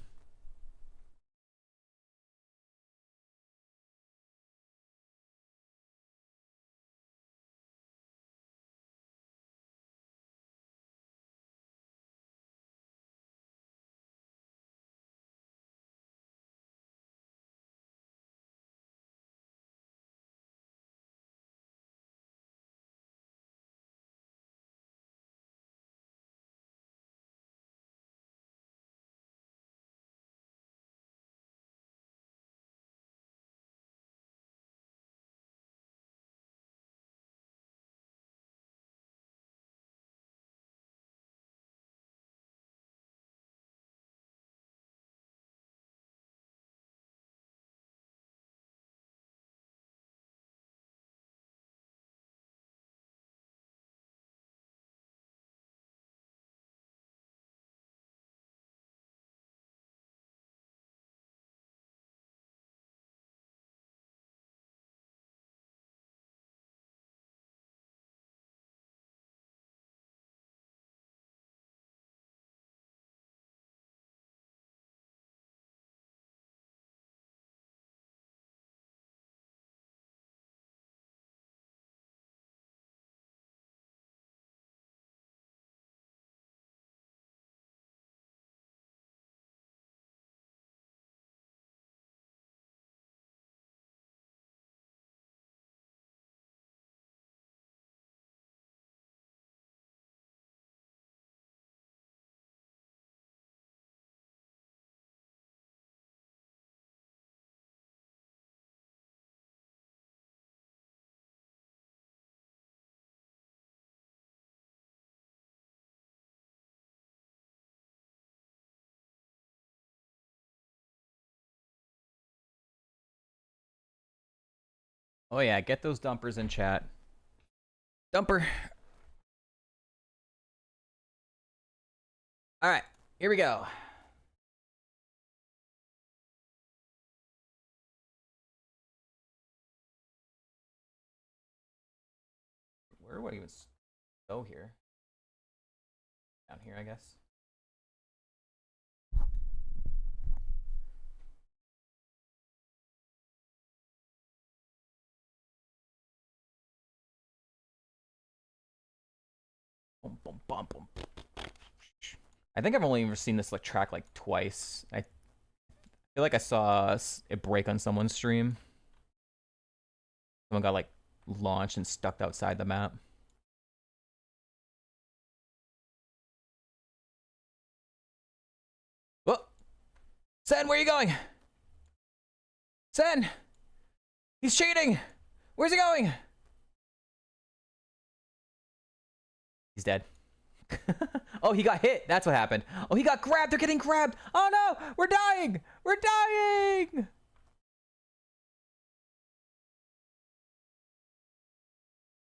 Oh yeah, get those dumpers in chat. Dumper. All right, here we go. Where would I even go here? Down here, I guess. Boom, boom, boom, boom. I think I've only ever seen this like track like twice. I feel like I saw it break on someone's stream. Someone got like launched and stuck outside the map. Oh, Sen, where are you going? Sen, he's cheating. Where's he going? He's dead. Oh, he got hit. That's what happened. Oh, he got grabbed. They're getting grabbed. Oh no, we're dying. We're dying.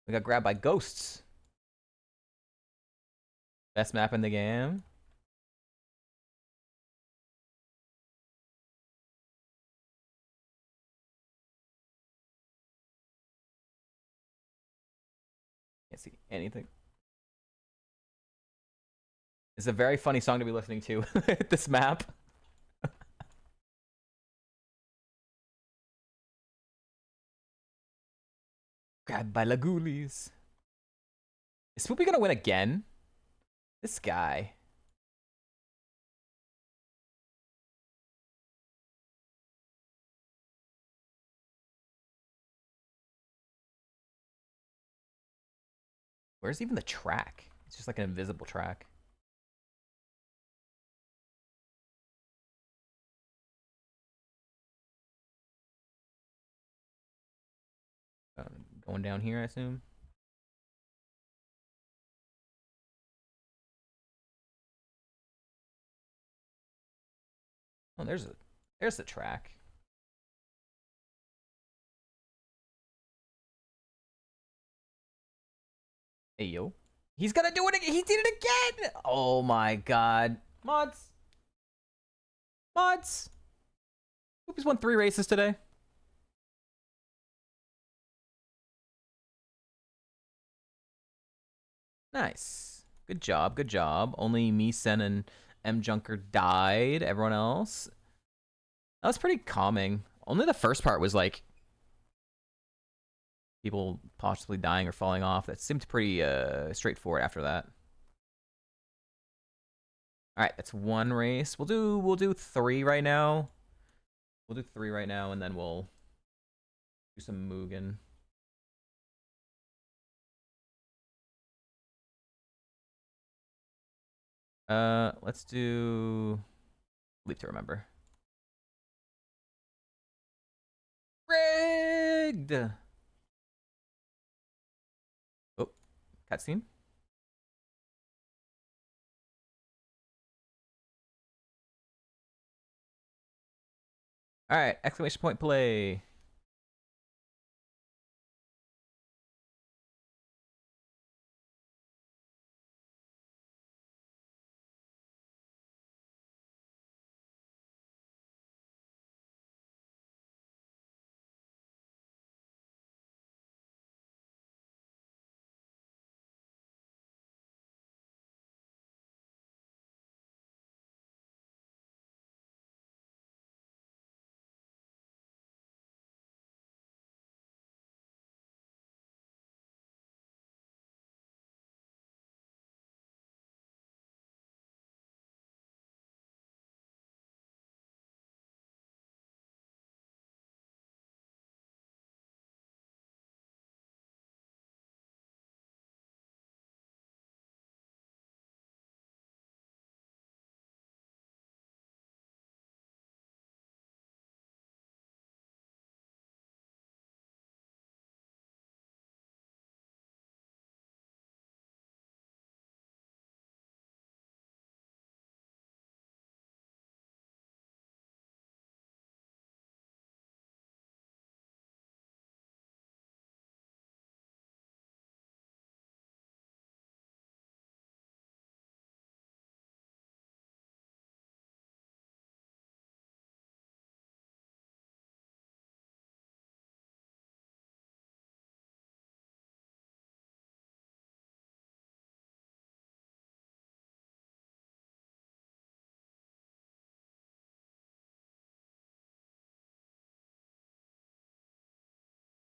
We got grabbed by ghosts. Best map in the game. Can't see anything. It's a very funny song to be listening to. This map. Grabbed by Lagulis. Is Spoopy gonna win again? This guy. Where's even the track? It's just like an invisible track. Going down here, I assume. Oh, there's the track. Hey yo, he's gonna do it again. He did it again. Oh my god, mods. Spoopy's won 3 races today. Nice. Good job, good job. Only me, Sen, and M Junker died. Everyone else. That was pretty calming. Only the first part was like people possibly dying or falling off. That seemed pretty straightforward after that. Alright, that's 1 race. We'll do 3 right now. We'll do 3 right now and then we'll do some Mugen. Let's do Leap to Remember. Rigged! Oh, cutscene. Alright, exclamation point play.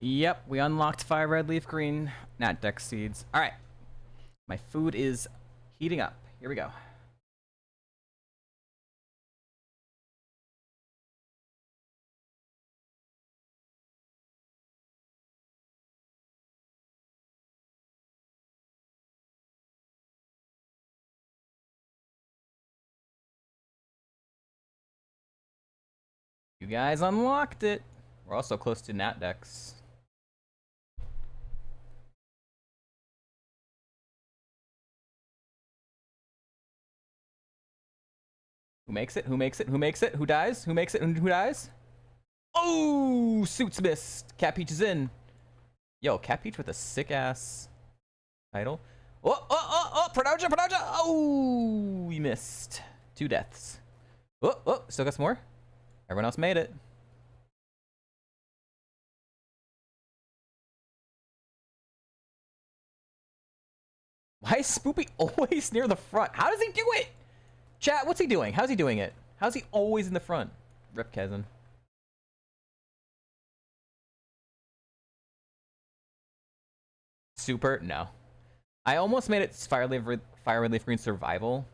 Yep, we unlocked 5 red leaf green Nat Dex seeds. Alright. My food is heating up. Here we go. You guys unlocked it. We're also close to Nat Dex. Who makes it? Who makes it? Who makes it? Who dies? Who makes it? Who dies? Oh, Suits missed. Cat Peach is in. Yo, Cat Peach with a sick ass title. Pronounce. Oh, we missed. 2 deaths. Still got some more. Everyone else made it. Why is Spoopy always near the front? How does he do it? Chat, what's he doing? How's he doing it? How's he always in the front? Rip Kazan. Super? No. I almost made it Fire Relief Green Survival.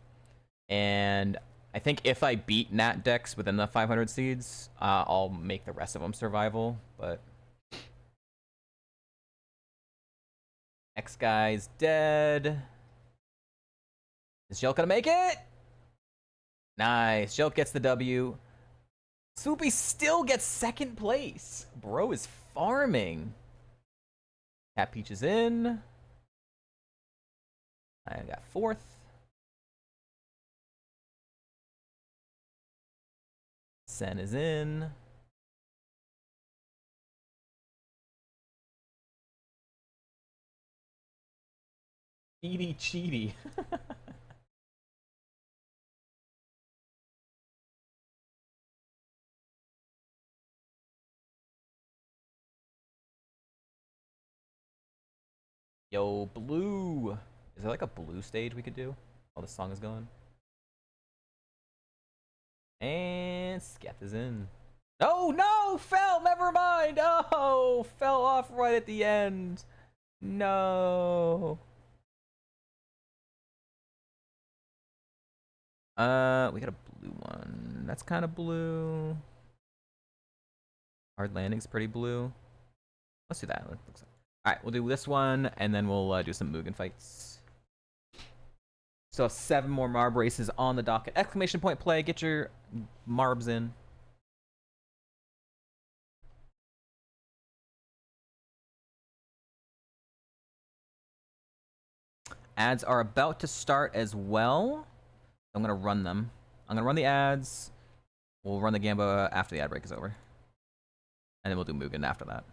And I think if I beat Nat Dex within the 500 seeds, I'll make the rest of them Survival. But X guy's dead. Is Jelk gonna make it? Nice. Jelk gets the W. Swoopy still gets 2nd place. Bro is farming. Cat Peach is in. I got 4th. Sen is in. Cheaty. Yo, blue. Is there like a blue stage we could do while this song is going? And Sketh is in. Oh no! Fell! Never mind! Oh! Fell off right at the end. No. We got a blue one. That's kind of blue. Hard Landing's pretty blue. Let's do that. Alright, we'll do this one, and then we'll do some Mugen fights. So 7 more Marb races on the docket. Exclamation point play. Get your Marbs in. Ads are about to start as well. I'm going to run them. I'm going to run the ads. We'll run the Gamba after the ad break is over. And then we'll do Mugen after that.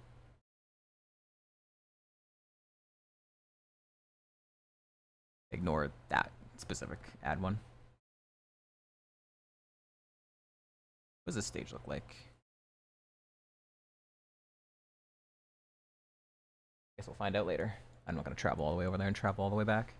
Ignore that specific ad one. What does this stage look like? Guess we'll find out later. I'm not going to travel all the way over there and travel all the way back.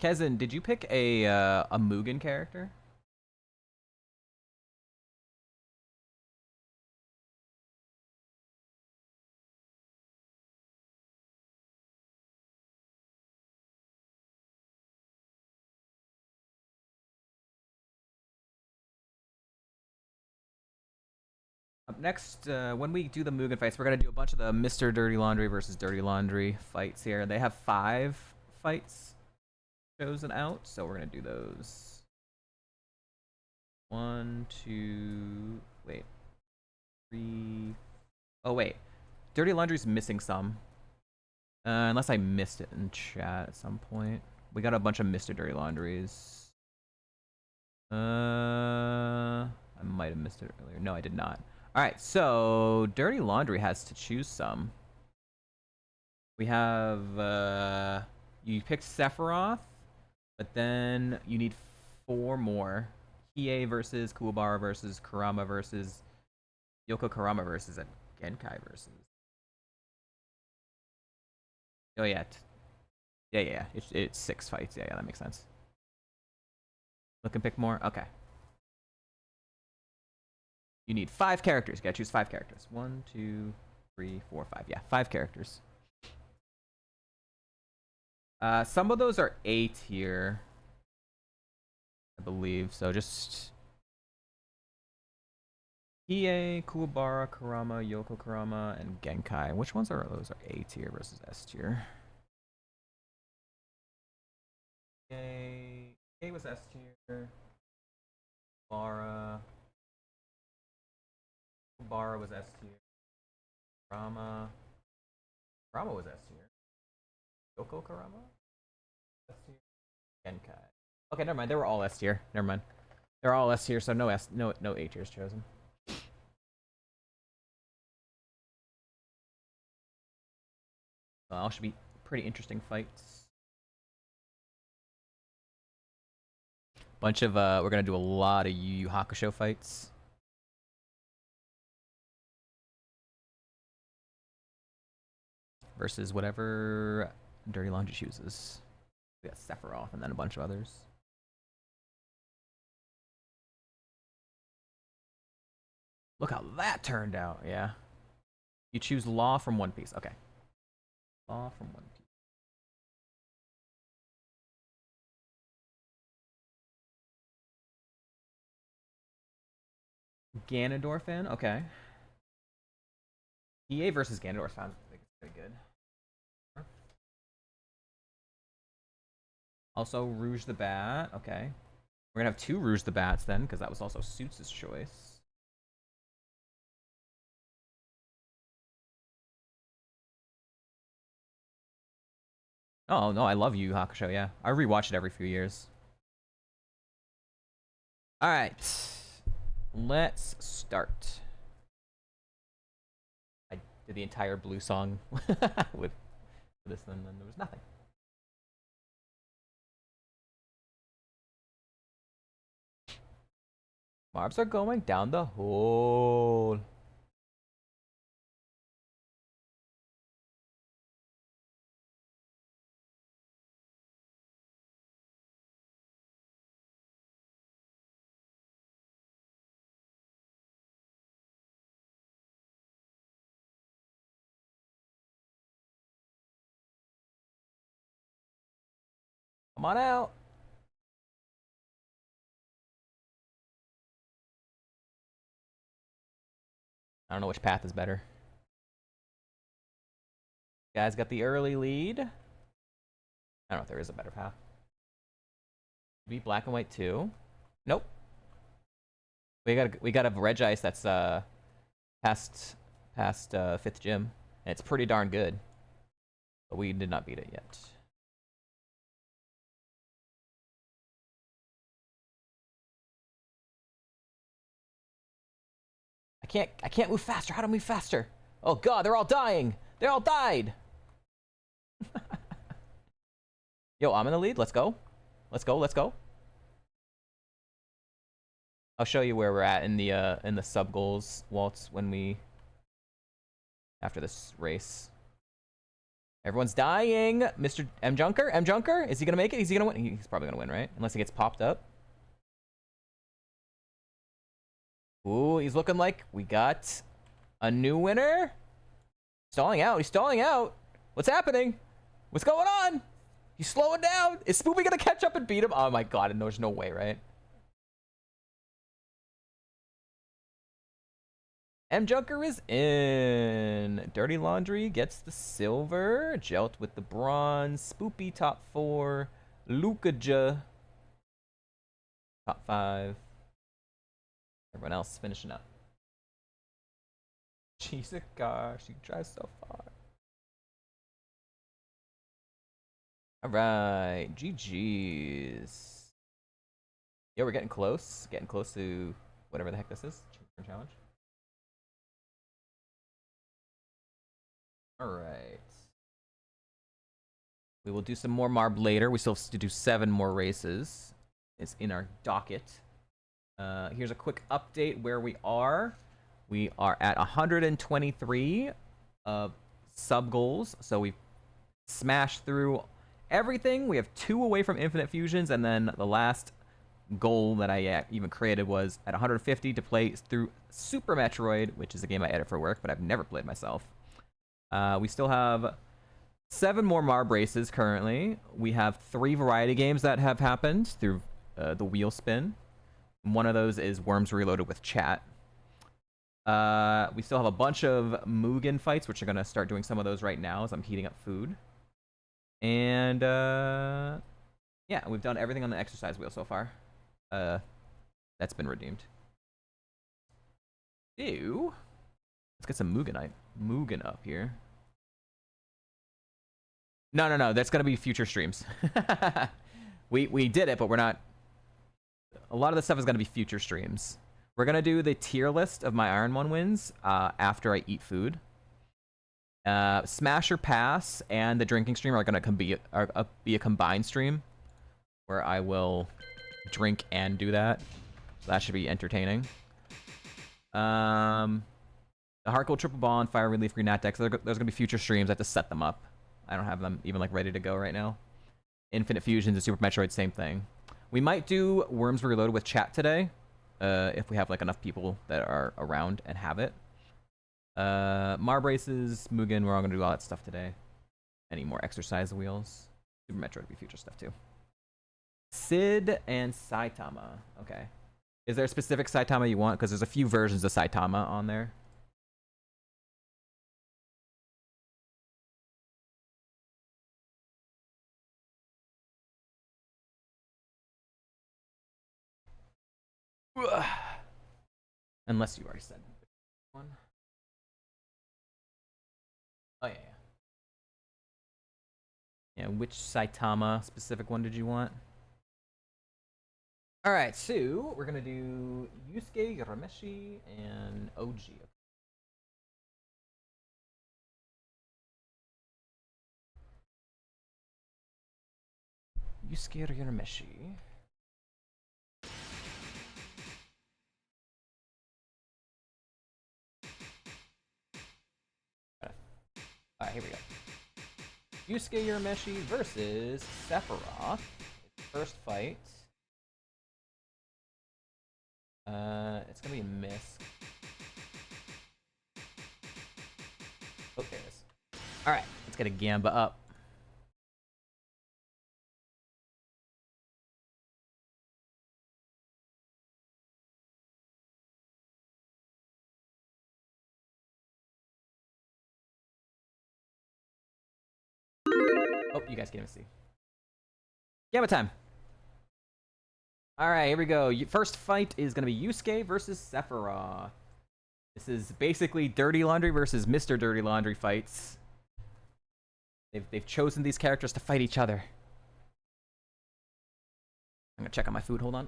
Kezin, did you pick a Mugen character? Up next, when we do the Mugen fights, we're going to do a bunch of the Mr. Dirty Laundry versus Dirty Laundry fights here. They have 5 fights chosen out, so we're going to do those. 1, 2, wait. 3. Oh, wait. Dirty Laundry's missing some. Unless I missed it in chat at some point. We got a bunch of Mr. Dirty Laundries. I might have missed it earlier. No, I did not. Alright, so Dirty Laundry has to choose some. We have, you picked Sephiroth, but then you need 4 more. Hiei versus Kuwabara versus Kurama versus Yoko Kurama versus and Genkai versus. Oh yeah, yeah. It's 6 fights. Yeah, that makes sense. Look and pick more. Okay. You need 5 characters. You gotta choose 5 characters. 1, 2, 3, 4, 5. Yeah, 5 characters. Some of those are A tier, I believe. So just Hiei, Kuwabara, Kurama, Yoko Kurama, and Genkai. Which ones are those? Are A tier versus S tier? Hiei was S tier. Kuwabara was S tier. Kurama was S tier. Yoko Karama? S tier. Genkai. Okay, never mind. They were all S tier. Never mind. They're all S tier, so no A tiers chosen. All should be pretty interesting fights. Bunch of we're gonna do a lot of Yu Yu Hakusho fights. Versus whatever Dirty Laundry chooses. We got Sephiroth and then a bunch of others. Look how that turned out, yeah. You choose Law from One Piece. Okay. Law from One Piece. Ganondorf, okay. EA versus Ganondorf sounds like it's pretty good. Also, Rouge the Bat, okay. We're gonna have 2 Rouge the Bats then, because that was also Suits' choice. Oh, no, I love Yu Yu Hakusho, yeah. I rewatch it every few years. Alright. Let's start. I did the entire blue song with this, and then there was nothing. Marbs are going down the hole. Come on out. I don't know which path is better. Guys got the early lead. I don't know if there is a better path. Be black and white too. Nope. We got a Regice that's past 5th gym, and it's pretty darn good. But we did not beat it yet. I can't move faster. How do I move faster? Oh god, they're all dying. They all died. Yo, I'm in the lead. Let's go. Let's go. Let's go. I'll show you where we're at in the sub goals waltz when we after this race. Everyone's dying. Mr. M Junker? M Junker? Is he gonna make it? Is he gonna win? He's probably gonna win, right? Unless he gets popped up. Ooh, he's looking like we got a new winner. Stalling out. He's stalling out. What's happening? What's going on? He's slowing down. Is Spoopy gonna catch up and beat him? Oh my god, and there's no way, right? M Junker is in. Dirty Laundry gets the silver. Jelt with the bronze. Spoopy top 4. Lukaja top 5. Everyone else finishing up. She's a car. She drives so far. All right, GG's. Yeah, we're getting close. Getting close to whatever the heck this is. Challenge. All right. We will do some more Marb later. We still have to do 7 more races. It's in our docket. Here's a quick update where we are. We are at 123 sub goals. So we've smashed through everything. We have 2 away from infinite fusions, and then the last goal that I even created was at 150 to play through Super Metroid, which is a game I edit for work, but I've never played myself. We still have 7 more Marb races currently. We have 3 variety games that have happened through the wheel spin. One of those is Worms Reloaded with chat. We still have a bunch of Mugen fights, which are going to start doing some of those right now as I'm heating up food. And yeah, we've done everything on the exercise wheel so far. That's been redeemed. Ew. Let's get some Mugen up here. No. That's gonna be future streams. we did it, but we're not. A lot of the stuff is gonna be future streams. We're gonna do the tier list of my Ironmon wins after I eat food. Smash or Pass and the drinking stream are gonna be a combined stream where I will drink and do that. So that should be entertaining. The Heart Gold Triple Ball and Fire Relief Green Nat decks, there's gonna be future streams. I have to set them up. I don't have them even like ready to go right now. Infinite Fusions and Super Metroid, same thing. We might do Worms Reloaded with chat today, if we have like enough people that are around and have it. Mar Braces, Mugen, we're all gonna do all that stuff today. Any more exercise wheels? Super Metroid will be future stuff too. Sid and Saitama. Okay. Is there a specific Saitama you want? Because there's a few versions of Saitama on there. Unless you already said one. Oh, yeah. Yeah, which Saitama specific one did you want? Alright, so we're gonna do Yusuke, Urameshi, and OG. Yusuke Urameshi. Alright, here we go. Yusuke Urameshi versus Sephiroth. First fight. It's gonna be a miss. Oh, there it is. Alright, let's get a Gamba up. Oh, you guys can't even see. Gamba time. Alright, here we go. First fight is going to be Yusuke versus Sephiroth. This is basically Dirty Laundry versus Mr. Dirty Laundry fights. They've chosen these characters to fight each other. I'm going to check on my food. Hold on.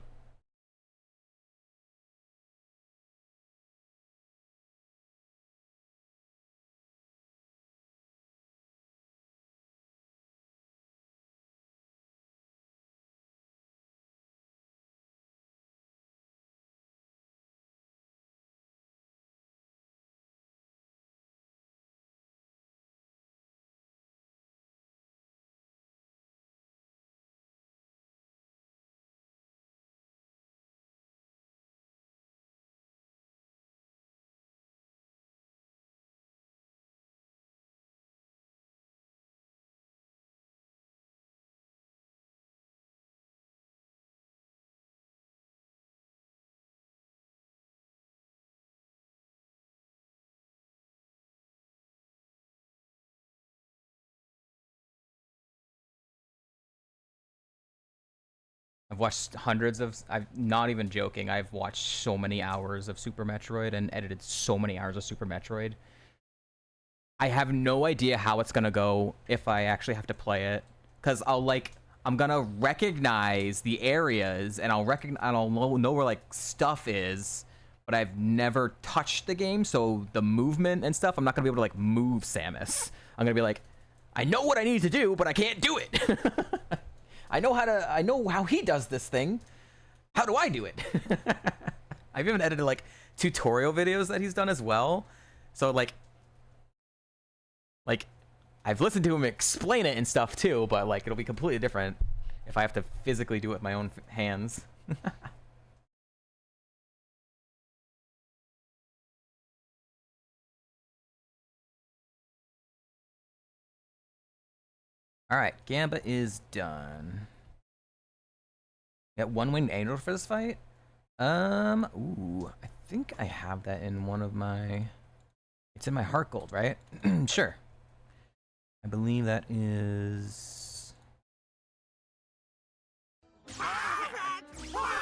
I've watched hundreds of... I'm not even joking. I've watched so many hours of Super Metroid and edited so many hours of Super Metroid. I have no idea how it's gonna go if I actually have to play it. Because I'm gonna recognize the areas and I'll know where like stuff is, but I've never touched the game, so the movement and stuff, I'm not gonna be able to like move Samus. I'm gonna be like, I know what I need to do, but I can't do it. I know how he does this thing. How do I do it? I've even edited like tutorial videos that he's done as well. So like I've listened to him explain it and stuff too, but like it'll be completely different if I have to physically do it with my own hands. All right, Gamba is done. Got one winged angel for this fight. Ooh, I think I have that in one of my. It's in my heart gold, right? Sure. I believe that is.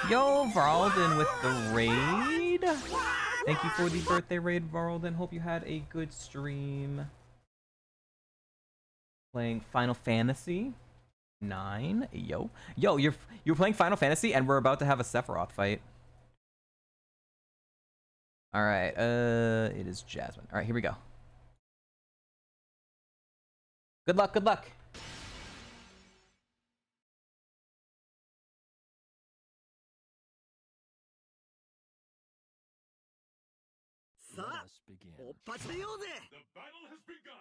Yo, Varalden with the raid. Thank you for the birthday raid, Varalden. Hope you had a good stream. Playing Final Fantasy 9. Yo, you're playing Final Fantasy and we're about to have a Sephiroth fight. All right, it is Jasmine. All right, here we go. Good luck, good luck. Let us begin. The battle has begun.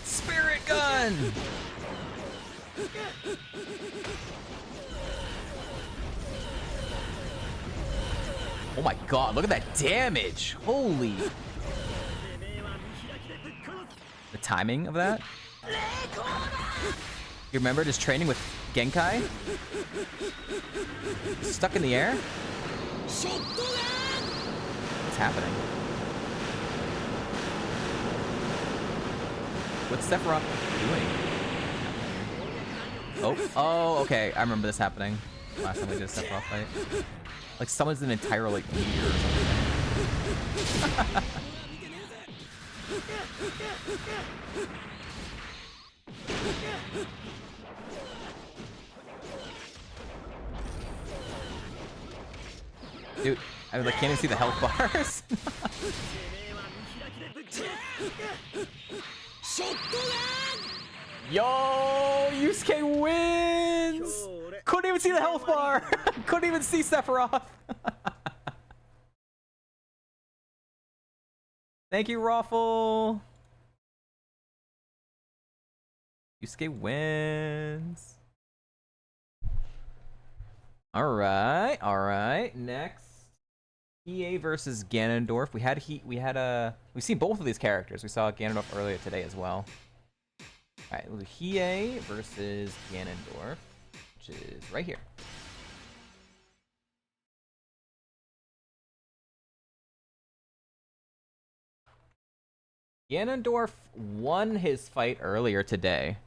Spirit gun. Oh my god, look at that damage. Holy. The timing of that? You remember just training with Genkai? Stuck in the air? What's happening? What's Sephiroth doing? Oh, okay. I remember this happening last time we did a Sephiroth fight. Like someone's an entire like meteor or something. Dude, I can't even see the health bars. Yo, Yusuke wins! Couldn't even see the health bar. Couldn't even see Sephiroth. Thank you, Raffle. Yusuke wins. All right. Next, EA versus Ganondorf. We've seen both of these characters. We saw Ganondorf earlier today as well. All right, we'll do Hiei versus Ganondorf, which is right here. Ganondorf won his fight earlier today.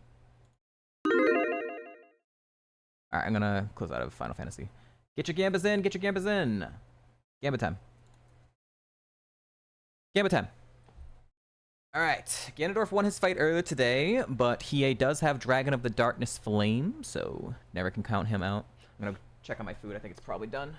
Alright, I'm gonna close out of Final Fantasy. Get your Gambas in, get your Gambas in. Gamba time. Gamba time. Alright, Ganondorf won his fight earlier today, but Hiei does have Dragon of the Darkness Flame, so never can count him out. I'm gonna check on my food, I think it's probably done.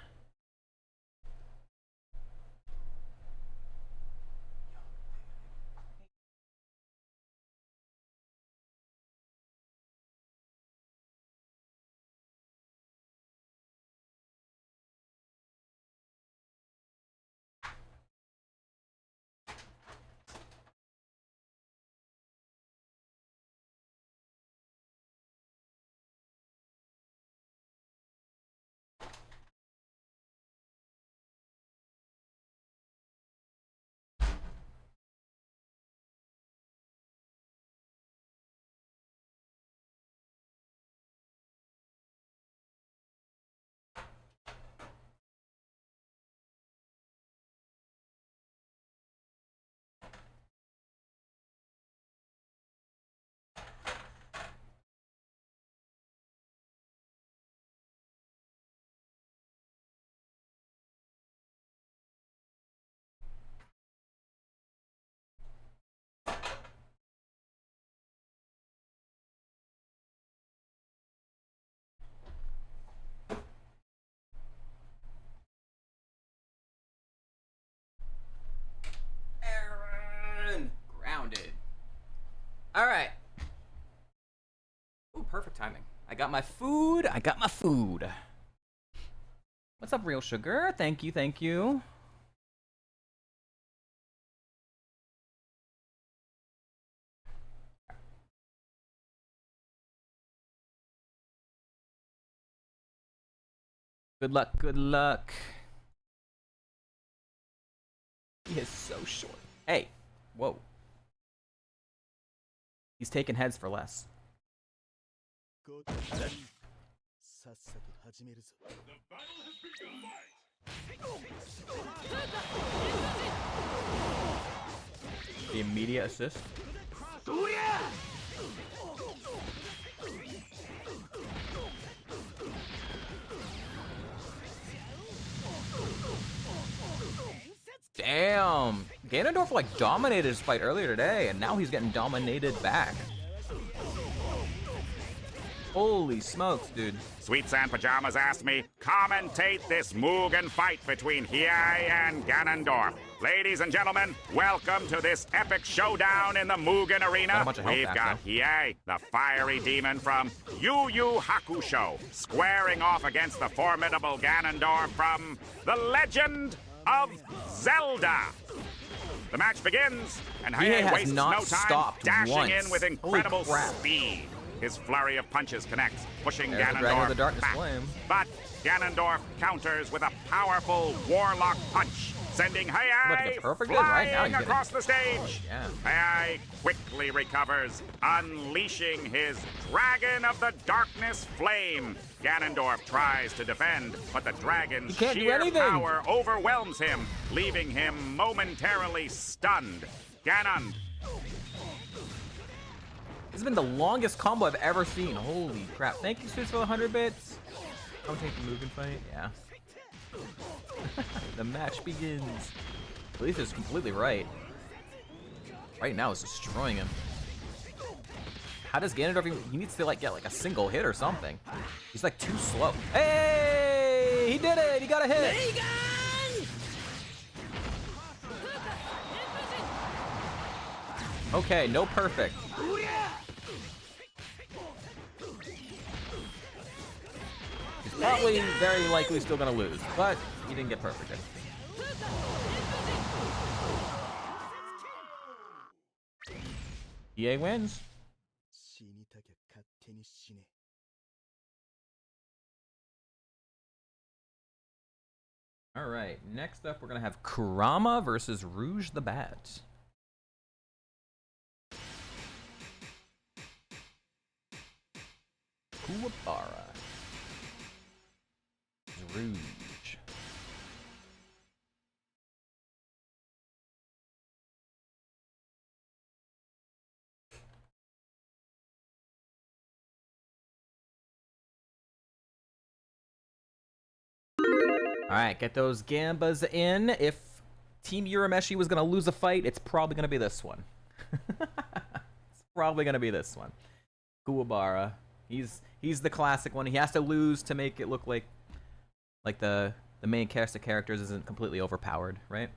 Grounded. All right. Ooh, perfect timing. I got my food. What's up, Real Sugar? Thank you, thank you. Good luck, good luck. He is so short. Hey, whoa. He's taking heads for less. The battle has begun. The immediate assist. Damn. Ganondorf like dominated his fight earlier today, and now he's getting dominated back. Holy smokes, dude. Sweet Sand Pajamas asked me, commentate this Mugen fight between Hiei and Ganondorf. Ladies and gentlemen, welcome to this epic showdown in the Mugen Arena. We've got Hiei, the fiery demon from Yu Yu Hakusho, squaring off against the formidable Ganondorf from The Legend of Zelda. The match begins, and Hiei wastes no time dashing in with incredible speed. His flurry of punches connects, pushing Ganondorf back. Flame. But Ganondorf counters with a powerful Warlock punch, sending Hiei flying across the stage. Hiei quickly recovers, unleashing his Dragon of the Darkness flame. Ganondorf tries to defend, but the dragon's sheer power overwhelms him, leaving him momentarily stunned. Ganon. This has been the longest combo I've ever seen. Holy crap. Thank you, Suits, for the 100 bits. I'll take the Mugen fight. Yeah. The match begins. Leaf is completely right. Right now, it's destroying him. How does Ganondorf even... He needs to like get like a single hit or something. He's like too slow. Hey! He did it! He got a hit! Okay, no perfect. Probably very likely still gonna lose, but he didn't get perfect. EA wins. All right, next up we're gonna have Kurama versus Rouge the Bat. Kuwabara. Rouge. Alright, get those Gambas in. If Team Urameshi was going to lose a fight, it's probably going to be this one. It's probably going to be this one. Kuwabara. He's the classic one. He has to lose to make it look like the main cast of characters isn't completely overpowered, right?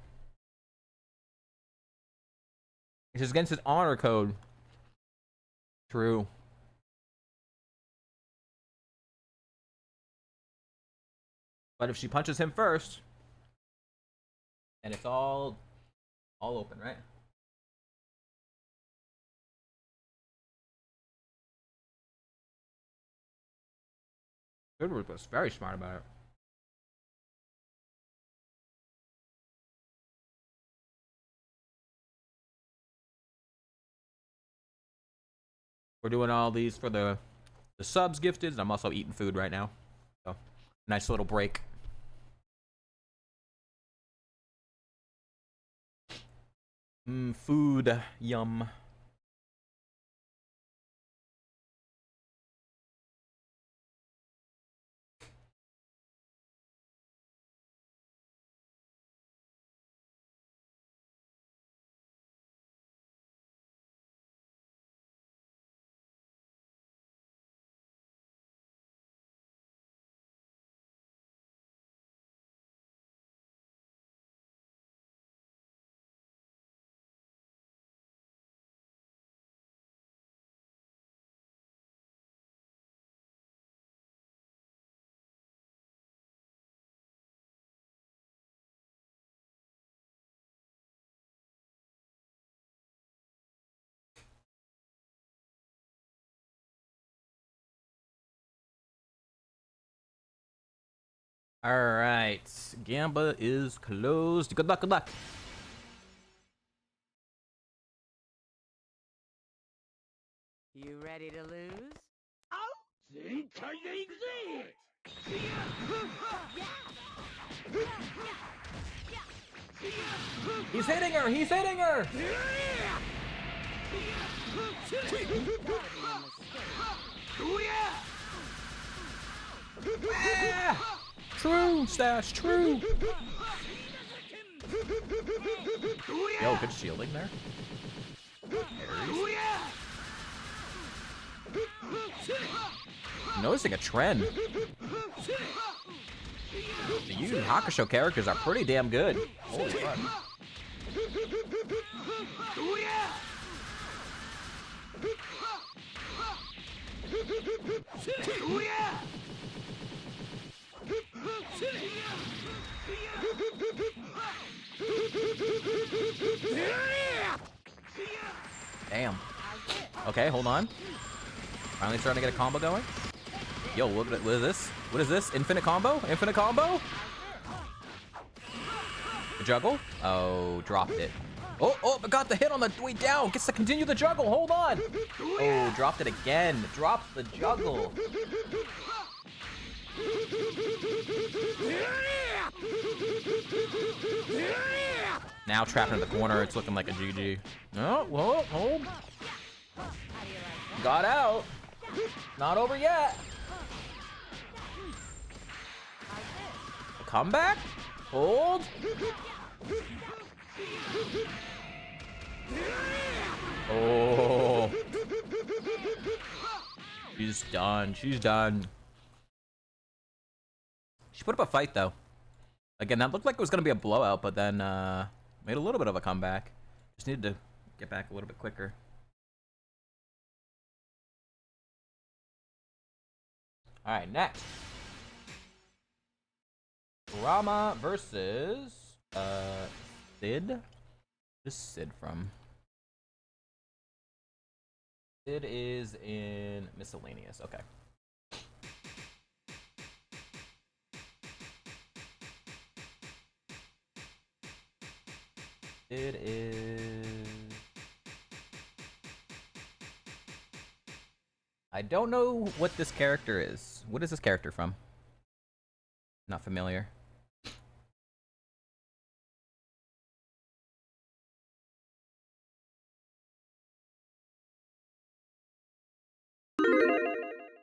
It's just against his honor code. True. But if she punches him first, and it's all open, right? Goodwood was very smart about it. We're doing all these for the subs gifted, and I'm also eating food right now. So, nice little break. Food, yum. All right, Gamba is closed. Good luck, good luck. You ready to lose? He's hitting her! He's hitting her! Ah! True, Stash, true! Yo, good shielding there. Noticing a trend. The Yu Yu Hakusho characters are pretty damn good. Holy fuck. Damn. Okay, hold on. Finally starting to get a combo going. Yo, what is this? What is this? Infinite combo? Infinite combo? The juggle? Oh, dropped it. Oh, got the hit on the way down. Gets to continue the juggle. Hold on. Oh, dropped it again. Dropped the juggle. Now trapped in the corner. It's looking like a GG. Oh, whoa, hold. Got out. Not over yet. Comeback? Hold. Oh. She's done. She's done. She put up a fight, though. Again, that looked like it was going to be a blowout, but then made a little bit of a comeback. Just needed to get back a little bit quicker. All right, next. Rama versus Sid. Where's Sid from? Sid is in miscellaneous. Okay. Sid is. I don't know what this character is. What is this character from? Not familiar.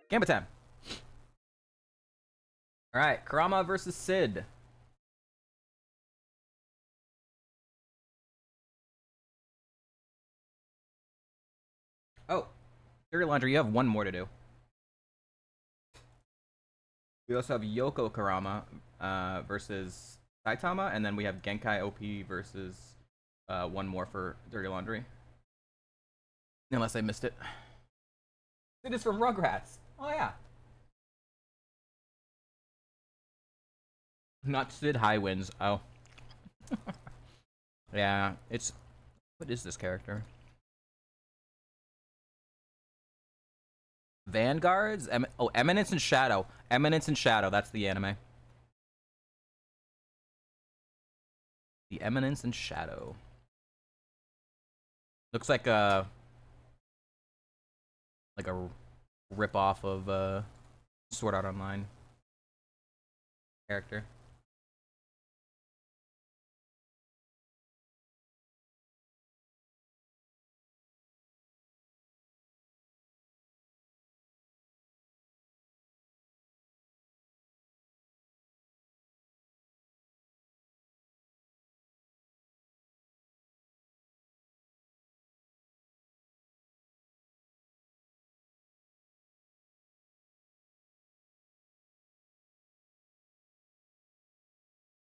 Gambit time. All right, Kurama versus Sid. Oh, Dirty Laundry, you have one more to do. We also have Yoko Kurama versus Saitama, and then we have Genkai OP versus one more for Dirty Laundry. Unless I missed it. Sid is from Rugrats. Oh, yeah. Not Sid Highwinds. Oh. Yeah, it's... What is this character? Vanguards? Eminence and Shadow. Eminence and Shadow, that's the anime. The Eminence and Shadow. Looks like a rip-off of Sword Art Online character.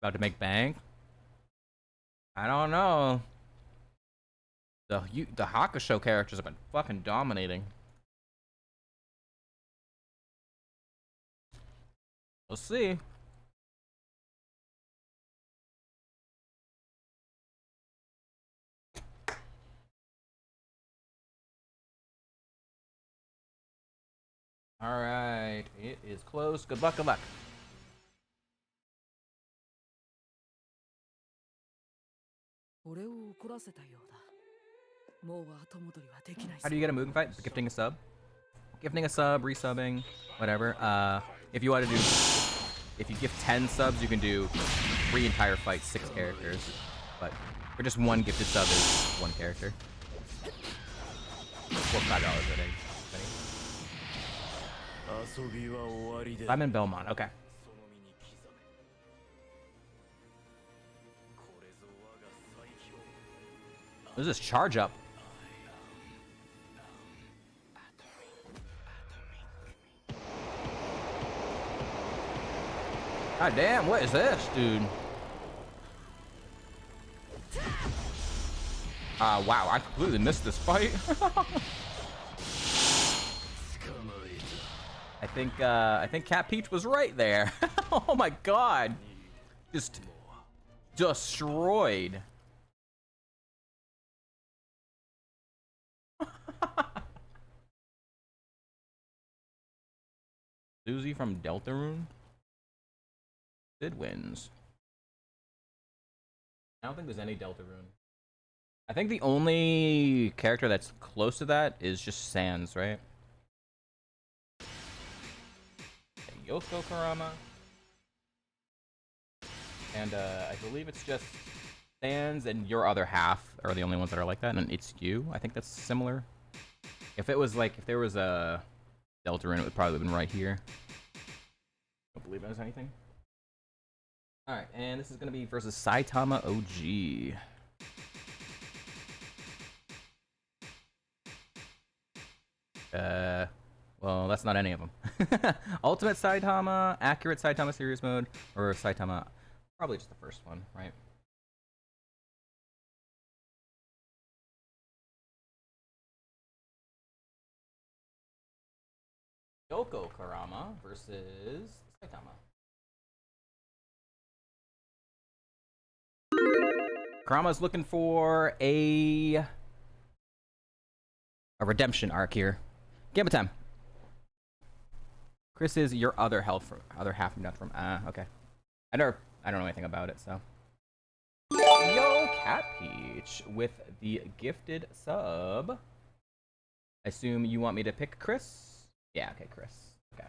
About to make bank? I don't know. The Hakusho characters have been fucking dominating. We'll see. All right, it is close. Good luck, good luck. How do you get a Mugen fight? Gifting a sub? Gifting a sub, resubbing, whatever. If you want to do, if you gift 10 subs, you can do 3 entire fights, 6 characters. But for just one gifted sub is 1 character. $4 $5, I think. I'm in Belmont, okay. What is this charge up? God damn, what is this, dude? Wow, I completely missed this fight. I think Cat Peach was right there. Oh my god. Just destroyed. Susie from Deltarune? Sid wins. I don't think there's any Deltarune. I think the only character that's close to that is just Sans, right? Yoko Kurama. And I believe it's just Sans and your other half are the only ones that are like that, and it's you. I think that's similar. If it was like, if there was a Deltarune, it would probably have been right here. Don't believe there's anything. Alright, and this is gonna be versus Saitama OG. Well, that's not any of them. Ultimate Saitama, Accurate Saitama Series Mode, or Saitama, probably just the first one, right? Yoko Kurama versus Saitama. Kurama's looking for a redemption arc here. Game of time. Chris is your other half from okay. I don't know anything about it, so. Yo, Cat Peach with the gifted sub. I assume you want me to pick Chris? Yeah, okay, Chris. Okay.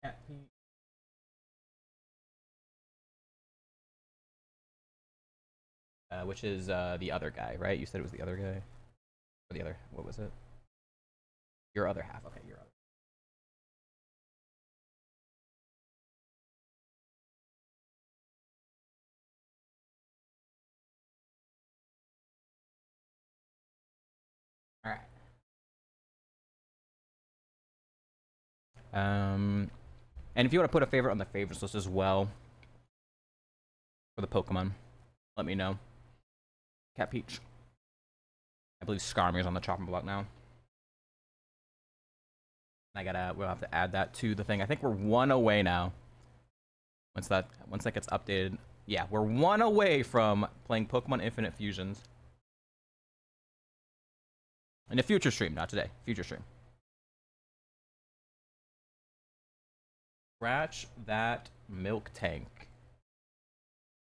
Cat Peach. Which is the other guy, right? You said it was the other guy? Or the other, what was it? Your other half, okay, your other. All right. And if you want to put a favorite on the favorites list as well for the Pokemon, let me know. Cat Peach. I believe Skarmory's on the chopping block now. We'll have to add that to the thing. I think we're 1 away now. Once that gets updated. Yeah, we're 1 away from playing Pokemon Infinite Fusions. In a future stream, not today. Future stream. Scratch that Milk Tank.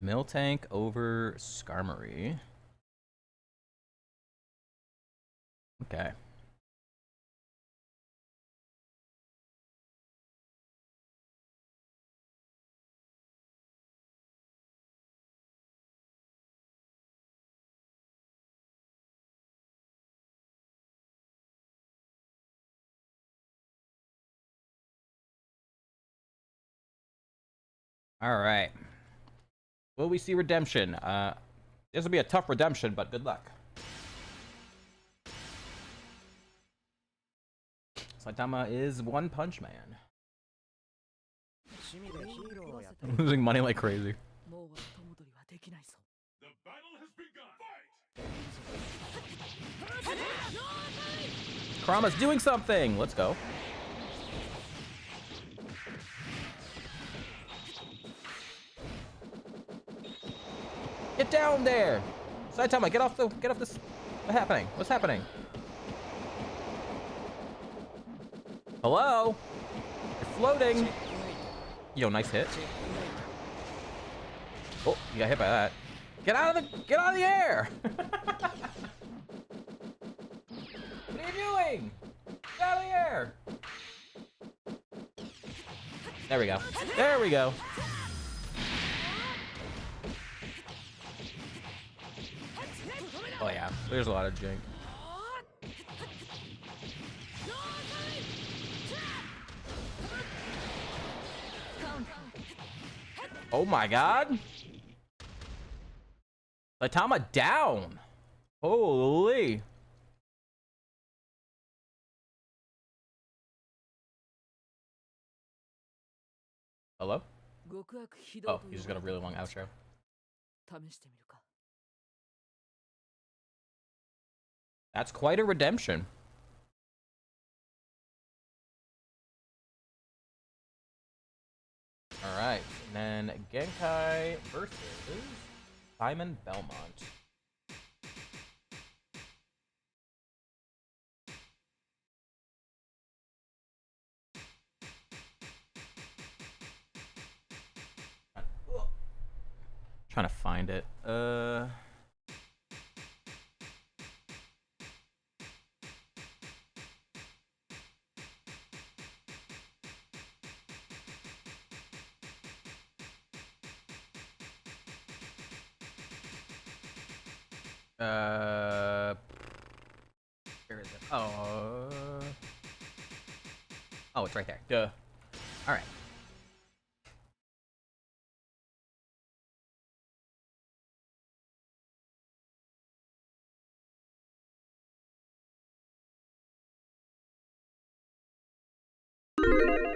Miltank over Skarmory. Okay. All right. Will we see redemption? This will be a tough redemption, but good luck. Saitama is One Punch Man. Losing money like crazy. The battle has begun. Fight! Kurama's doing something! Let's go. Get down there! Saitama, get off this. What's happening? What's happening? Hello? You're floating. Yo, nice hit. Oh, you got hit by that. Get out of the air! What are you doing? Get out of the air! There we go. There we go. Oh yeah, there's a lot of jank. Oh my god. Saitama down. Holy. Hello? Oh, he's just got a really long outro. That's quite a redemption. Alright, and then Genkai versus Simon Belmont. Trying to find it. Where is it? Oh, it's right there. Duh. All right.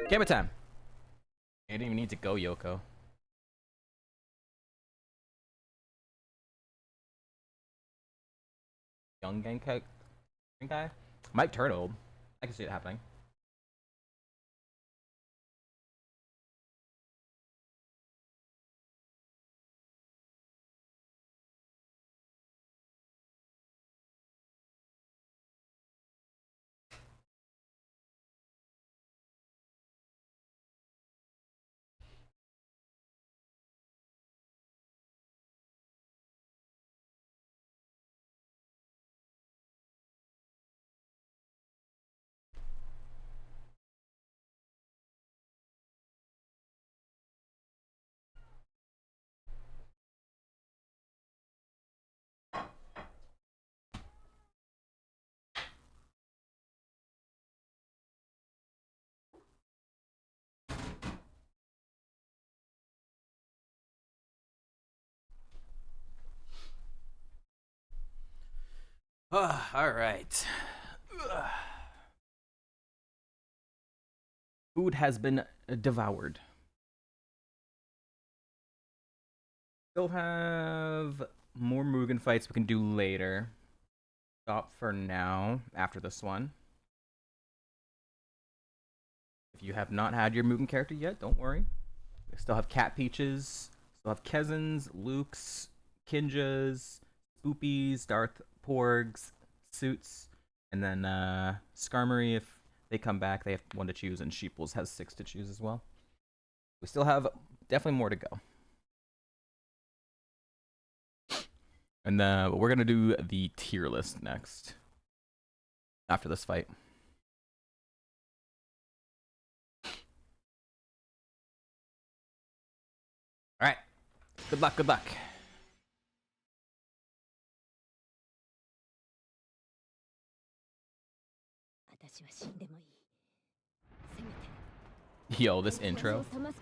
Camera time. I didn't even need to go, Yoko. Young Genkai might turn old. I can see it happening. All right. Food has been devoured. Still have more Mugen fights we can do later. Stop for now after this one. If you have not had your Mugen character yet, don't worry. We still have Cat Peaches, still have Kezans, Lukes, Kinjas, Spoopies, Darth Porgs, Suits, and then Skarmory, if they come back, they have 1 to choose, and Sheeples has 6 to choose as well. We still have definitely more to go. And we're going to do the tier list next, after this fight. All right. Good luck, good luck. Yo, this intro. The battle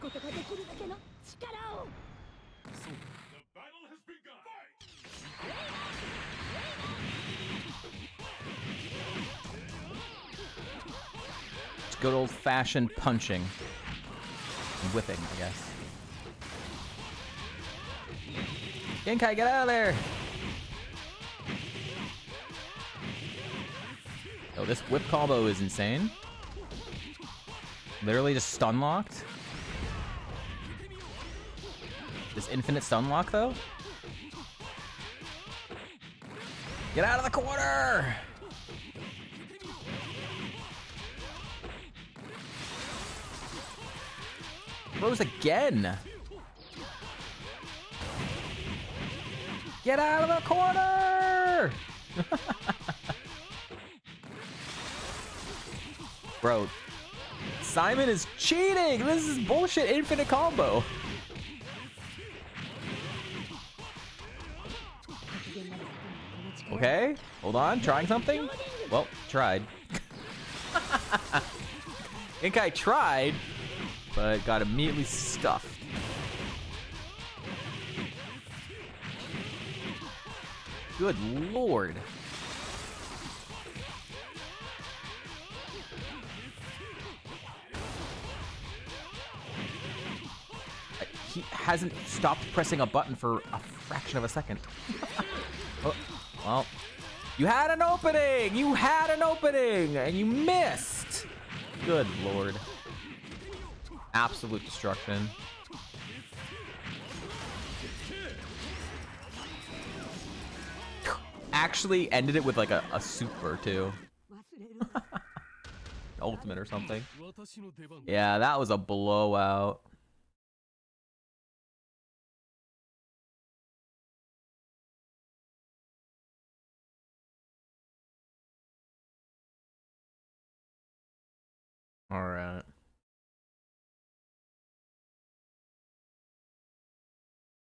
has begun. It's good old-fashioned punching. And whipping, I guess. Genkai, get out of there! Oh, this whip combo is insane. Literally just stun locked. This infinite stun lock, though? Get out of the corner! Throws again! Get out of the corner! Bro, Simon is cheating! This is bullshit infinite combo. Okay, hold on, trying something? Well, tried. Genkai tried, but got immediately stuffed. Good lord. He hasn't stopped pressing a button for a fraction of a second. Oh, well, you had an opening! You had an opening! And you missed! Good lord. Absolute destruction. Actually ended it with like a super too. Ultimate or something. Yeah, that was a blowout. All right.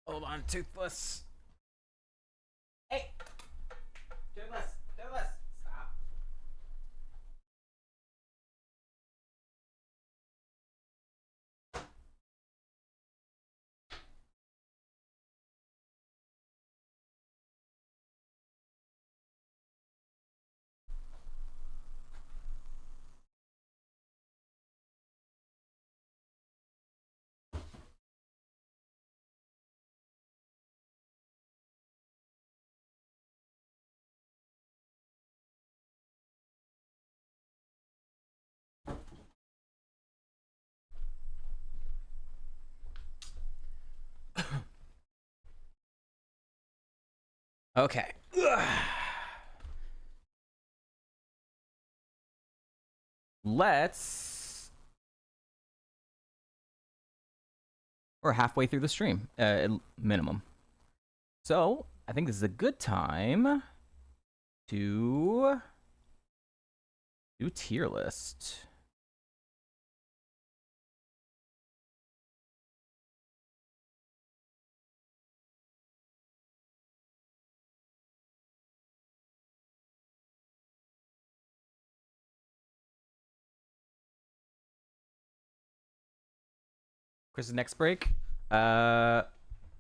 Hold on, Toothless. Hey! Toothless! Toothless! Stop. Okay. Let's... We're halfway through the stream, minimum. So, I think this is a good time to do tier list. Chris's next break. There's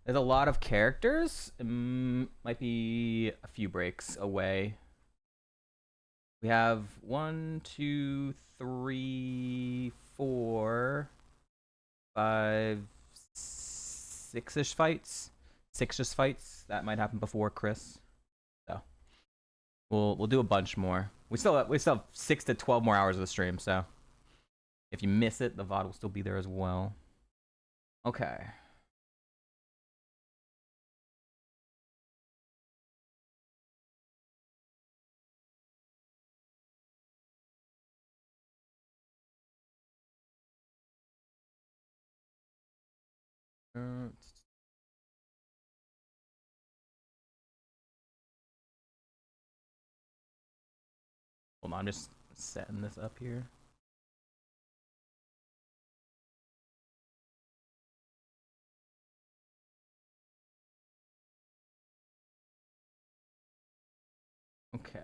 a lot of characters. Might be a few breaks away. We have 1, 2, 3, 4, 5, 6-ish fights. 6-ish fights. That might happen before Chris. So we'll do a bunch more. We still have 6 to 12 more hours of the stream. So if you miss it, the VOD will still be there as well. Okay. Hold on, I'm just setting this up here. Okay.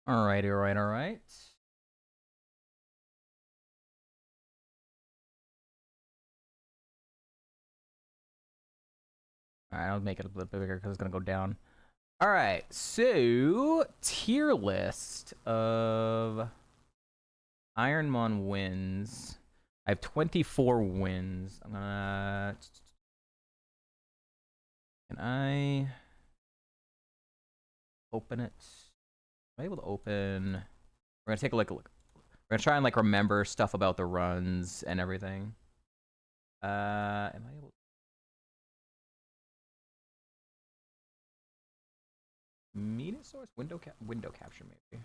All right. Alright, I'll make it a little bit bigger because it's gonna go down. Alright, so tier list of Ironmon wins. I have 24 wins. I'm gonna... Can I open it? Am I able to open? We're gonna take a look. We're gonna try and like remember stuff about the runs and everything. Am I able? Media source window capture maybe.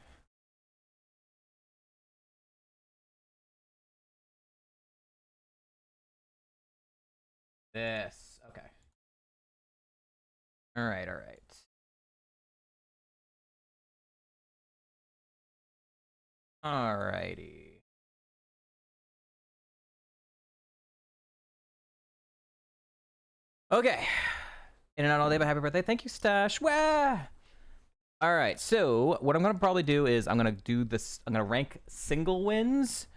This okay. All right. Alrighty. Okay. In and out all day, but happy birthday. Thank you, Stash. Wah! Alright, so what I'm gonna probably do is I'm gonna do this. I'm gonna rank single wins,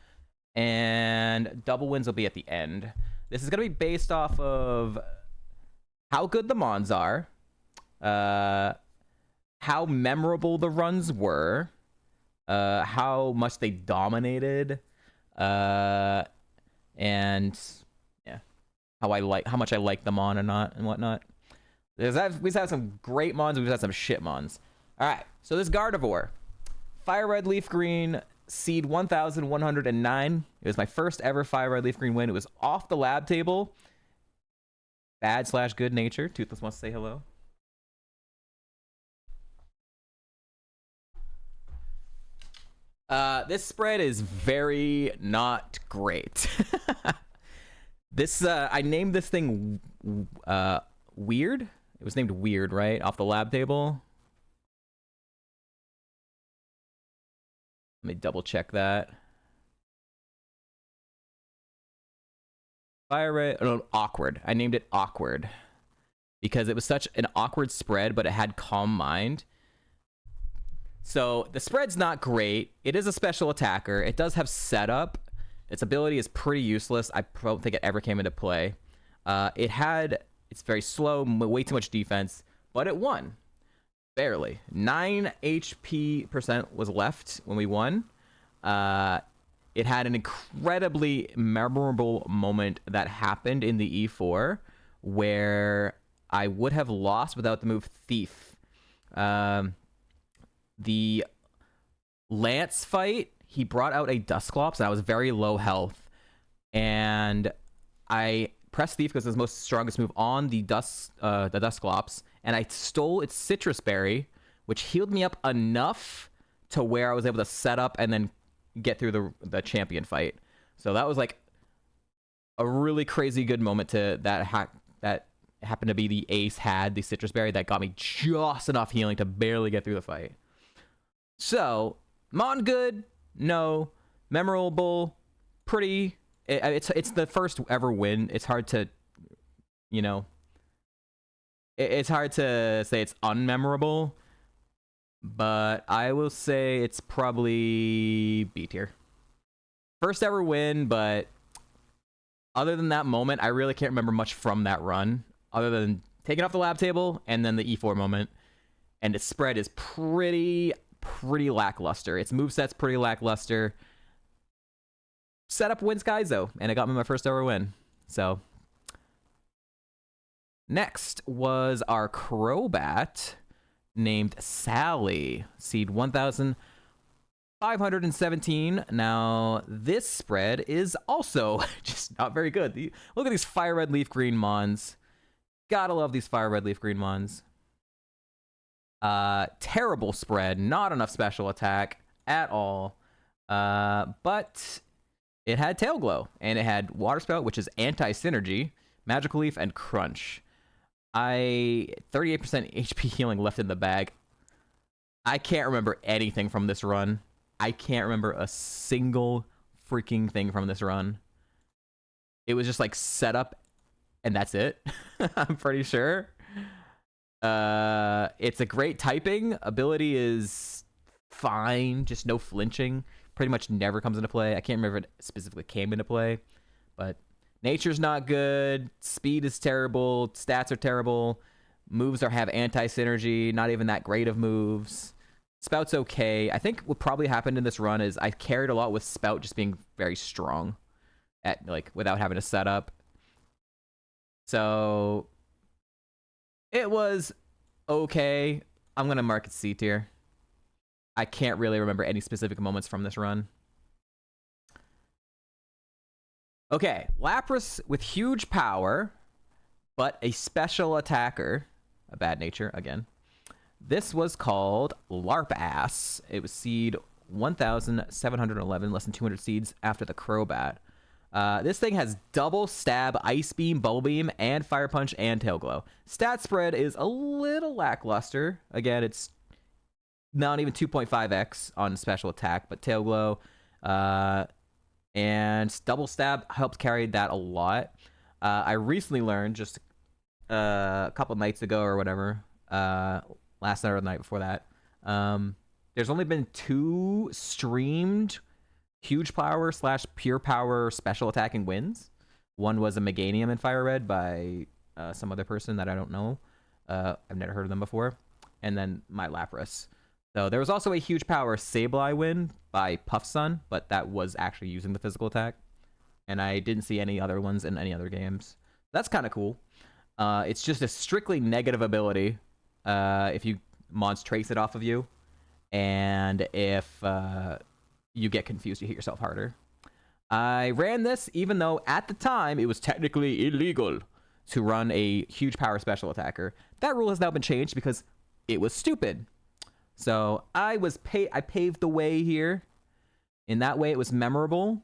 and double wins will be at the end. This is gonna be based off of how good the Mons are, how memorable the runs were, how much they dominated, and yeah, how much I like the Mon or not and whatnot. We've had some great Mons, we've had some shit Mons. All right, so this Gardevoir, Fire Red Leaf Green, seed 1109. It was my first ever Fire Red Leaf Green win. It was off the lab table. Bad/good nature. Toothless wants to say hello. This spread is very not great. This I named this thing Weird. It was named Weird, right? Off the lab table. Let me double check that. Fire Red, no, Awkward. I named it Awkward because it was such an awkward spread, but it had Calm Mind. So the spread's not great. It is a special attacker. It does have setup. Its ability is pretty useless. I don't think it ever came into play. It's very slow, way too much defense, but it won. Barely. 9 HP percent was left when we won. It had an incredibly memorable moment that happened in the E4 where I would have lost without the move Thief. The Lance fight, he brought out a Dusclops, and I was very low health. And I pressed Thief because it was the most strongest move on the Dusclops, and I stole its Citrus Berry, which healed me up enough to where I was able to set up and then get through the champion fight. So that was like a really crazy good moment that happened to be the ace had the Citrus Berry that got me just enough healing to barely get through the fight. So Mon good, no. Memorable, pretty. It's the first ever win. It's hard to, it's hard to say it's unmemorable, but I will say it's probably B tier. First ever win, but other than that moment, I really can't remember much from that run, other than taking off the lab table and then the E4 moment. And its spread is pretty lackluster. Its moveset's pretty lackluster. Setup wins Kaizo, and it got me my first ever win. So next was our Crobat named Sally, seed 1517. Now this spread is also just not very good. Look at these Fire Red Leaf Green Mons. Gotta love these Fire Red Leaf Green Mons. Terrible spread, not enough special attack at all. But it had Tail Glow, and it had Water Spout, which is anti-synergy, Magical Leaf, and Crunch. 38% HP healing left in the bag. I can't remember anything from this run. I can't remember a single freaking thing from this run. It was just like setup, and that's it. I'm pretty sure. It's a great typing. Ability is fine, just no flinching. Pretty much never comes into play. I can't remember if it specifically came into play, but nature's not good. Speed is terrible. Stats are terrible. Moves have anti-synergy. Not even that great of moves. Spout's okay. I think what probably happened in this run is I carried a lot with Spout just being very strong without having to set up. So it was okay. I'm going to mark it C tier. I can't really remember any specific moments from this run. Okay, Lapras with huge power, but a special attacker. A bad nature, again. This was called Larpass. It was seed 1,711, less than 200 seeds after the Crobat. This thing has double stab, Ice Beam, Bubble Beam, and Fire Punch, and Tail Glow. Stat spread is a little lackluster. Again, it's not even 2.5x on special attack, but Tail Glow and double stab helped carry that a lot. I recently learned just a couple nights ago or whatever, last night or the night before that, there's only been 2 streamed huge power / pure power special attacking wins. One was a Meganium in Fire Red by some other person that I don't know. I've never heard of them before. And then my Lapras. So there was also a huge power Sableye win by Puff Sun, but that was actually using the physical attack. And I didn't see any other ones in any other games. That's kind of cool. It's just a strictly negative ability if you mons trace it off of you. And if you get confused, you hit yourself harder. I ran this even though at the time it was technically illegal to run a huge power special attacker. That rule has now been changed because it was stupid. So I paved the way here. In that way, it was memorable.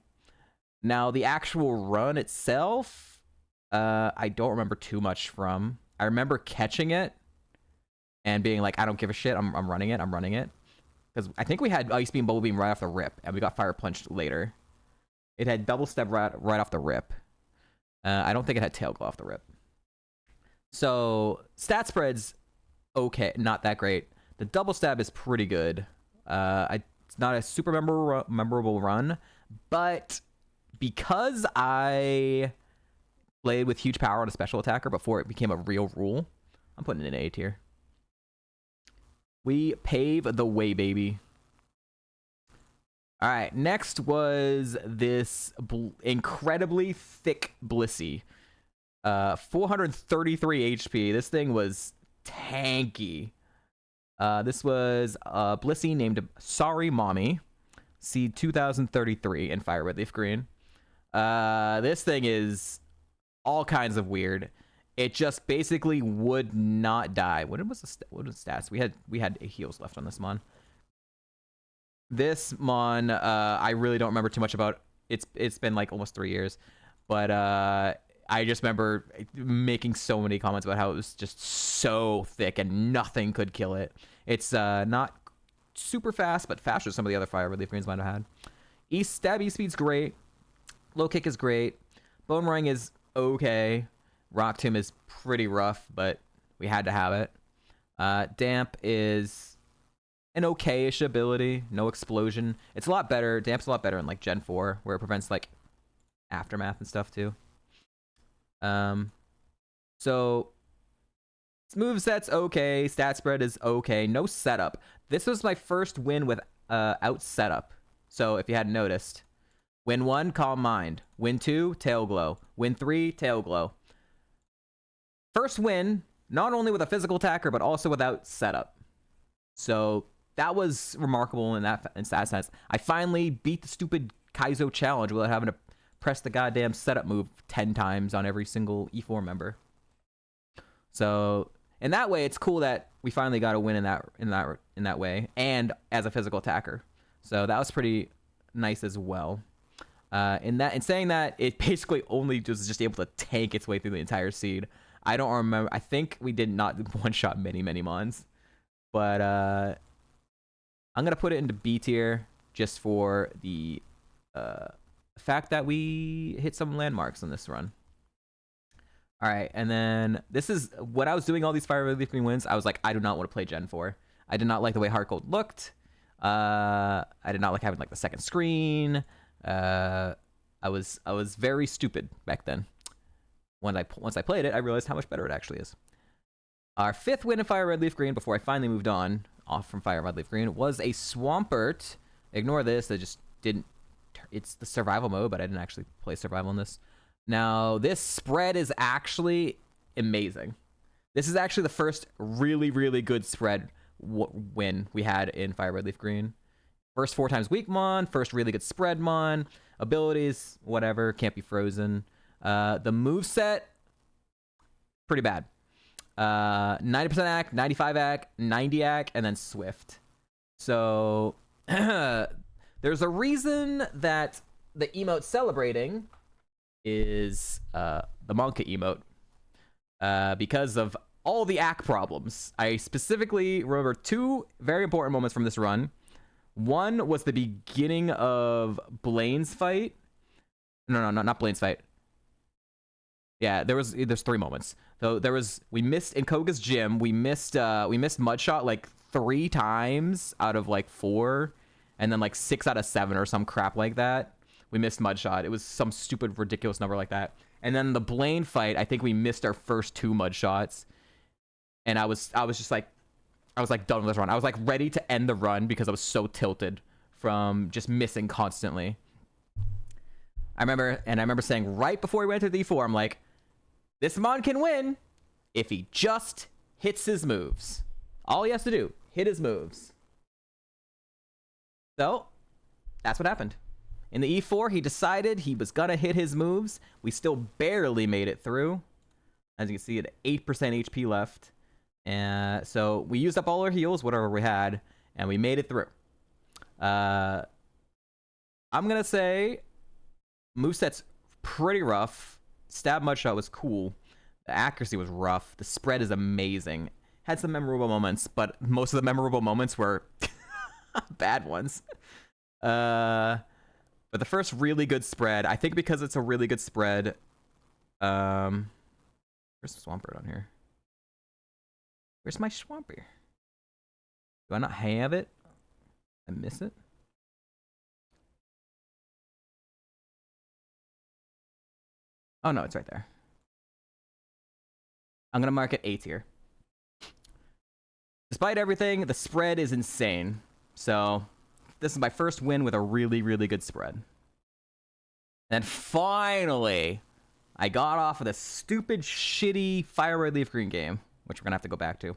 Now the actual run itself, I don't remember too much from. I remember catching it and being like, I don't give a shit. I'm running it. I'm running it. Because I think we had Ice Beam, Bubble Beam right off the rip, and we got Fire Punched later. It had Double Step right off the rip. I don't think it had Tail Glow off the rip. So stat spread's okay, not that great. The Double Stab is pretty good. It's not a super memorable run, but because I played with huge power on a special attacker before it became a real rule, I'm putting it in A tier. We pave the way, baby. All right, next was this incredibly thick Blissey. 433 HP. This thing was tanky. This was Blissey named Sorry Mommy. Seed 2033 in Fire Red Leaf Green. This thing is all kinds of weird. It just basically would not die. What was the stats? We had heals left on this mon. This mon, I really don't remember too much about. It's been like almost 3 years, but I just remember making so many comments about how it was just so thick and nothing could kill it. It's not super fast, but faster than some of the other Fire Relief Greens might have had. Stab E-Speed's great. Low Kick is great. Bone Ring is okay. Rock Tomb is pretty rough, but we had to have it. Damp is an okay-ish ability. No explosion. It's a lot better. Damp's a lot better in like Gen 4, where it prevents like aftermath and stuff too. So moveset's okay. Stat spread is okay. No setup. This was my first win without setup. So if you hadn't noticed, win 1, Calm Mind. Win 2, Tail Glow. Win 3, Tail Glow. First win, not only with a physical attacker, but also without setup. So that was remarkable in that sense. I finally beat the stupid Kaizo challenge without having to press the goddamn setup move 10 times on every single E4 member. So in that way, it's cool that we finally got a win in that way, and as a physical attacker. So that was pretty nice as well. In saying that, it basically only was just able to tank its way through the entire seed. I don't remember. I think we did not one-shot many mons. But I'm going to put it into B tier just for the fact that we hit some landmarks on this run. All right, and then this is when I was doing all these Fire Relief Green wins, I was like, I do not want to play Gen 4. I did not like the way Heart Gold looked. I did not like having like the second screen. I was very stupid back then. Once I played it, I realized how much better it actually is. Our 5th win in Fire Red Leaf Green before I finally moved on off from Fire Red Leaf Green was a Swampert. Ignore this. I just didn't. It's the survival mode, but I didn't actually play survival in this. Now, this spread is actually amazing. This is actually the first really, really good spread win we had in Fire Red Leaf Green. First 4 times weak mon, first really good spread mon. Abilities, whatever, can't be frozen. The moveset, pretty bad. 90% AC, 95 AC, 90 AC, and then Swift. So there's a reason that the emote celebrating is the Monka emote. Because of all the AC problems. I specifically remember 2 very important moments from this run. One was the beginning of Blaine's fight. No, not Blaine's fight. Yeah, there's 3 moments. So we missed in Koga's gym. We missed Mudshot like 3 times out of like 4, and then like 6 out of 7 or some crap like that. We missed Mudshot. It was some stupid ridiculous number like that. And then the Blaine fight, I think we missed our first 2 mud shots. And I was just like, I was like done with this run. I was like ready to end the run because I was so tilted from just missing constantly. I remember saying right before we went to the E4, I'm like, this Mon can win if he just hits his moves. All he has to do, hit his moves. So, that's what happened. In the E4, he decided he was gonna hit his moves. We still barely made it through. As you can see, at 8% HP left. So we used up all our heals, whatever we had, and we made it through. I'm gonna say moveset's pretty rough. Stab Mudshot was cool. The accuracy was rough. The spread is amazing. Had some memorable moments, but most of the memorable moments were bad ones. But the first really good spread, I think because it's a really good spread. Where's the Swampert on here? Where's my Swampert? Do I not have it? I miss it? Oh no, it's right there. I'm gonna mark it A tier. Despite everything, the spread is insane. So this is my first win with a really, really good spread. And finally, I got off of this stupid, shitty Fire Red Leaf Green game, which we're gonna have to go back to.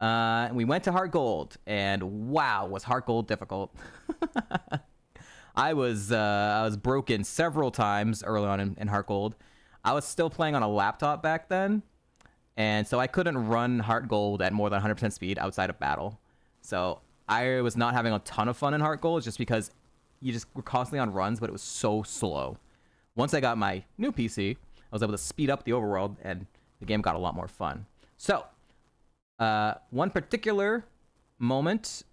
And we went to Heart Gold, and wow, was Heart Gold difficult. I was broken several times early on in Heart Gold. I was still playing on a laptop back then, and so I couldn't run Heart Gold at more than 100% speed outside of battle. So I was not having a ton of fun in Heart Gold just because you just were constantly on runs, but it was so slow. Once I got my new PC, I was able to speed up the overworld, and the game got a lot more fun. So, one particular moment,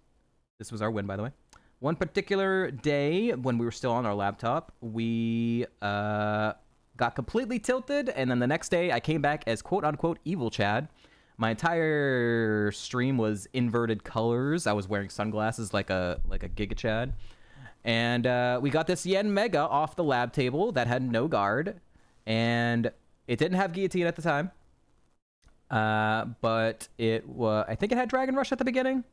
this was our win, by the way. One particular day when we were still on our laptop, we got completely tilted, and then the next day I came back as quote-unquote evil Chad. My entire stream was inverted colors. I was wearing sunglasses like a Giga Chad. And we got this Yen Mega off the lab table that had no guard, and it didn't have Guillotine at the time. But I think it had Dragon Rush at the beginning,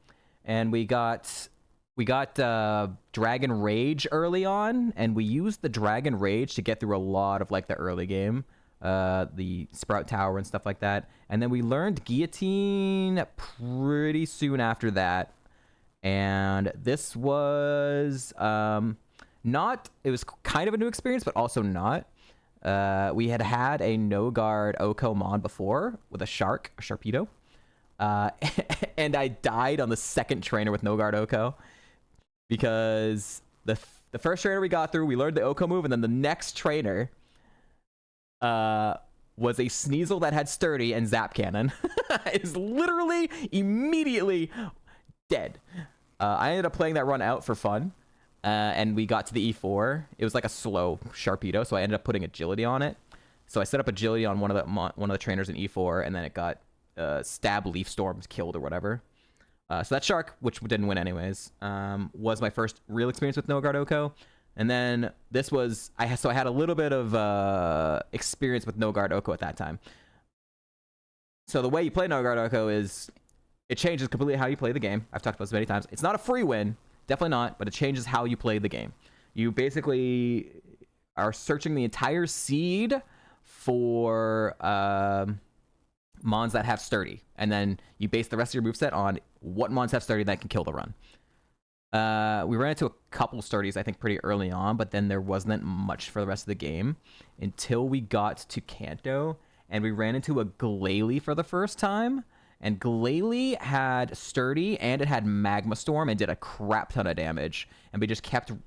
and we got Dragon Rage early on, and we used the Dragon Rage to get through a lot of like the early game, the Sprout Tower and stuff like that. And then we learned Guillotine pretty soon after that. And this was it was kind of a new experience, but also not. We had a no guard Oko Mon before with a Sharpedo. And I died on the second trainer with no guard Oko because the first trainer we got through, we learned the Oko move, and then the next trainer was a Sneasel that had Sturdy and Zap Cannon. It's literally immediately dead. I ended up playing that run out for fun, and we got to the E4. It was like a slow Sharpedo, so I ended up putting Agility on it. So I set up Agility on one of the trainers in E4, and then it got Stab Leaf Storms killed or whatever. So that Shark, which didn't win anyways, was my first real experience with No Guard Oko. And then this was I had a little bit of experience with No Guard Oko at that time. So the way you play No Guard Oko is it changes completely how you play the game. I've talked about this many times. It's not a free win, definitely not, but it changes how you play the game. You basically are searching the entire seed for Mons that have Sturdy, and then you base the rest of your moveset on what Mons have Sturdy that can kill the run. We ran into a couple Sturdies, I think, pretty early on, but then there wasn't much for the rest of the game until we got to Kanto, and we ran into a Glalie for the first time. And Glalie had Sturdy, and it had Magma Storm, and did a crap ton of damage. And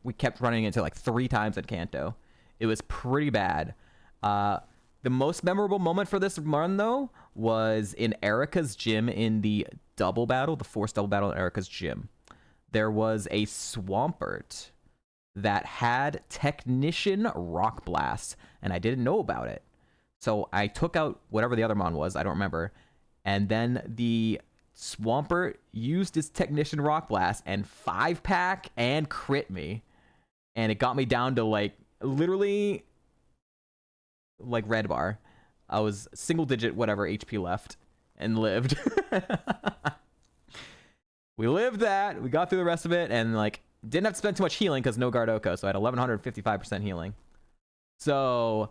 we kept running into like 3 times at Kanto. It was pretty bad. The most memorable moment for this run, though, was in Erica's gym in the double battle, the forced double battle in Erica's gym. There was a Swampert that had Technician Rock Blast, and I didn't know about it. So I took out whatever the other mon was, I don't remember. And then the Swampert used his Technician Rock Blast and 5-pack and crit me. And it got me down to like literally like red bar. I was single digit whatever HP left and lived. We lived that. We got through the rest of it and like didn't have to spend too much healing because no Guard Oko, so I had 1155% healing. So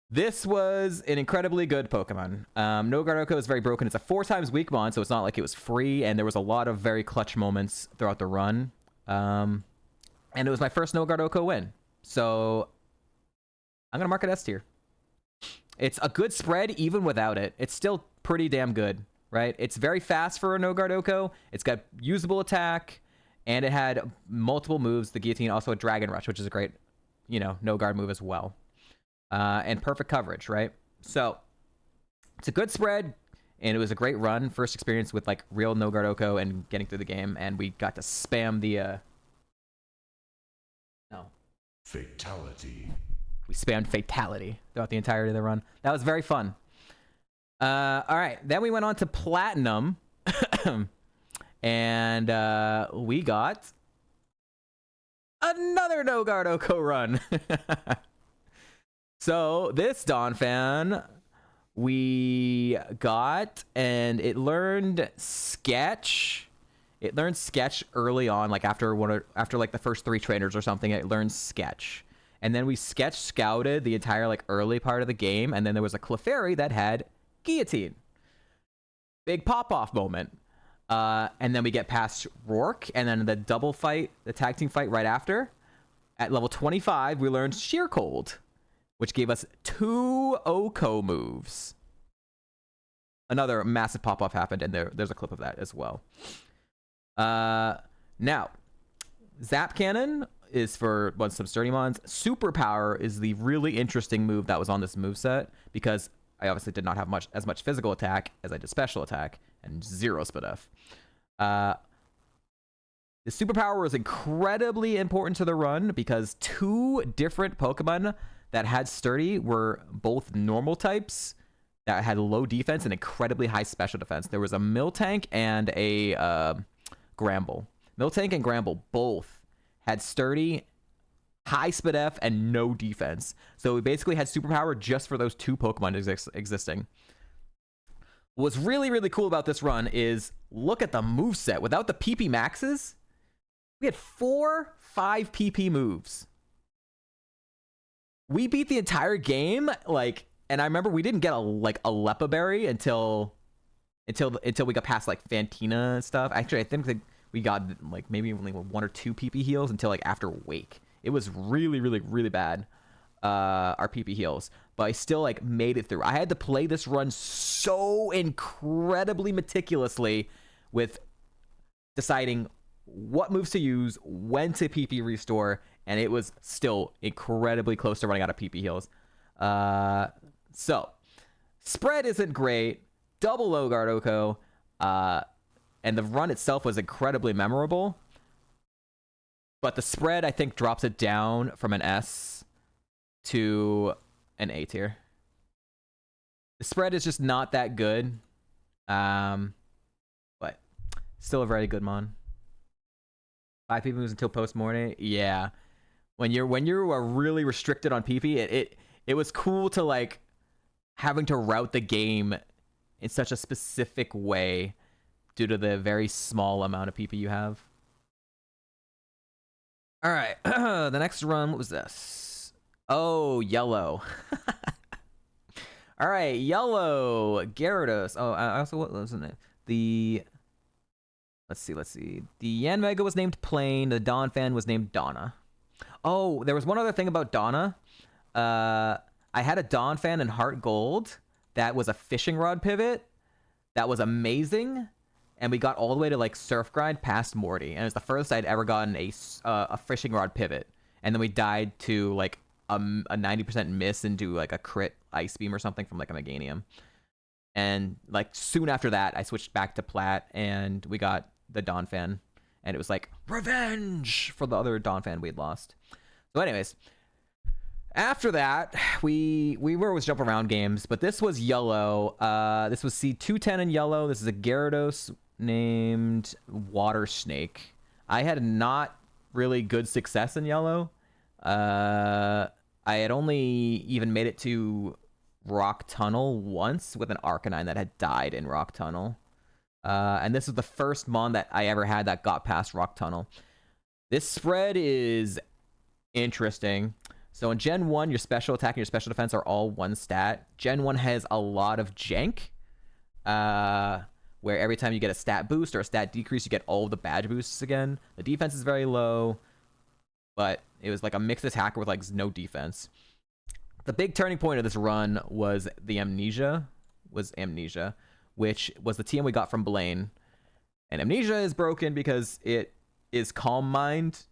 this was an incredibly good Pokemon. No Guard Oko is very broken. It's a 4x weak mon, so it's not like it was free, and there was a lot of very clutch moments throughout the run. And it was my first No Guard Oko win. So I'm gonna mark it S tier. It's a good spread even without it. It's still pretty damn good, right? It's very fast for a No Guard Oko. It's got usable attack, and it had multiple moves. The Guillotine, also a Dragon Rush, which is a great, no guard move as well. And perfect coverage, right? So it's a good spread, and it was a great run. First experience with like real No Guard Oko and getting through the game, and we got to spam the Fatality. We spammed Fatality throughout the entirety of the run. That was very fun. All right, then we went on to Platinum, and we got another No Guard Oko run. So this Donphan we got, and it learned Sketch. It learned Sketch early on, like after like the first 3 trainers or something. It learned Sketch, and then we Sketch scouted the entire like early part of the game, and then there was a Clefairy that had Guillotine. Big pop-off moment. And then we get past Rourke, and then the double fight, the tag team fight right after. At level 25, we learned Sheer Cold, which gave us 2 Oko moves. Another massive pop-off happened, and there's a clip of that as well. Now, Zap Cannon is for some sturdy mons. Superpower is the really interesting move that was on this moveset, because I obviously did not have as much physical attack as I did special attack, and 0 Spadef. The superpower was incredibly important to the run because 2 different Pokemon that had sturdy were both normal types that had low defense and incredibly high special defense. There was a Miltank and a Gramble. Miltank and Gramble both had sturdy, high Spadef, and no defense. So we basically had superpower just for those 2 Pokemon existing. What's really, really cool about this run is look at the moveset. Without the PP maxes, we had 4 5 PP moves. We beat the entire game, and I remember we didn't get a Lepa Berry until we got past like Fantina and stuff. Actually, I think that we got like maybe only 1 or 2 PP heals until like after Wake. It was really, really, really bad, our PP heals, but I still like made it through. I had to play this run so incredibly meticulously with deciding what moves to use, when to PP restore, and it was still incredibly close to running out of PP heals. So spread isn't great. Double low guard Oko, and the run itself was incredibly memorable. But the spread, I think, drops it down from an S to an A tier. The spread is just not that good, but still a very good mon. 5 PP moves until post morning. Yeah, when you are really restricted on PP, it was cool to like having to route the game in such a specific way due to the very small amount of PP you have. All right, the next run, what was this? Oh, yellow. All right, yellow, Gyarados. Oh, I also, what wasn't it? Let's see. The Yanmega was named Plain. The Donphan was named Donna. Oh, there was one other thing about Donna. I had a Donphan in Heart Gold that was a fishing rod pivot. That was amazing. And we got all the way to like Surf Grind past Morty. And it was the furthest I'd ever gotten a fishing rod pivot. And then we died to like a 90% miss into like a crit Ice Beam or something from like a Meganium. And like soon after that, I switched back to Plat and we got the Donphan. And it was like revenge for the other Donphan we'd lost. So anyways, after that, we were always jump around games, but this was yellow. This was C210 in yellow. This is a Gyarados named Water Snake. I had not really good success in yellow. I I had only even made it to Rock Tunnel once with an Arcanine that had died in Rock Tunnel. And this was the first Mon that I ever had that got past Rock Tunnel. This spread is interesting. So in Gen 1, your special attack and your special defense are all one stat. Gen 1 has a lot of jank, where every time you get a stat boost or a stat decrease, you get all of the badge boosts again. The defense is very low, but it was like a mixed attacker with like no defense. The big turning point of this run was the Amnesia, which was the TM we got from Blaine. And Amnesia is broken because it is Calm Mind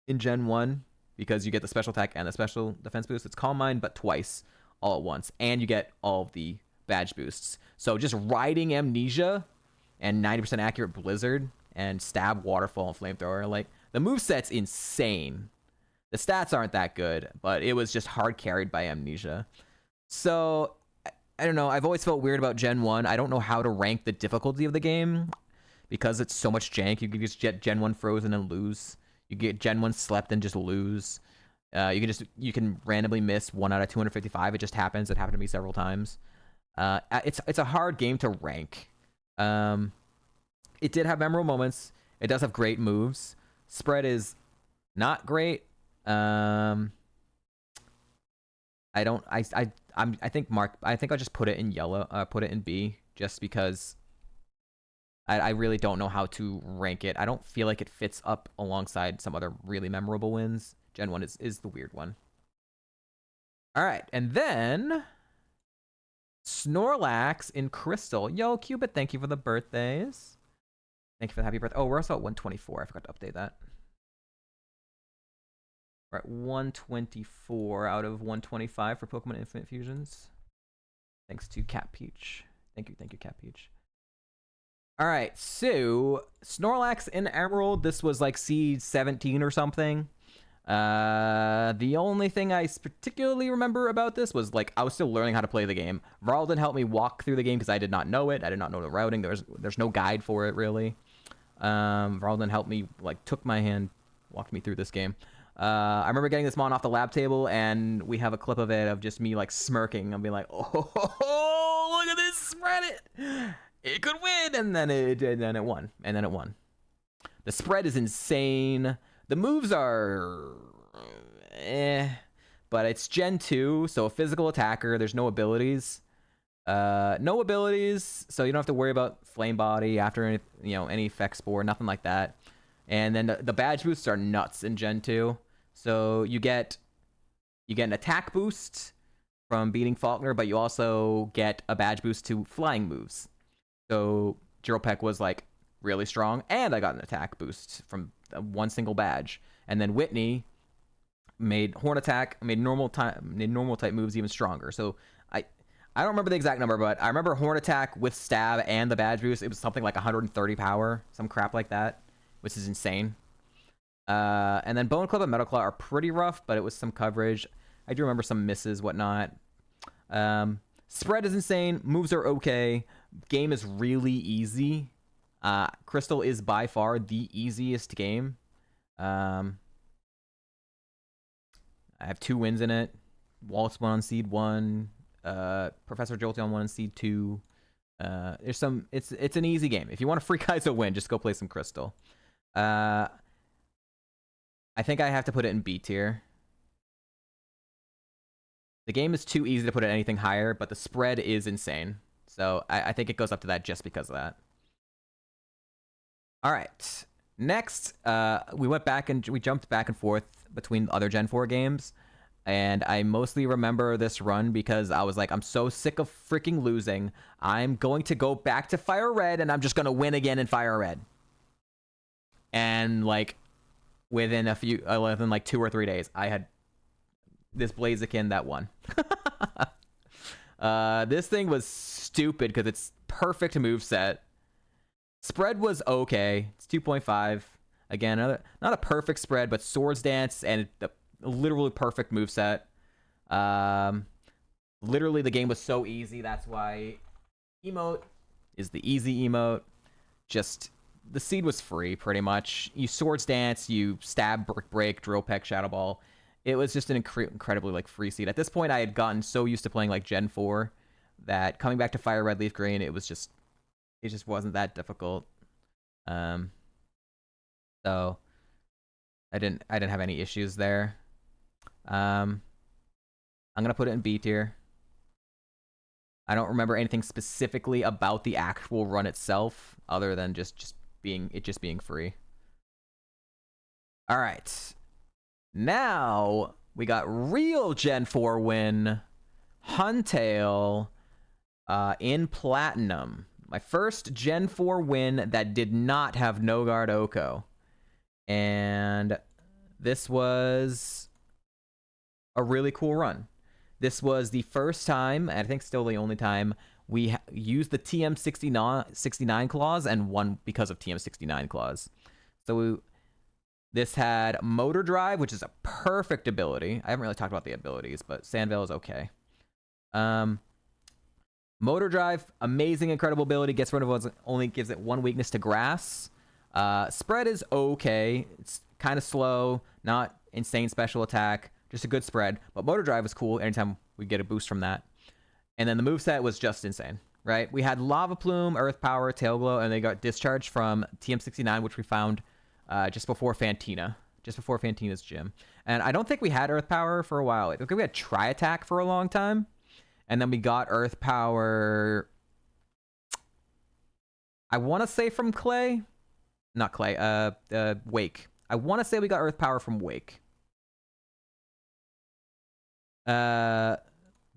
in Gen 1, because you get the special attack and the special defense boost. It's Calm Mind, but twice, all at once. And you get all of the badge boosts. So just riding Amnesia and 90% accurate Blizzard and Stab, Waterfall, and Flamethrower, like, the moveset's insane. The stats aren't that good, but it was just hard carried by Amnesia. So, I don't know. I've always felt weird about Gen 1. I don't know how to rank the difficulty of the game because it's so much jank. You can just get Gen 1 frozen and lose. You get Gen 1 slept and just lose. You can randomly miss 1 out of 255. It just happens. It happened to me several times. It's a hard game to rank. It did have memorable moments. It does have great moves. Spread is not great. I think I'll just put it in yellow. Put it in B, just because I really don't know how to rank it. I don't feel like it fits up alongside some other really memorable wins. Gen 1 is the weird one. All right, and then Snorlax in Crystal. Yo, Cupid, thank you for the birthdays. Thank you for the happy birthday. Oh, we're also at 124. I forgot to update that. We're at 124 out of 125 for Pokemon Infinite Fusions. Thanks to Cat Peach. Thank you, Cat Peach. All right, so Snorlax in Emerald. This was like seed 17 or something. The only thing I particularly remember about this was like I was still learning how to play the game. Varaldin helped me walk through the game because I did not know it. I did not know the routing. There's no guide for it really. Varaldin helped me, like, took my hand, walked me through this game. I remember getting this Mon off the lab table, and we have a clip of it of just me like smirking and being like, "Oh, look at this spread! It could win!" And then it won. The spread is insane. The moves are but it's Gen 2, so a physical attacker. There's no abilities. So you don't have to worry about Flame Body after any Effect Spore, nothing like that. And then the badge boosts are nuts in Gen 2. So you get an attack boost from beating Faulkner, but you also get a badge boost to flying moves. So Jiropeck was like really strong, and I got an attack boost from one single badge. And then Whitney made Horn Attack, made normal type moves even stronger. So I don't remember the exact number, but I remember Horn Attack with Stab and the badge boost. It was something like 130 power, some crap like that, which is insane. And then Bone Club and Metal Claw are pretty rough, but it was some coverage. I do remember some misses, whatnot. Spread is insane. Moves are okay. Game is really easy. Crystal is by far the easiest game. I have 2 wins in it. Waltz 1 on Seed 1. Professor Jolteon 1 on Seed 2. It's an easy game. If you want a free Kaizo win, just go play some Crystal. I think I have to put it in B tier. The game is too easy to put it anything higher, but the spread is insane. So I think it goes up to that just because of that. All right. Next, we jumped back and forth between other Gen 4 games. And I mostly remember this run because I was like, I'm so sick of freaking losing. I'm going to go back to Fire Red, and I'm just going to win again in Fire Red. And like within like 2 or 3 days, I had this Blaziken that won. This thing was stupid because it's perfect moveset. Spread was okay. It's 2.5. Again, not a perfect spread, but Swords Dance and the literally perfect moveset. Literally, the game was so easy. That's why emote is the easy emote. Just the seed was free, pretty much. You Swords Dance, you Stab, Brick Break, Drill Peck, Shadow Ball. it was just an incredibly like free seed. At this point, I had gotten so used to playing like Gen 4 that coming back to Fire Red Leaf Green, it just wasn't that difficult. So I didn't have any issues there. I'm gonna put it in B tier. I don't remember anything specifically about the actual run itself, other than just being free. All right, now we got real Gen 4 win, Huntail, in Platinum. My first Gen 4 win that did not have No Guard Oko, and this was a really cool run. This was the first time, and I think still the only time, we used the TM69 clause and won because of TM69 clause. So this had Motor Drive, which is a perfect ability. I haven't really talked about the abilities, but Sandveil is okay. Motor Drive, amazing, incredible ability. Gets rid of only gives it one weakness to Grass. Spread is okay. It's kind of slow, not insane special attack. Just a good spread, but Motor Drive was cool anytime we get a boost from that. And then the moveset was just insane, right? We had Lava Plume, Earth Power, Tail Glow, and they got discharged from TM69, which we found just before Fantina's gym. And I don't think we had Earth Power for a while. I think we had Tri Attack for a long time, and then we got Earth Power, I want to say from Clay. Not Clay, Wake. I want to say we got Earth Power from Wake. The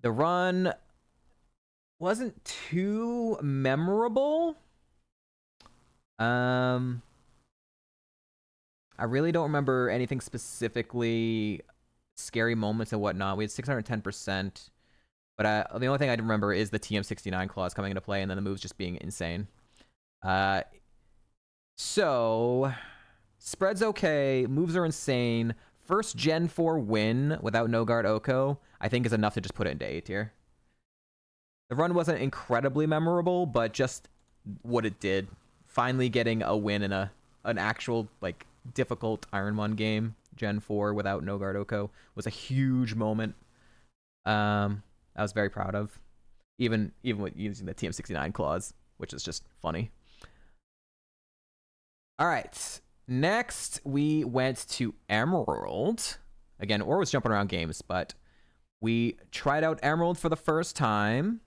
run wasn't too memorable. I really don't remember anything specifically scary moments and whatnot. We had 610%, but the only thing I remember is the TM69 clause coming into play and then the moves just being insane. So spread's okay, moves are insane. First Gen 4 win without No Guard Oko, I think is enough to just put it into A tier. The run wasn't incredibly memorable, but just what it did. Finally getting a win in an actual like difficult Ironmon game, Gen 4 without No Guard Oko, was a huge moment. I was very proud of. Even with using the TM69 clause, which is just funny. All right. Next, we went to Emerald. Again, Or was jumping around games, but we tried out Emerald for the first time.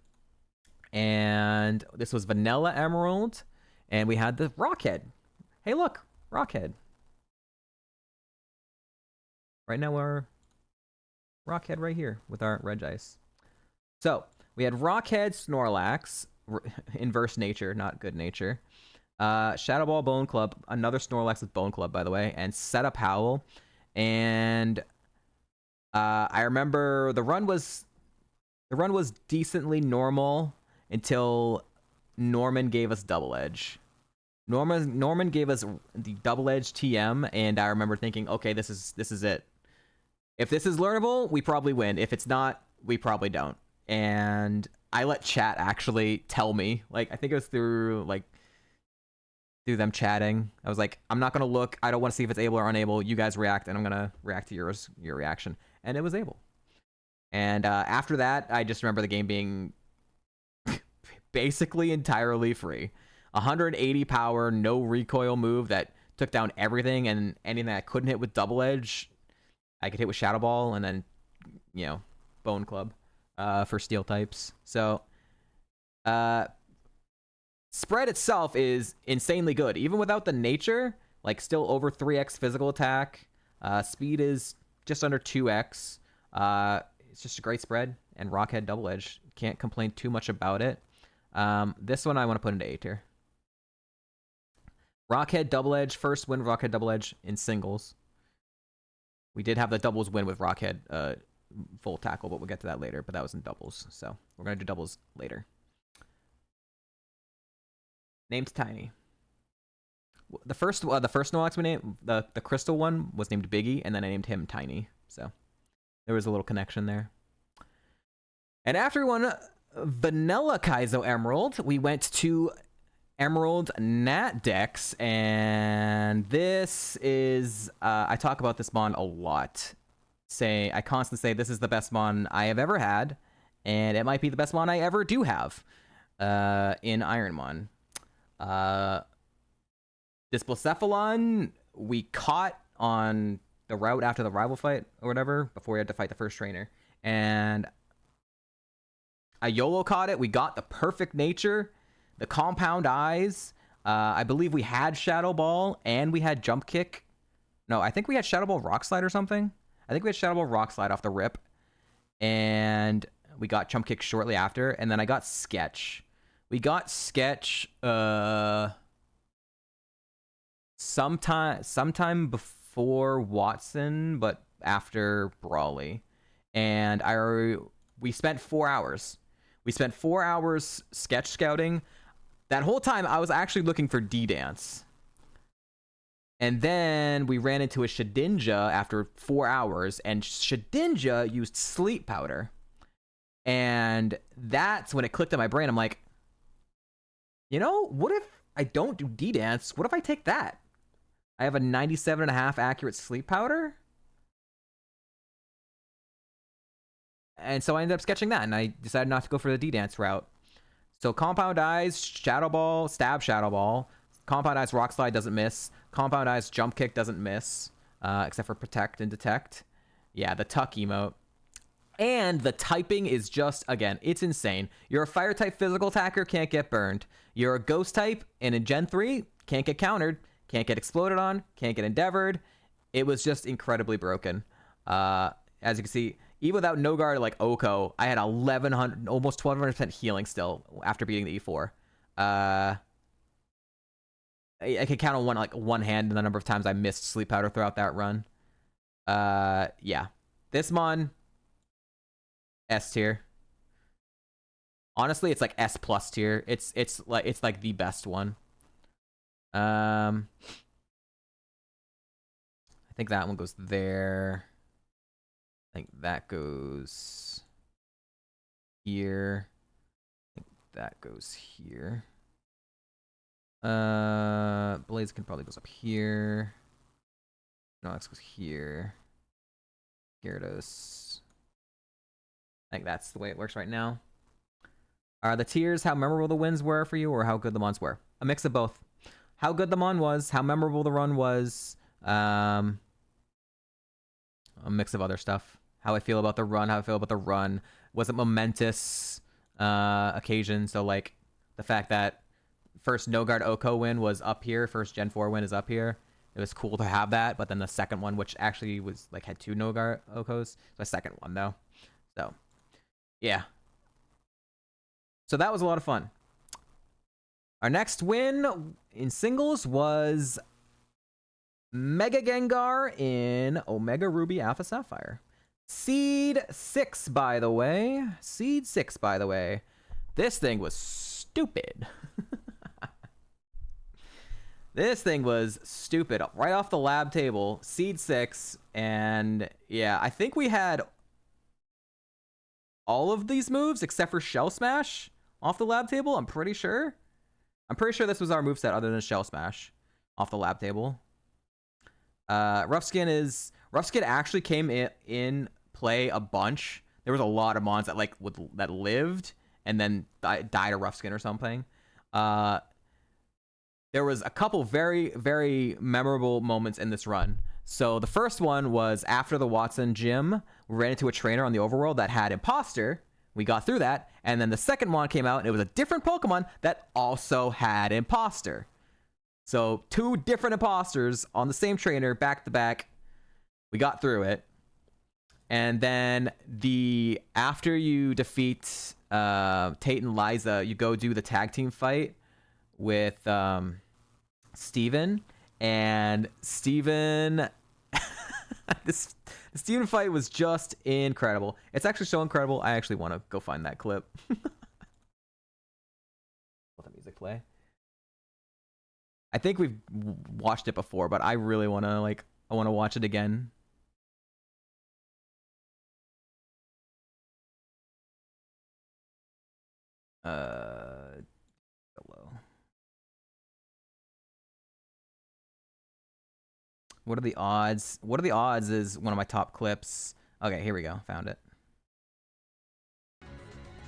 And this was Vanilla Emerald. And we had the Rockhead. Hey, look, Rockhead. Right now, we're Rockhead right here with our Regice. So, we had Rockhead, Snorlax, inverse nature, not good nature. Shadow Ball, Bone Club, another Snorlax with Bone Club, by the way, and Setup Howl. And I remember the run was decently normal until Norman gave us Double Edge. Norman gave us the Double Edge TM, and I remember thinking, okay, this is it. If this is learnable, we probably win. If it's not, we probably don't. And I let chat actually tell me, like, I think it was through them chatting. I was like, I'm not gonna look. I don't want to see if it's able or unable. You guys react, and I'm gonna react to your reaction. And it was able. And after that, I just remember the game being basically entirely free. 180 power, no recoil move that took down everything, and anything that I couldn't hit with Double Edge, I could hit with Shadow Ball, and then, Bone Club for steel types. So, spread itself is insanely good. Even without the nature, like still over 3x physical attack. Speed is just under 2x. It's just a great spread. And Rockhead Double Edge. Can't complain too much about it. This one I want to put into A tier. Rockhead Double Edge, first win with Rockhead Double Edge in singles. We did have the doubles win with Rockhead full tackle, but we'll get to that later. But that was in doubles. So we're going to do doubles later. Named Tiny. The first Snorlax we named, the crystal one, was named Biggie, and then I named him Tiny. So there was a little connection there. And after we won Vanilla Kaizo Emerald, we went to Emerald Nat Dex, and this is I talk about this bond a lot. I constantly say this is the best mon I have ever had, and it might be the best mon I ever do have in Ironmon. Displacephalon we caught on the route after the rival fight or whatever, before we had to fight the first trainer. And I YOLO caught it. We got the perfect nature, the compound eyes. I believe we had Shadow Ball and we had Jump Kick. No, I think we had Shadow Ball Rock Slide or something. I think we had Shadow Ball Rock Slide off the rip. And we got Jump Kick shortly after. And then I got Sketch. We got Sketch sometime before Watson, but after Brawly. And we spent 4 hours. We spent 4 hours sketch scouting. That whole time, I was actually looking for D-Dance. And then we ran into a Shedinja after 4 hours, and Shedinja used Sleep Powder. And that's when it clicked in my brain. I'm like, you know, what if I don't do D-Dance? What if I take that? I have a 97.5 accurate Sleep Powder. And so I ended up sketching that, and I decided not to go for the D-Dance route. So Compound Eyes, Shadow Ball, Stab Shadow Ball. Compound Eyes Rock Slide doesn't miss. Compound Eyes Jump Kick doesn't miss, except for Protect and Detect. Yeah, the Tuck emote. And the typing is just, again, it's insane. You're a Fire type physical attacker, can't get burned. You're a Ghost type, and in Gen 3, can't get countered, can't get exploded on, can't get endeavored. It was just incredibly broken. As you can see, even without no guard like Oko, I had 1100, almost 1200% healing still after beating the E4. I can count on one hand the number of times I missed Sleep Powder throughout that run. Yeah, this mon S tier. Honestly, it's like S plus tier. It's like the best one. I think that one goes there. I think that goes here. I think that goes here. Blaziken probably goes up here. Nox goes here. Gyarados. I think that's the way it works right now. Are the tiers how memorable the wins were for you, or how good the mons were? A mix of both. How good the mon was, how memorable the run was, a mix of other stuff. How I feel about the run, how I feel about the run. Was it momentous occasion? So like the fact that first No Guard Oko win was up here, first Gen 4 win is up here. It was cool to have that, but then the second one, which actually was like had 2 No Guard Okos, the second one though. So yeah. So that was a lot of fun. Our next win in singles was Mega Gengar in Omega Ruby Alpha Sapphire. Seed 6, by the way. Seed 6, by the way. This thing was stupid. This thing was stupid. Right off the lab table, Seed 6. And yeah, I think we had all of these moves except for Shell Smash off the lab table. I'm pretty sure. I'm pretty sure this was our moveset other than Shell Smash off the lab table. Rough Skin actually came in play a bunch. There was a lot of mons that that lived and then died of Rough Skin or something. There was a couple very, very memorable moments in this run. So the first one was after the Watson gym, we ran into a trainer on the overworld that had Imposter. We got through that, and then the second one came out, and it was a different Pokemon that also had Imposter. So 2 different imposters on the same trainer, back to back. We got through it. And then after you defeat Tate and Liza, you go do the tag team fight with Steven. And Steven... the Steven fight was just incredible. It's actually so incredible, I actually want to go find that clip. Let the music play. I think we've watched it before, but I really want to I want to watch it again. Hello. What are the odds? What are the odds is one of my top clips. Okay, here we go. Found it.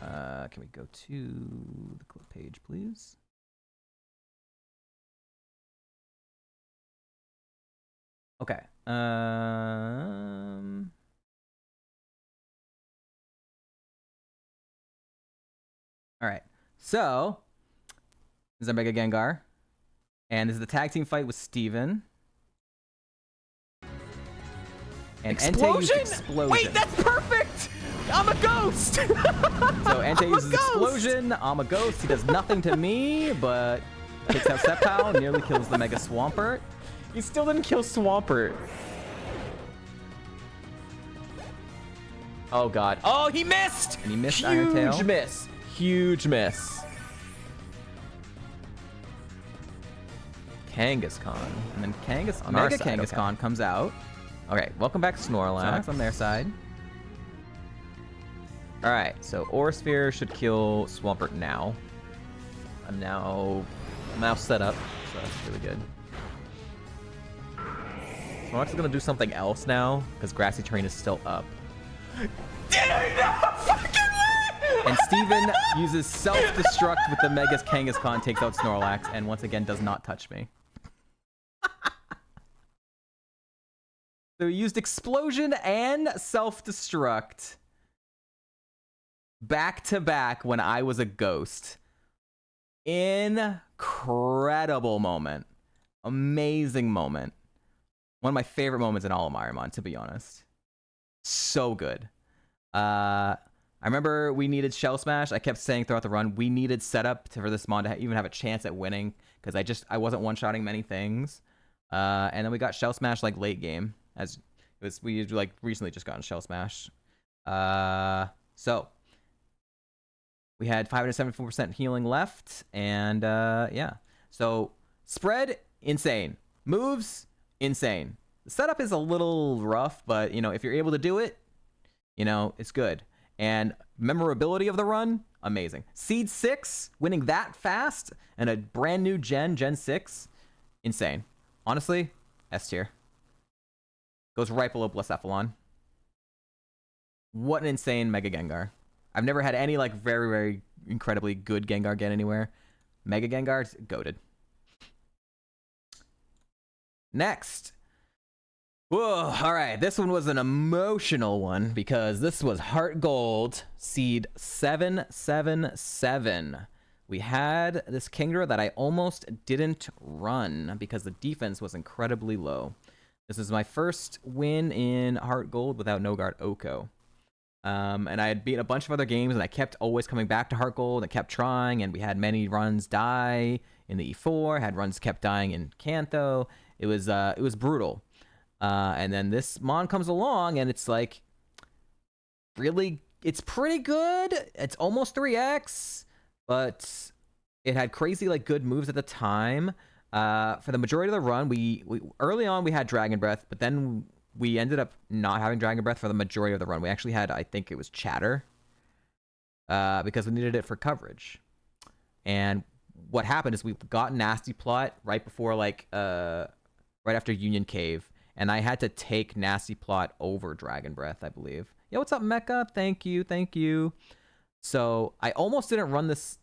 Can we go to the clip page, please? Okay. All right. So, this is our Mega Gengar. And this is the tag team fight with Steven. And Entei used Explosion. Wait, that's perfect! I'm a ghost! So Entei uses Explosion. I'm a ghost. He does nothing to me, but takes out Sceptile, nearly kills the Mega Swampert. He still didn't kill Swampert. Oh god. Oh, he missed! And he missed Iron Tail. Huge miss. Huge miss. Kangaskhan. And then Mega side, Kangaskhan comes out. Okay, welcome back to Snorlax on their side. Alright, so Aura Sphere should kill Swampert now. I'm now set up, so that's really good. Snorlax is gonna do something else now, because Grassy Terrain is still up. And Steven uses self-destruct with the Mega Kangaskhan, takes out Snorlax, and once again does not touch me. So he used Explosion and self-destruct back to back when I was a ghost. Incredible moment. Amazing moment. One of my favorite moments in all of Ironmon, to be honest. So good. I remember we needed Shell Smash. I kept saying throughout the run, we needed setup for this mon to even have a chance at winning, because I wasn't one-shotting many things. And then we got Shell Smash like late game, as it was, we like recently just gotten Shell Smash. So we had 574% healing left, and yeah. So spread, insane. Moves, insane. The setup is a little rough, but you know, if you're able to do it, you know, it's good. And memorability of the run, amazing. Seed 6, winning that fast, and a brand new Gen 6, insane. Honestly, S tier. Goes right below Blacephalon. What an insane Mega Gengar. I've never had any like very, very incredibly good Gengar get anywhere. Mega Gengar's goated. Next. Whoa, all right, this one was an emotional one because this was Heart Gold, seed 777. We had this Kingdra that I almost didn't run because the defense was incredibly low. This is my first win in Heart Gold without No-Guard Oko. And I had beaten a bunch of other games, and I kept always coming back to Heart Gold and kept trying, and we had many runs die in the E4, had runs kept dying in Kanto. It was brutal. And then this Mon comes along, and it's like, really, it's pretty good. It's almost 3x, but it had crazy, like, good moves at the time. For the majority of the run, we early on, we had Dragon Breath, but then we ended up not having Dragon Breath for the majority of the run. We actually had, I think it was Chatter, because we needed it for coverage. And what happened is we got Nasty Plot right before, like, right after Union Cave. And I had to take Nasty Plot over Dragon Breath, I believe. Yo, what's up, Mecha? Thank you, thank you. So I almost didn't run this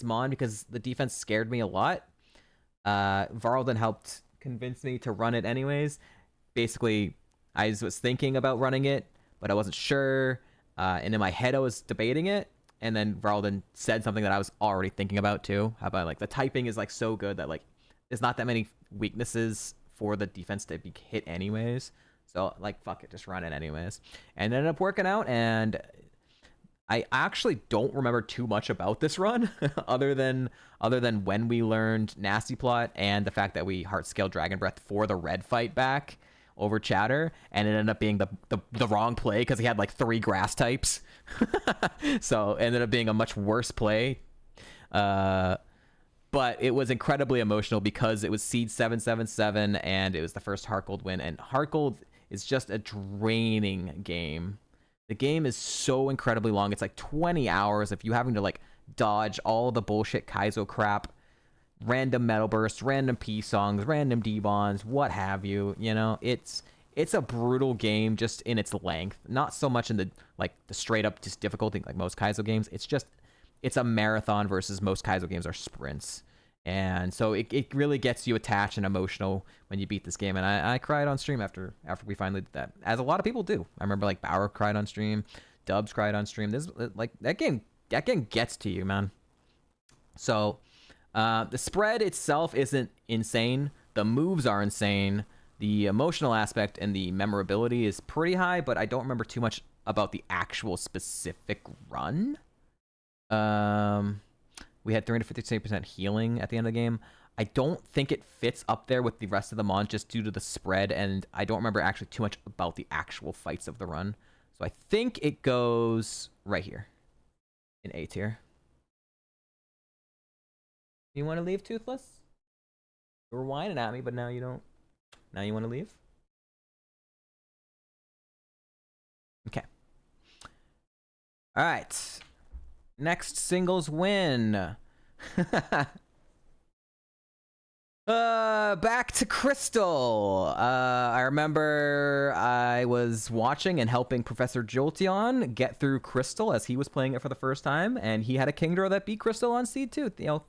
Mon because the defense scared me a lot. Varlden helped convince me to run it anyways. Basically, I was thinking about running it, but I wasn't sure. And in my head, I was debating it. And then Varlden said something that I was already thinking about too. How about like the typing is like so good that like there's not that many weaknesses for the defense to be hit anyways. So like, fuck it, just run it anyways. And it ended up working out, and I actually don't remember too much about this run other than when we learned Nasty Plot and the fact that we heart scaled Dragon Breath for the red fight back over Chatter, and it ended up being the wrong play because he had like 3 grass types. So it ended up being a much worse play. But it was incredibly emotional because it was seed 777 and it was the first Heart Gold win. And Heart Gold is just a draining game. The game is so incredibly long. It's like 20 hours if you having to like dodge all the bullshit Kaizo crap, random Metal Bursts, random P songs, random D-Bonds, what have you. You know, it's it's a brutal game just in its length. Not so much in the straight up just difficulty like most Kaizo games. It's a marathon versus most Kaizo games are sprints. And so it really gets you attached and emotional when you beat this game. And I cried on stream after we finally did that, as a lot of people do. I remember like Bauer cried on stream, Dubs cried on stream. This like that game gets to you, man. So the spread itself isn't insane. The moves are insane. The emotional aspect and the memorability is pretty high, but I don't remember too much about the actual specific run. We had 357% healing at the end of the game. I don't think it fits up there with the rest of the mons just due to the spread, and I don't remember actually too much about the actual fights of the run. So I think it goes right here in A tier. You want to leave, Toothless? You were whining at me, but now you don't. Now you want to leave? Okay. All right. Next singles win. Back to Crystal. I remember I was watching and helping Professor Jolteon get through Crystal as he was playing it for the first time, and he had a Kingdra that beat Crystal on Seed 2. You know,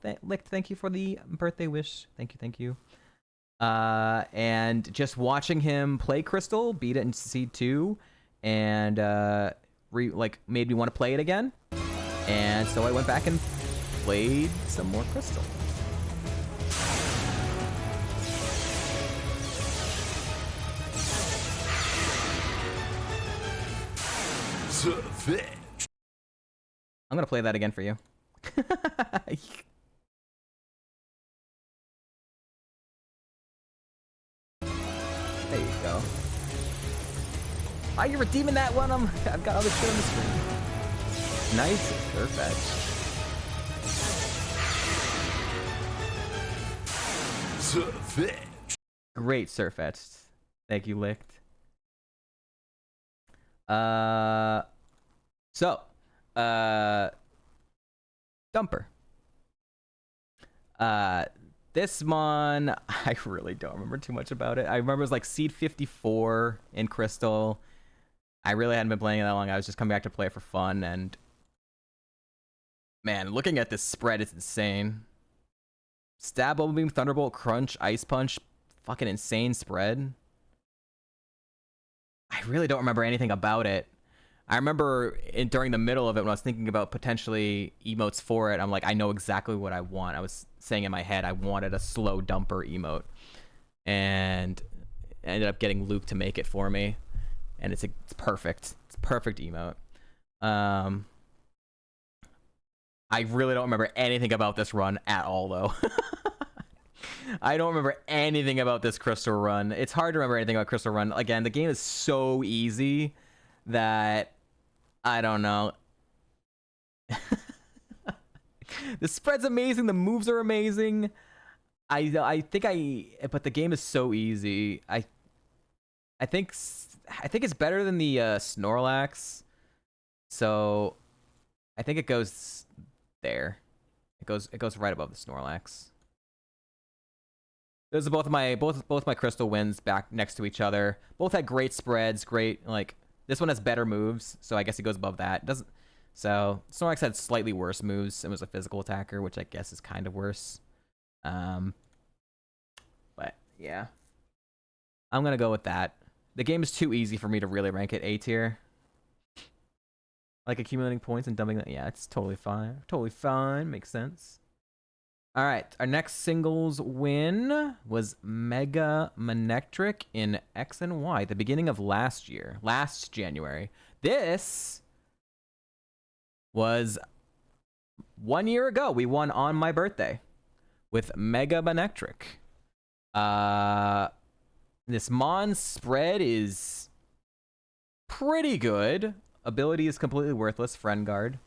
thank you for the birthday wish. Thank you. And just watching him play Crystal, beat it in Seed 2, and made me want to play it again. And so I went back and played some more Crystal. Savage. I'm gonna play that again for you. There you go. Are you redeeming that one? I've got other shit on the screen. Nice Surf Edge. Savage. Great Surf Edge. Thank you, Licked. Dumper. This mon, I really don't remember too much about it. I remember it was like Seed 54 in Crystal. I really hadn't been playing it that long. I was just coming back to play it for fun, and man, looking at this spread, it's insane. Stab, Bubble Beam, Thunderbolt, Crunch, Ice Punch, fucking insane spread. I really don't remember anything about it. I remember during the middle of it when I was thinking about potentially emotes for it, I'm like, I know exactly what I want. I was saying in my head I wanted a slow dumper emote, and I ended up getting Luke to make it for me, and it's perfect. It's a perfect emote. I really don't remember anything about this run at all, though. I don't remember anything about this Crystal run. It's hard to remember anything about Crystal run. Again, the game is so easy that I don't know. The spread's amazing. The moves are amazing. But the game is so easy. I think it's better than the Snorlax. So I think it goes there. It goes right above the Snorlax. Those are both my Crystal wins back next to each other. Both had great spreads, this one has better moves, so I guess it goes above that. So Snorlax had slightly worse moves and was a physical attacker, which I guess is kind of worse. But yeah. I'm gonna go with that. The game is too easy for me to really rank it A tier. Like accumulating points and dumping that. Yeah, it's totally fine. Totally fine. Makes sense. All right, our next singles win was Mega Manectric in X and Y, the beginning of last January. This was 1 year ago. We won on my birthday with Mega Manectric. This Mon spread is pretty good. Ability is completely worthless, Friend Guard.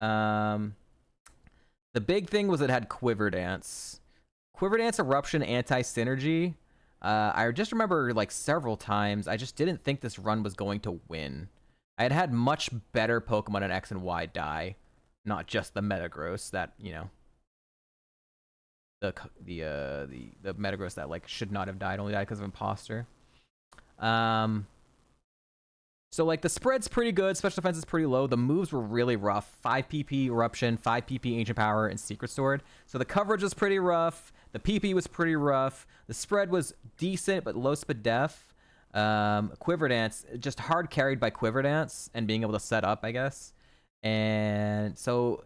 The big thing was it had Quiver Dance. Quiver Dance, Eruption, Anti-Synergy. I just remember several times, I just didn't think this run was going to win. I had much better Pokemon in X and Y die. Not just the Metagross that, the Metagross that should not have died, only died because of Imposter. So like the spread's pretty good, special defense is pretty low. The moves were really rough. 5 PP Eruption, 5 PP Ancient Power, and Secret Sword. So the coverage was pretty rough. The PP was pretty rough. The spread was decent, but low speed def. Quiver Dance, just hard carried by Quiver Dance and being able to set up, I guess. And so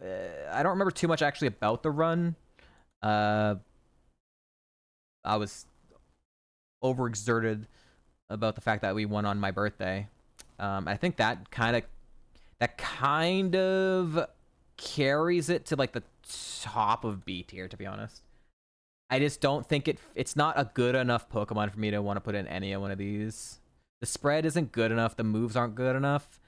I don't remember too much actually about the run. I was overexerted about the fact that we won on my birthday. I think that kind of carries it to like the top of B tier, to be honest. I just don't think it's not a good enough Pokemon for me to want to put in any one of these. The spread isn't good enough. The moves aren't good enough.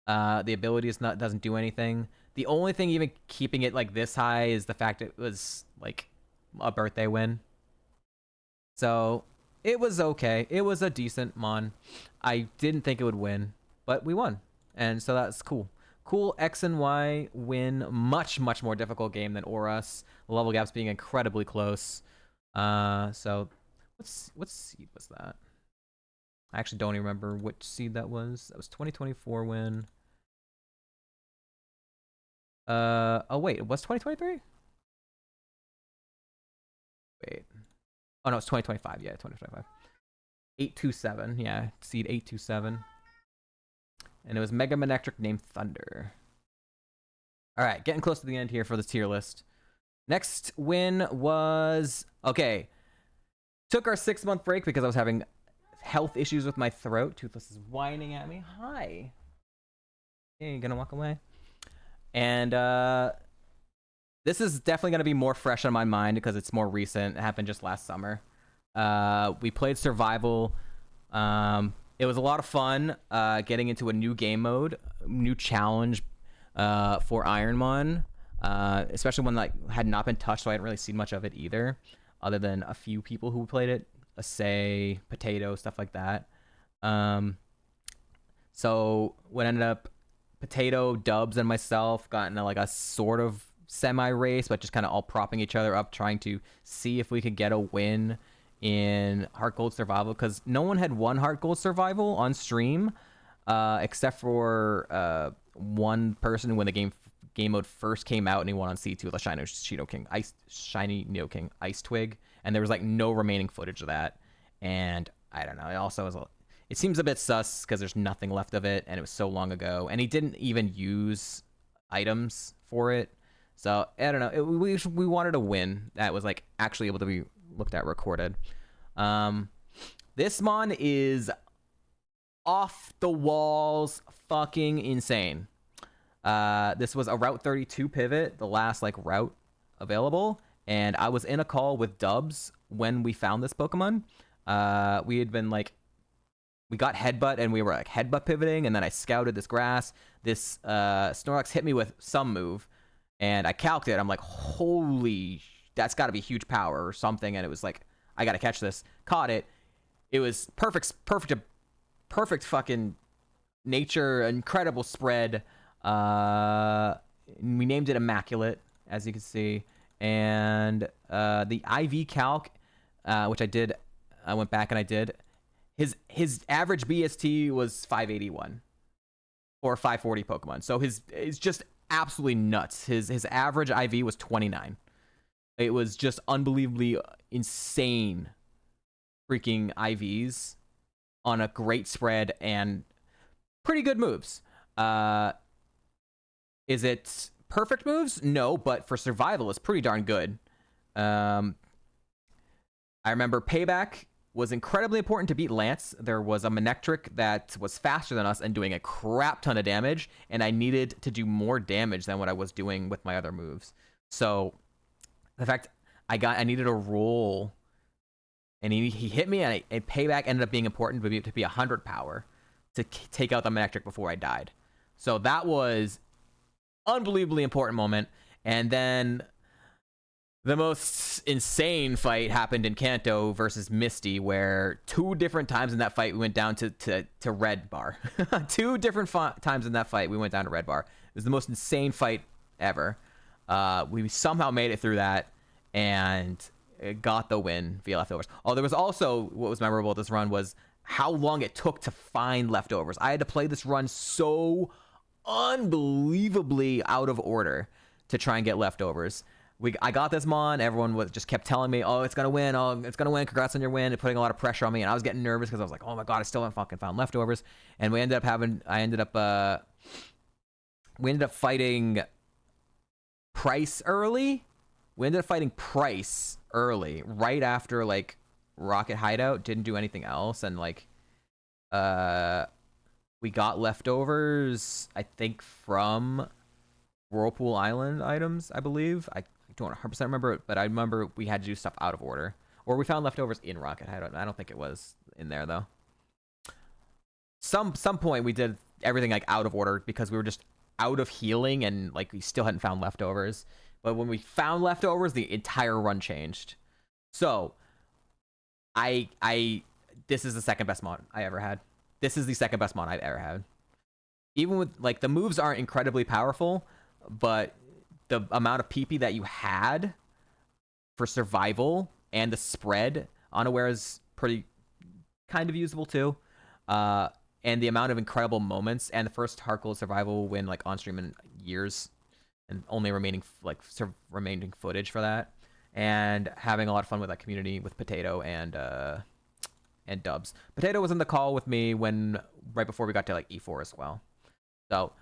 The ability doesn't do anything. The only thing even keeping it like this high is the fact it was like a birthday win. So it was okay. It was a decent mon. I didn't think it would win, but we won. And so that's cool. Cool X and Y win. Much, much more difficult game than Oras. The level gaps being incredibly close. So what seed was that? I actually don't even remember which seed that was. That was 2024 win. Oh wait, it was 2023? Wait. Oh no, it's 2025. Yeah, 2025. 827. Yeah, seed 827. And it was Mega Manectric named Thunder. All right, getting close to the end here for the tier list. Next win was... Okay. Took our 6-month break because I was having health issues with my throat. Toothless is whining at me. Hi. Hey, you gonna walk away? And this is definitely gonna be more fresh on my mind because it's more recent. It happened just last summer. We played Survival. It was a lot of fun getting into a new game mode, new challenge for Ironmon, especially one that had not been touched, so I hadn't really seen much of it either, other than a few people who played it, Say, Potato, stuff like that. So what ended up, Potato, Dubs, and myself got into like a sort of semi-race, but just kind of all propping each other up, trying to see if we could get a win in Heart Gold Survival, because no one had won Heart Gold Survival on stream, except for one person when the game mode first came out, and he won on C2 with a Shiny Nidoking Ice Twig, and there was like no remaining footage of that. And I don't know, it also was it seems a bit sus because there's nothing left of it, and it was so long ago, and he didn't even use items for it. So I don't know, we wanted a win that was like actually able to be looked at recorded. This mon is off the walls fucking insane. This was a Route 32 pivot, the last like route available, and I was in a call with Dubs when we found this Pokemon. We had been like, we got Headbutt and we were like headbutt pivoting, and then I scouted this grass. This Snorlax hit me with some move, and I calced it. I'm like, holy, that's got to be huge power or something. And it was like, I got to catch this. Caught it. It was perfect fucking nature, incredible spread. We named it Immaculate, as you can see. And the IV calc, which I did, I went back and I did. His average BST was 581 or 540 Pokemon. So it's just absolutely nuts. His average IV was 29. It was just unbelievably insane freaking IVs on a great spread and pretty good moves. Is it perfect moves? No, but for survival, it's pretty darn good. I remember Payback was incredibly important to beat Lance. There was a Manectric that was faster than us and doing a crap ton of damage, and I needed to do more damage than what I was doing with my other moves. So the fact I needed a roll, and he hit me, and Payback ended up being important to be 100 power to take out the Manectric before I died. So that was unbelievably important moment. And then the most insane fight happened in Kanto versus Misty, where 2 different times in that fight we went down to red bar. 2 different times in that fight we went down to red bar. It was the most insane fight ever. We somehow made it through that and got the win via leftovers. Oh, there was also, what was memorable this run was how long it took to find leftovers. I had to play this run so unbelievably out of order to try and get leftovers. I got this mon. Everyone just kept telling me, "Oh, it's gonna win. Oh, it's gonna win. Congrats on your win." And putting a lot of pressure on me, and I was getting nervous because I was like, "Oh my god, I still haven't fucking found leftovers." And we ended up fighting Price early. We ended up fighting Price early, right after like Rocket Hideout. Didn't do anything else, and like, we got leftovers. I think from Whirlpool Island items, I believe. I don't 100% remember, but I remember we had to do stuff out of order. Or we found leftovers in Rocket Hideout. I don't think it was in there, though. Some point we did everything like out of order because we were just out of healing and like we still hadn't found leftovers. But when we found leftovers, the entire run changed. So, this is the second best mod I ever had. This is the second best mod I've ever had. Even with, like, the moves aren't incredibly powerful, but the amount of PP that you had for survival and the spread unaware is pretty kind of usable too. And the amount of incredible moments and the first hardcore survival win like on stream in years and only remaining remaining footage for that, and having a lot of fun with that community with Potato and Dubs. Potato was in the call with me right before we got to like E4 as well. So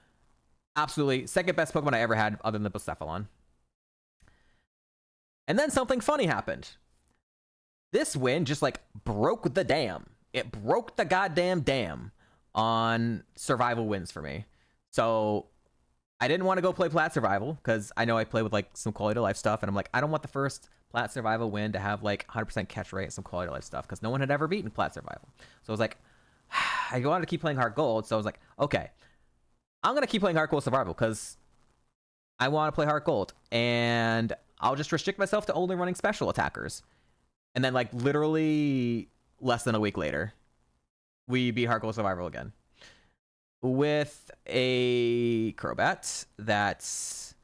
absolutely second best Pokemon I ever had other than the Blacephalon. And then something funny happened. This win just like broke the dam. It broke the goddamn dam on survival wins for me. So I didn't want to go play Plat Survival because I know I play with like some quality of life stuff, and I'm like, I don't want the first Plat Survival win to have like 100% catch rate and some quality of life stuff because no one had ever beaten Plat Survival. So I was like, I wanted to keep playing Heart Gold, so I was like, okay, I'm gonna keep playing Heart Gold Survival because I want to play Heart Gold, and I'll just restrict myself to only running special attackers. And then like literally less than a week later, we beat Heart Gold Survival again with a Crobat that's,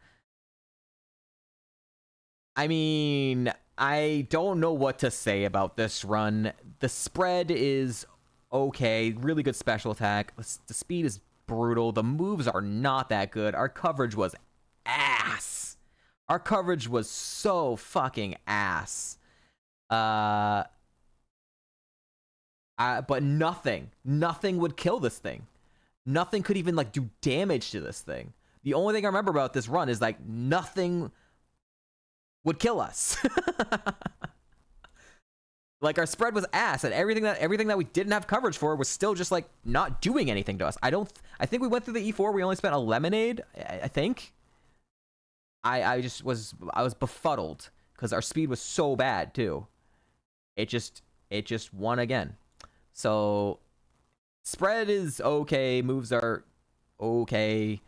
I mean, I don't know what to say about this run. The spread is okay, really good special attack. The speed is brutal. The moves are not that good. Our coverage was ass. Our coverage was so fucking ass. But nothing would kill this thing. Nothing could even like do damage to this thing. The only thing I remember about this run is like nothing would kill us. Like our spread was ass, and everything that we didn't have coverage for was still just like not doing anything to us. I think we went through the E4. We only spent a lemonade. I think. I was befuddled because our speed was so bad too. It just won again. So spread is okay, moves are okay,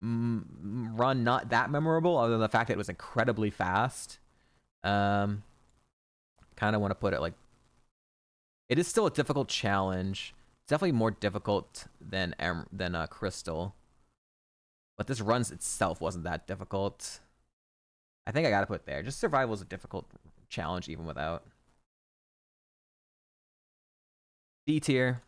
run not that memorable other than the fact that it was incredibly fast. Kind of want to put it like, it is still a difficult challenge. It's definitely more difficult than Crystal, but this run itself wasn't that difficult. I think I gotta put it there. Just survival is a difficult challenge even without. D tier.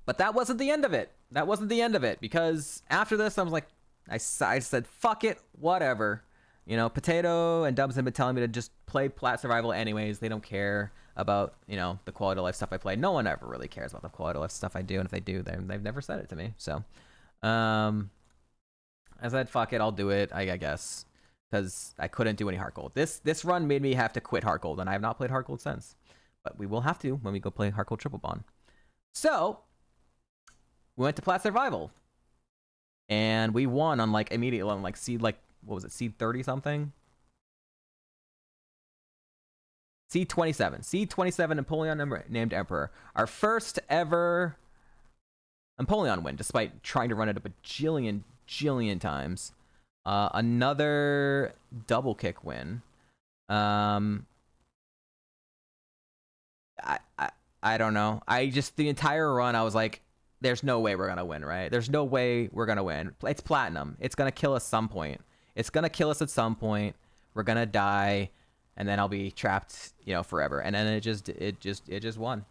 But that wasn't the end of it. That wasn't the end of it, because after this I was like, I said fuck it, whatever. You know, Potato and Dubs have been telling me to just play Plat Survival anyways. They don't care about, you know, the quality of life stuff I play. No one ever really cares about the quality of life stuff I do, and if they do, they've never said it to me. So I said fuck it, I'll do it, I guess, because I couldn't do any Heart Gold. This run made me have to quit Heart Gold, and I have not played Heart Gold since. But we will have to when we go play Heart Gold Triple Bond. So we went to Plat Survival, and we won on like immediately on like seed, like what was it, seed 30 something, seed 27 Empoleon named Emperor, our first ever Empoleon win, despite trying to run it a bajillion times. Another double kick win. I don't know. The entire run I was like, there's no way we're gonna win, right? There's no way we're gonna win. It's platinum. It's gonna kill us some point. It's gonna kill us at some point. We're gonna die, and then I'll be trapped, you know, forever. And then it just won.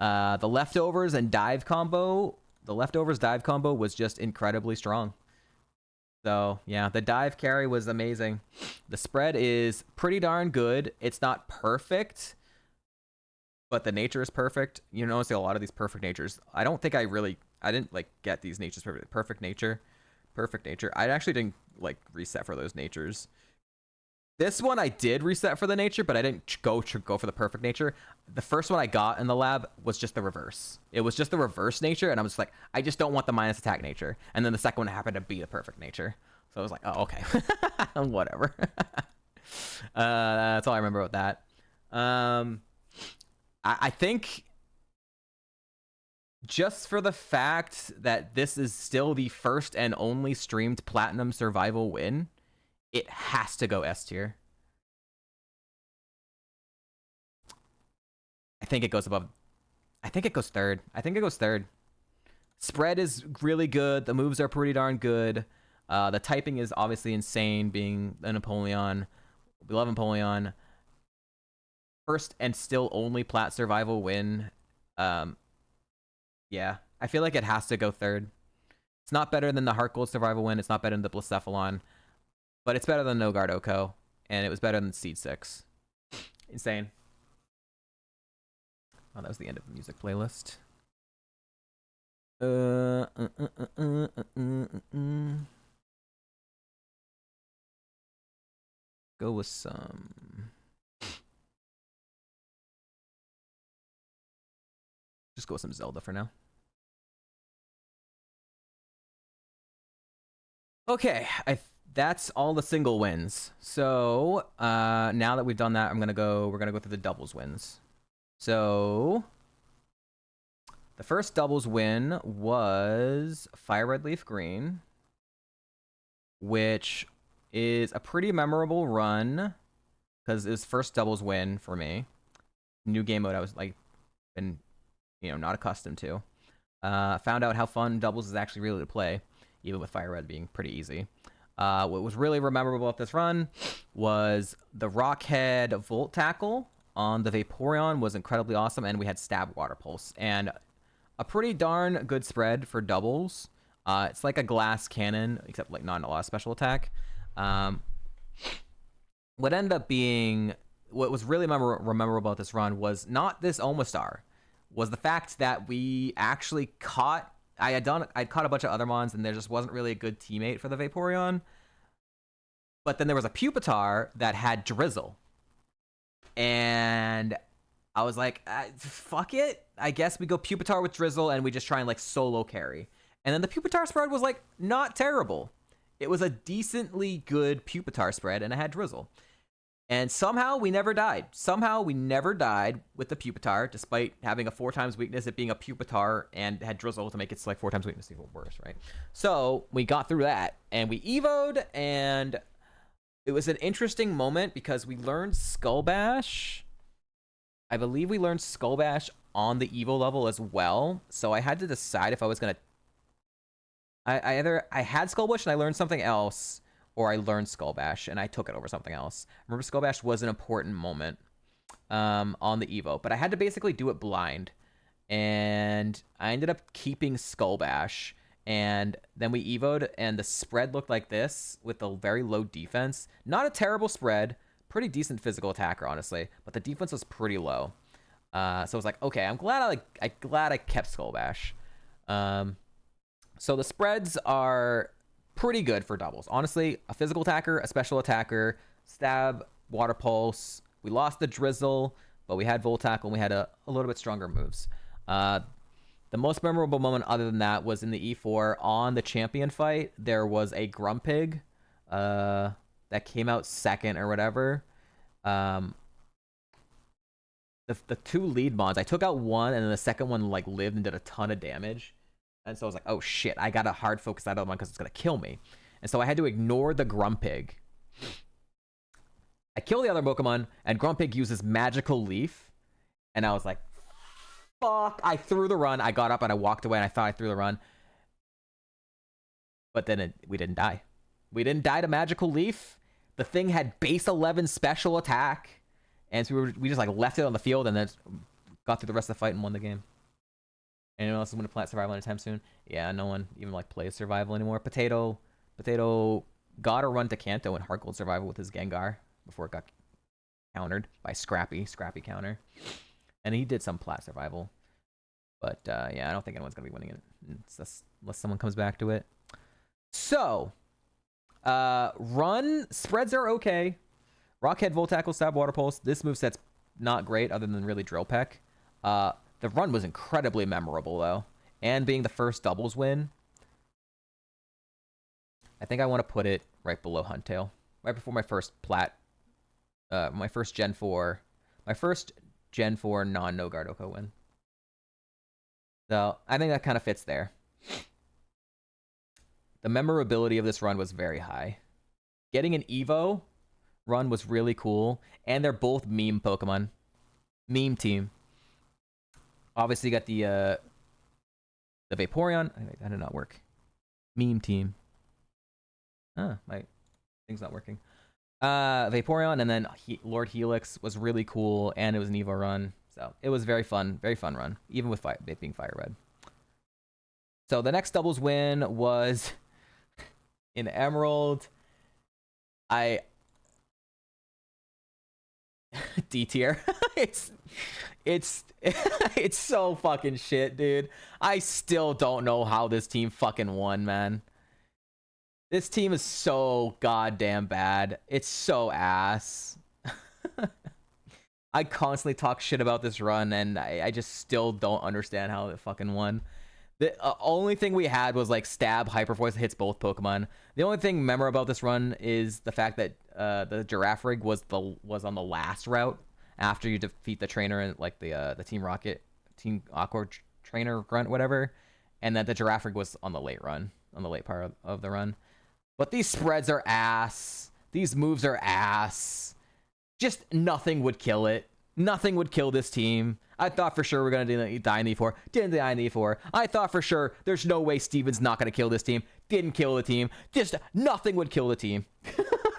The leftovers and dive combo. The leftovers dive combo was just incredibly strong. So yeah, the dive carry was amazing. The spread is pretty darn good. It's not perfect, but the nature is perfect. You notice a lot of these perfect natures. I didn't like get these natures perfect. Perfect nature. I actually didn't like reset for those natures. This one I did reset for the nature, but I didn't go for the perfect nature. The first one I got in the lab was just the reverse. It was just the reverse nature, and I was like, I just don't want the minus attack nature. And then the second one happened to be the perfect nature. So I was like, oh, okay. Whatever. That's all I remember about that. I think just for the fact that this is still the first and only streamed Platinum Survival win, it has to go S tier. I think it goes above. I think it goes third. Spread is really good. The moves are pretty darn good. The typing is obviously insane, being a Napoleon. We love Napoleon. First and still only Plat Survival win. Yeah, I feel like it has to go third. It's not better than the Heart Gold Survival win. It's not better than the Blacephalon. But it's better than No Guard Oko, and it was better than Seed 6. Insane. Oh, that was the end of the music playlist. Go with some. Just go with some Zelda for now. Okay, that's all the single wins. So now that we've done that, we're gonna go through the doubles wins. So the first doubles win was Fire Red Leaf Green, which is a pretty memorable run because it was first doubles win for me. New game mode I was like been not accustomed to. Found out how fun doubles is actually really to play, even with Fire Red being pretty easy. What was really memorable about this run was the Rockhead Volt Tackle on the Vaporeon was incredibly awesome, and we had Stab Water Pulse, and a pretty darn good spread for doubles. It's like a glass cannon, except like not a lot of special attack. What ended up being, what was really memorable about this run was not this Omastar, was the fact that we actually caught, I'd caught a bunch of other mons, and there just wasn't really a good teammate for the Vaporeon. But then there was a Pupitar that had Drizzle. And I was like, fuck it. I guess we go Pupitar with Drizzle, and we just try and like solo carry. And then the Pupitar spread was like not terrible. It was a decently good Pupitar spread, and it had Drizzle. And somehow we never died. With the Pupitar, despite having a 4x weakness, it being a Pupitar, and had Drizzle to make it like 4x weakness even worse, right? So we got through that, and we evoed, and it was an interesting moment because we learned Skull Bash. I believe we learned Skull Bash on the Evo level as well. So I had to decide if I was gonna. I had Skull Bash and I learned something else, or I learned Skull Bash and I took it over something else. Remember, Skull Bash was an important moment on the Evo, but I had to basically do it blind, and I ended up keeping Skull Bash. And then we evoed, and the spread looked like this with a very low defense. Not a terrible spread, pretty decent physical attacker, honestly, but the defense was pretty low. So I was like, okay, I'm glad I kept Skull Bash. So the spreads are pretty good for doubles. Honestly, a physical attacker, a special attacker, Stab, Water Pulse. We lost the Drizzle, but we had Volt Tackle, and we had a little bit stronger moves. The most memorable moment other than that was in the E4 on the champion fight. There was a Grumpig that came out second or whatever. The two lead mons, I took out one, and then the second one like lived and did a ton of damage. And so I was like, oh shit, I gotta hard focus that other one because it's gonna kill me. And so I had to ignore the Grumpig. I kill the other Pokemon, and Grumpig uses Magical Leaf, and I was like, fuck, I threw the run. I got up and I walked away, and I thought I threw the run. But then we didn't die. We didn't die to Magical Leaf. The thing had base 11 special attack. And so we just like left it on the field and then got through the rest of the fight and won the game. Anyone else is going to plant survival anytime soon? Yeah, no one even like plays survival anymore. Potato got a run to Kanto in hard gold survival with his Gengar before it got countered by Scrappy counter, and he did some plat survival. But yeah, I don't think anyone's gonna be winning it unless someone comes back to it. So, run spreads are okay. Rockhead, Volt Tackle, Stab, Water Pulse. This moveset's not great other than really Drill Peck. The run was incredibly memorable though, and being the first doubles win. I think I want to put it right below Huntail, right before my first plat, my first Gen 4 non-No Gardevoir win. So I think that kind of fits there. The memorability of this run was very high. Getting an Evo run was really cool, and they're both meme Pokemon. Meme team. Obviously, you got the Vaporeon. That did not work. Meme team. My thing's not working. Vaporeon, and then Lord Helix was really cool, and it was an Evo run. So it was very fun run, even with it being Fire Red. So the next doubles win was in Emerald. D tier. it's so fucking shit, dude. I still don't know how this team fucking won, man. This team is so goddamn bad. It's so ass. I constantly talk shit about this run, and I just still don't understand how it fucking won. The only thing we had was like Stab, Hyper Voice that hits both Pokemon. The only thing memorable about this run is the fact that the Giraffe Rig was on the last route after you defeat the trainer and like the Team Rocket, Team Aqua trainer grunt, whatever, and that the Giraffe Rig was on the late part of the run. But these spreads are ass. These moves are ass. Just nothing would kill it. Nothing would kill this team. I thought for sure we're going to die in the E4. Didn't die in the E4. I thought for sure there's no way Steven's not going to kill this team. Didn't kill the team. Just nothing would kill the team.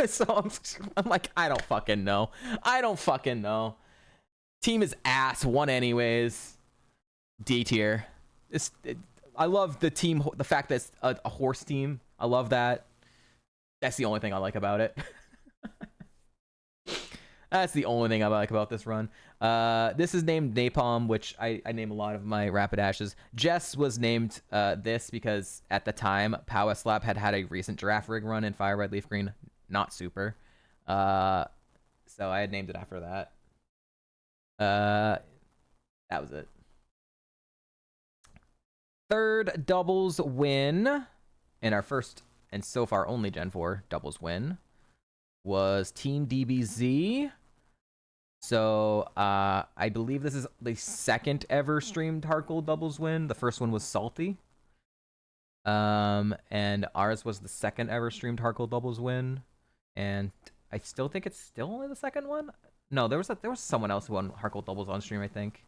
So I'm like, I don't fucking know. Team is ass. Won anyways. D tier. I love the team. The fact that it's a horse team. I love that. That's the only thing I like about it. That's the only thing I like about this run. This is named Napalm, which I name a lot of my Rapidashes. Jess was named this because at the time, Power Slap had a recent Giraffe Rig run in Fire Red, Leaf Green, not Super. So I had named it after that. That was it. Third doubles win in our first and so far only Gen 4 doubles win was Team DBZ. So I believe this is the second ever streamed Hardcore doubles win. The first one was Salty. And ours was the second ever streamed Hardcore doubles win. And I still think it's still only the second one. No, there was someone else who won Hardcore doubles on stream, I think.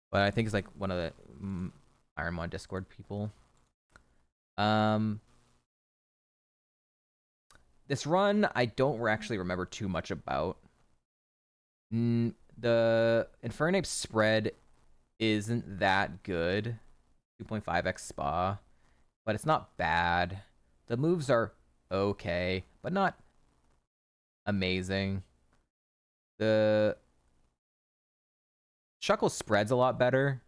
But I think it's like one of the Ironmon Discord people. This run, I don't actually remember too much about. The Infernape spread isn't that good. 2.5x spa. But it's not bad. The moves are okay, but not amazing. The Shuckle spreads a lot better.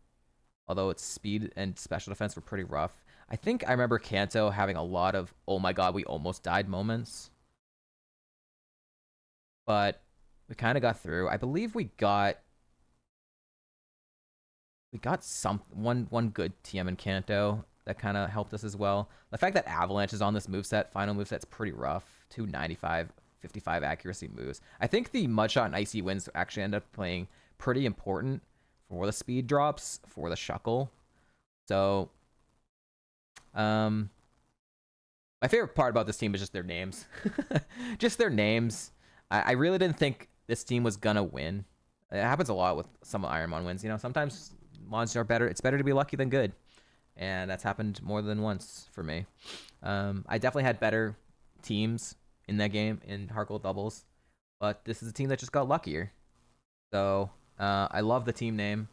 Although its speed and special defense were pretty rough. I think I remember Kanto having a lot of, oh my god, we almost died moments. But we kind of got through. I believe we got one good TM in Kanto that kind of helped us as well. The fact that Avalanche is on this moveset, final moveset's pretty rough. 295, 55 accuracy moves. I think the Mudshot and Icy Winds actually end up playing pretty important for the speed drops for the Shuckle. So my favorite part about this team is just their names. Just their names. I really didn't think this team was gonna win. It happens a lot with some Ironmon wins. You know, sometimes monsters are better. It's better to be lucky than good, and that's happened more than once for me. I definitely had better teams in that game in Hardcore doubles, but this is a team that just got luckier. So I love the team name.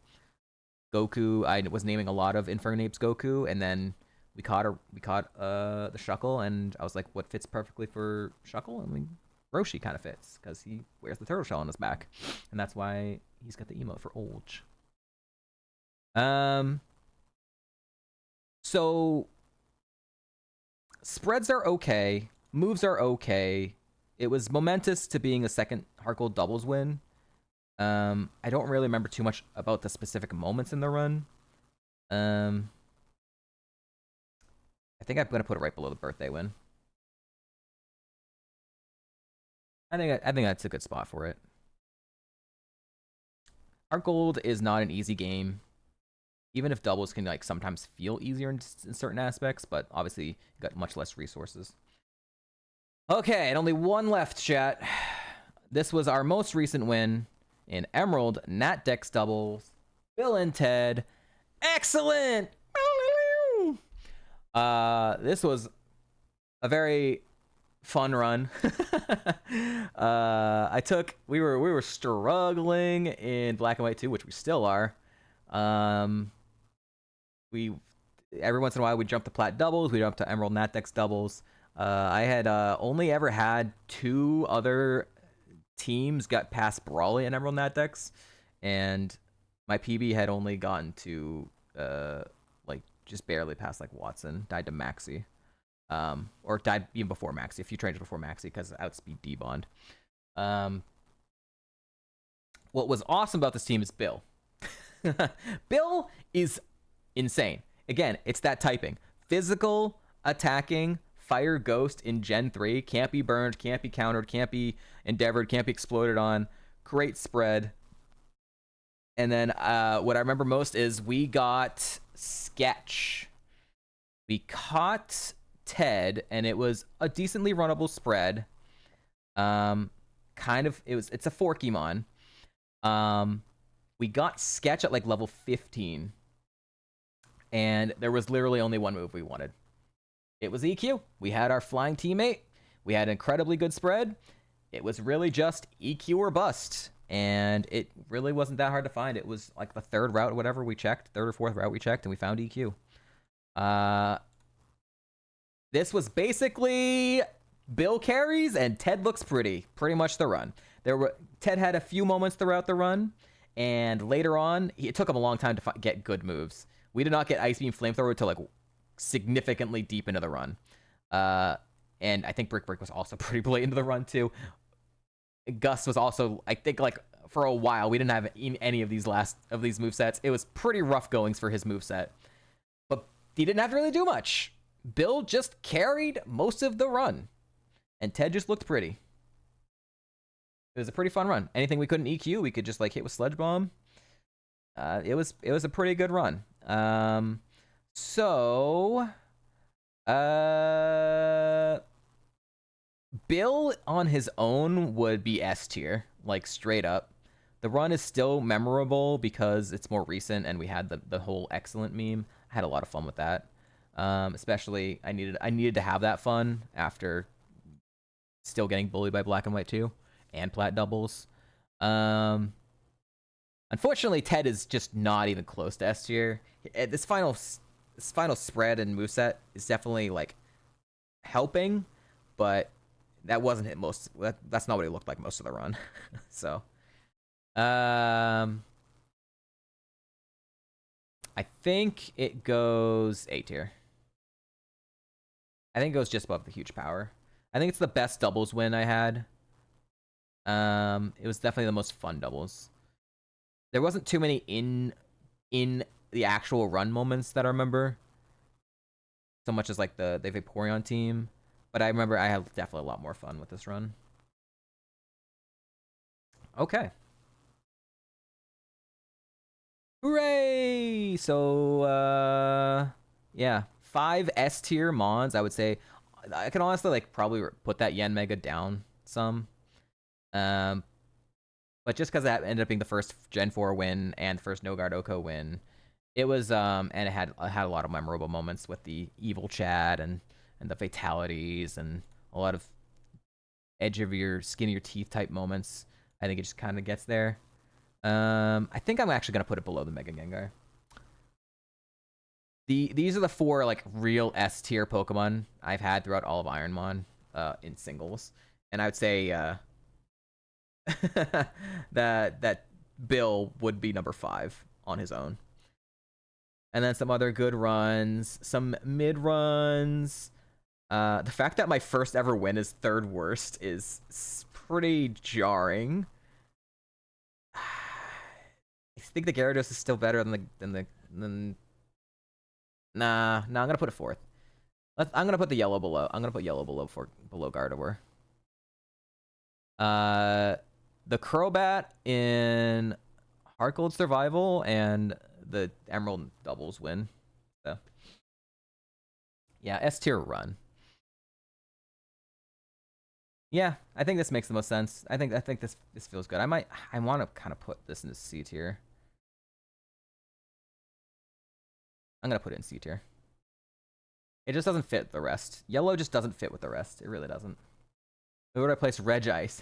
Goku. I was naming a lot of Infernape's Goku, and then we caught the Shuckle, and I was like, what fits perfectly for Shuckle? I mean, Roshi kind of fits because he wears the turtle shell on his back, and that's why he's got the emote for Olge. So spreads are okay, moves are okay. It was momentous to being a second Heart Gold doubles win. I don't really remember too much about the specific moments in the run. I think I'm gonna put it right below the birthday win. I think that's a good spot for it. Heart Gold is not an easy game, even if doubles can like sometimes feel easier in certain aspects, but obviously you got much less resources. Okay, and only one left, chat. This was our most recent win in Emerald Nat Dex doubles. Bill and Ted, excellent. This was a very fun run. We were struggling in Black and White 2, which we still are. We every once in a while we jump to Plat doubles, we jump to Emerald Nat Dex doubles. I had only ever had 2 other teams got past Brawly and Emerald Nat Dex, and my PB had only gotten to like just barely past like Watson, died to Maxi. Or died even before Maxi, a few trainers before Maxi because outspeed D-Bond. What was awesome about this team is Bill. Bill is insane. Again, it's that typing. Physical, attacking, fire ghost in Gen 3. Can't be burned, can't be countered, can't be endeavored, can't be exploded on. Great spread. And then what I remember most is we got Sketch. We caught Ted, and it was a decently runnable spread. It's a Forkymon. We got Sketch at like level 15, and there was literally only one move we wanted. It was EQ. We had our flying teammate. We had an incredibly good spread. It was really just EQ or bust, and it really wasn't that hard to find. It was like the third route or whatever we checked, third or fourth route we checked, and we found EQ. This was basically Bill carries and Ted looks pretty much the run. Ted had a few moments throughout the run, and later on, it took him a long time to get good moves. We did not get Ice Beam Flamethrower until like significantly deep into the run. And I think Brick Break was also pretty late into the run too. Gus was also, I think, like for a while we didn't have any of these movesets. It was pretty rough goings for his moveset. But he didn't have to really do much. Bill just carried most of the run, and Ted just looked pretty. It was a pretty fun run. Anything we couldn't EQ, we could just like hit with Sledge Bomb. It was a pretty good run. Bill on his own would be S tier, like straight up. The run is still memorable because it's more recent, and we had the whole excellent meme. I had a lot of fun with that. Especially I needed to have that fun after still getting bullied by Black and White 2 and Plat doubles. Unfortunately, Ted is just not even close to S tier. This final spread and moveset is definitely like helping, but that wasn't hit most. That's not what he looked like most of the run. So, I think it goes A tier. I think it goes just above the huge power. I think it's the best doubles win I had. It was definitely the most fun doubles. There wasn't too many in the actual run moments that I remember, so much as like the Vaporeon team. But I remember I had definitely a lot more fun with this run. Okay. Hooray! So, yeah. 5 S tier Mons, I would say. I can honestly like probably put that Yen Mega down some. But just because that ended up being the first Gen 4 win and the first No Guard Oko win, it was and it had a lot of memorable moments with the evil Chad and the fatalities and a lot of edge of your skin of your teeth type moments. I think it just kind of gets there. I think I'm actually gonna put it below the Mega Gengar. These are the 4 like real S tier Pokemon I've had throughout all of Ironmon in singles, and I would say that Bill would be number 5 on his own. And then some other good runs, some mid runs. The fact that my first ever win is 3rd worst is pretty jarring. I think the Gyarados is still better than Nah, I'm gonna put it 4th. I'm gonna put the yellow below. I'm gonna put yellow below Gardevoir. The Crobat in Heart Gold Survival and the Emerald doubles win. So yeah, S tier run. Yeah, I think this makes the most sense. I think this feels good. I want to kind of put this in the C tier. I'm gonna put it in C tier. It just doesn't fit the rest. Yellow just doesn't fit with the rest. It really doesn't. Where would I place Regice?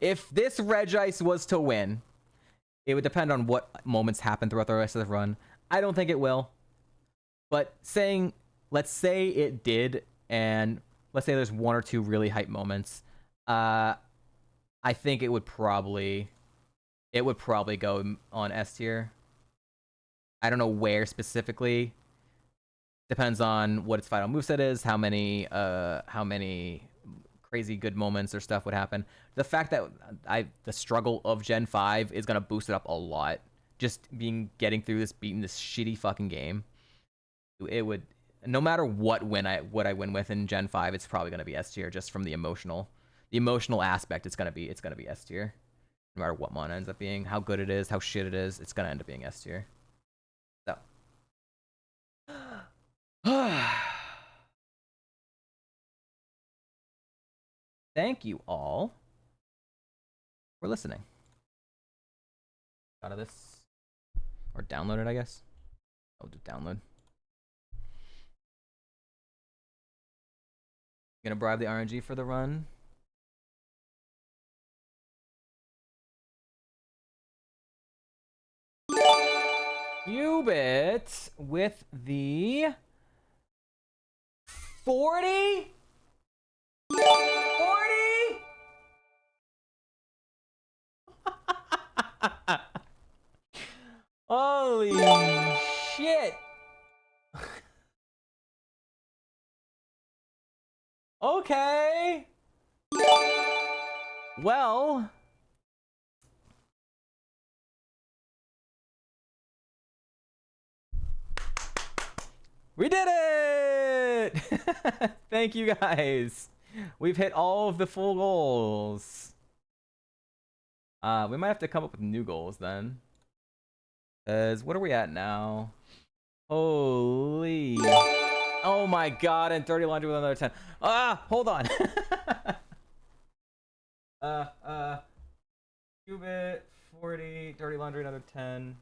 If this Regice was to win, it would depend on what moments happen throughout the rest of the run. I don't think it will. But let's say it did, and let's say there's 1 or 2 really hype moments. I think it would probably go on S tier. I don't know where specifically. Depends on what its final moveset is, how many crazy good moments or stuff would happen. The fact that the struggle of Gen 5 is gonna boost it up a lot. Just getting through this, beating this shitty fucking game. It would, no matter what I win with in Gen 5, it's probably gonna be S tier just from the emotional aspect. It's gonna be S tier. No matter what mon ends up being, how good it is, how shit it is, it's gonna end up being S tier. So. Thank you all for listening. Out of this, or download it, I guess. I'll do download. Gonna bribe the RNG for the run. Cubit with the 40? 40? Holy shit. Okay. Well. We did it! Thank you guys. We've hit all of the full goals. We might have to come up with new goals then. Cause what are we at now? Holy. Oh my god, and 30 laundry with another 10. Hold on. Cubit, 40, dirty laundry, another 10.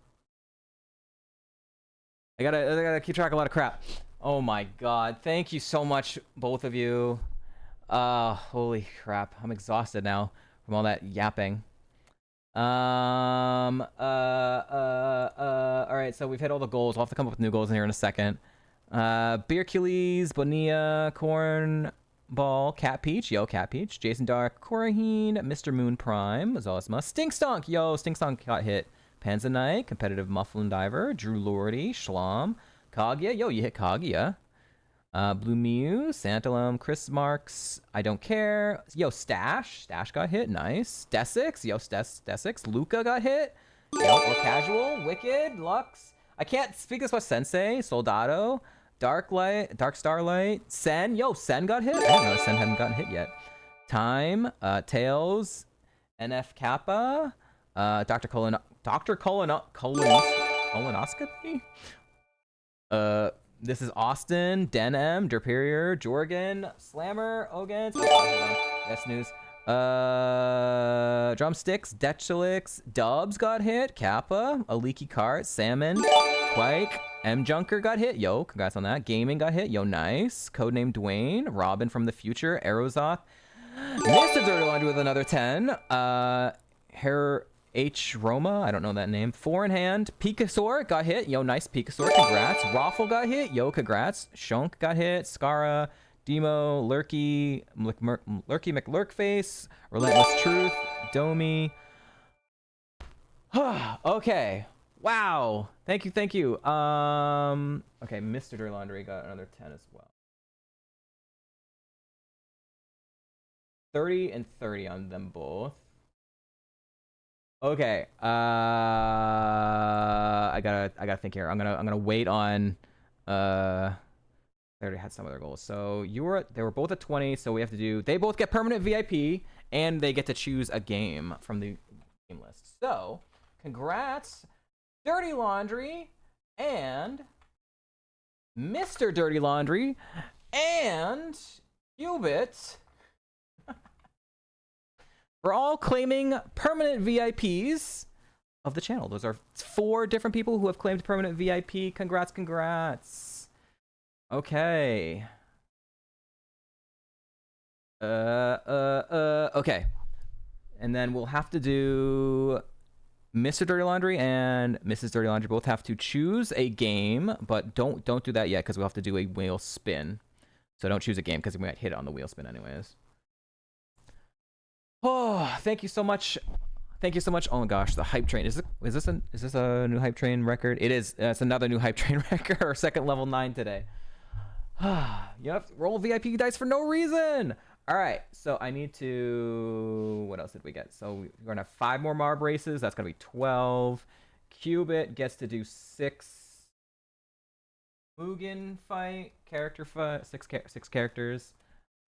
I gotta keep track of a lot of crap. Oh my god. Thank you so much, both of you. Holy crap. I'm exhausted now from all that yapping. Alright, so we've hit all the goals. We'll have to come up with new goals in here in a second. Beercules, Bonilla, Cornball, Cat Peach, yo, Cat Peach, Jason Dark, Corahine, Mr. Moon Prime, Zosma, Stinkstonk, yo, Stinkstonk got hit. Panzanite, Competitive Mufflin Diver, Drew Lordy, Schlom, Kaguya, yo, you hit Kaguya. Blue Mew, Santalum, Chris Marks, I don't care. Yo, Stash got hit, nice. Desix, yo, Desix, Luca got hit. Yo, or Casual, Wicked, Lux. I can't speak this much. Sensei, Soldado, Dark Starlight, Sen, yo, Sen got hit. I didn't know Sen hadn't gotten hit yet. Time, Tails, NF Kappa, Dr. Colonoscopy? This is Austin, Denim, Derperior, Jorgen, Slammer, Ogans. Yes, news. Drumsticks, Detchelix, Dubs got hit, Kappa, a leaky cart, Salmon, Quake, M Junker got hit, yo, congrats on that. Gaming got hit, yo, nice. Codename Dwayne, Robin from the future, Aerozoth, Mr. Dirty Laundry with another 10. H. Roma, I don't know that name. 4 in hand. Pikasaur got hit. Yo, nice Pikasaur. Congrats. Raffle got hit. Yo, congrats. Shonk got hit. Scara, Demo, Lurky, Lurky McLurkface, Relentless Truth, Domi. Okay. Wow. Thank you, thank you. Okay, Mr. Dirty Laundry got another 10 as well. 30 and 30 on them both. Okay. I gotta think here. I'm gonna wait on they already had some of their goals. So they were both at 20, so we have to do, they both get permanent VIP and they get to choose a game from the game list. So congrats, Dirty Laundry and Mr. Dirty Laundry and Cubit. We're all claiming permanent VIPs of the channel. Those are 4 different people who have claimed permanent VIP. Congrats, congrats. Okay. Okay. And then we'll have to do Mr. Dirty Laundry and Mrs. Dirty Laundry both have to choose a game, but don't do that yet because we'll have to do a wheel spin. So don't choose a game because we might hit it on the wheel spin anyways. Oh, thank you so much. Thank you so much. Oh my gosh, the hype train. Is this a new hype train record? It is. It's another new hype train record. Our second level 9 today. You have to roll VIP dice for no reason. All right, so I need to. What else did we get? So we're gonna have 5 more Marb races. That's gonna be 12. Cubit gets to do 6. Mugen fight, character fight, 6 characters.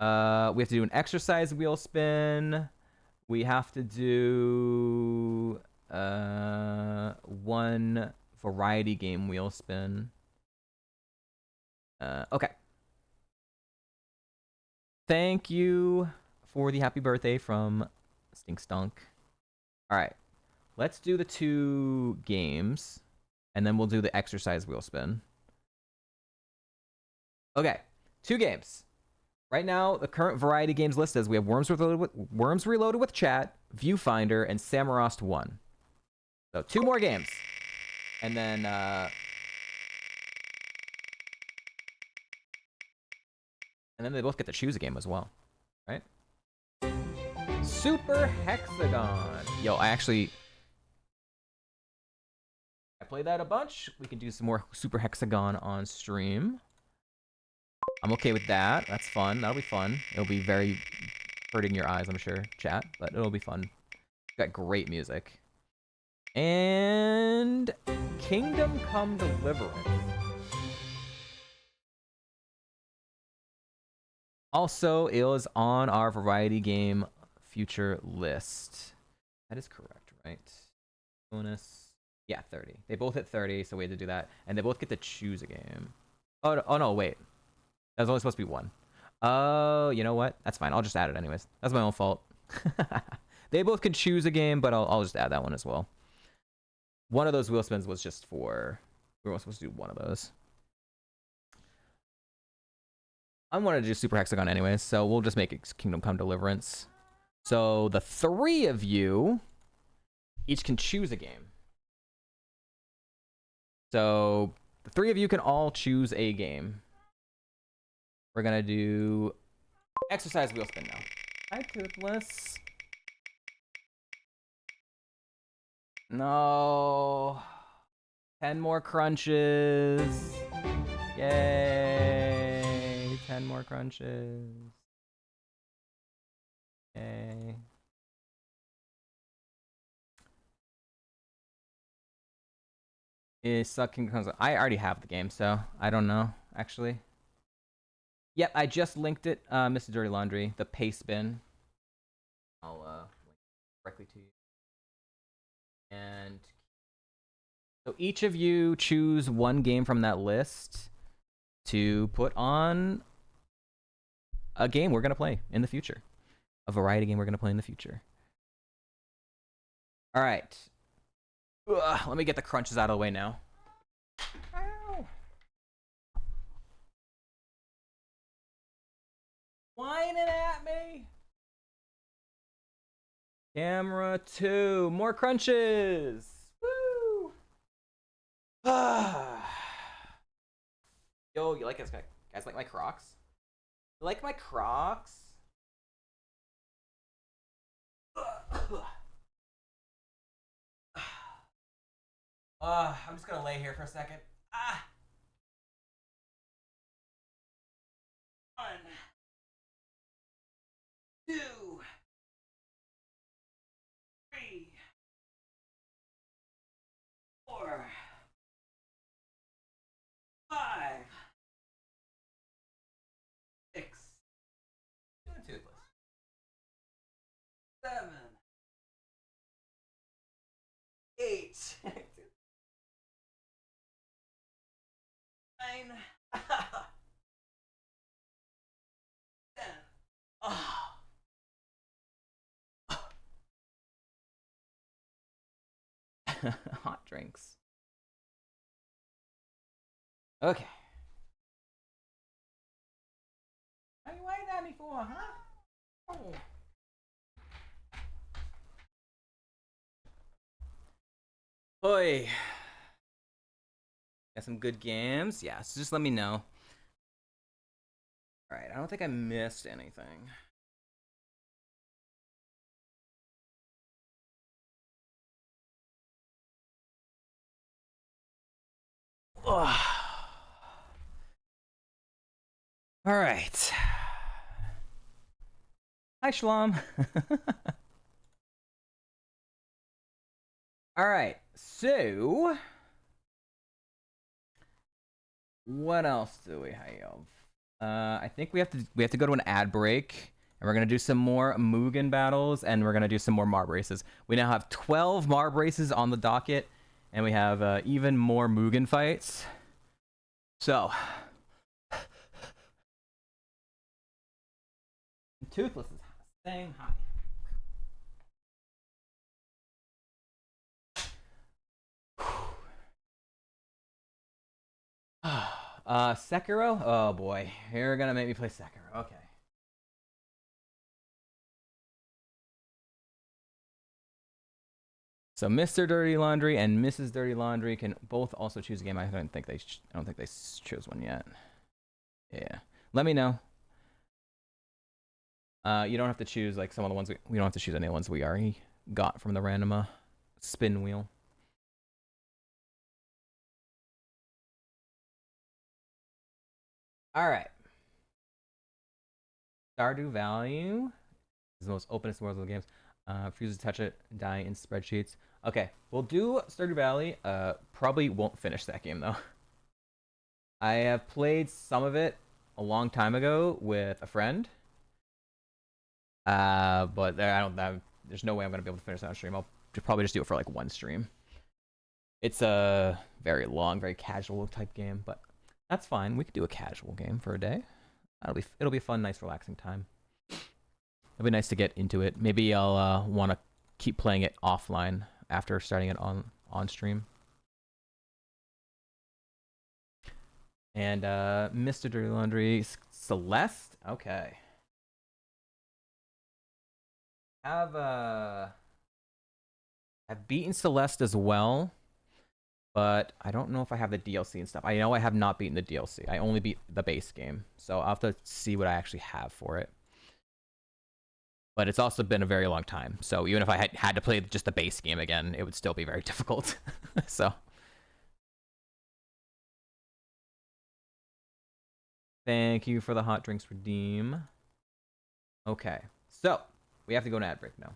We have to do an exercise wheel spin. We have to do 1 variety game wheel spin. Okay. Thank you for the happy birthday from Stink Stunk. All right. Let's do the 2 games, and then we'll do the exercise wheel spin. Okay. 2 games. Right now, the current variety games list is we have Worms Reloaded with Chat, Viewfinder, and Samorost 1. So 2 more games. And then they both get to choose a game as well. Right? Super Hexagon. Yo, I played that a bunch. We can do some more Super Hexagon on stream. I'm okay with that. That's fun. That'll be fun. It'll be very hurting your eyes, I'm sure, chat, but it'll be fun. Got great music. And Kingdom Come Deliverance. Also is on our variety game future list. That is correct, right? Bonus. Yeah, 30. They both hit 30, so we had to do that. And they both get to choose a game. Oh no, wait. That was only supposed to be 1. Oh, you know what? That's fine. I'll just add it anyways. That's my own fault. They both can choose a game, but I'll just add that one as well. One of those wheel spins was just for... We were only supposed to do 1 of those. I wanted to do Super Hexagon anyways, so we'll just make it Kingdom Come Deliverance. So the 3 of you each can choose a game. So the 3 of you can all choose a game. We're gonna do exercise wheel spin now. Hi, Toothless. No. 10 more crunches. Yay. 10 more crunches. Yay. Is sucking. I already have the game, so I don't know, actually. Yep, I just linked it, Mr. Dirty Laundry, the pay spin. I'll link directly to you. And so each of you choose 1 game from that list to put on a game we're going to play in the future. A variety game we're going to play in the future. All right. Let me get the crunches out of the way now. Ow. Whining at me. Camera 2. More crunches. Woo! Yo, you like this guy? Guys like my Crocs? You like my Crocs? I'm just gonna lay here for a second. One, two, three, four, five, six, toothless, 7, 8, 9, 10. Oh. Hot drinks. Okay. What are you waiting at me for, huh? Oh. Oi. Got some good games? Yeah, so just let me know. Alright, I don't think I missed anything. Ugh. Alright. Hi, Shlom. Alright, so what else do we have? I think we have to go to an ad break, and we're gonna do some more Mugen battles, and we're gonna do some more Marb races. We now have 12 Marb races on the docket, and we have even more Mugen fights. So, Toothless is saying hi. Sekiro? Oh boy, you're gonna make me play Sekiro. Okay. So Mr. Dirty Laundry and Mrs. Dirty Laundry can both also choose a game. I don't think they chose one yet. Yeah. Let me know. You don't have to choose like some of the ones we don't have to choose any of the ones we already got from the random spin wheel. All right. Stardew Valley is the most openest world of the games. Refuses to touch it, die in spreadsheets. Okay, we'll do Stardew Valley. Probably won't finish that game though. I have played some of it a long time ago with a friend. But there's no way I'm gonna be able to finish that on stream. I'll probably just do it for like one stream. It's a very long, very casual type game, but that's fine. We could do a casual game for a day. It'll be a fun, nice, relaxing time. It'll be nice to get into it. Maybe I'll want to keep playing it offline after starting it on stream. And Mr. Dirty Laundry, Celeste. Okay. I've beaten Celeste as well, but I don't know if I have the DLC and stuff. I know I have not beaten the DLC. I only beat the base game, so I'll have to see what I actually have for it. But it's also been a very long time, so even if I had to play just the base game again, it would still be very difficult. So thank you for the hot drinks redeem. Okay, so we have to go to ad break now.